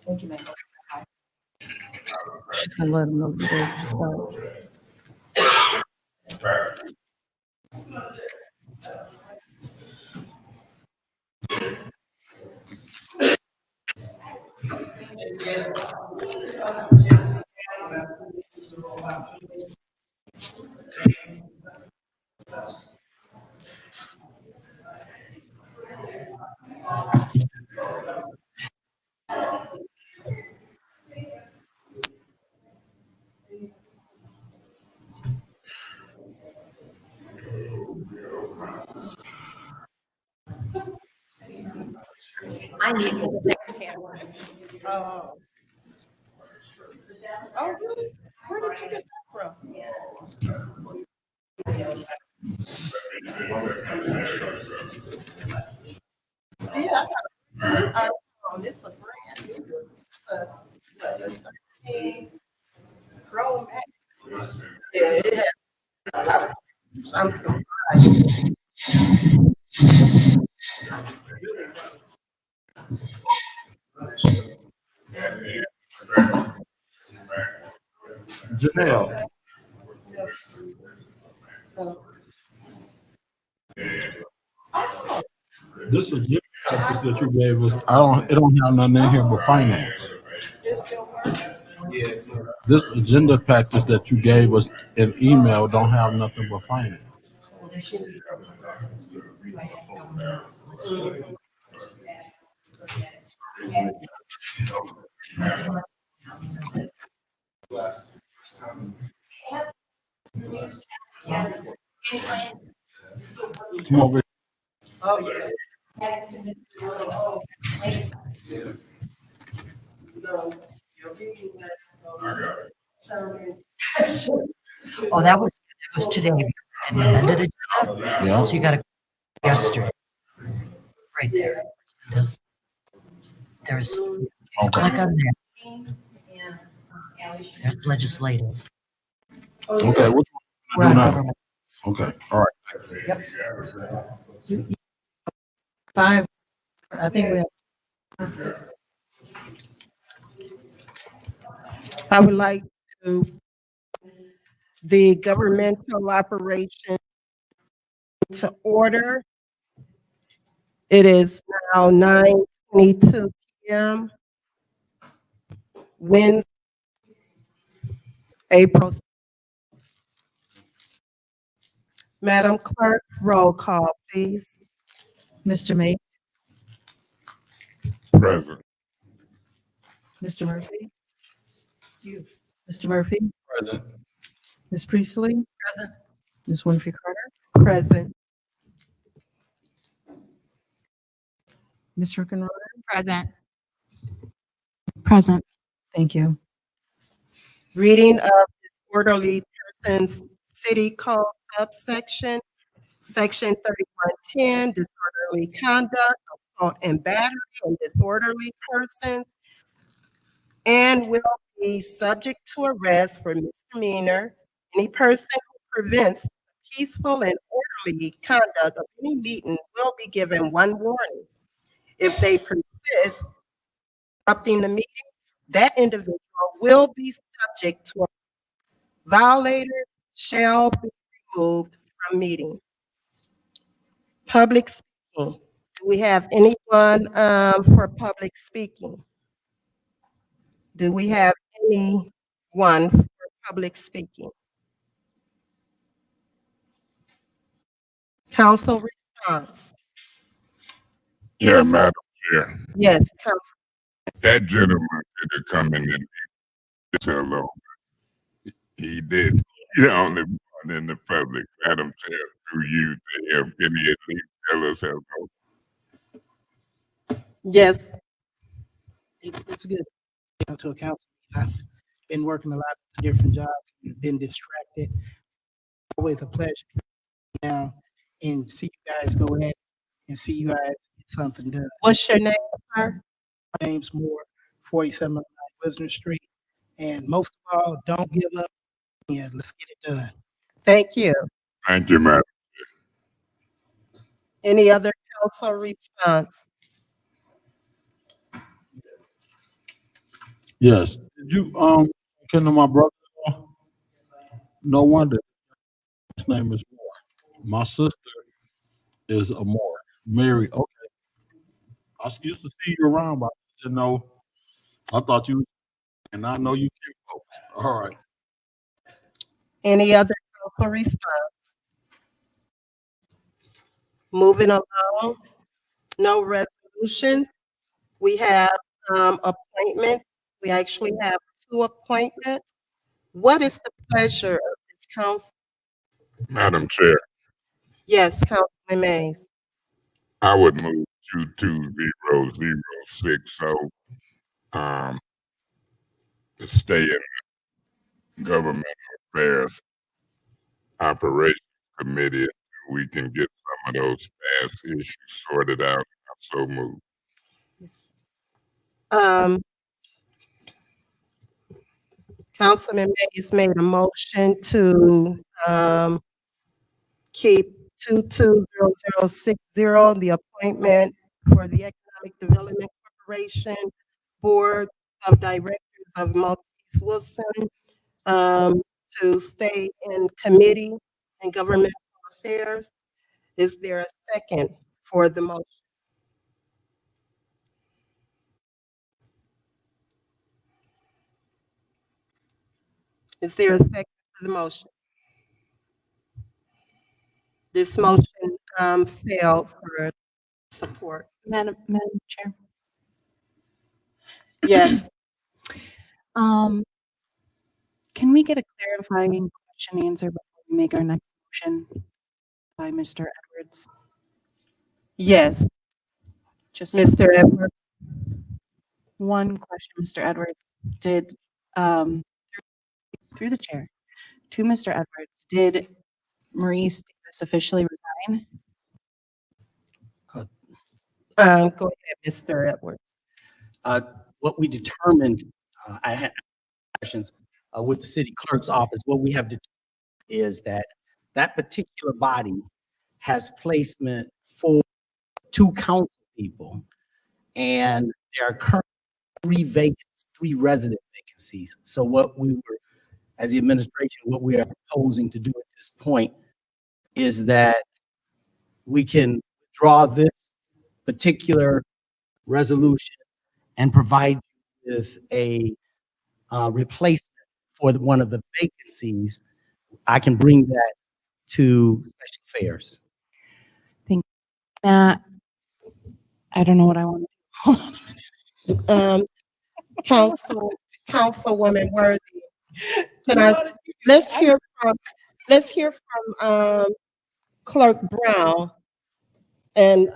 Thank you, ma'am. She's gonna let them know the day to start. I need to take a camera. Oh. Oh, really? Where did you get that from? Yeah, this is a brand new. It's a, what, a 13 Pro Max. Yeah, it has. I'm surprised. Janelle. This is your package that you gave us. It don't have nothing in here but finance. It still works? Yeah. This agenda package that you gave us in email don't have nothing but finance. Come over. Oh, that was today. Yeah. So you got to yesterday. Right there. There's click on there. There's legislative. Okay, which We're one on do now? government. Okay, all right. Five, I think we have. I would like to, the governmental operation to order. It is now 9:22 p.m. Wednesday, April. Madam Clerk, roll call, please. Mr. Mays, Present. Mr. Murphy. You. Mr. Murphy, Present. Ms. Priestley, Present. Ms. Winfrey Carter, Present. Ms. Rickenroder. Present. Present. Thank you. Reading of disorderly persons city code subsection, section 3110, disorderly conduct, assault and battery on disorderly persons, and will be subject to arrest for misdemeanor. Any person who prevents the peaceful and orderly conduct of any meeting will be given one warning. If they persist interrupting the meeting, that individual will be subject to violators shall be removed from meetings. Public speaking. Do we have anyone for public speaking? Do we have anyone for public speaking? Council response. Yeah, Madam Chair. Yes, Council. That gentleman could have come in and tell alone. He did. He the only one in the public, Madam Chair, through you to him. Can he at least tell us how? Yes. It's good to come to a council. I've been working a lot of different jobs, been distracted. Always a pleasure to come down and see you guys go ahead and see you guys get something done. What's your name, sir? My name's Moore, 4709 Wisner Street. And most of all, don't give up. Yeah, let's get it done. Thank you. Thank you, Madam. Any other council response? Yes. Did you kindle my brother? No wonder. His name is Moore. My sister is a Moore. Mary. Okay. I used to see you around, but I didn't know. I thought you, and I know you can folks. All right. Any other council response? Moving along, no resolutions. We have appointments. We actually have 2 appointments. What is the pleasure of this council? Madam Chair, Yes, Councilman Mays. I would move 22006 so to stay in Government Affairs Operations Committee until we can get some of those past issues sorted out. I'm so moved. Councilman Mays made a motion to keep 220060, the appointment for the Economic Development Corporation Board of Directors of Maltese Wilson, to stay in committee and governmental affairs. Is there a second for the motion? Is there a second for the motion? This motion failed for support. Madam Chair. Yes. Can we get a clarifying question answer before we make our next motion by Mr. Edwards? Yes. Just Mr. Edwards. one question, Mr. Edwards. Did, through the chair, to Mr. Edwards, did Maurice Davis officially resign? Go ahead, Mr. Edwards. What we determined, I had questions with the city clerk's office. What we have determined is that that particular body has placement for 2 council people, and there are currently 3 resident vacancies. So what we were, as the administration, what we are proposing to do at this point is that we can withdraw this particular resolution and provide you with a replacement for one of the vacancies. I can bring that to special affairs. Think that, I don't know what I want to do. Councilwoman Worthy. Let's hear from Clerk Brown and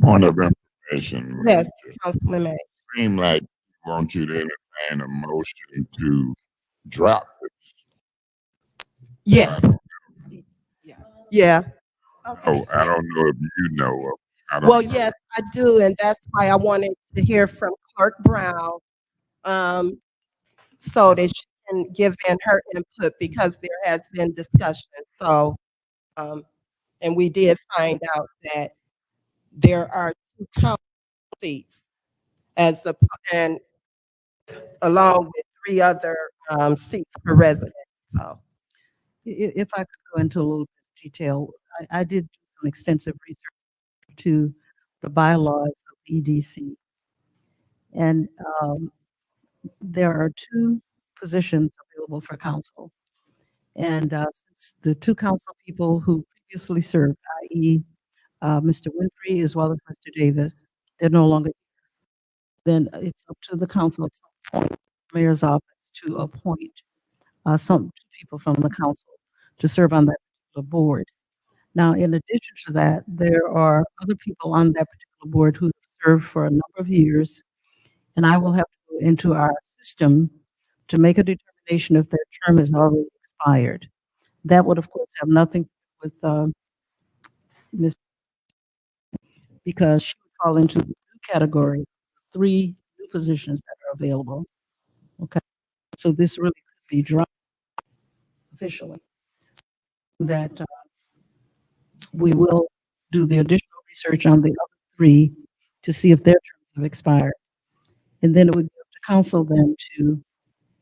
Point of information. yes, Councilman May. Seem like we want you to entertain a motion to drop this. Yes. Yeah. Oh, I don't know if you know. Well, yes, I do, and that's why I wanted to hear from Clerk Brown, so that she can give in her input, because there has been discussion. So, and we did find out that there are 2 council seats and along with 3 other seats per resident. So, If I could go into a little bit of detail, I did do some extensive research to the bylaws of EDC. And there are 2 positions available for council. And since the 2 council people who previously served, i.e. Mr. Winfrey as well as Mr. Davis, they're no longer here, then it's up to the council at some point, mayor's office, to appoint some people from the council to serve on that particular board. Now, in addition to that, there are other people on that particular board who have served for a number of years, and I will have to go into our system to make a determination if their term is already expired. That would, of course, have nothing to do with Ms. because she would fall into the new category, 3 new positions that are available. Okay, so this really could be dropped officially. That we will do the additional research on the other 3 to see if their terms have expired. And then it would go to council then to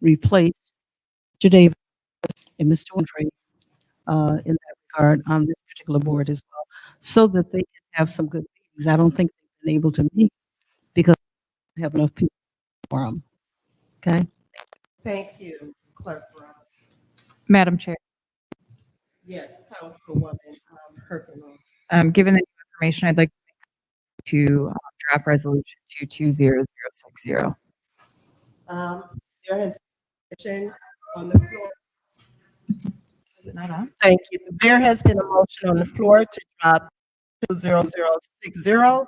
replace Mr. Davis and Mr. Winfrey in that regard on this particular board as well, so that they can have some good meetings. I don't think they've been able to meet because they have enough people for them. Okay? thank you, Clerk Brown. Madam Chair, Yes, Councilwoman Kirkland. given the new information, I'd like to draft resolution 220060. There has been a motion on the floor. Is it not on? Thank you. There has been a motion on the floor to drop 20060.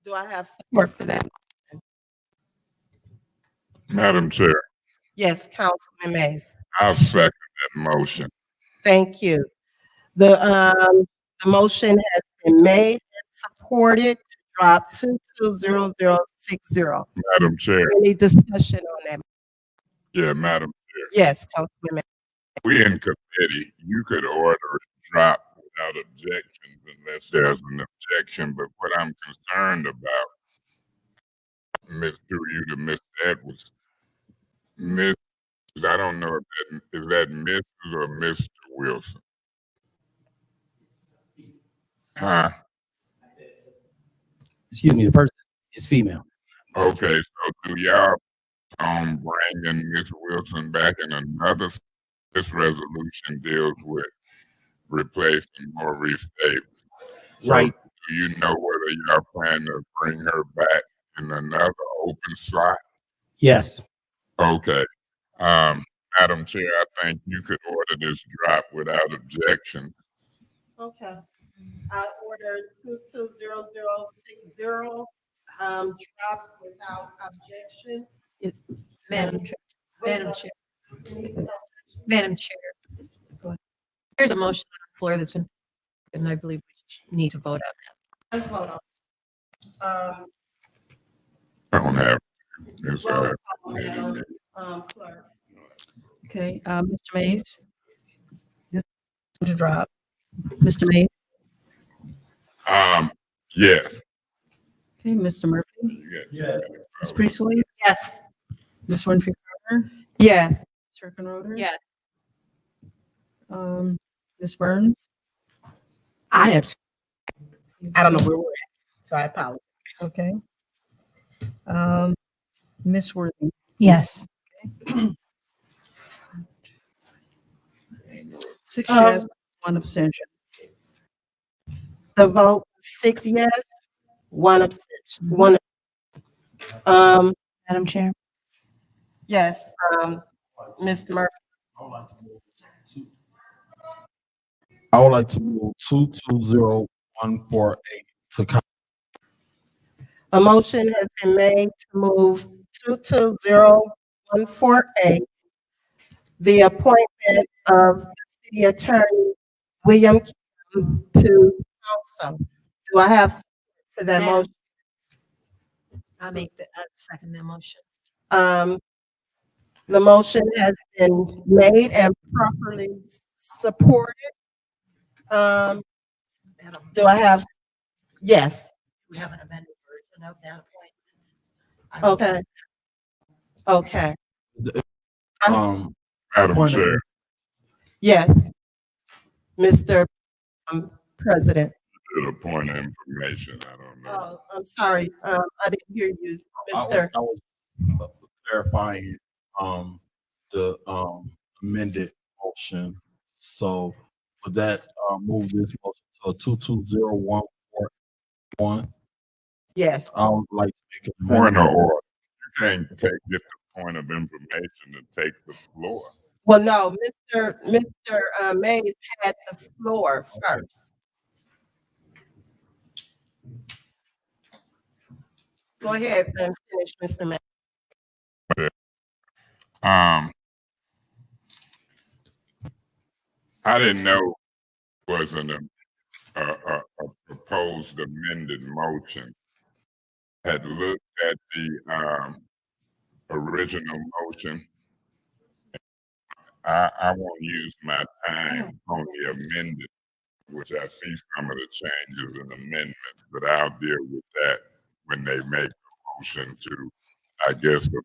Do I have support for that? Madam Chair, Yes, Councilman Mays. I'll second that motion. Thank you. The motion has been made and supported to drop 220060. Madam Chair. Any discussion on that? Yeah, Madam Chair. Yes, Councilman Mays. We in committee, you could order it drop without objections unless there's an objection, but what I'm concerned about, through you to Ms. Edwards, Ms. I don't know if that, is that Mrs. or Mr. Wilson? Huh? Excuse me, the person is female. Okay, so do y'all on bringing Ms. Wilson back in another. This resolution deals with replacing Maurice Davis. So Right. do you know whether y'all plan to bring her back in another open slot? Yes. Okay. Madam Chair, I think you could order this drop without objection. Okay. I order 220060, drop without objections. Madam Chair, Madam Chair, Madam Chair. There's a motion on the floor that's been, and I believe we need to vote on that. Let's vote on. I don't have. It's, Roll call, Madam, Clerk. Okay, Mr. Mays? This is to drop. Mr. Mays? Yes. Okay, Mr. Murphy? Yes. Ms. Priestley? Yes. Ms. Winfrey Carter? Yes. Ms. Roder? Yes. Ms. Burns? I am. I don't know where we're at, so I apologize. Okay. Ms. Worthing? Yes. Six yes, one abstention. The vote, 6 yes, 1 abstention, Madam Chair. yes, Mr. Murphy. I would like to move 220148 to council. A motion has been made to move 220148, the appointment of the city attorney, William Kim, to council. Do I have support for that Madam- motion? I'll make the, second the motion. The motion has been made and properly supported. Do I have, yes, We have an amended version of that appointment. okay. Okay, Madam Chair, yes, Mr. President. to the point of information, I don't know. Oh, I'm sorry, I didn't hear you, I Mr. was clarifying, the, amended motion. So would that, move this motion to 220141? Yes. I would like to make a Point of amendment. order. You can't get the point of information to take the floor. Well, no, Mr. Mays had the floor first. Go ahead and finish, Mr. Mays. I didn't know it was a proposed amended motion. Had looked at the original motion. I won't use my time on the amended, which I see some of the changes and amendments, but I'll deal with that when they make a motion to, I guess, amend.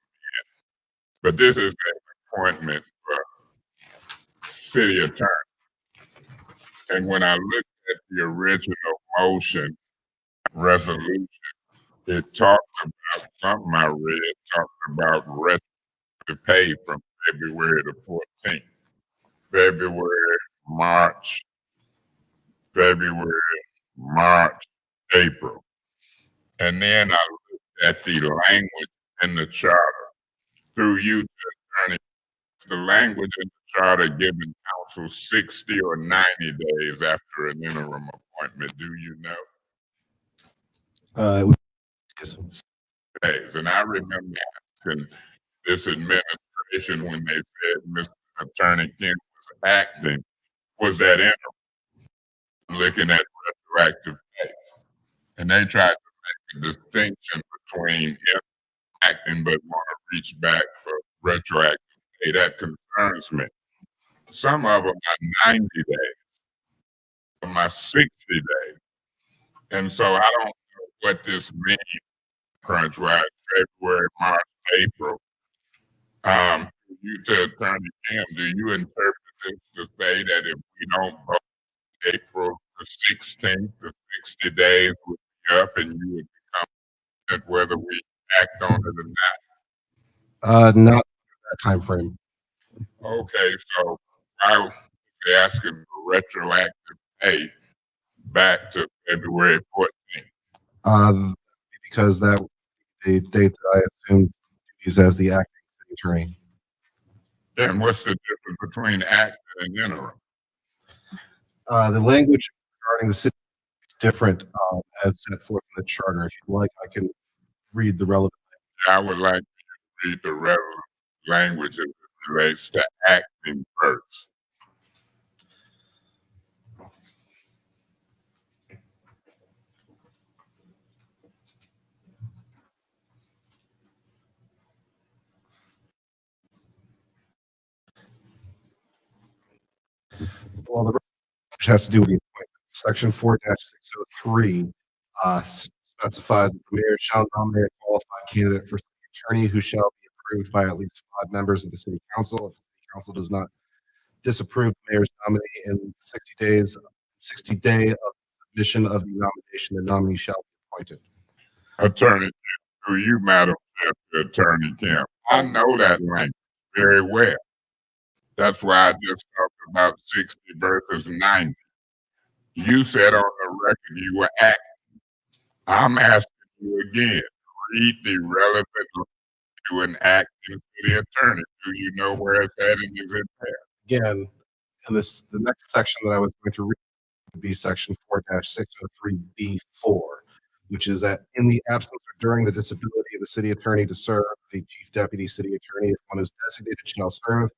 But this is an appointment for city attorney. And when I looked at the original motion resolution, it talked about something I read, talked about retroactive pay from February the 14th, February, March, April. And then I looked at the language in the charter through you, attorney. The language in the charter giving council 60 or 90 days after an interim appointment. Do you know? Days. And I remember asking this administration when they said Mr. Attorney Kim was acting, was that interim? Looking at retroactive pay. And they tried to make a distinction between acting but want to reach back for retroactive pay. That concerns me. Some of them are 90 days, some are 60 days. And so I don't know what this means, crunch-wise, February, March, April. You to Attorney Kim, do you interpret this to say that if we don't vote April the 16th, the 60 days would be up and you would become whether we act on it or not? Not that time frame. Okay, so I was asking for retroactive pay back to February 14th. Because that was the date that I assumed duties as the acting city attorney. Then what's the difference between active and interim? The language regarding the city is different as set forth in the charter. If you'd like, I can read the relevant. I would like to read the relevant language as it relates to acting first. Well, the which has to do with the appointment. Section 4-603 specifies that the mayor shall nominate a qualified candidate for city attorney who shall be approved by at least 5 members of the city council. If the city council does not disapprove the mayor's nominee in 60 day of submission of the nomination, the nominee shall be appointed. Attorney Kim, through you, Madam Attorney Kim, I know that language very well. That's why I just talked about 60 versus 90. You said on the record you were acting. I'm asking you again, read the relevant to an acting city attorney. Do you know where it's at and is it there? Again, and the next section that I was going to read would be section 4-603B4, which is that in the absence or during the disability of the city attorney to serve, the chief deputy city attorney, if one is designated, shall serve.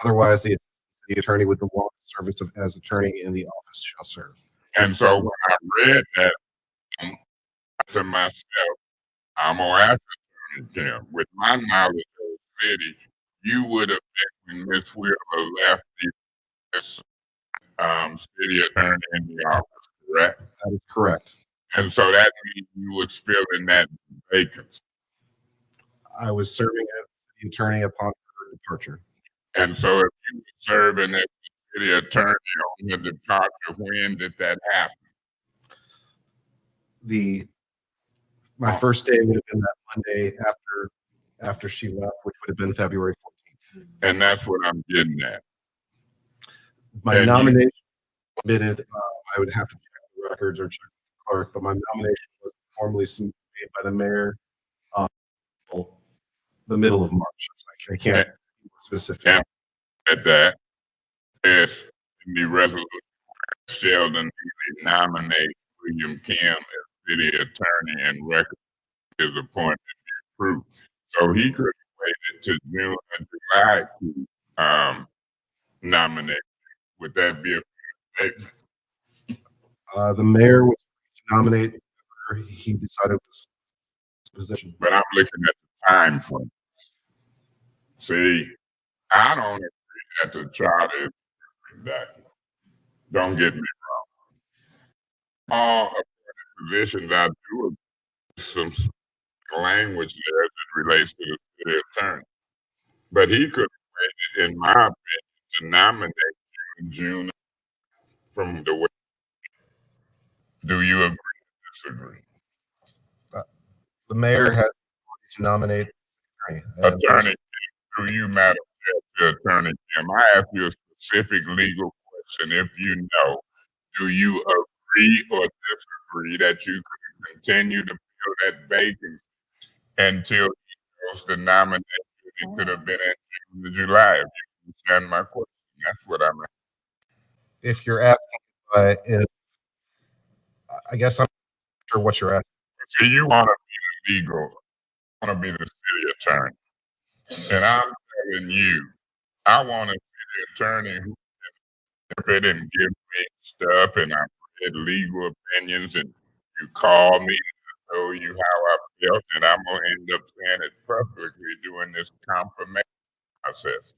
Otherwise, the city attorney with the longest service as attorney in the office shall serve. And so when I read that to myself, I'm gonna ask Attorney Kim, with my knowledge of the city, you would have been when Ms. Wheeler left the city attorney in the office, correct? That is correct. And so that means you was filling that vacancy. I was serving as city attorney upon her departure. And so if you were serving as the city attorney on the departure, when did that happen? My first day would have been that Monday after she left, which would have been February 14th. And that's what I'm getting at. My nomination submitted, I would have to check the records or check the clerk, but my nomination was formally made by the mayor the middle of March. I can't be more specific. And at that is in the resolution, Sheldon nominate William Kim as city attorney and record his appointment be approved. So he could have waited to June or July to nominate. Would that be a fair statement? The mayor was to nominate her. He decided this position. But I'm looking at the time frame. See, I don't agree that the charter is that. Don't get me wrong. All positions I do agree with some language there that relates to the city attorney. But he could have waited, in my opinion, to nominate you in June from the way. Do you agree or disagree? The mayor has to nominate Attorney, through you, Madam Attorney Kim, I ask you a specific legal question. If you know, do you agree or disagree that you could continue to fill that vacancy until he goes to nominate you? It could have been in June or July, if you understand my question. That's what I'm asking. If you're asking, I guess I'm not sure what you're asking. See, you want to be the legal, want to be the city attorney. And I'm telling you, I want to be the attorney who can and give me stuff, and I read legal opinions, and you call me to tell you how I felt, and I'm going to end up saying it publicly during this confirmation process.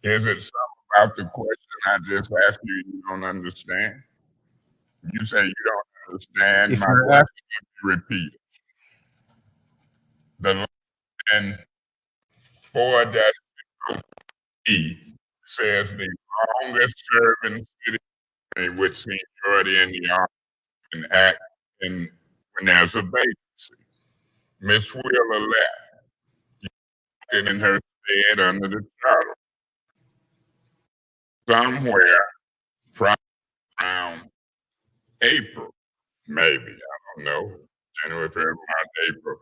Is it something about the question I just asked you don't understand? You say you don't understand If my you're question, repeat it. The line 4-E says the longest serving city attorney with seniority in the office can act when there's a vacancy. Ms. Wheeler left. You in her stead under the charter. Somewhere from around April, maybe, I don't know, January, February, March, April,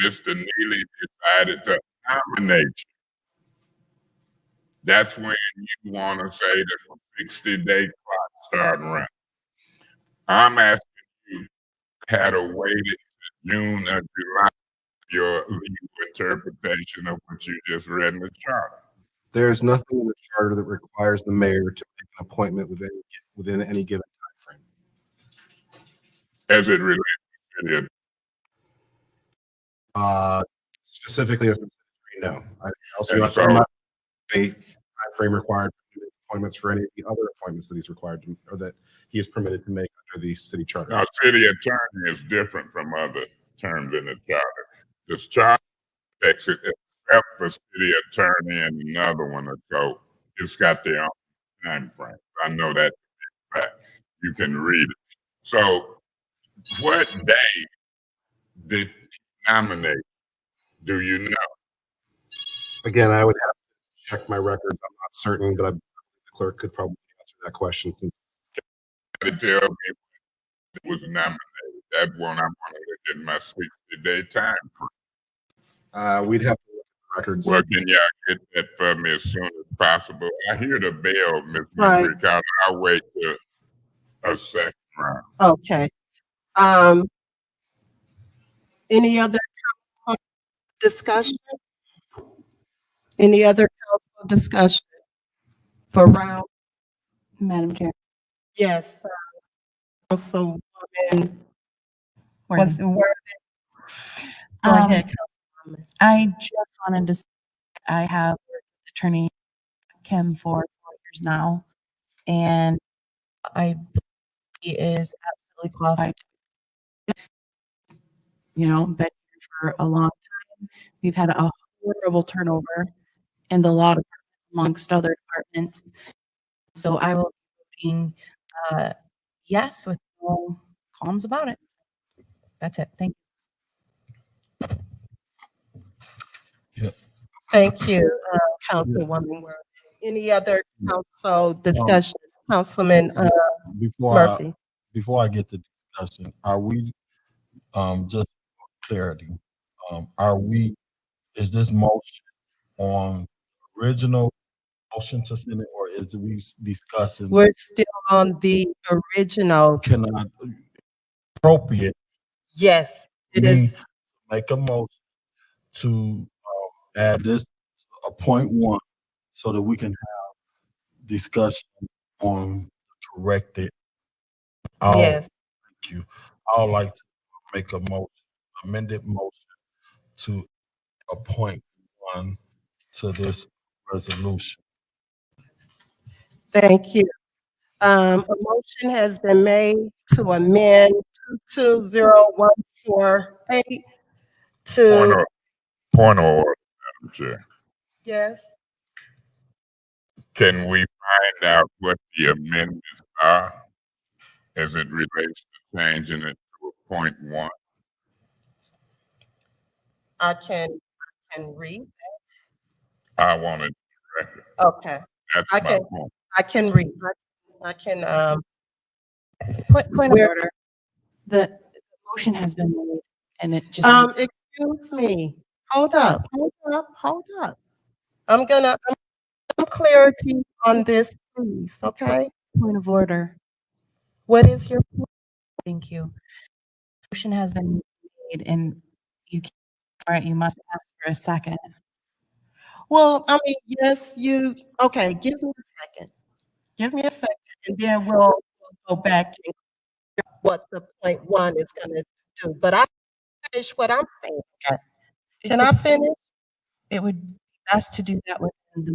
Mr. Neely decided to nominate you. That's when you want to say that the 60-day clock started running. I'm asking you, had a waited to June or July, your interpretation of what you just read in the charter. There is nothing in the charter that requires the mayor to make an appointment within any given time frame. As it relates to the Specifically, as no. I also And not, so- I'm not a time frame required to do appointments for any of the other appointments that he's required to, or that he is permitted to make under the city charter. Now, city attorney is different from other terms in the charter. This charter takes it except for city attorney and another one or so. It's got their own time frame. I know that for a fact. You can read it. So, what day did he nominate? Do you know? Again, I would have to check my records. I'm not certain, but the clerk could probably answer that question since. To tell me when it was nominated. That one I wanted to get my 60-day time frame. We'd have to look at the records. Well, can y'all get that for me as soon as possible? I hear the bell, Ms. Right. McCall. I'll wait till a second round. Okay. Any other council discussion? Any other council discussion for round? Madam Chair. Yes. Councilwoman. Was it Worthing? Go ahead, Councilwoman. I just wanted to say I have worked with Attorney Kim for 4 years now, and he is absolutely qualified. You know, been here for a long time. We've had a horrible turnover in the law department amongst other departments. So I will be voting yes with no qualms about it. That's it. Thank you. Thank you, Councilwoman Worthing. Any other council discussion? Councilman Murphy. Before I get to discussion, are we, just for clarity, is this motion on original motion to send it, or is we discussing? We're still on the original. Can I, appropriate? Yes, it is. Make a motion to add this a point one so that we can have discussion on corrected. Yes. Thank you. I would like to make a motion, amended motion to appoint one to this resolution. Thank you. A motion has been made to amend 220148 to. Point of order, Madam Chair. Yes. Can we find out what the amendments are as it relates to changing it to a point one? I can read. I want it corrected. Okay. That's I my can, point. I can read. I can, Point of order. The motion has been made and it just. excuse me. Hold up. I'm gonna clarity on this, please, okay? Point of order. What is your point? Thank you. Motion has been made and you can't, all right, you must ask for a second. Well, I mean, yes, okay, give me a second. And then we'll go back and hear what the point one is gonna do. But I finish what I'm saying, okay? Can I finish? It would be best to do that within the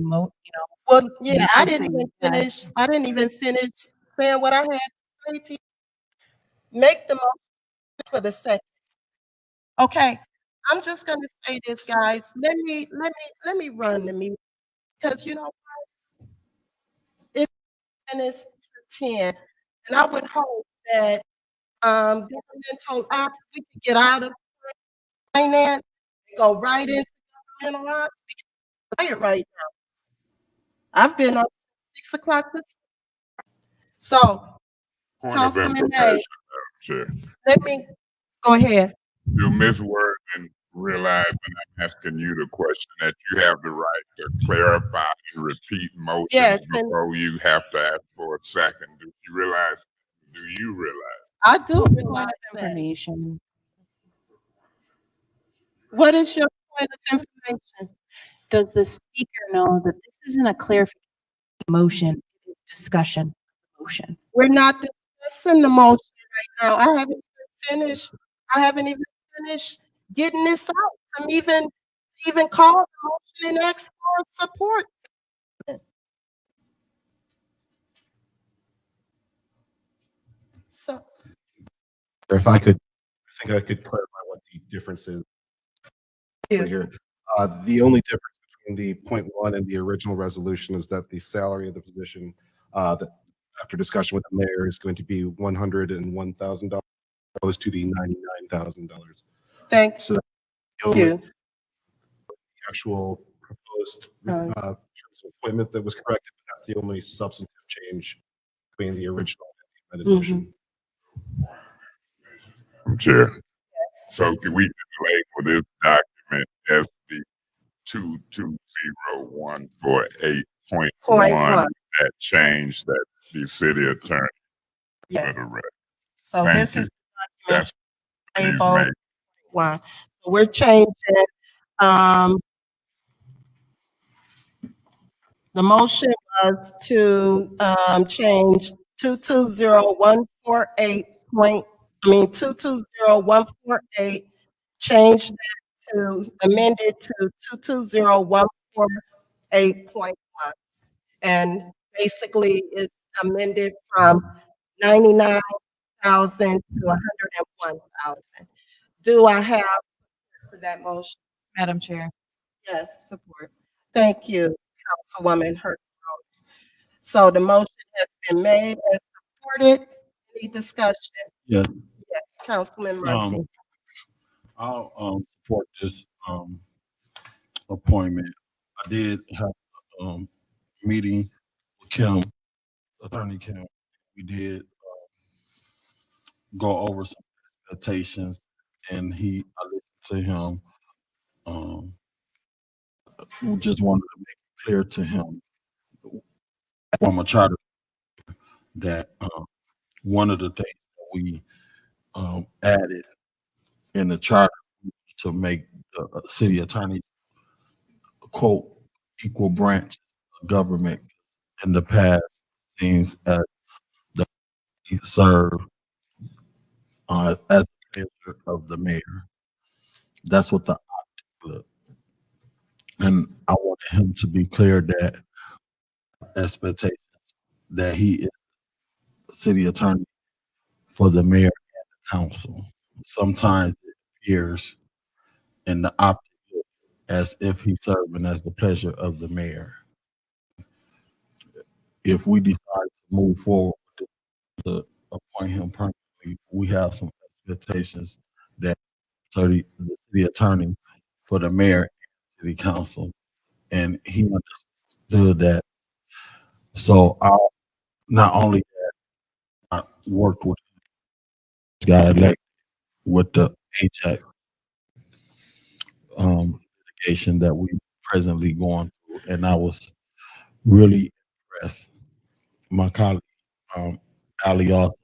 Well, yeah, Yes, I I'm didn't saying even finish, yes. I didn't even finish saying what I had to say to you. Make the motion for the second. Okay, I'm just gonna say this, guys. Let me run the meeting, because you know what? It's minutes to 10, and I would hope that governmental ops, we could get out of finance, go right into being honest, I'm tired right now. I've been up 6 o'clock this. So, Point of Councilman information, May, Madam Chair. let me, go ahead. Do Ms. Worthing realize when I'm asking you the question that you have the right to clarify and repeat motions Yes, and before you have to ask for a second? Do you realize? Do you realize? I do realize that. Information. What is your point of information? Does the speaker know that this isn't a clarification motion, it's discussion motion? We're not discussing the motion right now. I haven't even finished getting this out. I'm even called the motion and asked for support. So, If I could, I think I could clarify what the difference is here. The only difference between the point one and the original resolution is that the salary of the position, that after discussion with the mayor, is going to be $101,000 opposed to the $99,000. Thank So you. the actual proposed terms of appointment that was corrected, but that's the only substantive change between the original and the amended motion. Chair. So can we label this document as the 22014.8.1 that changed that the city attorney? Yes. For the record. So Thank this you. is the document That's labeled 1. So we're changing, the motion was to, change 220148, change that to, amend it to 220148.1. And basically it's amended from 99,000 to 101,000. Do I have for that motion? Madam Chair. Yes. Support. Thank you, Councilwoman Hurd. So the motion has been made and supported. Any discussion? Yes. Yes, Councilman Murphy. I'll support this appointment. I did have a meeting with Kim, Attorney Kim. We did go over some expectations, and I listened to him. We just wanted to make it clear to him from a charter that one of the things that we added in the charter to make the city attorney, quote, equal branch of government. In the past seems as the serve as the pleasure of the mayor. That's what the look. And I wanted him to be clear that expectations that he is the city attorney for the mayor and the council. Sometimes it appears in the optic as if he's serving as the pleasure of the mayor. If we decide to move forward to appoint him permanently, we have some expectations that the city attorney for the mayor and city council, and he understood that. So not only that, I worked with him, got elected with the HAC litigation that we presently going through, and I was really impressed. My colleague Ali also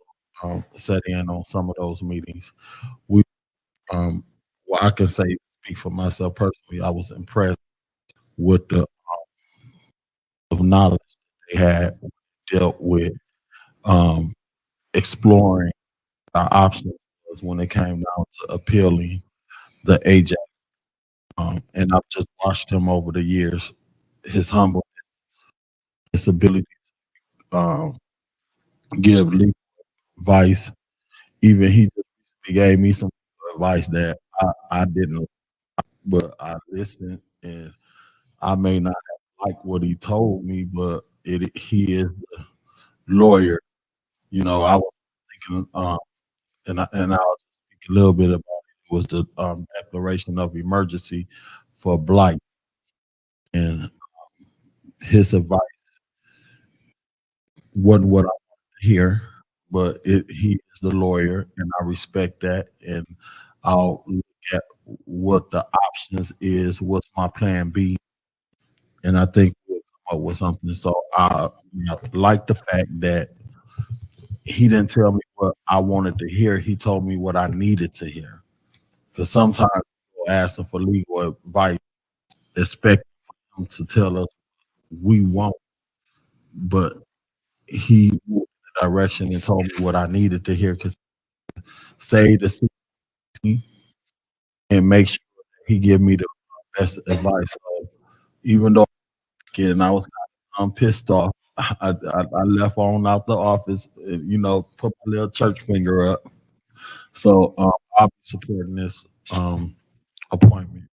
sat in on some of those meetings. We, well, I can say, speak for myself personally, I was impressed with the of knowledge they had dealt with exploring our options when it came down to appealing the AJAC. And I've just watched him over the years, his humbleness, his ability to give legal advice. Even he gave me some advice that I didn't, but I listened, and I may not have liked what he told me, but he is the lawyer. You know, I was thinking, and I'll speak a little bit about it. Was the declaration of emergency for blight and his advice wasn't what I wanted to hear, but he is the lawyer, and I respect that, and I'll look at what the options is, what's my plan B, and I think we'll come up with something. So I like the fact that he didn't tell me what I wanted to hear. He told me what I needed to hear. Because sometimes people ask him for legal advice, expect him to tell us we won't. But he moved in the direction and told me what I needed to hear. Because say the city and make sure that he give me the best advice. So even though I was pissed off, I left on out the office, and, put my little church finger up. So I'll be supporting this appointment.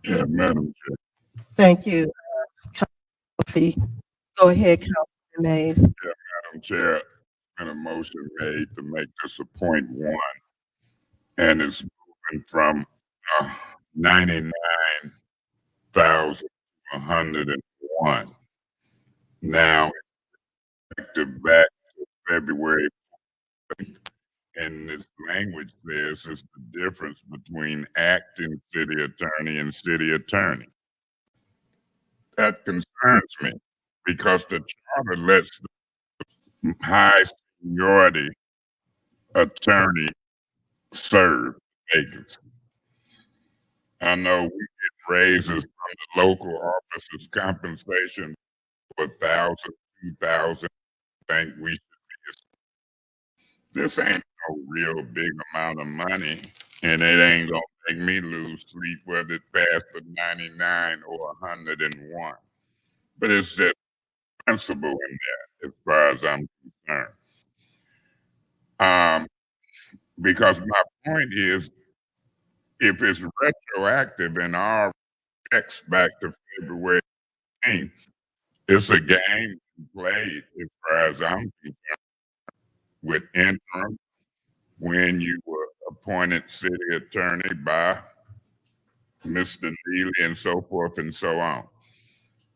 Yeah, Madam Chair. Thank you, Councilman Fee. Go ahead, Councilman Mays. Yeah, Madam Chair, been a motion made to make this a point one, and it's moving from 99,101. Now, effective back to February, and this language says it's the difference between acting city attorney and city attorney. That concerns me because the charter lets the high seniority attorney serve vacancy. I know we get raises from the local officers' compensation for 1,000, 2,000. I think we should be. This ain't no real big amount of money, and it ain't gonna make me lose sleep whether it passed the 99 or 101. But it's just principle in that, as far as I'm concerned. Because my point is, if it's retroactive and our checks back to February 8th, it's a game played as far as I'm concerned with interim when you were appointed city attorney by Mr. Neely and so forth and so on.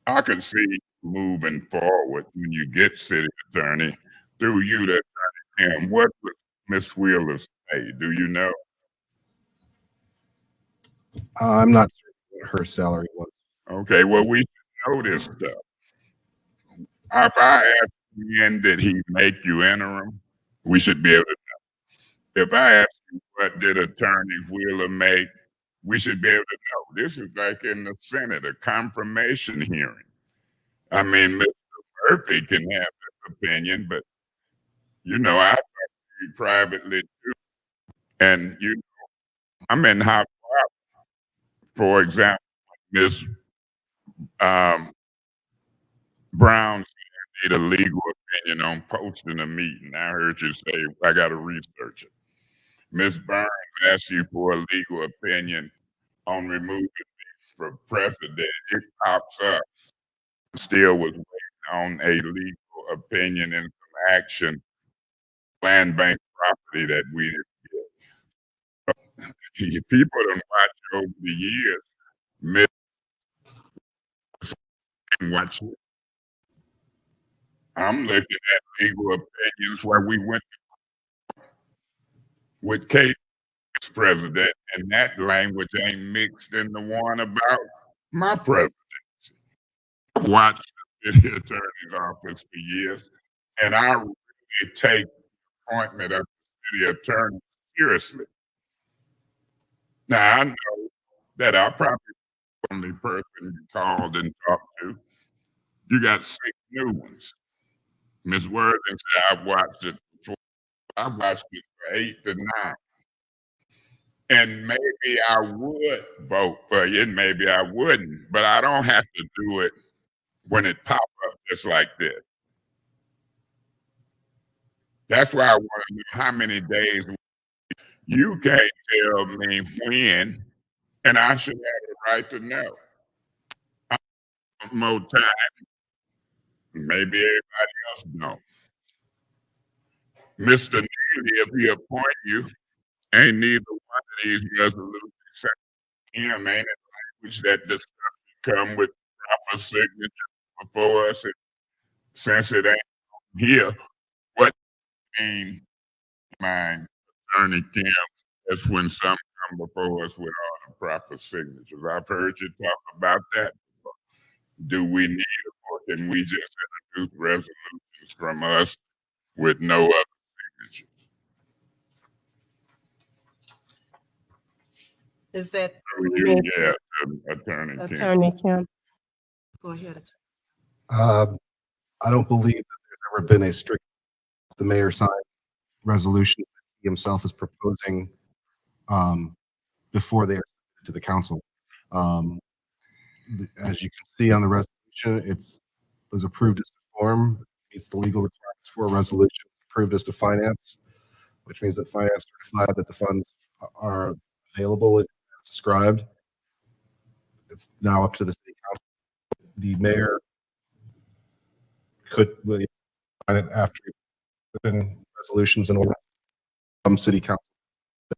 I could see moving forward when you get city attorney through you to attorney him. What was Miss Wheeler's pay? Do you know? I'm not sure what her salary was. Okay, well, we should know this stuff. If I ask when did he make you interim, we should be able to know. If I ask you what did Attorney Wheeler make, we should be able to know. This is like in the Senate, a confirmation hearing. I mean, Mr. Murphy can have his opinion, but I talk to you privately too. And I'm in hot water. For example, Miss Brown need a legal opinion on posting a meeting. I heard you say I got to research it. Ms. Burns asked you for a legal opinion on removing me for president. It pops up. Still was waiting on a legal opinion and some action, land bank property that we didn't get. People don't watch over the years. Miss watch it. I'm looking at legal opinions where we went with Kate president, and that language ain't mixed in the one about my presidency. I've watched the city attorney's office for years, and I really take the appointment of the city attorney seriously. Now, I know that I probably the only person you called and talked to. You got 6 new ones. Ms. Worthing said, I've watched it before. I've watched it for 8 to 9. And maybe I would vote for you, and maybe I wouldn't, but I don't have to do it when it pop up just like this. That's why I want to know how many days. You can't tell me when, and I should have the right to know. I want more time. Maybe everybody else don't. Mr. Neely, if he appoint you, ain't neither one of these resolutions him, ain't it language that discusses come with proper signature before us. Since it ain't here, what name mine, Attorney Kim, that's when some come before us with all the proper signatures. I've heard you talk about that. Do we need it, or can we just introduce resolutions from us with no other signatures? Is that? Yeah, Attorney Kim. Attorney Kim. Go ahead. I don't believe that there's ever been a strict, the mayor signed resolution that he himself is proposing before they are submitted to the council. As you can see on the resolution, was approved as to form, meets the legal requirements for a resolution, approved as to finance, which means that finance certified that the funds are available as described. It's now up to the city council. The mayor could really sign it after written resolutions and ordinance from city council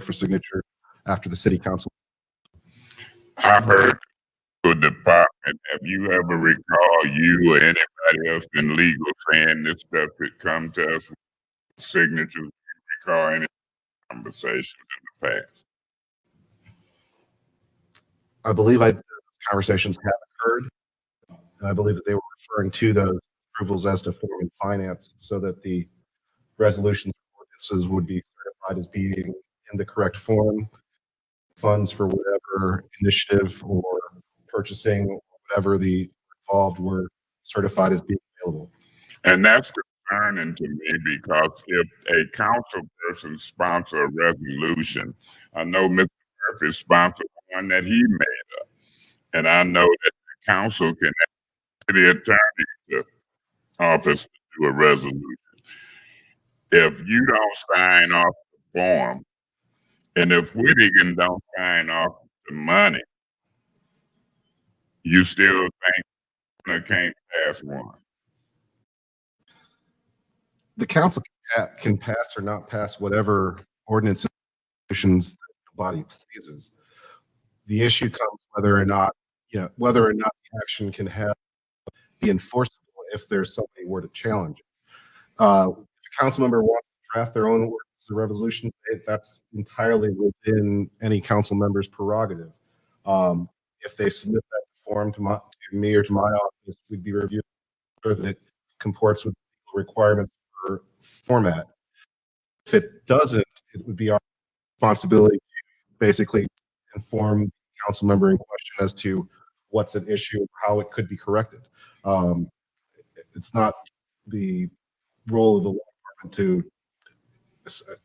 for signature after the city council. I've heard the department. Have you ever recall you or anybody else in legal saying this stuff could come to us with signatures? Do you recall any conversations in the past? I believe conversations have occurred, and I believe that they were referring to those approvals as to form and finance so that the resolutions and ordinances would be certified as being in the correct form, funds for whatever initiative or purchasing, or whatever the involved were certified as being available. And that's concerning to me because if a council person sponsor a resolution, I know Mr. Murphy sponsored one that he made up, and I know that the council can ask the attorney office to do a resolution. If you don't sign off the form, and if Whittigan don't sign off the money, you still think I can't pass one? The council can pass or not pass whatever ordinances that the body pleases. The issue comes whether or not the action can be enforceable if there's somebody were to challenge it. If a council member wants to draft their own ordinance or resolution, that's entirely within any council member's prerogative. If they submit that form to me or to my office, we'd be reviewing whether that it comports with the requirements for format. If it doesn't, it would be our responsibility to basically inform the council member in question as to what's at issue, how it could be corrected. It's not the role of the law department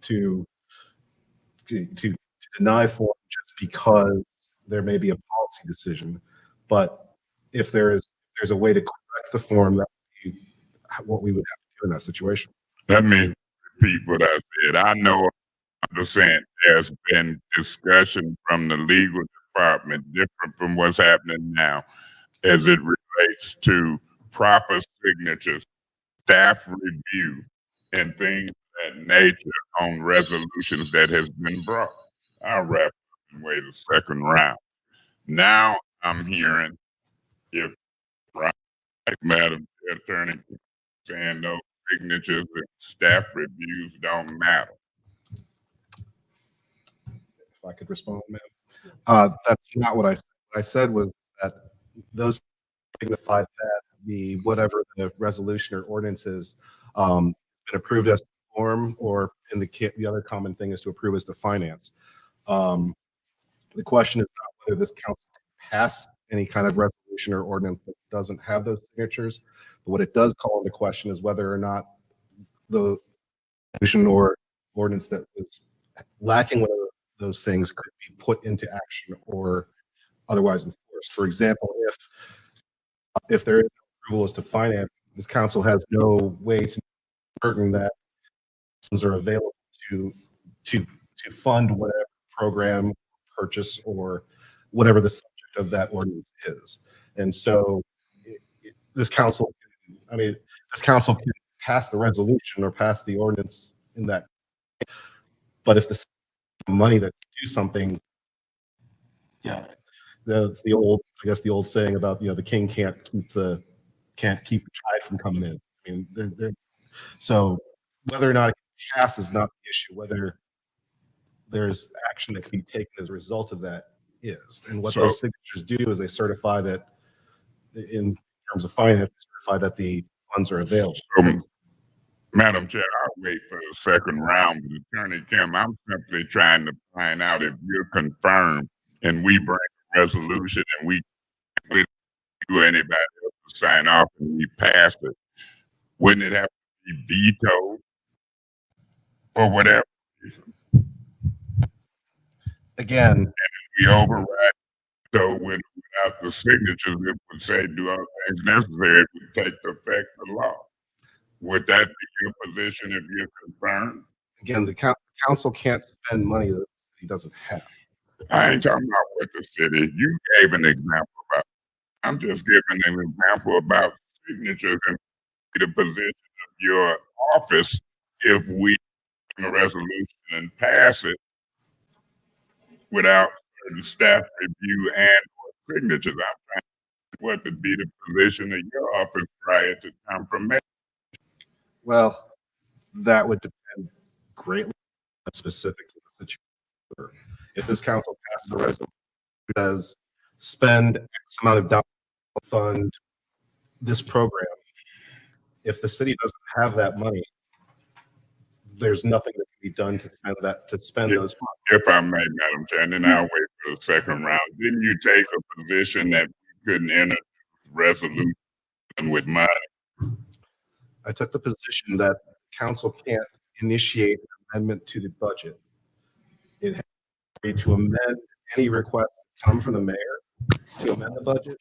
to deny form just because there may be a policy decision, but if there's a way to correct the form, that would be what we would have to do in that situation. Let me repeat what I said. I know 100% there's been discussion from the legal department different from what's happening now as it relates to proper signatures, staff review, and things of that nature on resolutions that has been brought. I'll wrap up and wait a second round. Now I'm hearing if right, Madam Attorney, saying those signatures and staff reviews don't matter. If I could respond, ma'am. That's not what I said. What I said was that those signify that whatever the resolution or ordinance is been approved as to form, or in the other common thing is to approve as to finance. The question is not whether this council can pass any kind of resolution or ordinance that doesn't have those signatures, but what it does call into question is whether or not the resolution or ordinance that was lacking one of those things could be put into action or otherwise enforced. For example, if there is no approval as to finance, this council has no way to be certain that funds are available to fund whatever program, purchase, or whatever the subject of that ordinance is. And so this council can pass the resolution or pass the ordinance in that, but if the money that do something, That's the old, I guess, the old saying about, the king can't keep the tide from coming in. I mean, so whether or not it passes is not the issue. Whether there's action that can be taken as a result of that is. And what those signatures do is they certify that, in terms of finance, they certify that the funds are available. Madam Chair, I'll wait for the second round with Attorney Kim. I'm simply trying to find out if you're confirmed and we bring a resolution and we do anybody else to sign off and we pass it. Wouldn't it have to be vetoed for whatever reason? Again, and if we override so without the signatures, it would say do all things necessary, it would take the effect of law. Would that be your position if you're confirmed? Again, the council can't spend money that he doesn't have. I ain't talking about what the city, you gave an example about. I'm just giving an example about signatures and the position of your office if we do a resolution and pass it without certain staff review and or signatures. I'm trying to what would be the position of your office prior to confirmation. Well, that would depend greatly on specifics of the situation. If this council passes a resolution that says spend X amount of dollars to fund this program, if the city doesn't have that money, there's nothing that can be done to spend those funds. If I may, Madam Chair, and then I'll wait for the second round. Didn't you take a position that we couldn't enter resolution with money? I took the position that council can't initiate an amendment to the budget. It has to be to amend any request that come from the mayor to amend the budget,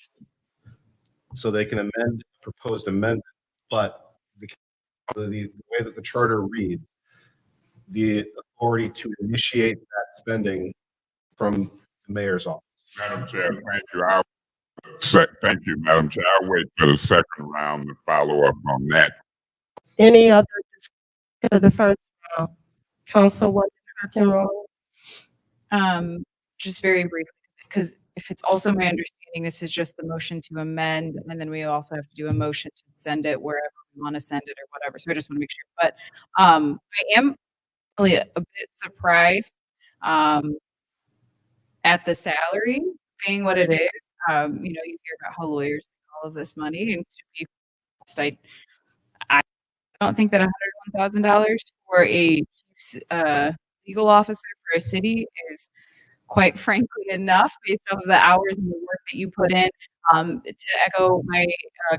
so they can amend the proposed amendment. But the way that the charter reads, the authority to initiate that spending from the mayor's office. Madam Chair, thank you. Thank you, Madam Chair. I'll wait for the second round to follow up on that. Any other discussion of the first round? Councilwoman Perkins. Just very briefly, because if it's also my understanding, this is just the motion to amend, and then we also have to do a motion to send it wherever we want to send it or whatever. So I just want to make sure. But I am really a bit surprised at the salary being what it is. You hear about how lawyers make all of this money, and to be honest, I don't think that $101,000 for a legal officer for a city is, quite frankly, enough based off of the hours and the work that you put in. To echo my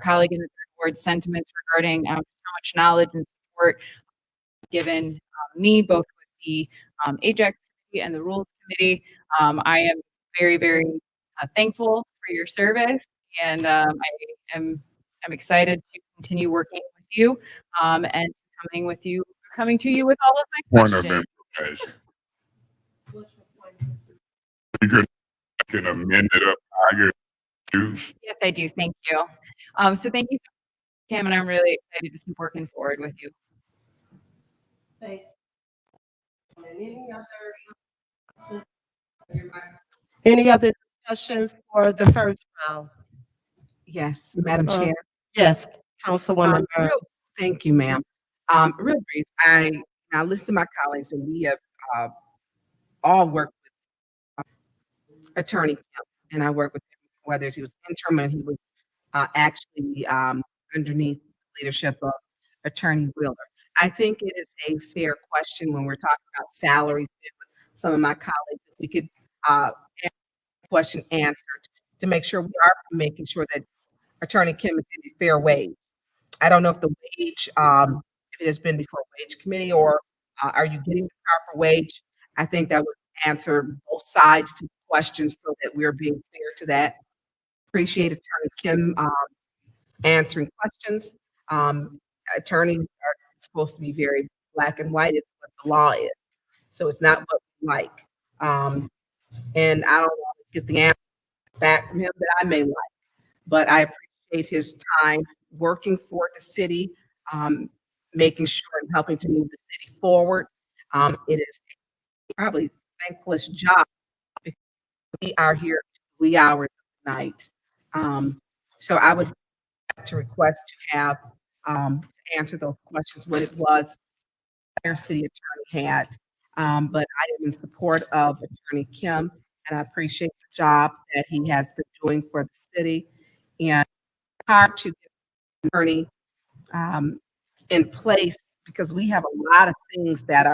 colleague in the third ward sentiments regarding how much knowledge and support given me, both with the Ajax Committee and the Rules Committee. I am very, very thankful for your service, and I'm excited to continue working with you and coming to you with all of my Point questions. of information. You can amend it up higher too. Yes, I do. Thank you. So thank you so much, Kim, and I'm really excited to keep working forward with you. Thanks. Any other discussion for the first round? Yes, Madam Chair. Yes, Councilwoman Burns. Thank you, ma'am. Real brief, I listened to my colleagues, and we have all worked with Attorney Kim, and I worked with him, whether he was interim and he was actually underneath the leadership of Attorney Wheeler. I think it is a fair question when we're talking about salaries with some of my colleagues, if we could have the question answered to make sure we are making sure that Attorney Kim is getting a fair wage. I don't know if the wage, if it has been before wage committee, or are you getting the proper wage? I think that would answer both sides to the question so that we're being fair to that. Appreciate Attorney Kim answering questions. Attorneys are supposed to be very black and white. It's what the law is. So it's not what we like. And I don't want to get the answer back from him that I may like, but I appreciate his time working for the city, making sure and helping to move the city forward. It is probably a thankless job because we are here to wee hours of the night. So I would like to request to have, to answer those questions, what it was our city attorney had. But I am in support of Attorney Kim, and I appreciate the job that he has been doing for the city. And hard to get an attorney in place because we have a lot of things that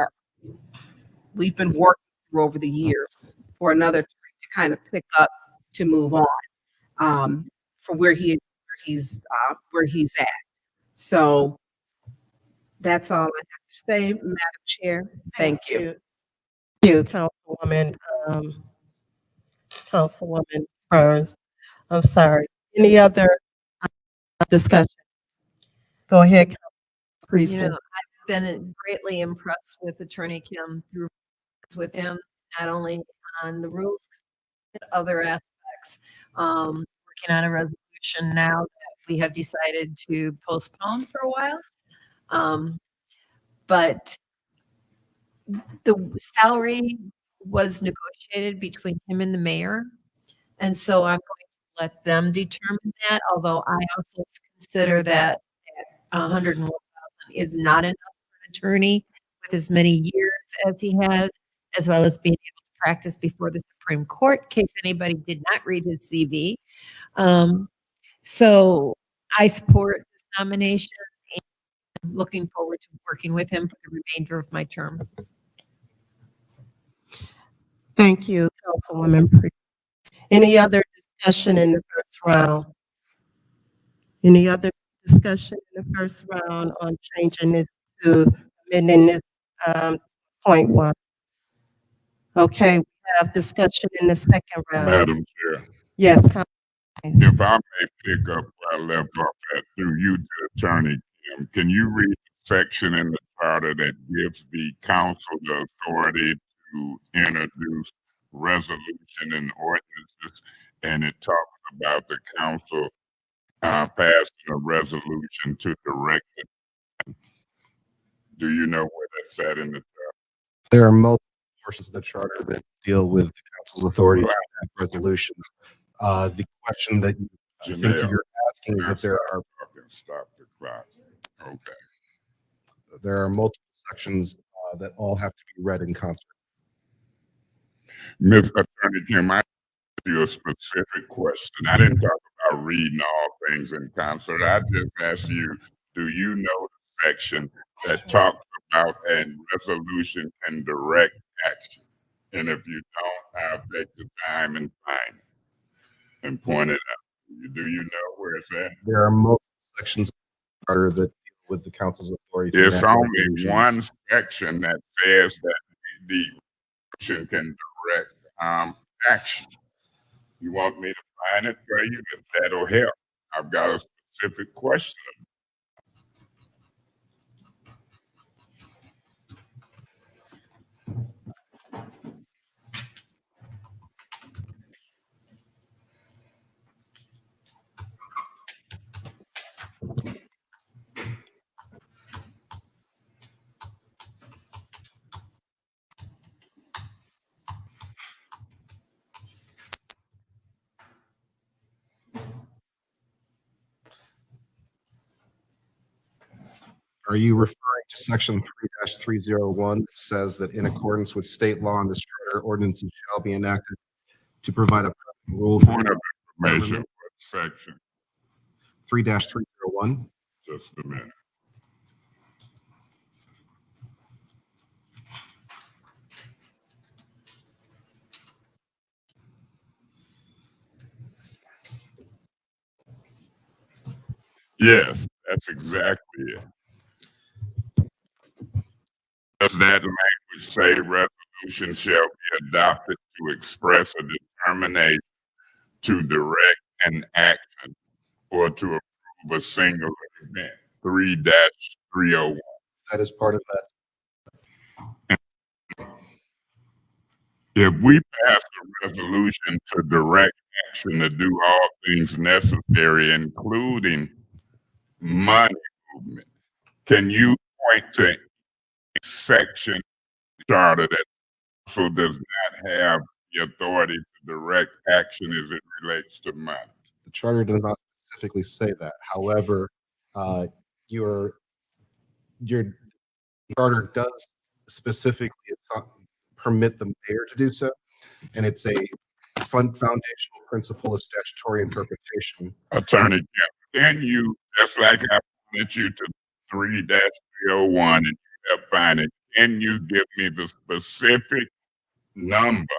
we've been working through over the years for another attorney to kind of pick up to move on for where he's at. So that's all I have to say, Madam Chair. Thank you. Thank you, Councilwoman, Councilwoman Burns. I'm sorry. Any other discussion? Go ahead, Councilwoman You Priestley. know, I've been greatly impressed with Attorney Kim through with him, not only on the rules, but other aspects. Working on a resolution now that we have decided to postpone for a while. But the salary was negotiated between him and the mayor. And so I'm going to let them determine that, although I also consider that 101,000 is not enough for an attorney with as many years as he has, as well as being able to practice before the Supreme Court, in case anybody did not read his CV. So I support this nomination and I'm looking forward to working with him for the remainder of my term. Thank you, Councilwoman Priestley. Any other discussion in the first round? Any other discussion in the first round on changing this to amending this point one? Okay, we have discussion in the second round. Madam Chair, Yes, Councilman. if I may pick up where I left off at through you to Attorney Kim, can you read the section in the charter that gives the council the authority to introduce resolution and ordinances? And it talks about the council passing a resolution to direct it. Do you know where that's at in the charter? There are multiple portions of the charter that deal with the council's authority to enact resolutions. The question that I think Janelle, you're asking is if there are stop the clock. Okay. there are multiple sections that all have to be read in concert. Ms. Attorney Kim, I asked you a specific question. I didn't talk about reading all things in concert. I just asked you, do you know the section that talks about a resolution and direct action? And if you don't, I'll take the time and find it and point it out. Do you know where it's at? There are multiple sections of the charter that deal with the council's authority to It's enact only resolutions. one section that says that the resolution can direct action. You want me to find it for you? If that'll help. I've got a specific question. Are you referring to section 3-301 that says that in accordance with state law and this charter, ordinances shall be enacted to provide a rule for Point of information, what section? 3-301? Just a minute. Yes, that's exactly it. Does that language say resolution shall be adopted to express a determination to direct an action or to approve a single event? 3-301. That is part of that. If we pass a resolution to direct action to do all things necessary, including money movement, can you point to a section charter that also does not have the authority to direct action as it relates to money. The charter does not specifically say that. However, your charter does specifically permit the mayor to do so, and it's a foundational principle of statutory interpretation. Attorney General, can you, just like I sent you to 3-301 and you have found it, can you give me the specific number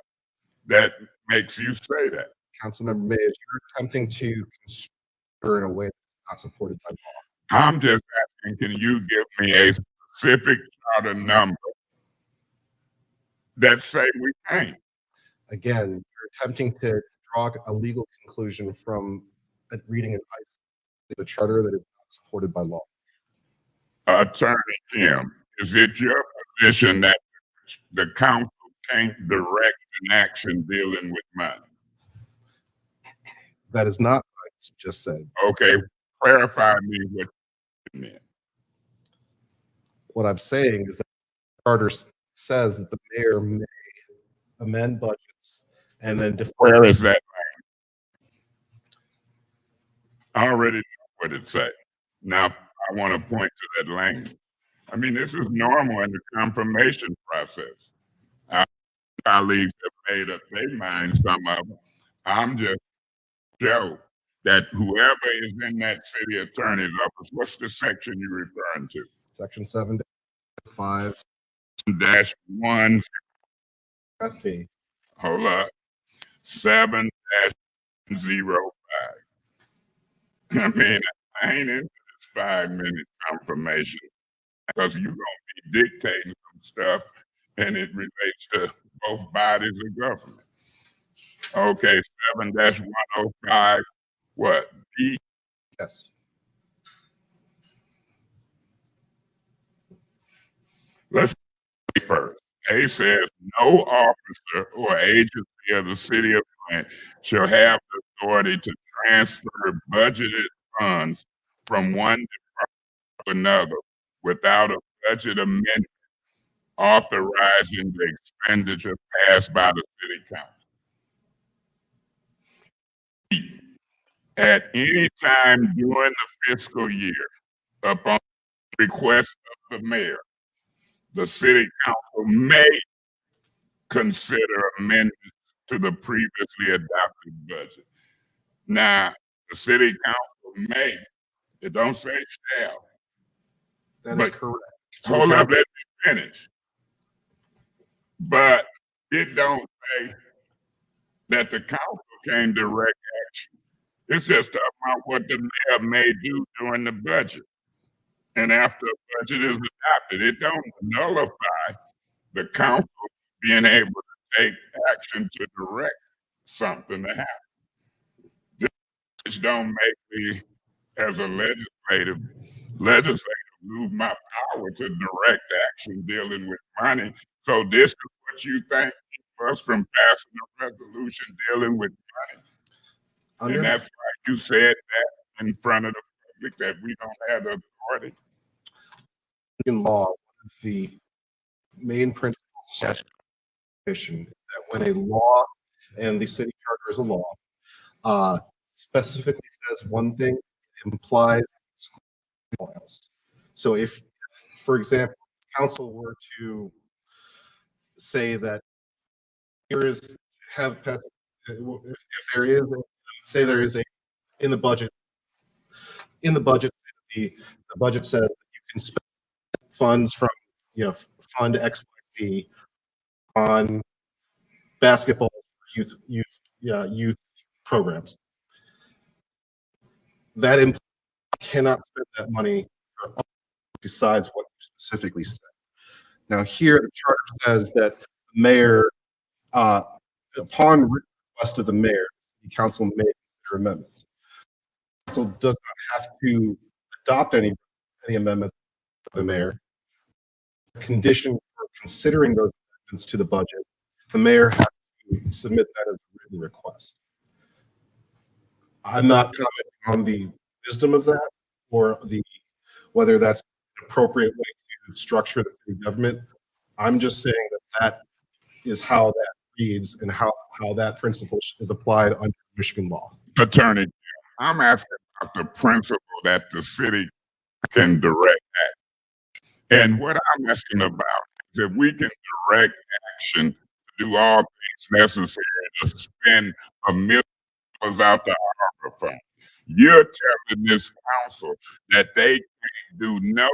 that makes you say that? Councilmember Mays, you're attempting to construe in a way that's not supported by law. I'm just asking, can you give me a specific charter number that say we can't? Again, you're attempting to draw a legal conclusion from a reading in the charter that is not supported by law. Attorney Kim, is it your position that the council can't direct an action dealing with money? That is not what I just said. Okay, clarify me what you mean. What I'm saying is that the charter says that the mayor may amend budgets and then Where is that? I already know what it says. Now, I want to point to that language. I mean, this is normal in the confirmation process. Our colleagues have made up their mind, some of them. I'm just show that whoever is in that city attorney's office, what's the section you're referring to? Section 7-5 -1. FB. Hold up. 7-05. I mean, I ain't into this 5-minute confirmation because you're going to be dictating some stuff and it relates to both bodies of government. Okay, 7-105, what? B? Yes. Let's see first. A says no officer or agency of the city of Flint shall have the authority to transfer budgeted funds from one department to another without a budget amendment authorizing the expenditure passed by the city council. At any time during the fiscal year, upon request of the mayor, the city council may consider amendments to the previously adopted budget. Now, the city council may, it don't say shall. That is correct. Hold up, let me finish. But it don't say that the council can direct action. It's just about what the mayor may do during the budget. And after the budget is adopted, it don't nullify the council being able to take action to direct something to happen. This don't make me, as a legislator, lose my power to direct action dealing with money. So this is what you think keeps us from passing a resolution dealing with money. And that's why you said that in front of the public, that we don't have the authority. In law, one of the main principles of statutory interpretation is that when a law, and the city charter is a law, specifically says one thing, it implies something else. So if, for example, council were to say that here is, have, if there is, say there is a, in the budget, the budget says that you can spend funds from, fund XYZ on basketball, youth programs. That implies you cannot spend that money for other besides what you specifically said. Now here, the charter says that the mayor, upon request of the mayor, the council may consider amendments. The council does not have to adopt any amendments of the mayor. The condition for considering those amendments to the budget, the mayor has to submit that as a written request. I'm not commenting on the wisdom of that or whether that's an appropriate way to structure the city government. I'm just saying that is how that reads and how how that principle is applied under Michigan law. Attorney, I'm asking about the principle that the city can direct action. And what I'm asking about is if we can direct action to do all things necessary to spend $1 million out the ARPA fund. You're telling this council that they can't do no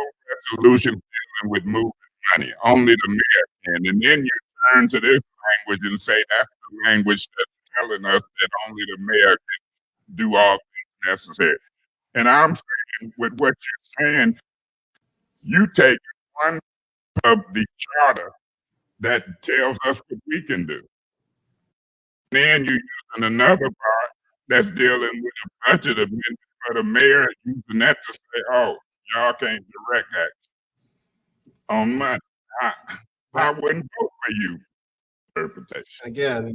resolution dealing with moving money. Only the mayor can. And then you turn to this language and say that's the language that's telling us that only the mayor can do all things necessary. And I'm saying with what you're saying, you take one of the charter that tells us what we can do. Then you're using another part that's dealing with a budget amendment for the mayor, using that to say, oh, y'all can't direct action on money. I wouldn't vote for you. Interpretation. Again,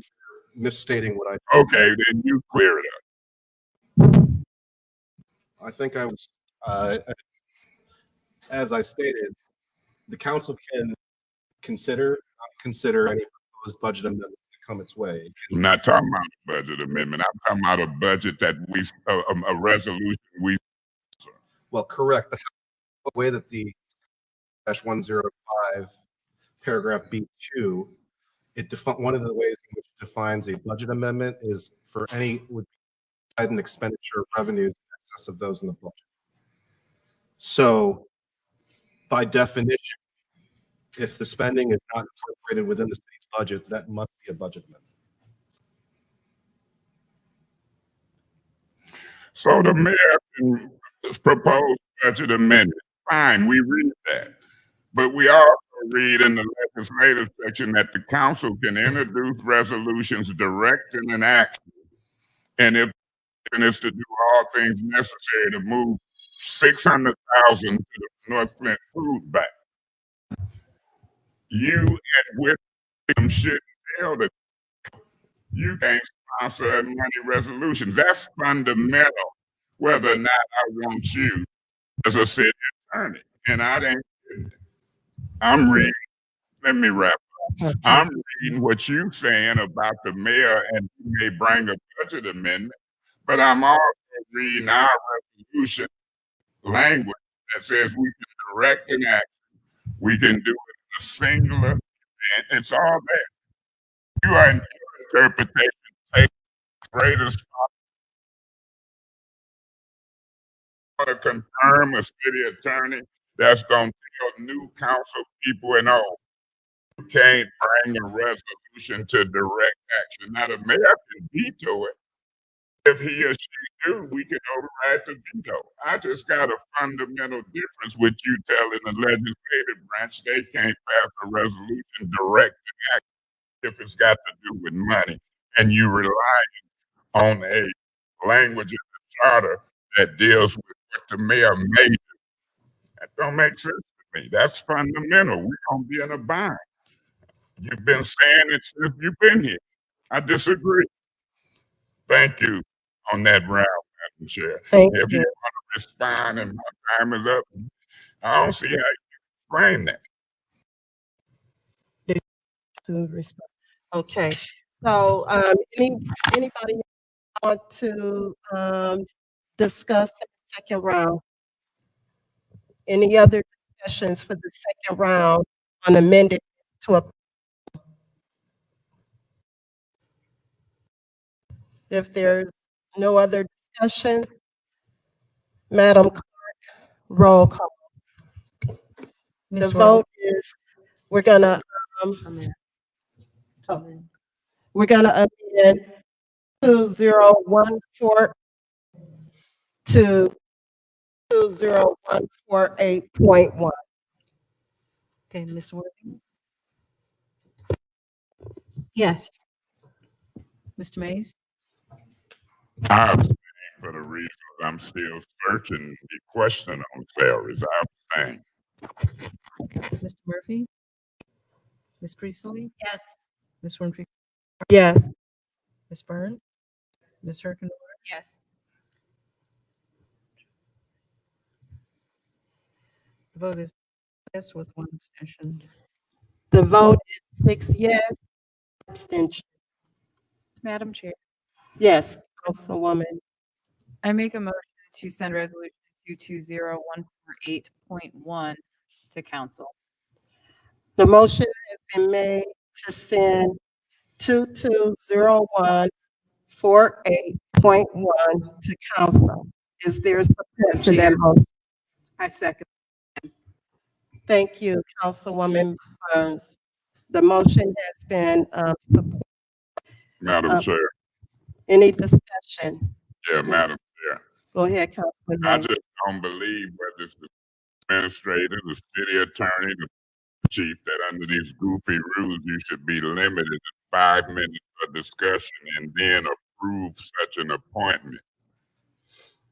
misstating what I. Okay, then you clear it up. I think I was, as I stated, the council can consider any proposed budget amendments that come its way. I'm not talking about a budget amendment. I'm talking about a budget that a resolution we. Well, correct. The way that the -105 paragraph B2, one of the ways in which it defines a budget amendment is for any an expenditure of revenues in excess of those in the budget. So, by definition, if the spending is not incorporated within the state's budget, that must be a budget amendment. So the mayor can propose budget amendment. Fine, we read that. But we also read in the legislative section that the council can introduce resolutions directing an action. And if it is to do all things necessary to move 600,000 to the North Flint Food Bank, you and with them shouldn't tell that you can't sponsor a money resolution. That's fundamental, whether or not I want you as a city attorney. And I'm reading, let me wrap up. I'm reading what you're saying about the mayor and he may bring a budget amendment, but I'm also reading our resolution language that says we can direct an action. We can do it in a singular, and it's all there. You are in your interpretation, take greatest to confirm a city attorney that's going to tell new council people and all, you can't bring a resolution to direct action. Now, the mayor can veto it. If he or she do, we can override the veto. I just got a fundamental difference with you telling the legislative branch they can't pass a resolution directing action if it's got to do with money. And you relying on a language in the charter that deals with what the mayor may do. That don't make sense to me. That's fundamental. We're going to be in a bind. You've been saying it since you've been here. I disagree. Thank you on that round, Madam Chair. Thank if you. you want to respond and my time is up, I don't see how you frame that. To respond. Okay, so anybody want to discuss the second round? Any other discussions for the second round on amended to a? If there's no other discussions, Madam Clerk, roll call. The vote is, we're gonna amend 2014 to 20148.1. Okay, Ms. Worthing? Yes. Mr. Mays? I abstain for the reason I'm still searching the question on salaries. I abstain. Mr. Murphy? Ms. Priestley? Yes. Ms. Winfrey? Yes. Ms. Byrne? Ms. Herkenhofer? Yes. The vote is yes with one abstention. The vote is 6 yes, abstention. Madam Chair, Yes, Councilwoman. I make a motion to send resolution 220148.1 to council. The motion has been made to send 220148.1 to council. Is there support for that motion? I second. Thank you, Councilwoman Burns. The motion has been supported. Madam Chair. Any discussion? Yeah, Madam Chair. Go ahead, Councilman I Day. just don't believe whether it's the administrator, the city attorney, the chief, that under these goofy rules, you should be limited to 5 minutes of discussion and then approve such an appointment.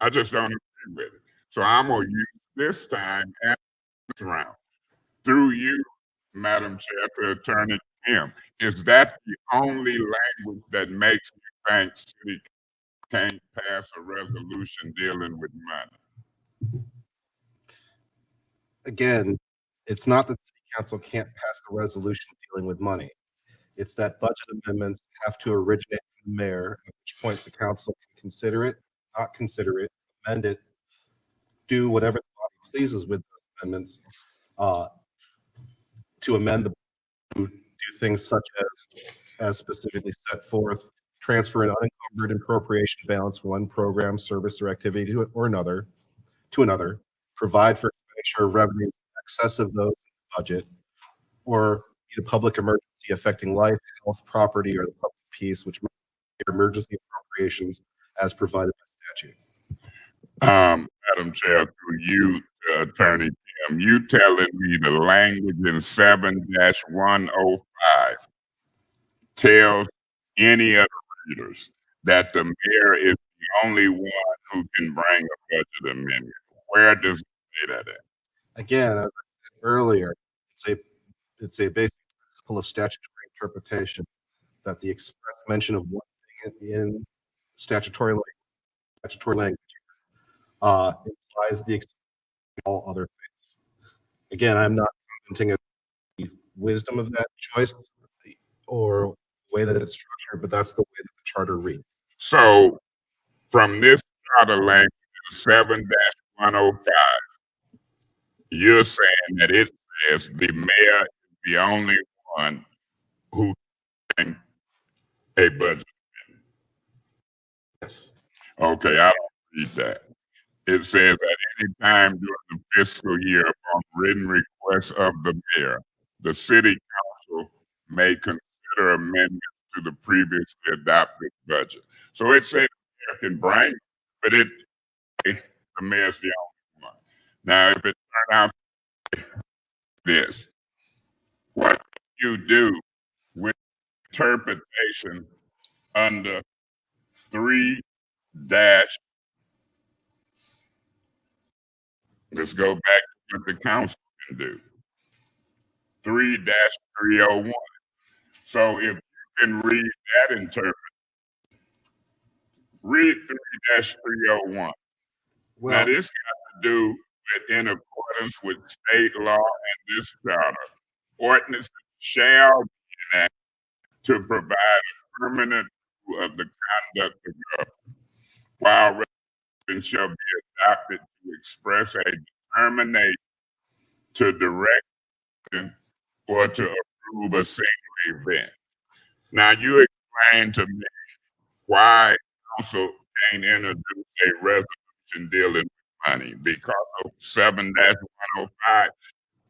I just don't agree with it. So I'm gonna use this time and this round through you, Madam Chair, to Attorney Kim. Is that the only language that makes you think city can't pass a resolution dealing with money? Again, it's not that city council can't pass a resolution dealing with money. It's that budget amendments have to originate from the mayor, at which point the council can consider it, not consider it, amend it, do whatever the body pleases with those amendments, to amend the, to do things such as specifically set forth, transfer an unencumbered appropriation balance from one program, service, or activity to another, provide for expenditure of revenue in excess of those in the budget, or a public emergency affecting life, health, property, or the public peace, which are emergency appropriations as provided by statute. Madam Chair, through you, Attorney Kim, you telling me the language in 7-105 tells any of the readers that the mayor is the only one who can bring a budget amendment. Where does it say that at? Again, as I said earlier, it's a basic principle of statutory interpretation that the express mention of one thing in statutory language implies the all other things. Again, I'm not commenting on the wisdom of that choice or the way that it's structured, but that's the way that the charter reads. So, from this charter language, 7-105, you're saying that it says the mayor is the only one who can a budget. Yes. Okay, I don't read that. It says at any time during the fiscal year upon written request of the mayor, the city council may consider amendments to the previously adopted budget. So it says the mayor can bring, but the mayor's the only one. Now, if it turned out this, what you do with interpretation under 3- let's go back to what the council can do. 3-301. So if you can read that read 3-301. Well, now this got to do with in accordance with state law and this charter. Ordinances shall be enacted to provide a permanent rule of the conduct of government, while resolutions shall be adopted to express a determination to direct or to approve a single event. Now you explain to me why council can't introduce a resolution dealing with money because of 7-105.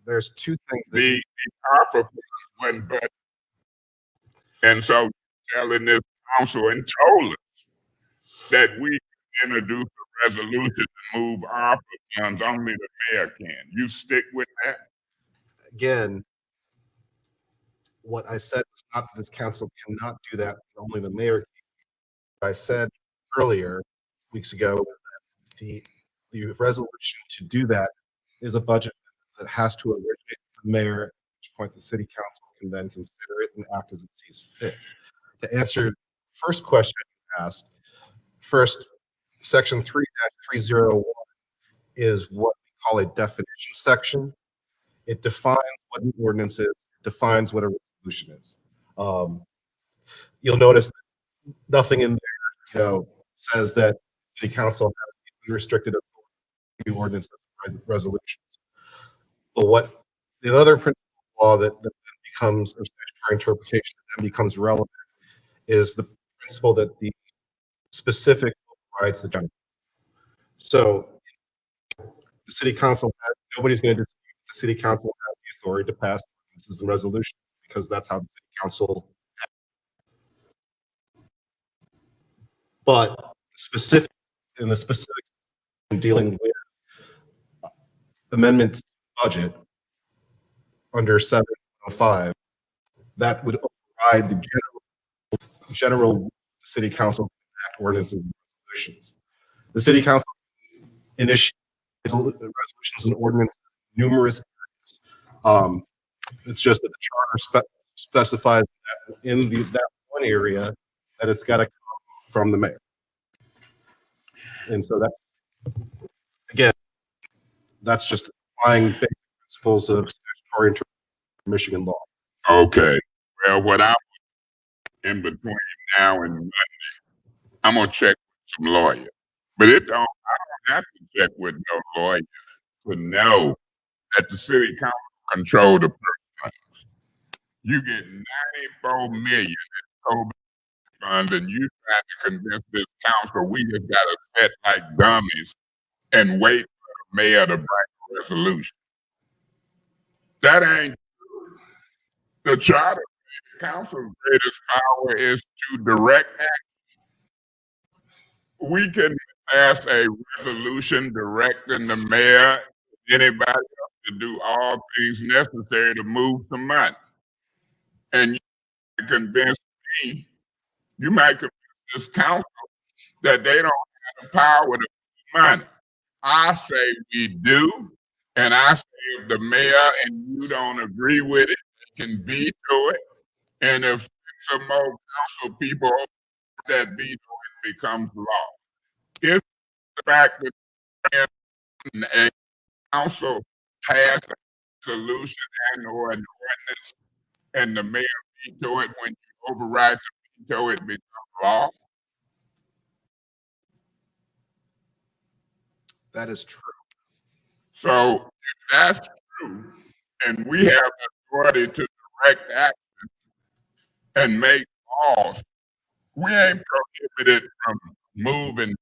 There's two things. The ARPA funds wasn't budgeted. And so telling this council and told us that we can introduce a resolution to move ARPA funds, only the mayor can. You stick with that? Again, what I said was not that this council cannot do that, only the mayor can. What I said earlier, weeks ago, was that the resolution to do that is a budget that has to originate from the mayor, at which point the city council can then consider it and act as it sees fit. To answer the first question you asked, first, section 3-301 is what we call a definition section. It defines what an ordinance is, defines what a resolution is. You'll notice that nothing in there, says that city council has unrestricted authority to do ordinances and resolutions. But what the other principle of law that then becomes, or statutory interpretation that then becomes relevant, is the principle that the specific overrides the general. So the city council nobody's going to dispute the city council has the authority to pass ordinances and resolutions because that's how the city council acts. But specific in the specifics in dealing with amendments to the budget under 705, that would override the general city council act ordinances and resolutions. The city council initiates resolutions and ordinances in numerous areas. It's just that the charter specifies that in that one area that it's got to come from the mayor. And so that's, again, that's just applying basic principles of statutory interpretation of Michigan law. Okay. Well, what I in between now and Monday, I'm gonna check with some lawyers. But I don't have to check with no lawyer to know that the city council control the purse strings. You get 94 million in COVID funds, and you try to convince this council we just gotta sit like dummies and wait for the mayor to bring a resolution. That ain't true. The charter, the council's greatest power is to direct action. We can pass a resolution directing the mayor, anybody else, to do all things necessary to move some money. And you might convince me, you might convince this council that they don't have the power to move money. I say we do, and I say if the mayor and you don't agree with it, they can veto it. And if some more council people that veto it becomes law. If the fact that a council passed a solution and or an ordinance and the mayor veto it, when you override the veto, it becomes law. That is true. So if that's true, and we have the authority to direct action and make laws, we ain't prohibited from moving.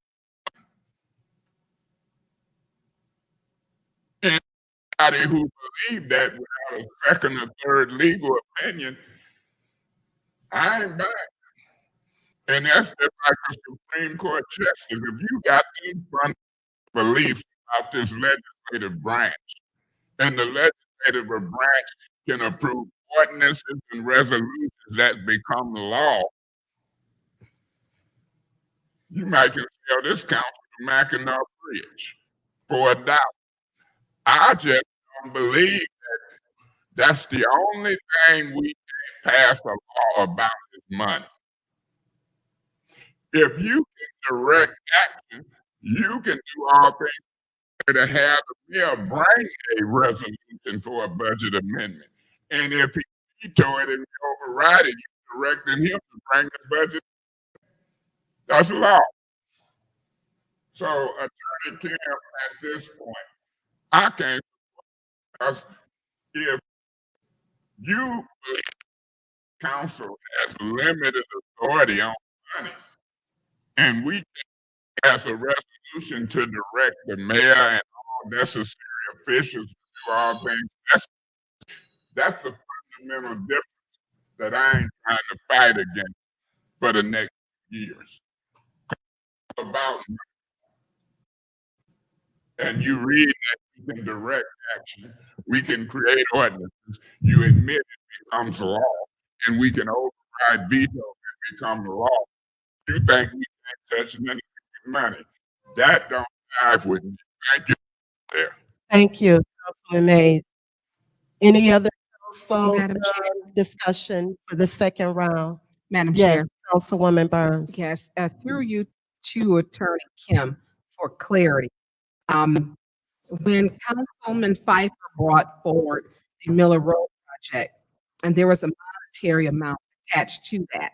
Anybody who believes that without a second or third legal opinion, I ain't buying. And that's just like the Supreme Court justice. If you got these beliefs about this legislative branch, and the legislative branch can approve ordinances and resolutions that become law, you might can sell this council to Mackinac Bridge for $1. I just don't believe that that's the only thing we can pass a law about is money. If you can direct action, you can do all things to have the mayor bring a resolution for a budget amendment. And if he veto it and you override it, you're directing him to bring the budget. That's law. So, Attorney Kim, at this point, I can't, because if you believe council has limited authority on money, and we pass a resolution to direct the mayor and all necessary officials to do all things, that's a fundamental difference that I ain't trying to fight against for the next years. About and you read that you can direct action, we can create ordinances, you admit it becomes law, and we can override veto and become law. You think we can't touch none of money? That don't jive with me. Thank you. There. Thank you, Councilman Mays. Any other council Madam discussion for the second round? Madam Yes, Chair. Councilwoman Burns. Yes, through you to Attorney Kim for clarity. When Councilman Pfeiffer brought forward the Miller Road project, and there was a monetary amount attached to that,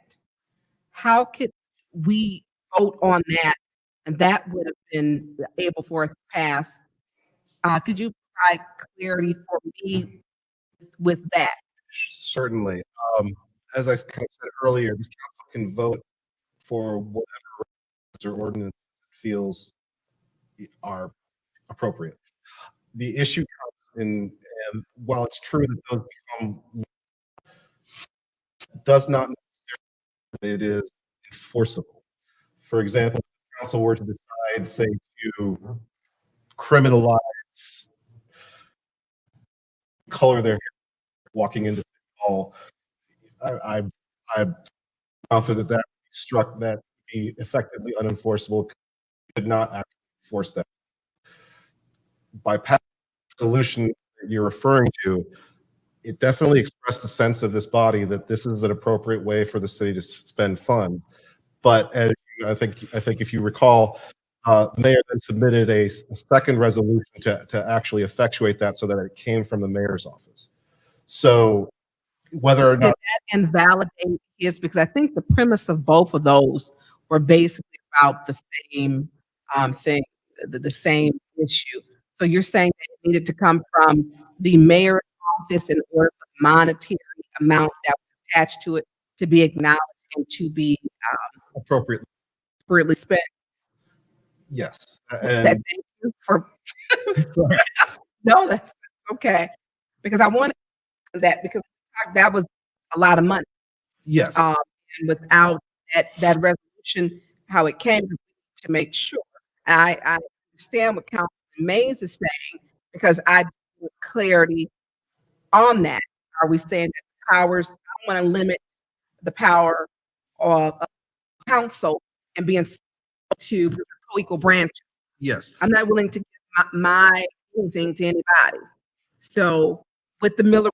how could we vote on that, and that would have been able for us to pass. Could you provide clarity for me with that? Certainly. As I kind of said earlier, this council can vote for whatever or ordinance it feels are appropriate. The issue comes in, and while it's true that those become, does not necessarily it is enforceable. For example, if the council were to decide, say, to criminalize color their hair walking into City Hall, I'm confident that would be struck, that would be effectively unenforceable, could not actually enforce that. By passing the solution that you're referring to, it definitely expressed the sense of this body that this is an appropriate way for the city to spend funds. But as I think if you recall, the mayor then submitted a second resolution to actually effectuate that, so that it came from the mayor's office. So whether or Did not that invalidate his, because I think the premise of both of those were basically about the same thing, the same issue. So you're saying that it needed to come from the mayor's office in order for the monetary amount that was attached to it to be acknowledged and to be appropriately spent? yes, That, and thank you for no, that's okay, because I wanted that, because that was a lot of money. yes, And without that resolution, how it came, to make sure. I understand what Councilman Mays is saying, because I want clarity on that. Are we saying that the powers, I don't want to limit the power of council and being to co-equal branches. yes. I'm not willing to give my anything to anybody. So with the Miller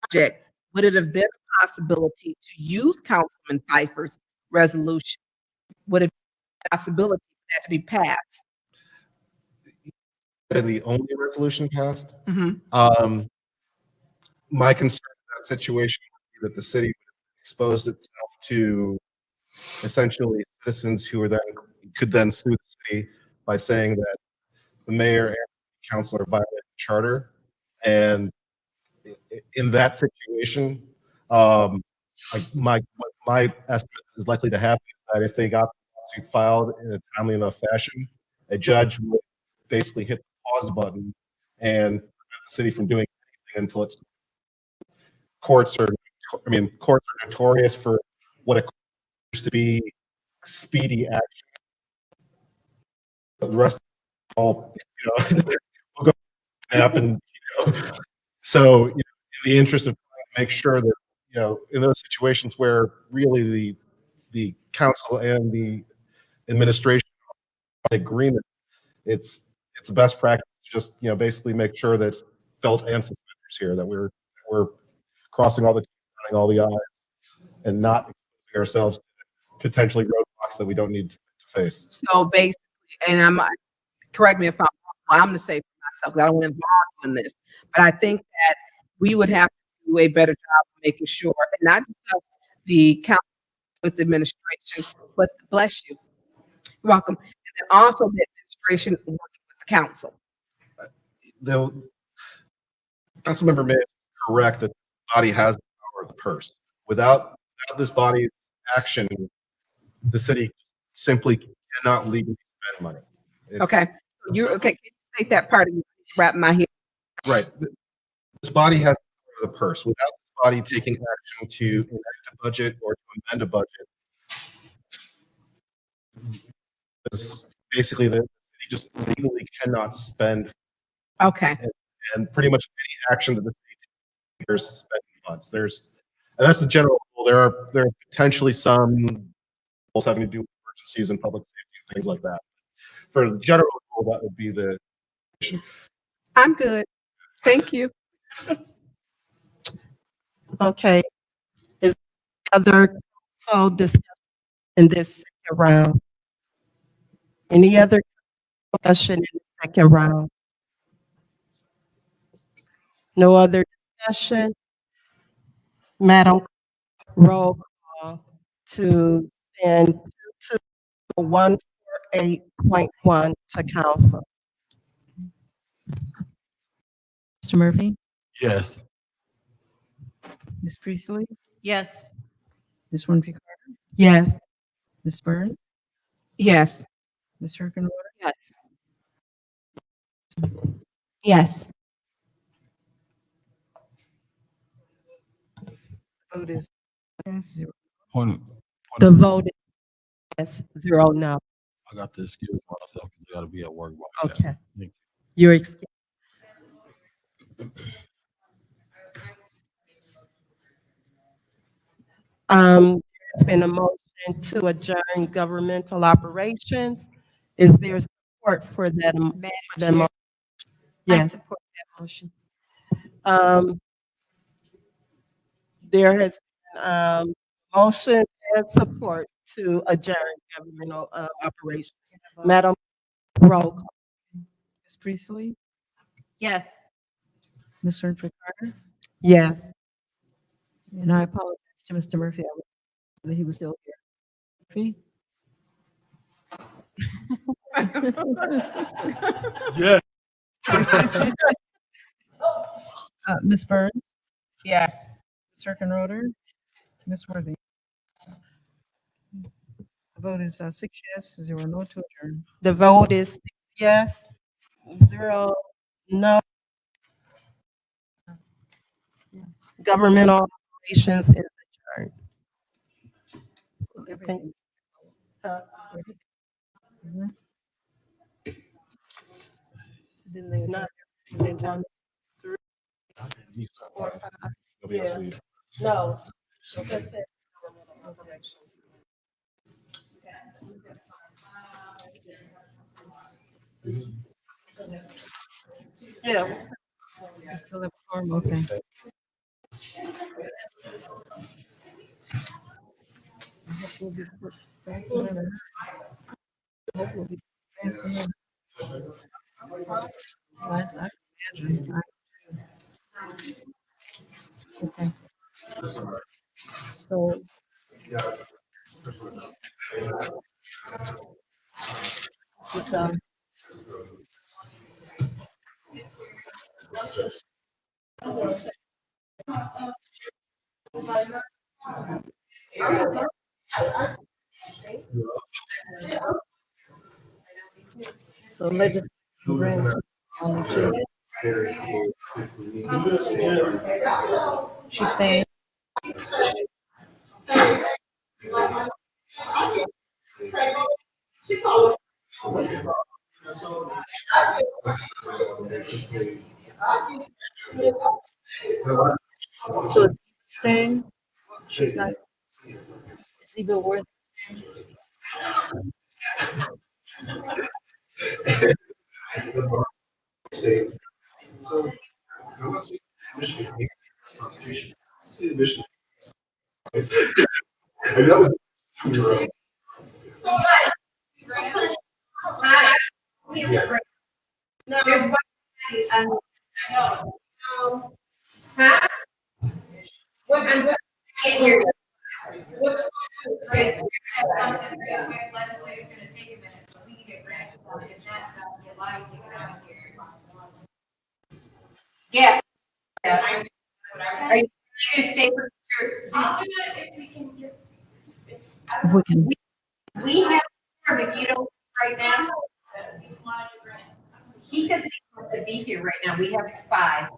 project, would it have been a possibility to use Councilman Pfeiffer's resolution? Would it be a possibility for that to be passed? And the only resolution passed. Mhm. My concern in that situation would be that the city would have exposed itself to essentially citizens who were then could then sue the city by saying that the mayor and the council are violating the charter. And in that situation, what my estimate is likely to happen is that if they got the lawsuit filed in a timely enough fashion, a judge would basically hit the pause button and prevent the city from doing anything until it's courts are notorious for what appears to be speedy action. But the rest all, will go nap and, so, in the interest of trying to make sure that, in those situations where really the council and the administration are in agreement, it's the best practice to just, basically make sure that belt and suspenders here, that we're crossing all the T's, dotting all the I's, and not exposing ourselves to potentially roadblocks that we don't need to face. So basically, and correct me if I'm wrong, I'm going to say for myself, because I don't want to involve you in this, but I think that we would have to do a better job of making sure, and not just us, the council with the administration, but bless you, you're welcome, and then also the administration working with the council. The Councilmember May is correct that the body has the power of the purse. Without this body's action, the city simply cannot legally spend money. Okay, okay. Can you state that part of you? Wrap my head. Right. This body has the power of the purse. Without this body taking action to enact a budget or to amend a budget, basically the city just legally cannot spend. Okay. And pretty much any action that the city takes, there's spending funds. And that's the general rule. There are potentially some rules having to do with emergencies and public safety and things like that. For the general rule, that would be the. I'm good. Thank you. Okay. Is other so discussion in this second round? Any other discussion in the second round? No other discussion? Madam, roll call to send to 148.1 to council. Mr. Murphy, Yes. Ms. Priestley, Yes. Ms. Winfrey Carter, Yes. Ms. Burns, Yes. Ms. Hurkenroder, Yes. Yes. vote is yes, 0. Point, The vote is 0 no. I got to excuse myself because I got to be at work. by that. Okay. Thank You're excused. There's been a motion to adjourn governmental operations. Is there support for that? Madam For that Chair, mo- I Yes. support that motion. Um, there has been, motion and support to adjourn governmental, operations. Madam, roll call. Ms. Priestley, Yes. Ms. Winfrey Carter, Yes. and I apologize to Mr. Murphy. I was that he was still here. Murphy? Yeah. Ms. Burns, Yes. Ms. Hurkenroder, Ms. Worthy. The vote is 6 yes, 0 no to adjourn. The vote is 6 yes, 0 no. Governmental operations is adjourned. Thank- Isn't it? Didn't they Not- adjourn? They adjourned? you. 4, 5. Yeah. No. That's it. Yeah. You still have a form? Okay. I hope we'll be fast enough. I hope we'll be fast enough. I can imagine. Okay. So. It's, so legislative branch. She's staying. So is he staying? She's not. Is he the worth? Yeah. Are you gonna stay for sure? If we can. We have, if you don't, right now. He doesn't even have to be here right now. We have 5.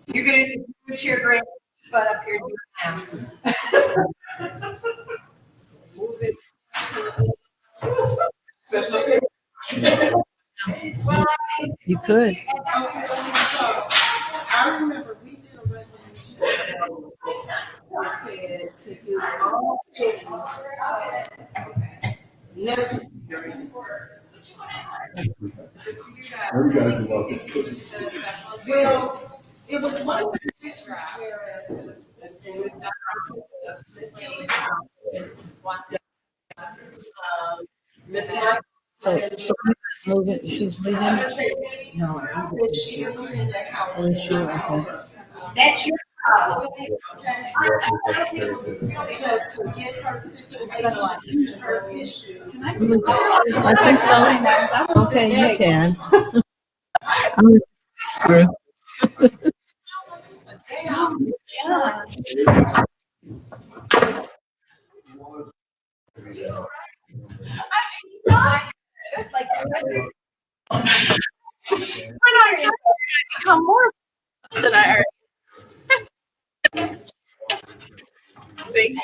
You're gonna put your grand butt up here and do it now. You could. I remember we did a resolution that said to do all things necessary. Well, it was one of the petitions, whereas, and it's not a slip. Ms. Mike. So she's moving, she's leaving? No. Said she was in that house. Oh, is she? Okay. That's your I think so. Okay, you can. When I'm tired, I become more than I already. Thank you.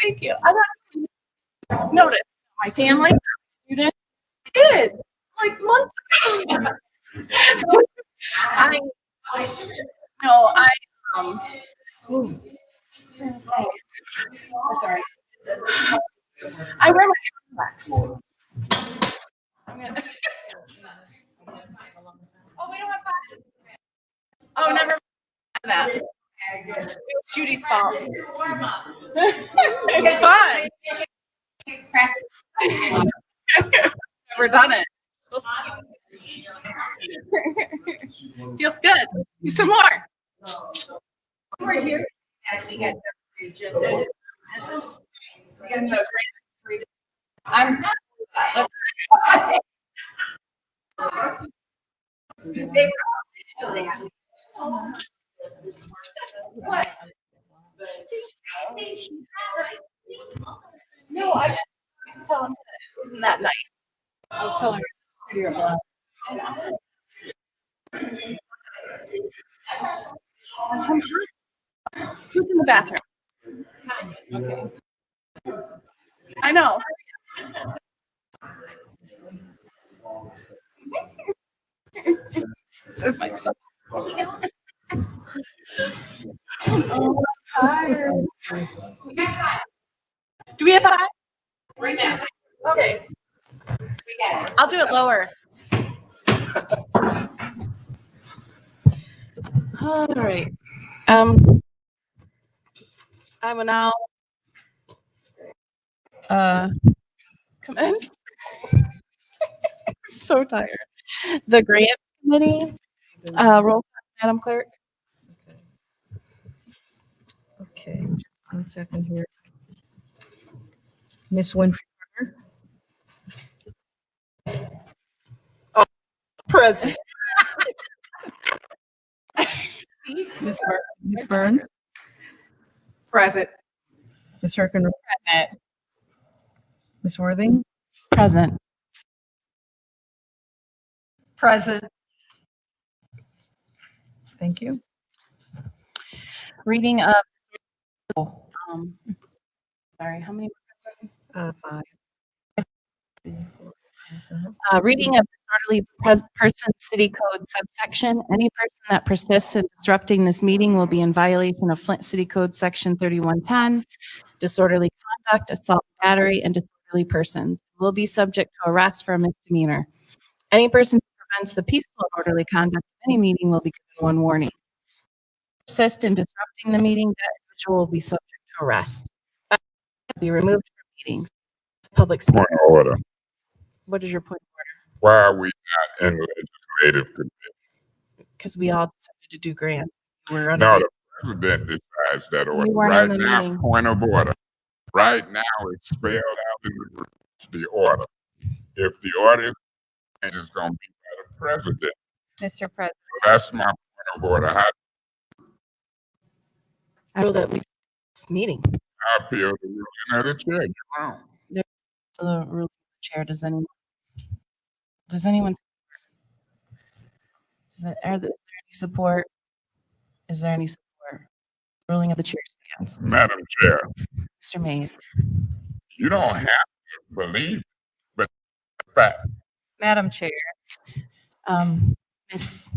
Thank you. I got notice my family, students, kids, like months ago. I no, ooh, what was I gonna say? Sorry. I wear my contacts. I'm gonna- Oh, we don't have five. Oh, never mind that. It was Judy's fault. It's fun. Never done it. Feels good. Do some more. We're here. We got the I'm what? No, I just tell him this. Isn't that nice? I was telling her. Who's in the bathroom? Okay. I know. It makes sense. Oh, I'm tired. Do we have five? Right now. Okay. I'll do it lower. All right. I will now commence. I'm so tired. The grant committee. Roll call, Madam Clerk. Okay, just 1 second here. Miss Winfrey Carter. Present. Miss Burns. Present. Ms. Hurken. Ms. Worthing. Present. Present. Thank you. Reading of, sorry, how many? Five. Reading of disorderly person city code subsection. Any person that persists in disrupting this meeting will be in violation of Flint City Code Section 3110, disorderly conduct, assault, battery, and disorderly persons. Will be subject to arrest for a misdemeanor. Any person who prevents the peaceful and orderly conduct of any meeting will be given one warning. Persist in disrupting the meeting, that individual will be subject to arrest. Be removed from meetings. Public. Point of order. What is your point of order? Why are we not in legislative committee? Because we all decided to do grants. We're No, the president decides that order. You weren't Right on the now, meeting. point of order. Right now, it's spelled out in the order. If the order is changed, it's going to be by the president. Mr. President. So that's my point of order. I feel that we this meeting. I appeal the ruling of the chair. You're wrong. There's the ruling of the chair. Does anyone? Are there any support? Is there any support? Ruling of the chair stands. Madam Chair, Mr. Mays. you don't have to believe it, but it's a fact. Madam Chair. Ms.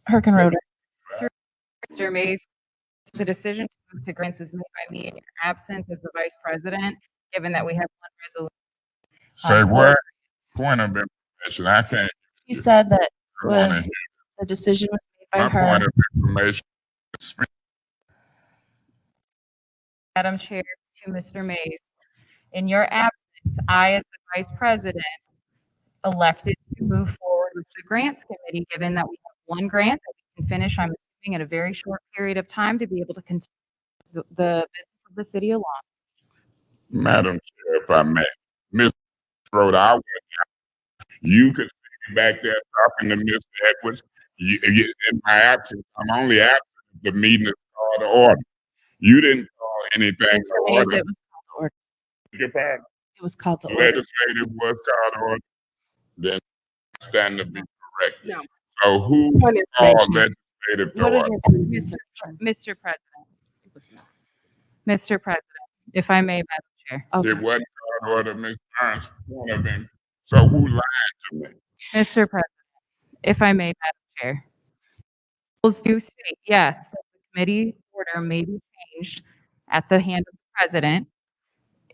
Herkenroder. Mr. Mays, the decision to move to grants was made by me in your absence as the vice president, given that we have one resolution. Say what? Point of information. I can't. He said that wanna was hear. the decision was made by My her. point of information. Madam Chair, to Mr. Mays, in your absence, I, as the vice president, elected to move forward with the grants committee, given that we have one grant that we can finish, I'm in a very short period of time to be able to continue the business of the city along. Madam Chair, if I may, Ms. Rhoda, you could see back there talking to Mr. Edwards. In my absence, I'm only absent if the meeting is called to order. You didn't call anything to order. It was called to order. Your pardon? It was called to order. Legislative was called to order. Then I stand to be corrected. No. So who Point of called information. legislative to What is order? your point of information? Mr. President. Mr. President, if I may, Madam Chair. Okay. It wasn't called to order, Ms. Burns. Point of information. So who lied to me? Mr. President, if I may, Madam Chair. Rules do state, yes, that the committee order may be changed at the hand of the president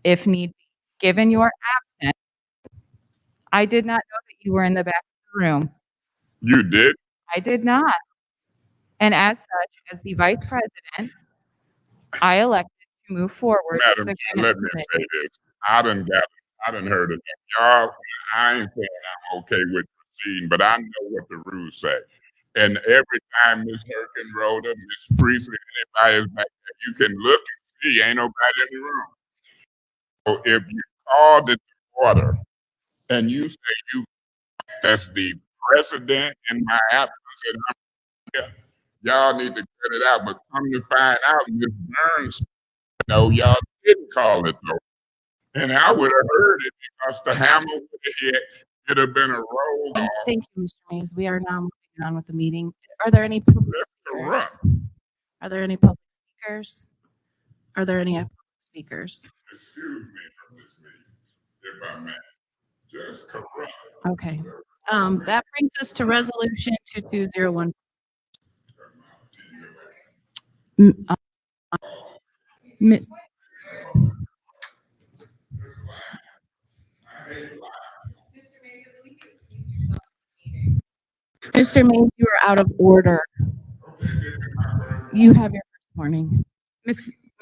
if need be. Given your absence, I did not know that you were in the back of the room. You did? I did not. And as such, as the vice president, I elected to move forward with Madam the Chair, let me say this. I done heard of that. Y'all, I ain't saying I'm okay with proceeding, but I know what the rules say. And every time Ms. Herkenrode, Ms. Priestley, anybody is back there, you can look and see, ain't nobody in the room. So if you called it to order and you say you, that's the president in my absence, and I'm here, y'all need to cut it out. But come to find out, Ms. Burns, no, y'all didn't call it though. And I would have heard it because the hammer would have hit. It'd have been a roll call. Thank you, Mr. Mays. We are now moving on with the meeting. Are there any public speakers? Are there any public speakers? Are there any public speakers? Excuse me from this meeting, if I may. Just corrupt. Okay. That brings us to resolution 2201. Miss- Mr. Mays, you are out of order. You have your first warning.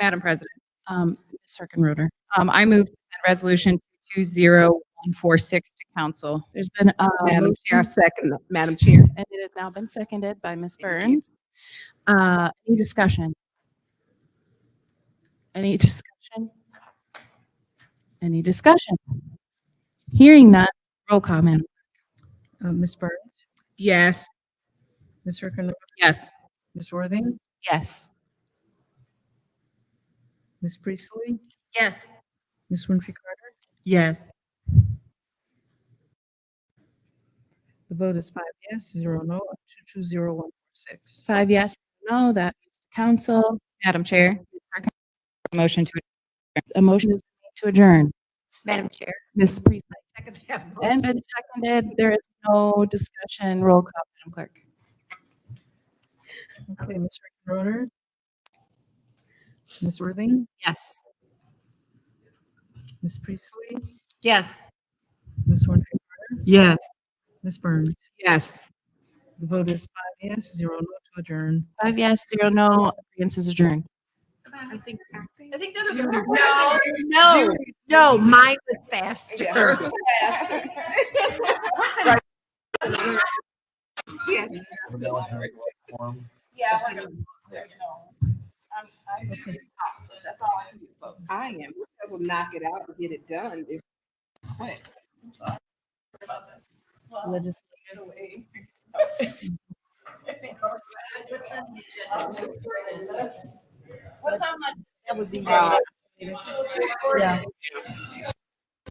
Madam President. Ms. Herkenroder. I move to send resolution 20146 to council. There's been a Madam motion, Chair, second, Madam Chair. and it has now been seconded by Ms. Burns. Any discussion? Any discussion? Any discussion? Hearing none, roll call, ma'am. Ms. Burns, Yes. Ms. Herkenrode, Yes. Ms. Worthing, Yes. Ms. Priestley, Yes. Ms. Winfrey Carter. Yes. The vote is 5 yes, 0 no, 220146. 5 yes, no, that moves to council. Madam Chair. Motion to A motion is made to adjourn. Madam Chair. Ms. Priestley. Second that And motion. been seconded. There is no discussion. Roll call, Madam Clerk. Okay, Ms. Herkenrode, Ms. Worthing, Yes. Ms. Priestley, Yes. Ms. Winfrey Carter, Yes. Ms. Burns. Yes. The vote is 5 yes, 0 no to adjourn. 5 yes, 0 no. Agreement is adjourned. I think that is no, mine was faster. Yeah. I'm exhausted. That's all I can do, folks. I am. We'll knock it out and get it done. It's quick. About this. Well, Legislative. so a- What's on my? That would be. Yeah.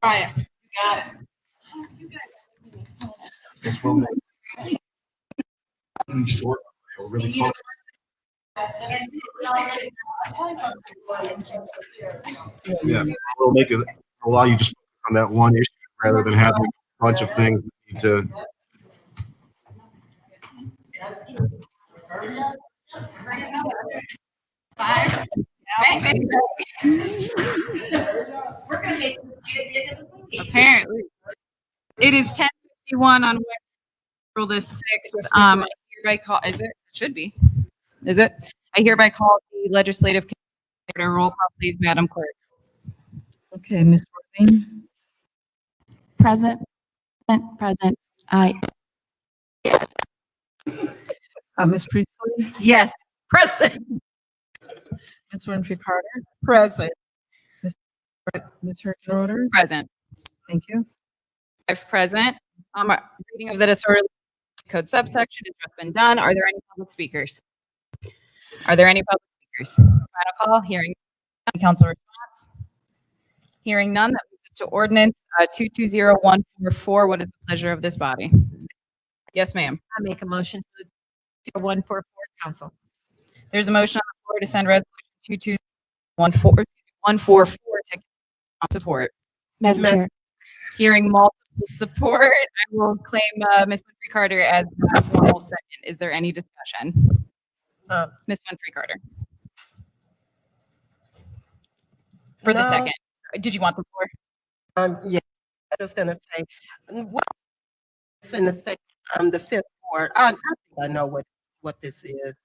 Brian, you got it. You guys. This will make it short, really focused. Yeah, we'll make it allow you just focus on that one issue rather than having a bunch of things that need to. Bang, bang, bang. We're gonna make. Apparently. It is 10:51 on Wednesday, April the 6th. I hereby call, is it? It should be. Is it? I hereby call the legislative committee to roll call, please, Madam Clerk. Okay, Ms. Worthing, Present. Present. Aye. Ms. Priestley, Yes, present. Ms. Winfrey Carter, Present. Ms. Hurkenroder. Present. Thank you. 5 present. Reading of the disorderly code subsection has just been done. Are there any public speakers? Are there any public speakers? Final call, hearing none. Council response. Hearing none, that moves us to ordinance 220144. What is the pleasure of this body? Yes, ma'am. I make a motion to 0144 council. There's a motion on the floor to send resolution 144 to support. Madam Chair. Hearing multiple support, I will claim Ms. Winfrey Carter as the formal second. Is there any discussion? Ms. Winfrey Carter. For the No. second. Did you want the floor? Yeah, I was gonna say, what's in the second, the fifth ward, I think I know what this is.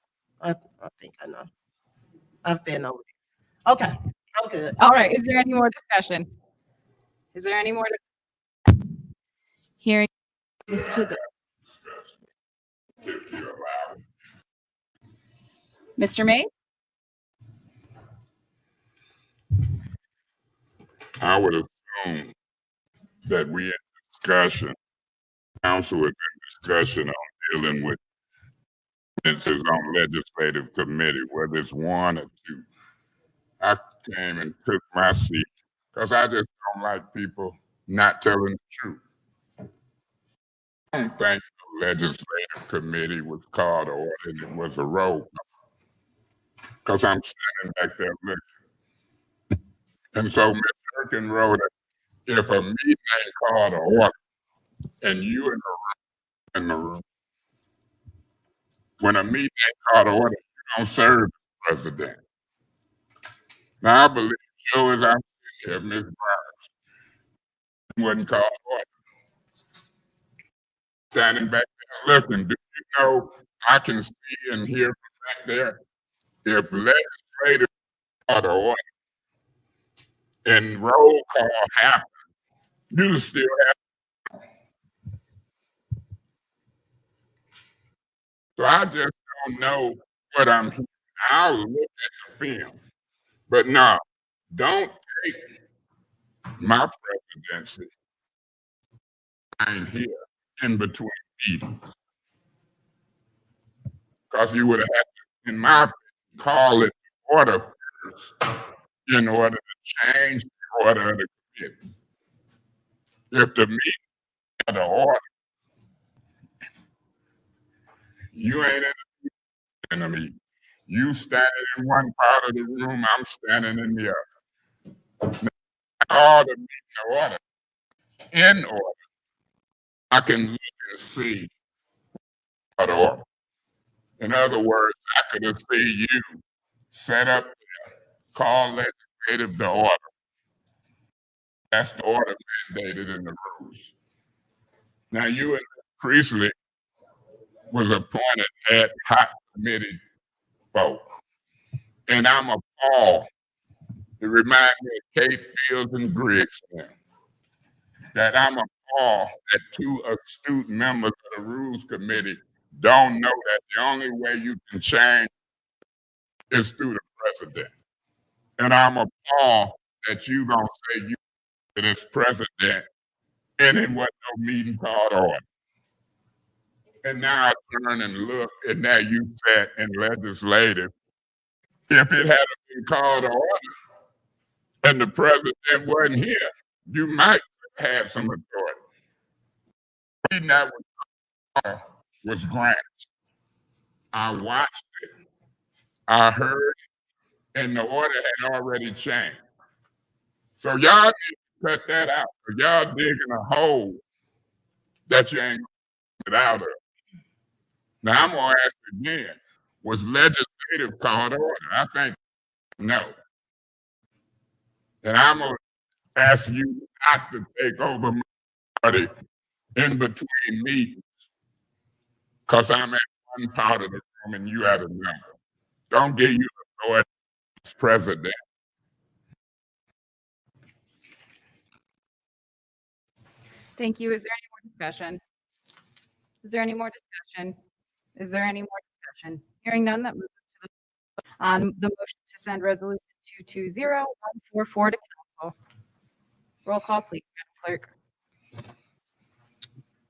I think I know. I've been over it. Okay, I'm good. All right. Is there any more discussion? Is there any more? Hearing this to the Mr. May? I would assume that we in discussion, council has been discussion on dealing with instances on legislative committee, whether it's one or two. I came and took my seat because I just don't like people not telling the truth. I don't think the legislative committee was called to order and it was a roll call. Because I'm standing back there looking. And so Ms. Durkin wrote it, if a meeting ain't called to order and you in the room, when a meeting ain't called to order, you don't serve as president. Now I believe sure as I'm sitting here, Ms. Burns wasn't called to order. Standing back there looking, do you know I can see and hear from back there? If legislative called to order and roll call happen, you still have. So I just don't know what I'm hearing. I'll look at the film. But no, don't take my presidency. I'm here in between meetings. Because you would have had to, in my opinion, call it order first in order to change the order of the committee. If the meeting had an order, you ain't in the meeting. You standing in one part of the room, I'm standing in the other. Now, all the meeting order, in order, I can look and see what order. In other words, I could have seen you set up there, call legislative to order. That's the order mandated in the rules. Now you and Priestley was appointed ad hoc committee vote. And I'm appalled. It reminds me of Kate Fields and Griggs now. That I'm appalled that two astute members of the Rules Committee don't know that the only way you can change is through the president. And I'm appalled that you don't say you to this president and it wasn't no meeting called order. And now I turn and look, and now you sat in legislative. If it hadn't been called to order and the president wasn't here, you might have had some authority. Reading that was granted. I watched it, I heard it, and the order had already changed. So y'all need to cut that out. Y'all digging a hole that you ain't gonna get out of. Now I'm gonna ask again, was legislative called order? I think no. And I'm gonna ask you not to take over my party in between meetings, because I'm at one part of the room and you at another. Don't give you authority as president. Thank you. Is there any more discussion? Is there any more discussion? Is there any more discussion? Hearing none, that moves us to on the motion to send resolution 220144 to council. Roll call, please, Madam Clerk.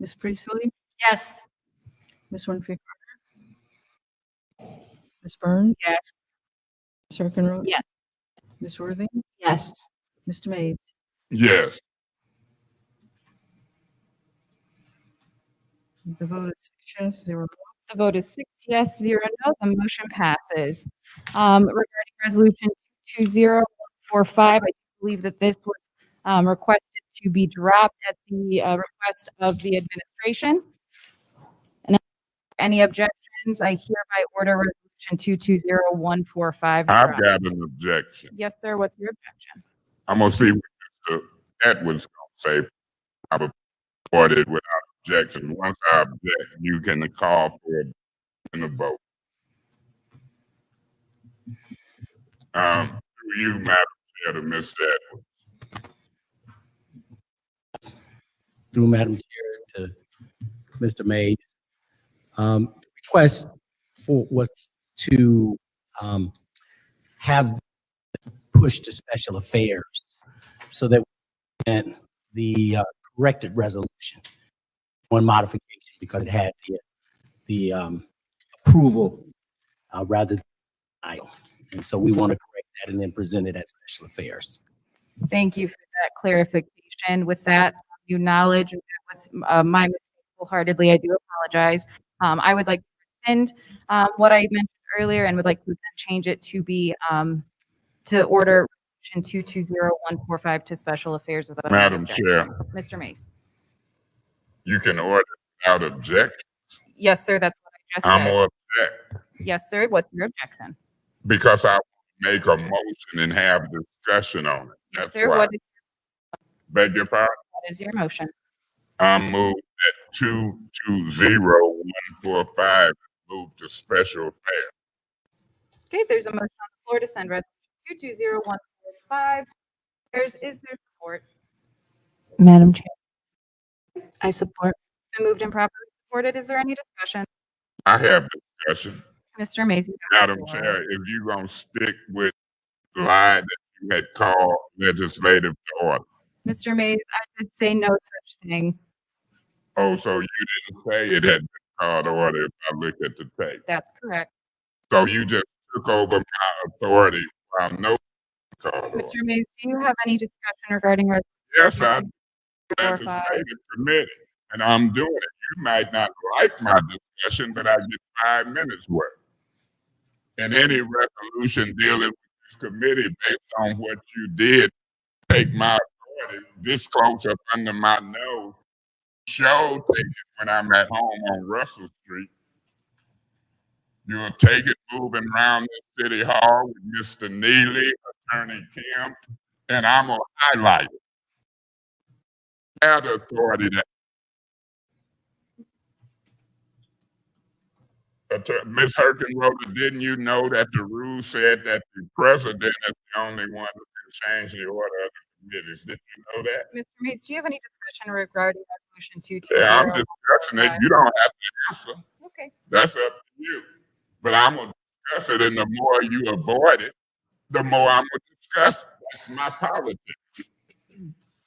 Ms. Priestley? Yes. Ms. Winfrey Carter? Ms. Burns? Yes. Ms. Hurkenroad? Yes. Ms. Worthing? Yes. Mr. Mays? Yes. The vote is 6 yes, 0 no. The vote is 6 yes, 0 no. The motion passes. Regarding resolution 20145, I believe that this was requested to be dropped at the request of the administration. And any objections, I hereby order resolution 220145 I've dropped. got an objection. Yes, sir. What's your objection? I'm gonna see what Mr. Edwards gonna say. I've supported without objection. Once I object, you can call for a vote. Through you, Madam Chair, to Mr. Edwards. Through Madam Chair to Mr. Mays. The request was to have pushed to special affairs so that we can the corrected resolution on modification because it had the approval rather than denial. And so we want to correct that and then present it at special affairs. Thank you for that clarification. With that, you knowledge that was my mistake wholeheartedly. I do apologize. I would like to rescind what I mentioned earlier and would like to then change it to be to order resolution 220145 to special affairs without any Madam objection. Chair. Mr. Mace. You can order without objection. Yes, sir. That's what I just I'm said. gonna object Yes, sir. What's your objection? because I make a motion and have discussion on it. Yes, That's sir. why. What is, Beg your pardon? what is your motion? I move that 220145 move to special affairs. Okay, there's a motion on the floor to send resolution 220145. Is there support? Madam Chair, I support. It's been moved and properly supported. Is there any discussion? I have discussion. Mr. Mays. you have the Madam floor. Chair, if you gonna stick with the lie that you had called legislative to order. Mr. Mays, I did say no such thing. Oh, so you didn't say it had been called to order if I look at the tape. That's correct. So you just took over my authority while no called order. Mr. Mays, do you have any discussion regarding resolution? Yes, I 220145? legislative committee, and I'm doing it. You might not like my discussion, but I get 5 minutes worth. And any resolution dealing with this committee based on what you did, take my authority this close up under my nose, show take it when I'm at home on Russell Street. You'll take it moving around the city hall with Mr. Neely, Attorney Kim, and I'm gonna highlight it. I have the authority that Ms. Hurkenroder, didn't you know that the rule said that the president is the only one who can change the order of the committees? Did you know that? Mr. Mays, do you have any discussion regarding resolution Yeah, I'm 220145? discussing it. You don't have to answer. Okay. That's up to you. But I'm gonna discuss it, and the more you avoid it, the more I'm gonna discuss it. That's my politics.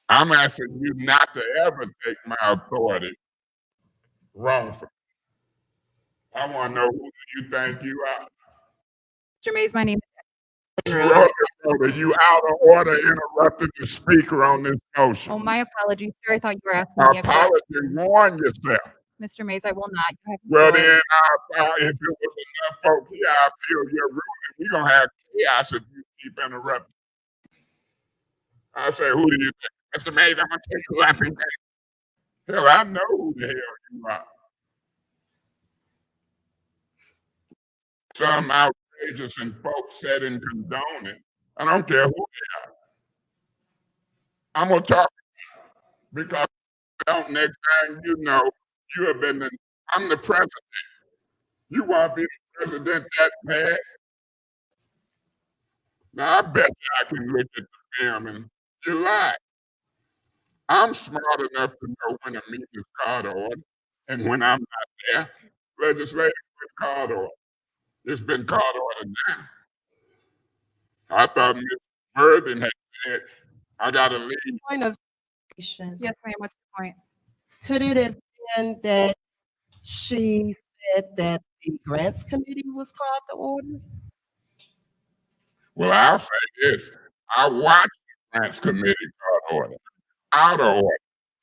I'm asking you not to ever take my authority wrongfully. I want to know who do you think you are? Mr. Mays, my name is Rhoda, you out of order interrupted the speaker on this motion. Oh, my apologies, sir. I thought you were asking me a question. Apology, warn yourself. Mr. Mays, I will not. You have the Well, floor. then, if it was enough folks here, I feel your ruling. We're going to have chaos if you keep interrupting. I say, who do you think? Mr. Mays, I'm going to take you laughing. Hell, I know who the hell you are. Some outrageous and folks said and condone it. I don't care who they are. I'm going to talk because next time you know you have been I'm the president. You want to be the president that bad? Now, I bet you I can look at the film and you lie. I'm smart enough to know when a meeting is called to order and when I'm not there. Legislative is called to order. It's been called order now. I thought Ms. Worthing had said, I gotta leave. Point of clarification. Yes, ma'am. What's your point? Could it have been that she said that the grants committee was called to order? Well, I'll say this. I watched the grants committee called order. Out of order.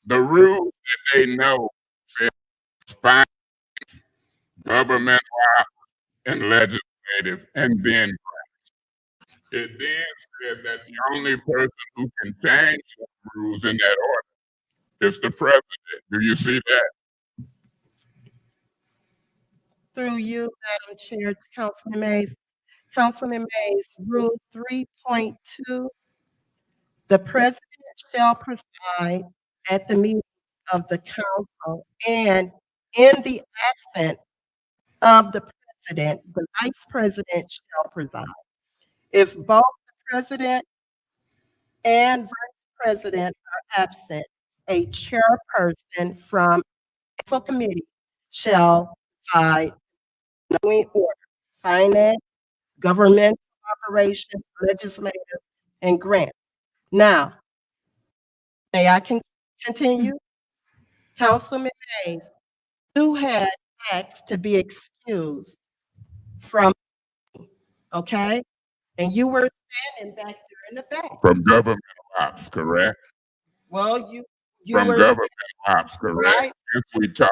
The rules that they know says fine, government and legislative, and then grants. It then said that the only person who can change the rules in that order is the president. Do you see that? Through you, Madam Chair, to Councilman Mays. Councilman Mays, Rule 3.2, the president shall preside at the meetings of the council, and in the absence of the president, the vice president shall preside. If both the president and vice president are absent, a chairperson from council committee shall preside in the following order: finance, government operations, legislative, and grant. Now, may I continue? Councilman Mays, you had asked to be excused from, okay? And you were standing back there in the back. From government ops, correct? Well, you From were government ops, correct? right. If we talk,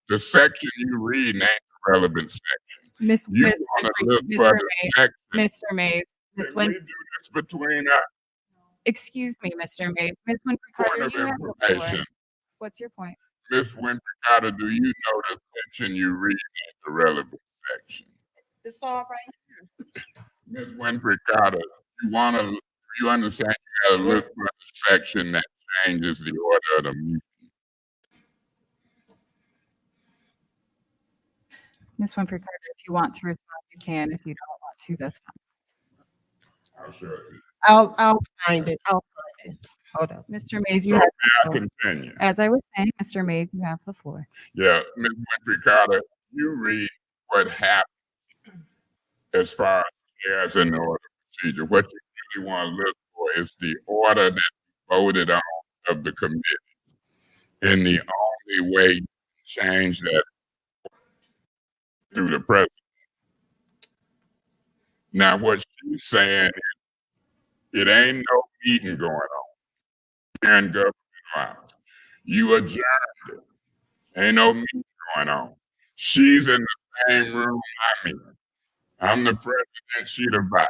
the section you read ain't the relevant section. Miss You Miss want to Winfrey- look Mr. for the Mays, section. Mr. Mays, Miss Can we Win. do this between us? Excuse me, Mr. Mays. Miss Winfrey Point Carter, of you have the floor. information. What's your point? Ms. Winfrey Carter, do you know the section you read ain't the relevant section? It's all right. Ms. Winfrey Carter, you understand you gotta look for the section that changes the order of the meeting. Miss Winfrey Carter, if you want to respond, you can. If you don't want to, that's fine. I'll show you. I'll find it. I'll find it. Hold on. Mr. Mays, you So have may the I floor. continue? As I was saying, Mr. Mays, you have the floor. Yeah, Ms. Winfrey Carter, you read what happened as far as in the order procedure. What you really want to look for is the order that voted on of the committee. And the only way you change that through the president. Now, what she's saying is it ain't no meeting going on here in government house. You adjourned it. Ain't no meeting going on. She's in the same room I'm in. I'm the president, she the vice.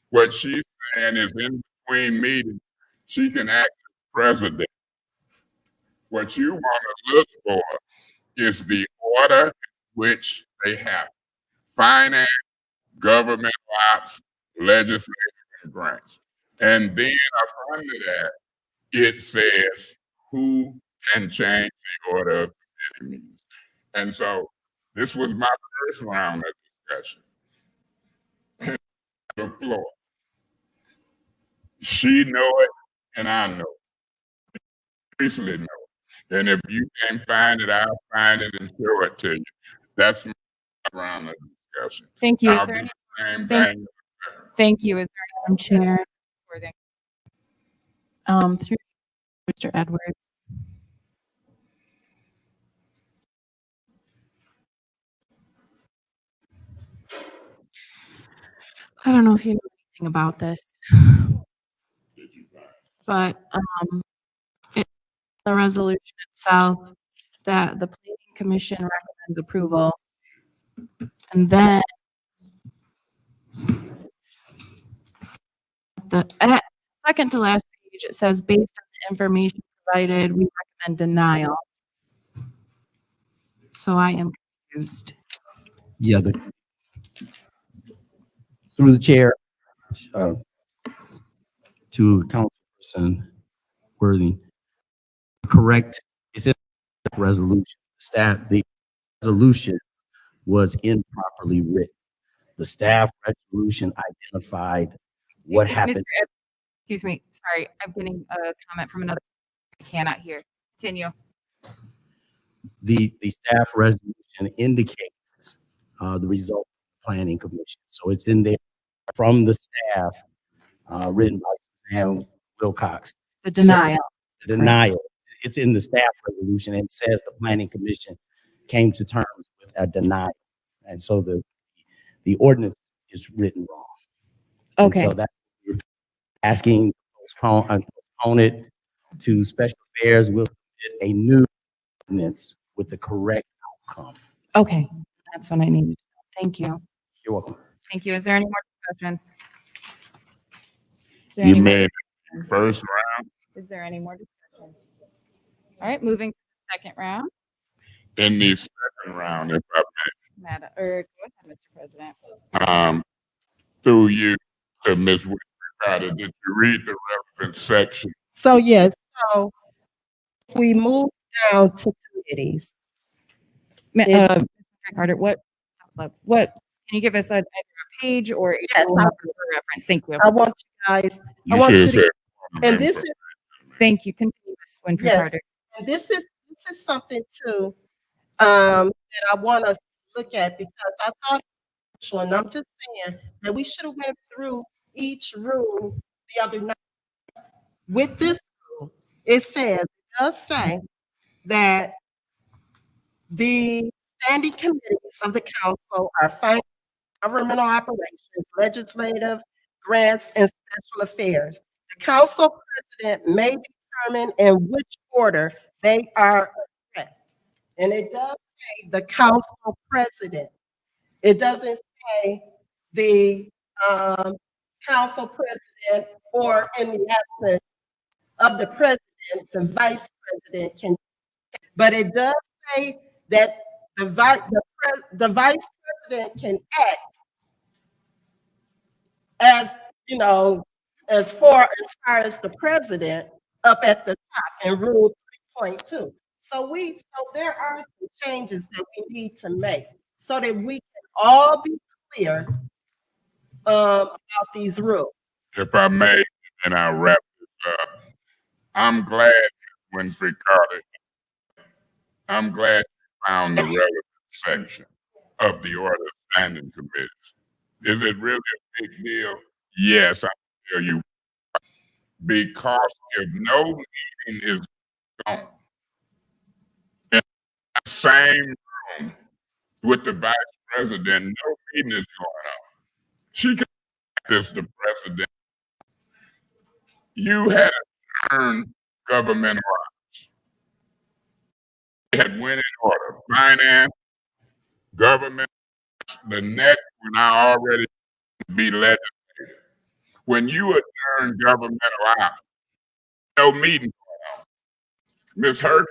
What she's saying is in between meetings, she can act as president. What you want to look for is the order in which they have finance, government ops, legislative, and grants. And then up under that, it says who can change the order of committee meetings. And so this was my first round of discussion. The floor. She know it, and I know it. Recently know it. And if you can't find it, I'll find it and show it to you. That's my round of discussion. Thank you. Is I'll there do any- the same thank- thing. Thank you. Is there any chair? Through Mr. Edwards. I don't know if you know anything about this, but it's the resolution itself that the planning commission recommends approval. And then the second to last page, it says, based on the information provided, we recommend denial. So I am confused. Yeah, through the chair, to Councilperson Worthing, correct, it's in the resolution. The resolution was improperly written. The staff resolution identified what happened. Mr. Excuse me. Sorry. I'm getting a comment from another. I cannot hear. Continue. The staff resolution indicates the result of the Planning Commission. So it's in there from the staff, written by Suzanne Wilcox. The denial. The denial. It's in the staff resolution and says the Planning Commission came to terms with a denial. And so the ordinance is written wrong. And Okay. so that we're asking to postpone it to special affairs. We'll submit a new ordinance with the correct outcome. Okay. That's what I needed. Thank you. You're welcome. Thank you. Is there any more discussion? Is there You any more made discussion? first round. Is there any more discussion? All right, moving to the second round. In the second round, if I Madam, or go ahead, Mr. President. may, through you to Ms. Carter, did you read the relevant section? So yes, so if we move down to committees. Mr. Carter, what can you give us either a page or a Yes, reference? Thank you. I want you guys, I You want should you have to, said. and this is, Thank you. Continue, Ms. Winfrey yes, Carter. and this is something too, that I want us to look at because I thought, and I'm just saying that we should have went through each room the other night. With this rule, it does say that the standing committees of the council are finance, governmental operations, legislative, grants, and special affairs. The council president may determine in which order they are addressed. And it does say the council president. It doesn't say the council president, or in the absence of the president, the vice president can. But it does say that the vice president can act as, you know, as far as the president up at the top in Rule 3.2. So there are some changes that we need to make so that we can all be clear about these rules. If I may, and I'll wrap this up. I'm glad, Winfrey Carter, I'm glad you found the relevant section of the order of standing committees. Is it really a big deal? Yes, I tell you. Because if no meeting is going in the same room with the vice president, no meeting is going on. She can this the president. You had earned governmental rights. It had went in order. Finance, government, the next one I already be legislative. When you adjourn governmental rights, no meeting going on. Ms. Herkin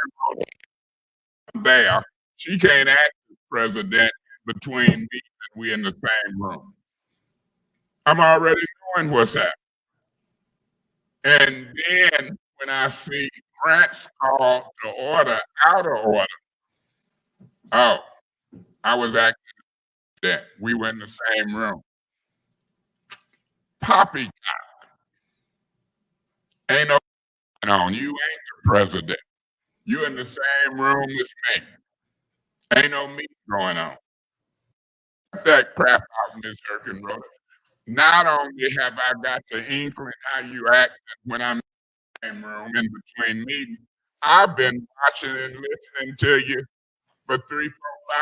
there, she can't act as president between me and we in the same room. I'm already knowing what's happening. And then when I see grants called to order out of order, oh, I was acting that we were in the same room. Poppycock. Ain't no going on. You ain't the president. You in the same room as me. Ain't no meeting going on. Get that crap out, Ms. Herkenroder. Not only have I got the inkling how you act when I'm in the same room in between meetings, I've been watching and listening to you for 3, 4,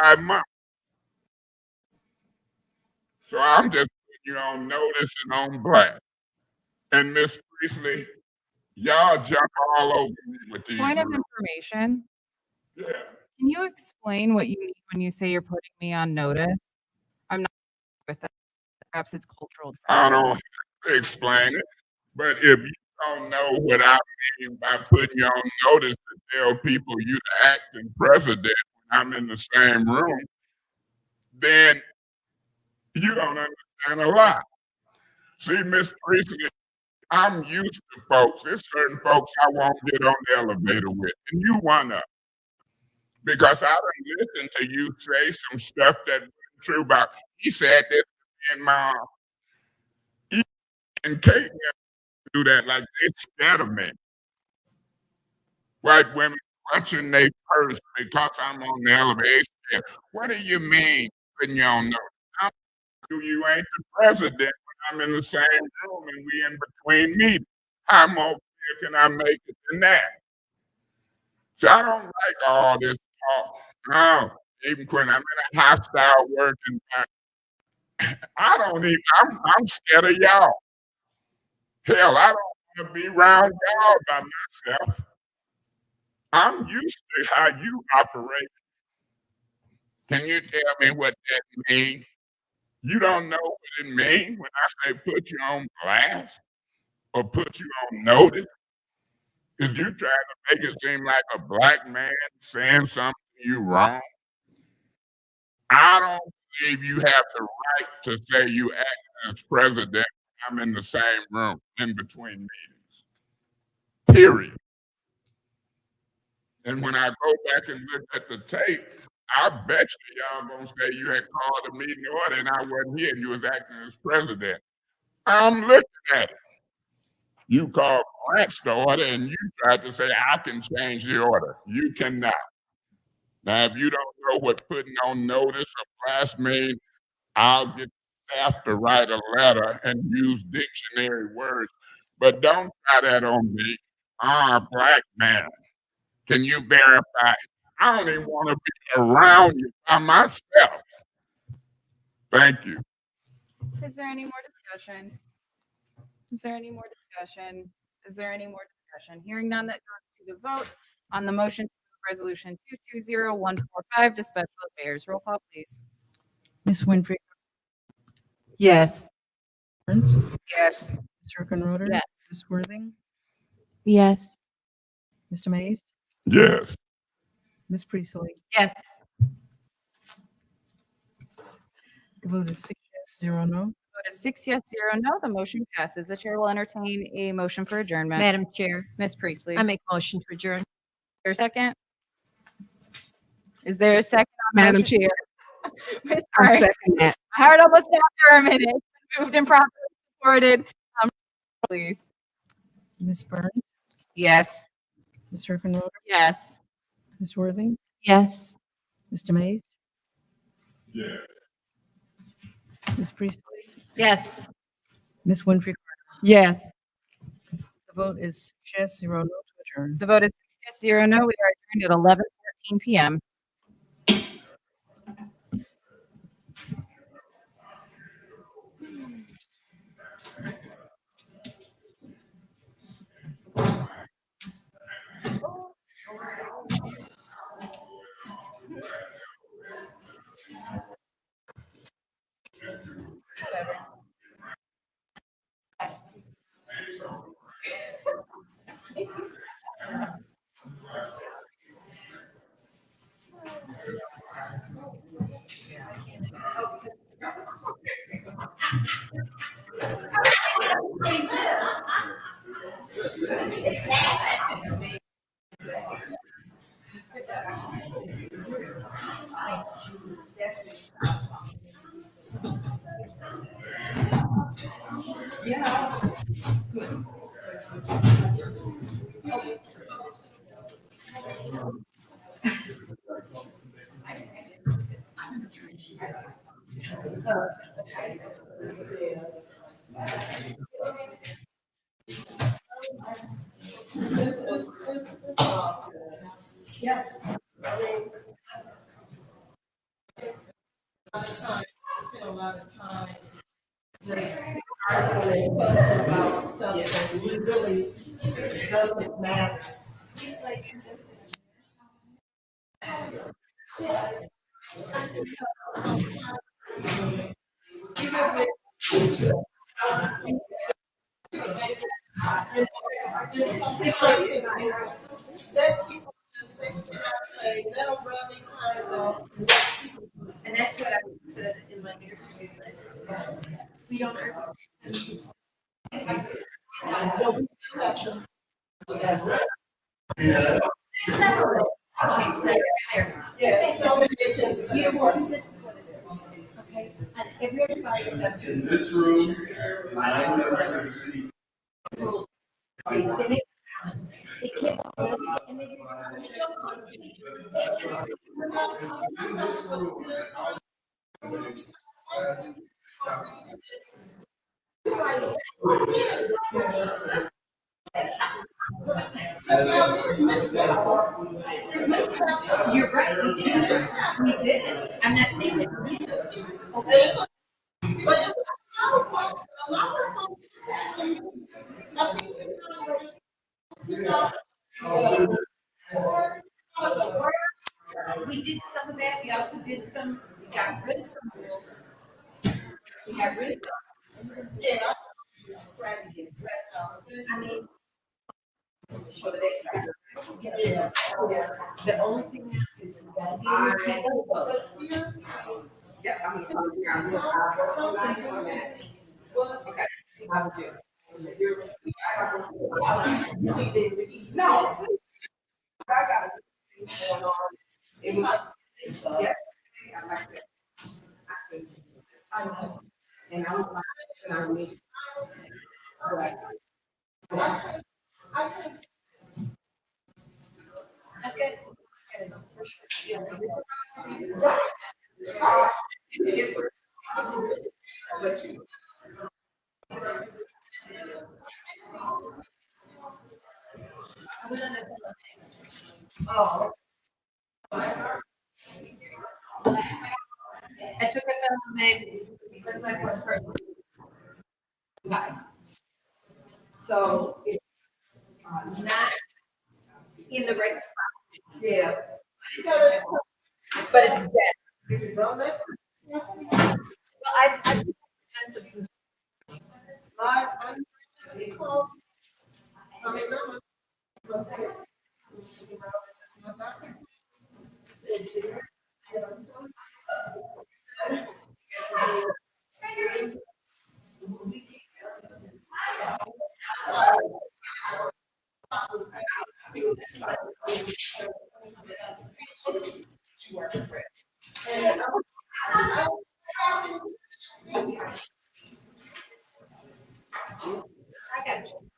5 months. So I'm just putting you on notice and on blast. And Miss Priestley, y'all jump all over me with these Point of rules. information. Yeah. Can you explain what you mean when you say you're putting me on notice? I'm not with that. Perhaps it's cultural. I don't have to explain it, but if you don't know what I mean by putting you on notice to tell people you the acting president when I'm in the same room, then you don't understand a lot. See, Miss Priestley, I'm used to folks. There's certain folks I won't get on the elevator with, and you one of them. Because I done listened to you say some stuff that wasn't true about, he said this in my, and Kate do that like they scared of me. White women clutching their purse because I'm on the elevator. What do you mean putting you on notice? You ain't the president when I'm in the same room and we in between meetings. How more clear can I make it than that? So I don't like all this talk. No, even when I'm in a hostile work environment, I don't even, I'm scared of y'all. Hell, I don't want to be around y'all by myself. I'm used to how you operate. Can you tell me what that means? You don't know what it means when I say put you on blast or put you on notice? Because you trying to make it seem like a black man saying something to you wrong. I don't believe you have the right to say you act as president when I'm in the same room in between meetings. Period. And when I go back and look at the tape, I bet you y'all gonna say you had called a meeting order and I wasn't here and you was acting as president. I'm looking at it. You called Grant's the order and you tried to say I can change the order. You cannot. Now, if you don't know what putting on notice or blast means, I'll get staff to write a letter and use dictionary words. But don't try that on me. I'm a black man. Can you verify? I don't even want to be around you by myself. Thank you. Is there any more discussion? Is there any more discussion? Is there any more discussion? Hearing none, that goes to the vote on the motion to move resolution 220145 to special affairs. Roll call, please. Ms. Winfrey? Yes. Burns? Yes. Ms. Hickenroder? Yes. Ms. Worthing? Yes. Mr. Mays? Yes. Ms. Priestley? Yes. The vote is 6 yes, 0 no. Vote is 6 yes, 0 no. The motion passes. The chair will entertain a motion for adjournment. Madam Chair, Ms. Priestley. I make a motion to adjourn. Is there a second? Is there a second? On Madam motion? Chair, Ms. I Hart. second that. My heart almost stopped for a minute. It's been moved and properly supported. Please. Ms. Burns? Yes. Ms. Hickenroder? Yes. Ms. Worthing? Yes. Mr. Mays? Yeah. Ms. Priestley? Yes. Ms. Winfrey? Yes. The vote is 6 yes, 0 no to adjourn. The vote is 6 yes, 0 no. We are adjourned at 11:14 p.m. Spend a lot of time just arguing and fussing about stuff that really doesn't matter. Let people just say what you gotta say, let them run their time off. And that's what I said in my interview. We don't argue. But we do have to. Yeah, so it just. You want this is what it is. Okay? And everybody that's In this room, 9 members of the city. they make they can't and they In this room, You're right, we did. We did. I'm not saying that we didn't. We did some of that. We also did some, we got rid of some rules. We got rid of some. Yeah. I mean. Yeah. The only thing now is we gotta be. Yeah, I'm okay. I would do. No, I got it. It was, yes. I like that. And I don't like, and I don't need. Okay. For sure. Oh. I took it from my, because my first person. Okay. So it's not in the right spot. Yeah. But it's dead. Well, I've been defensive since. I got you.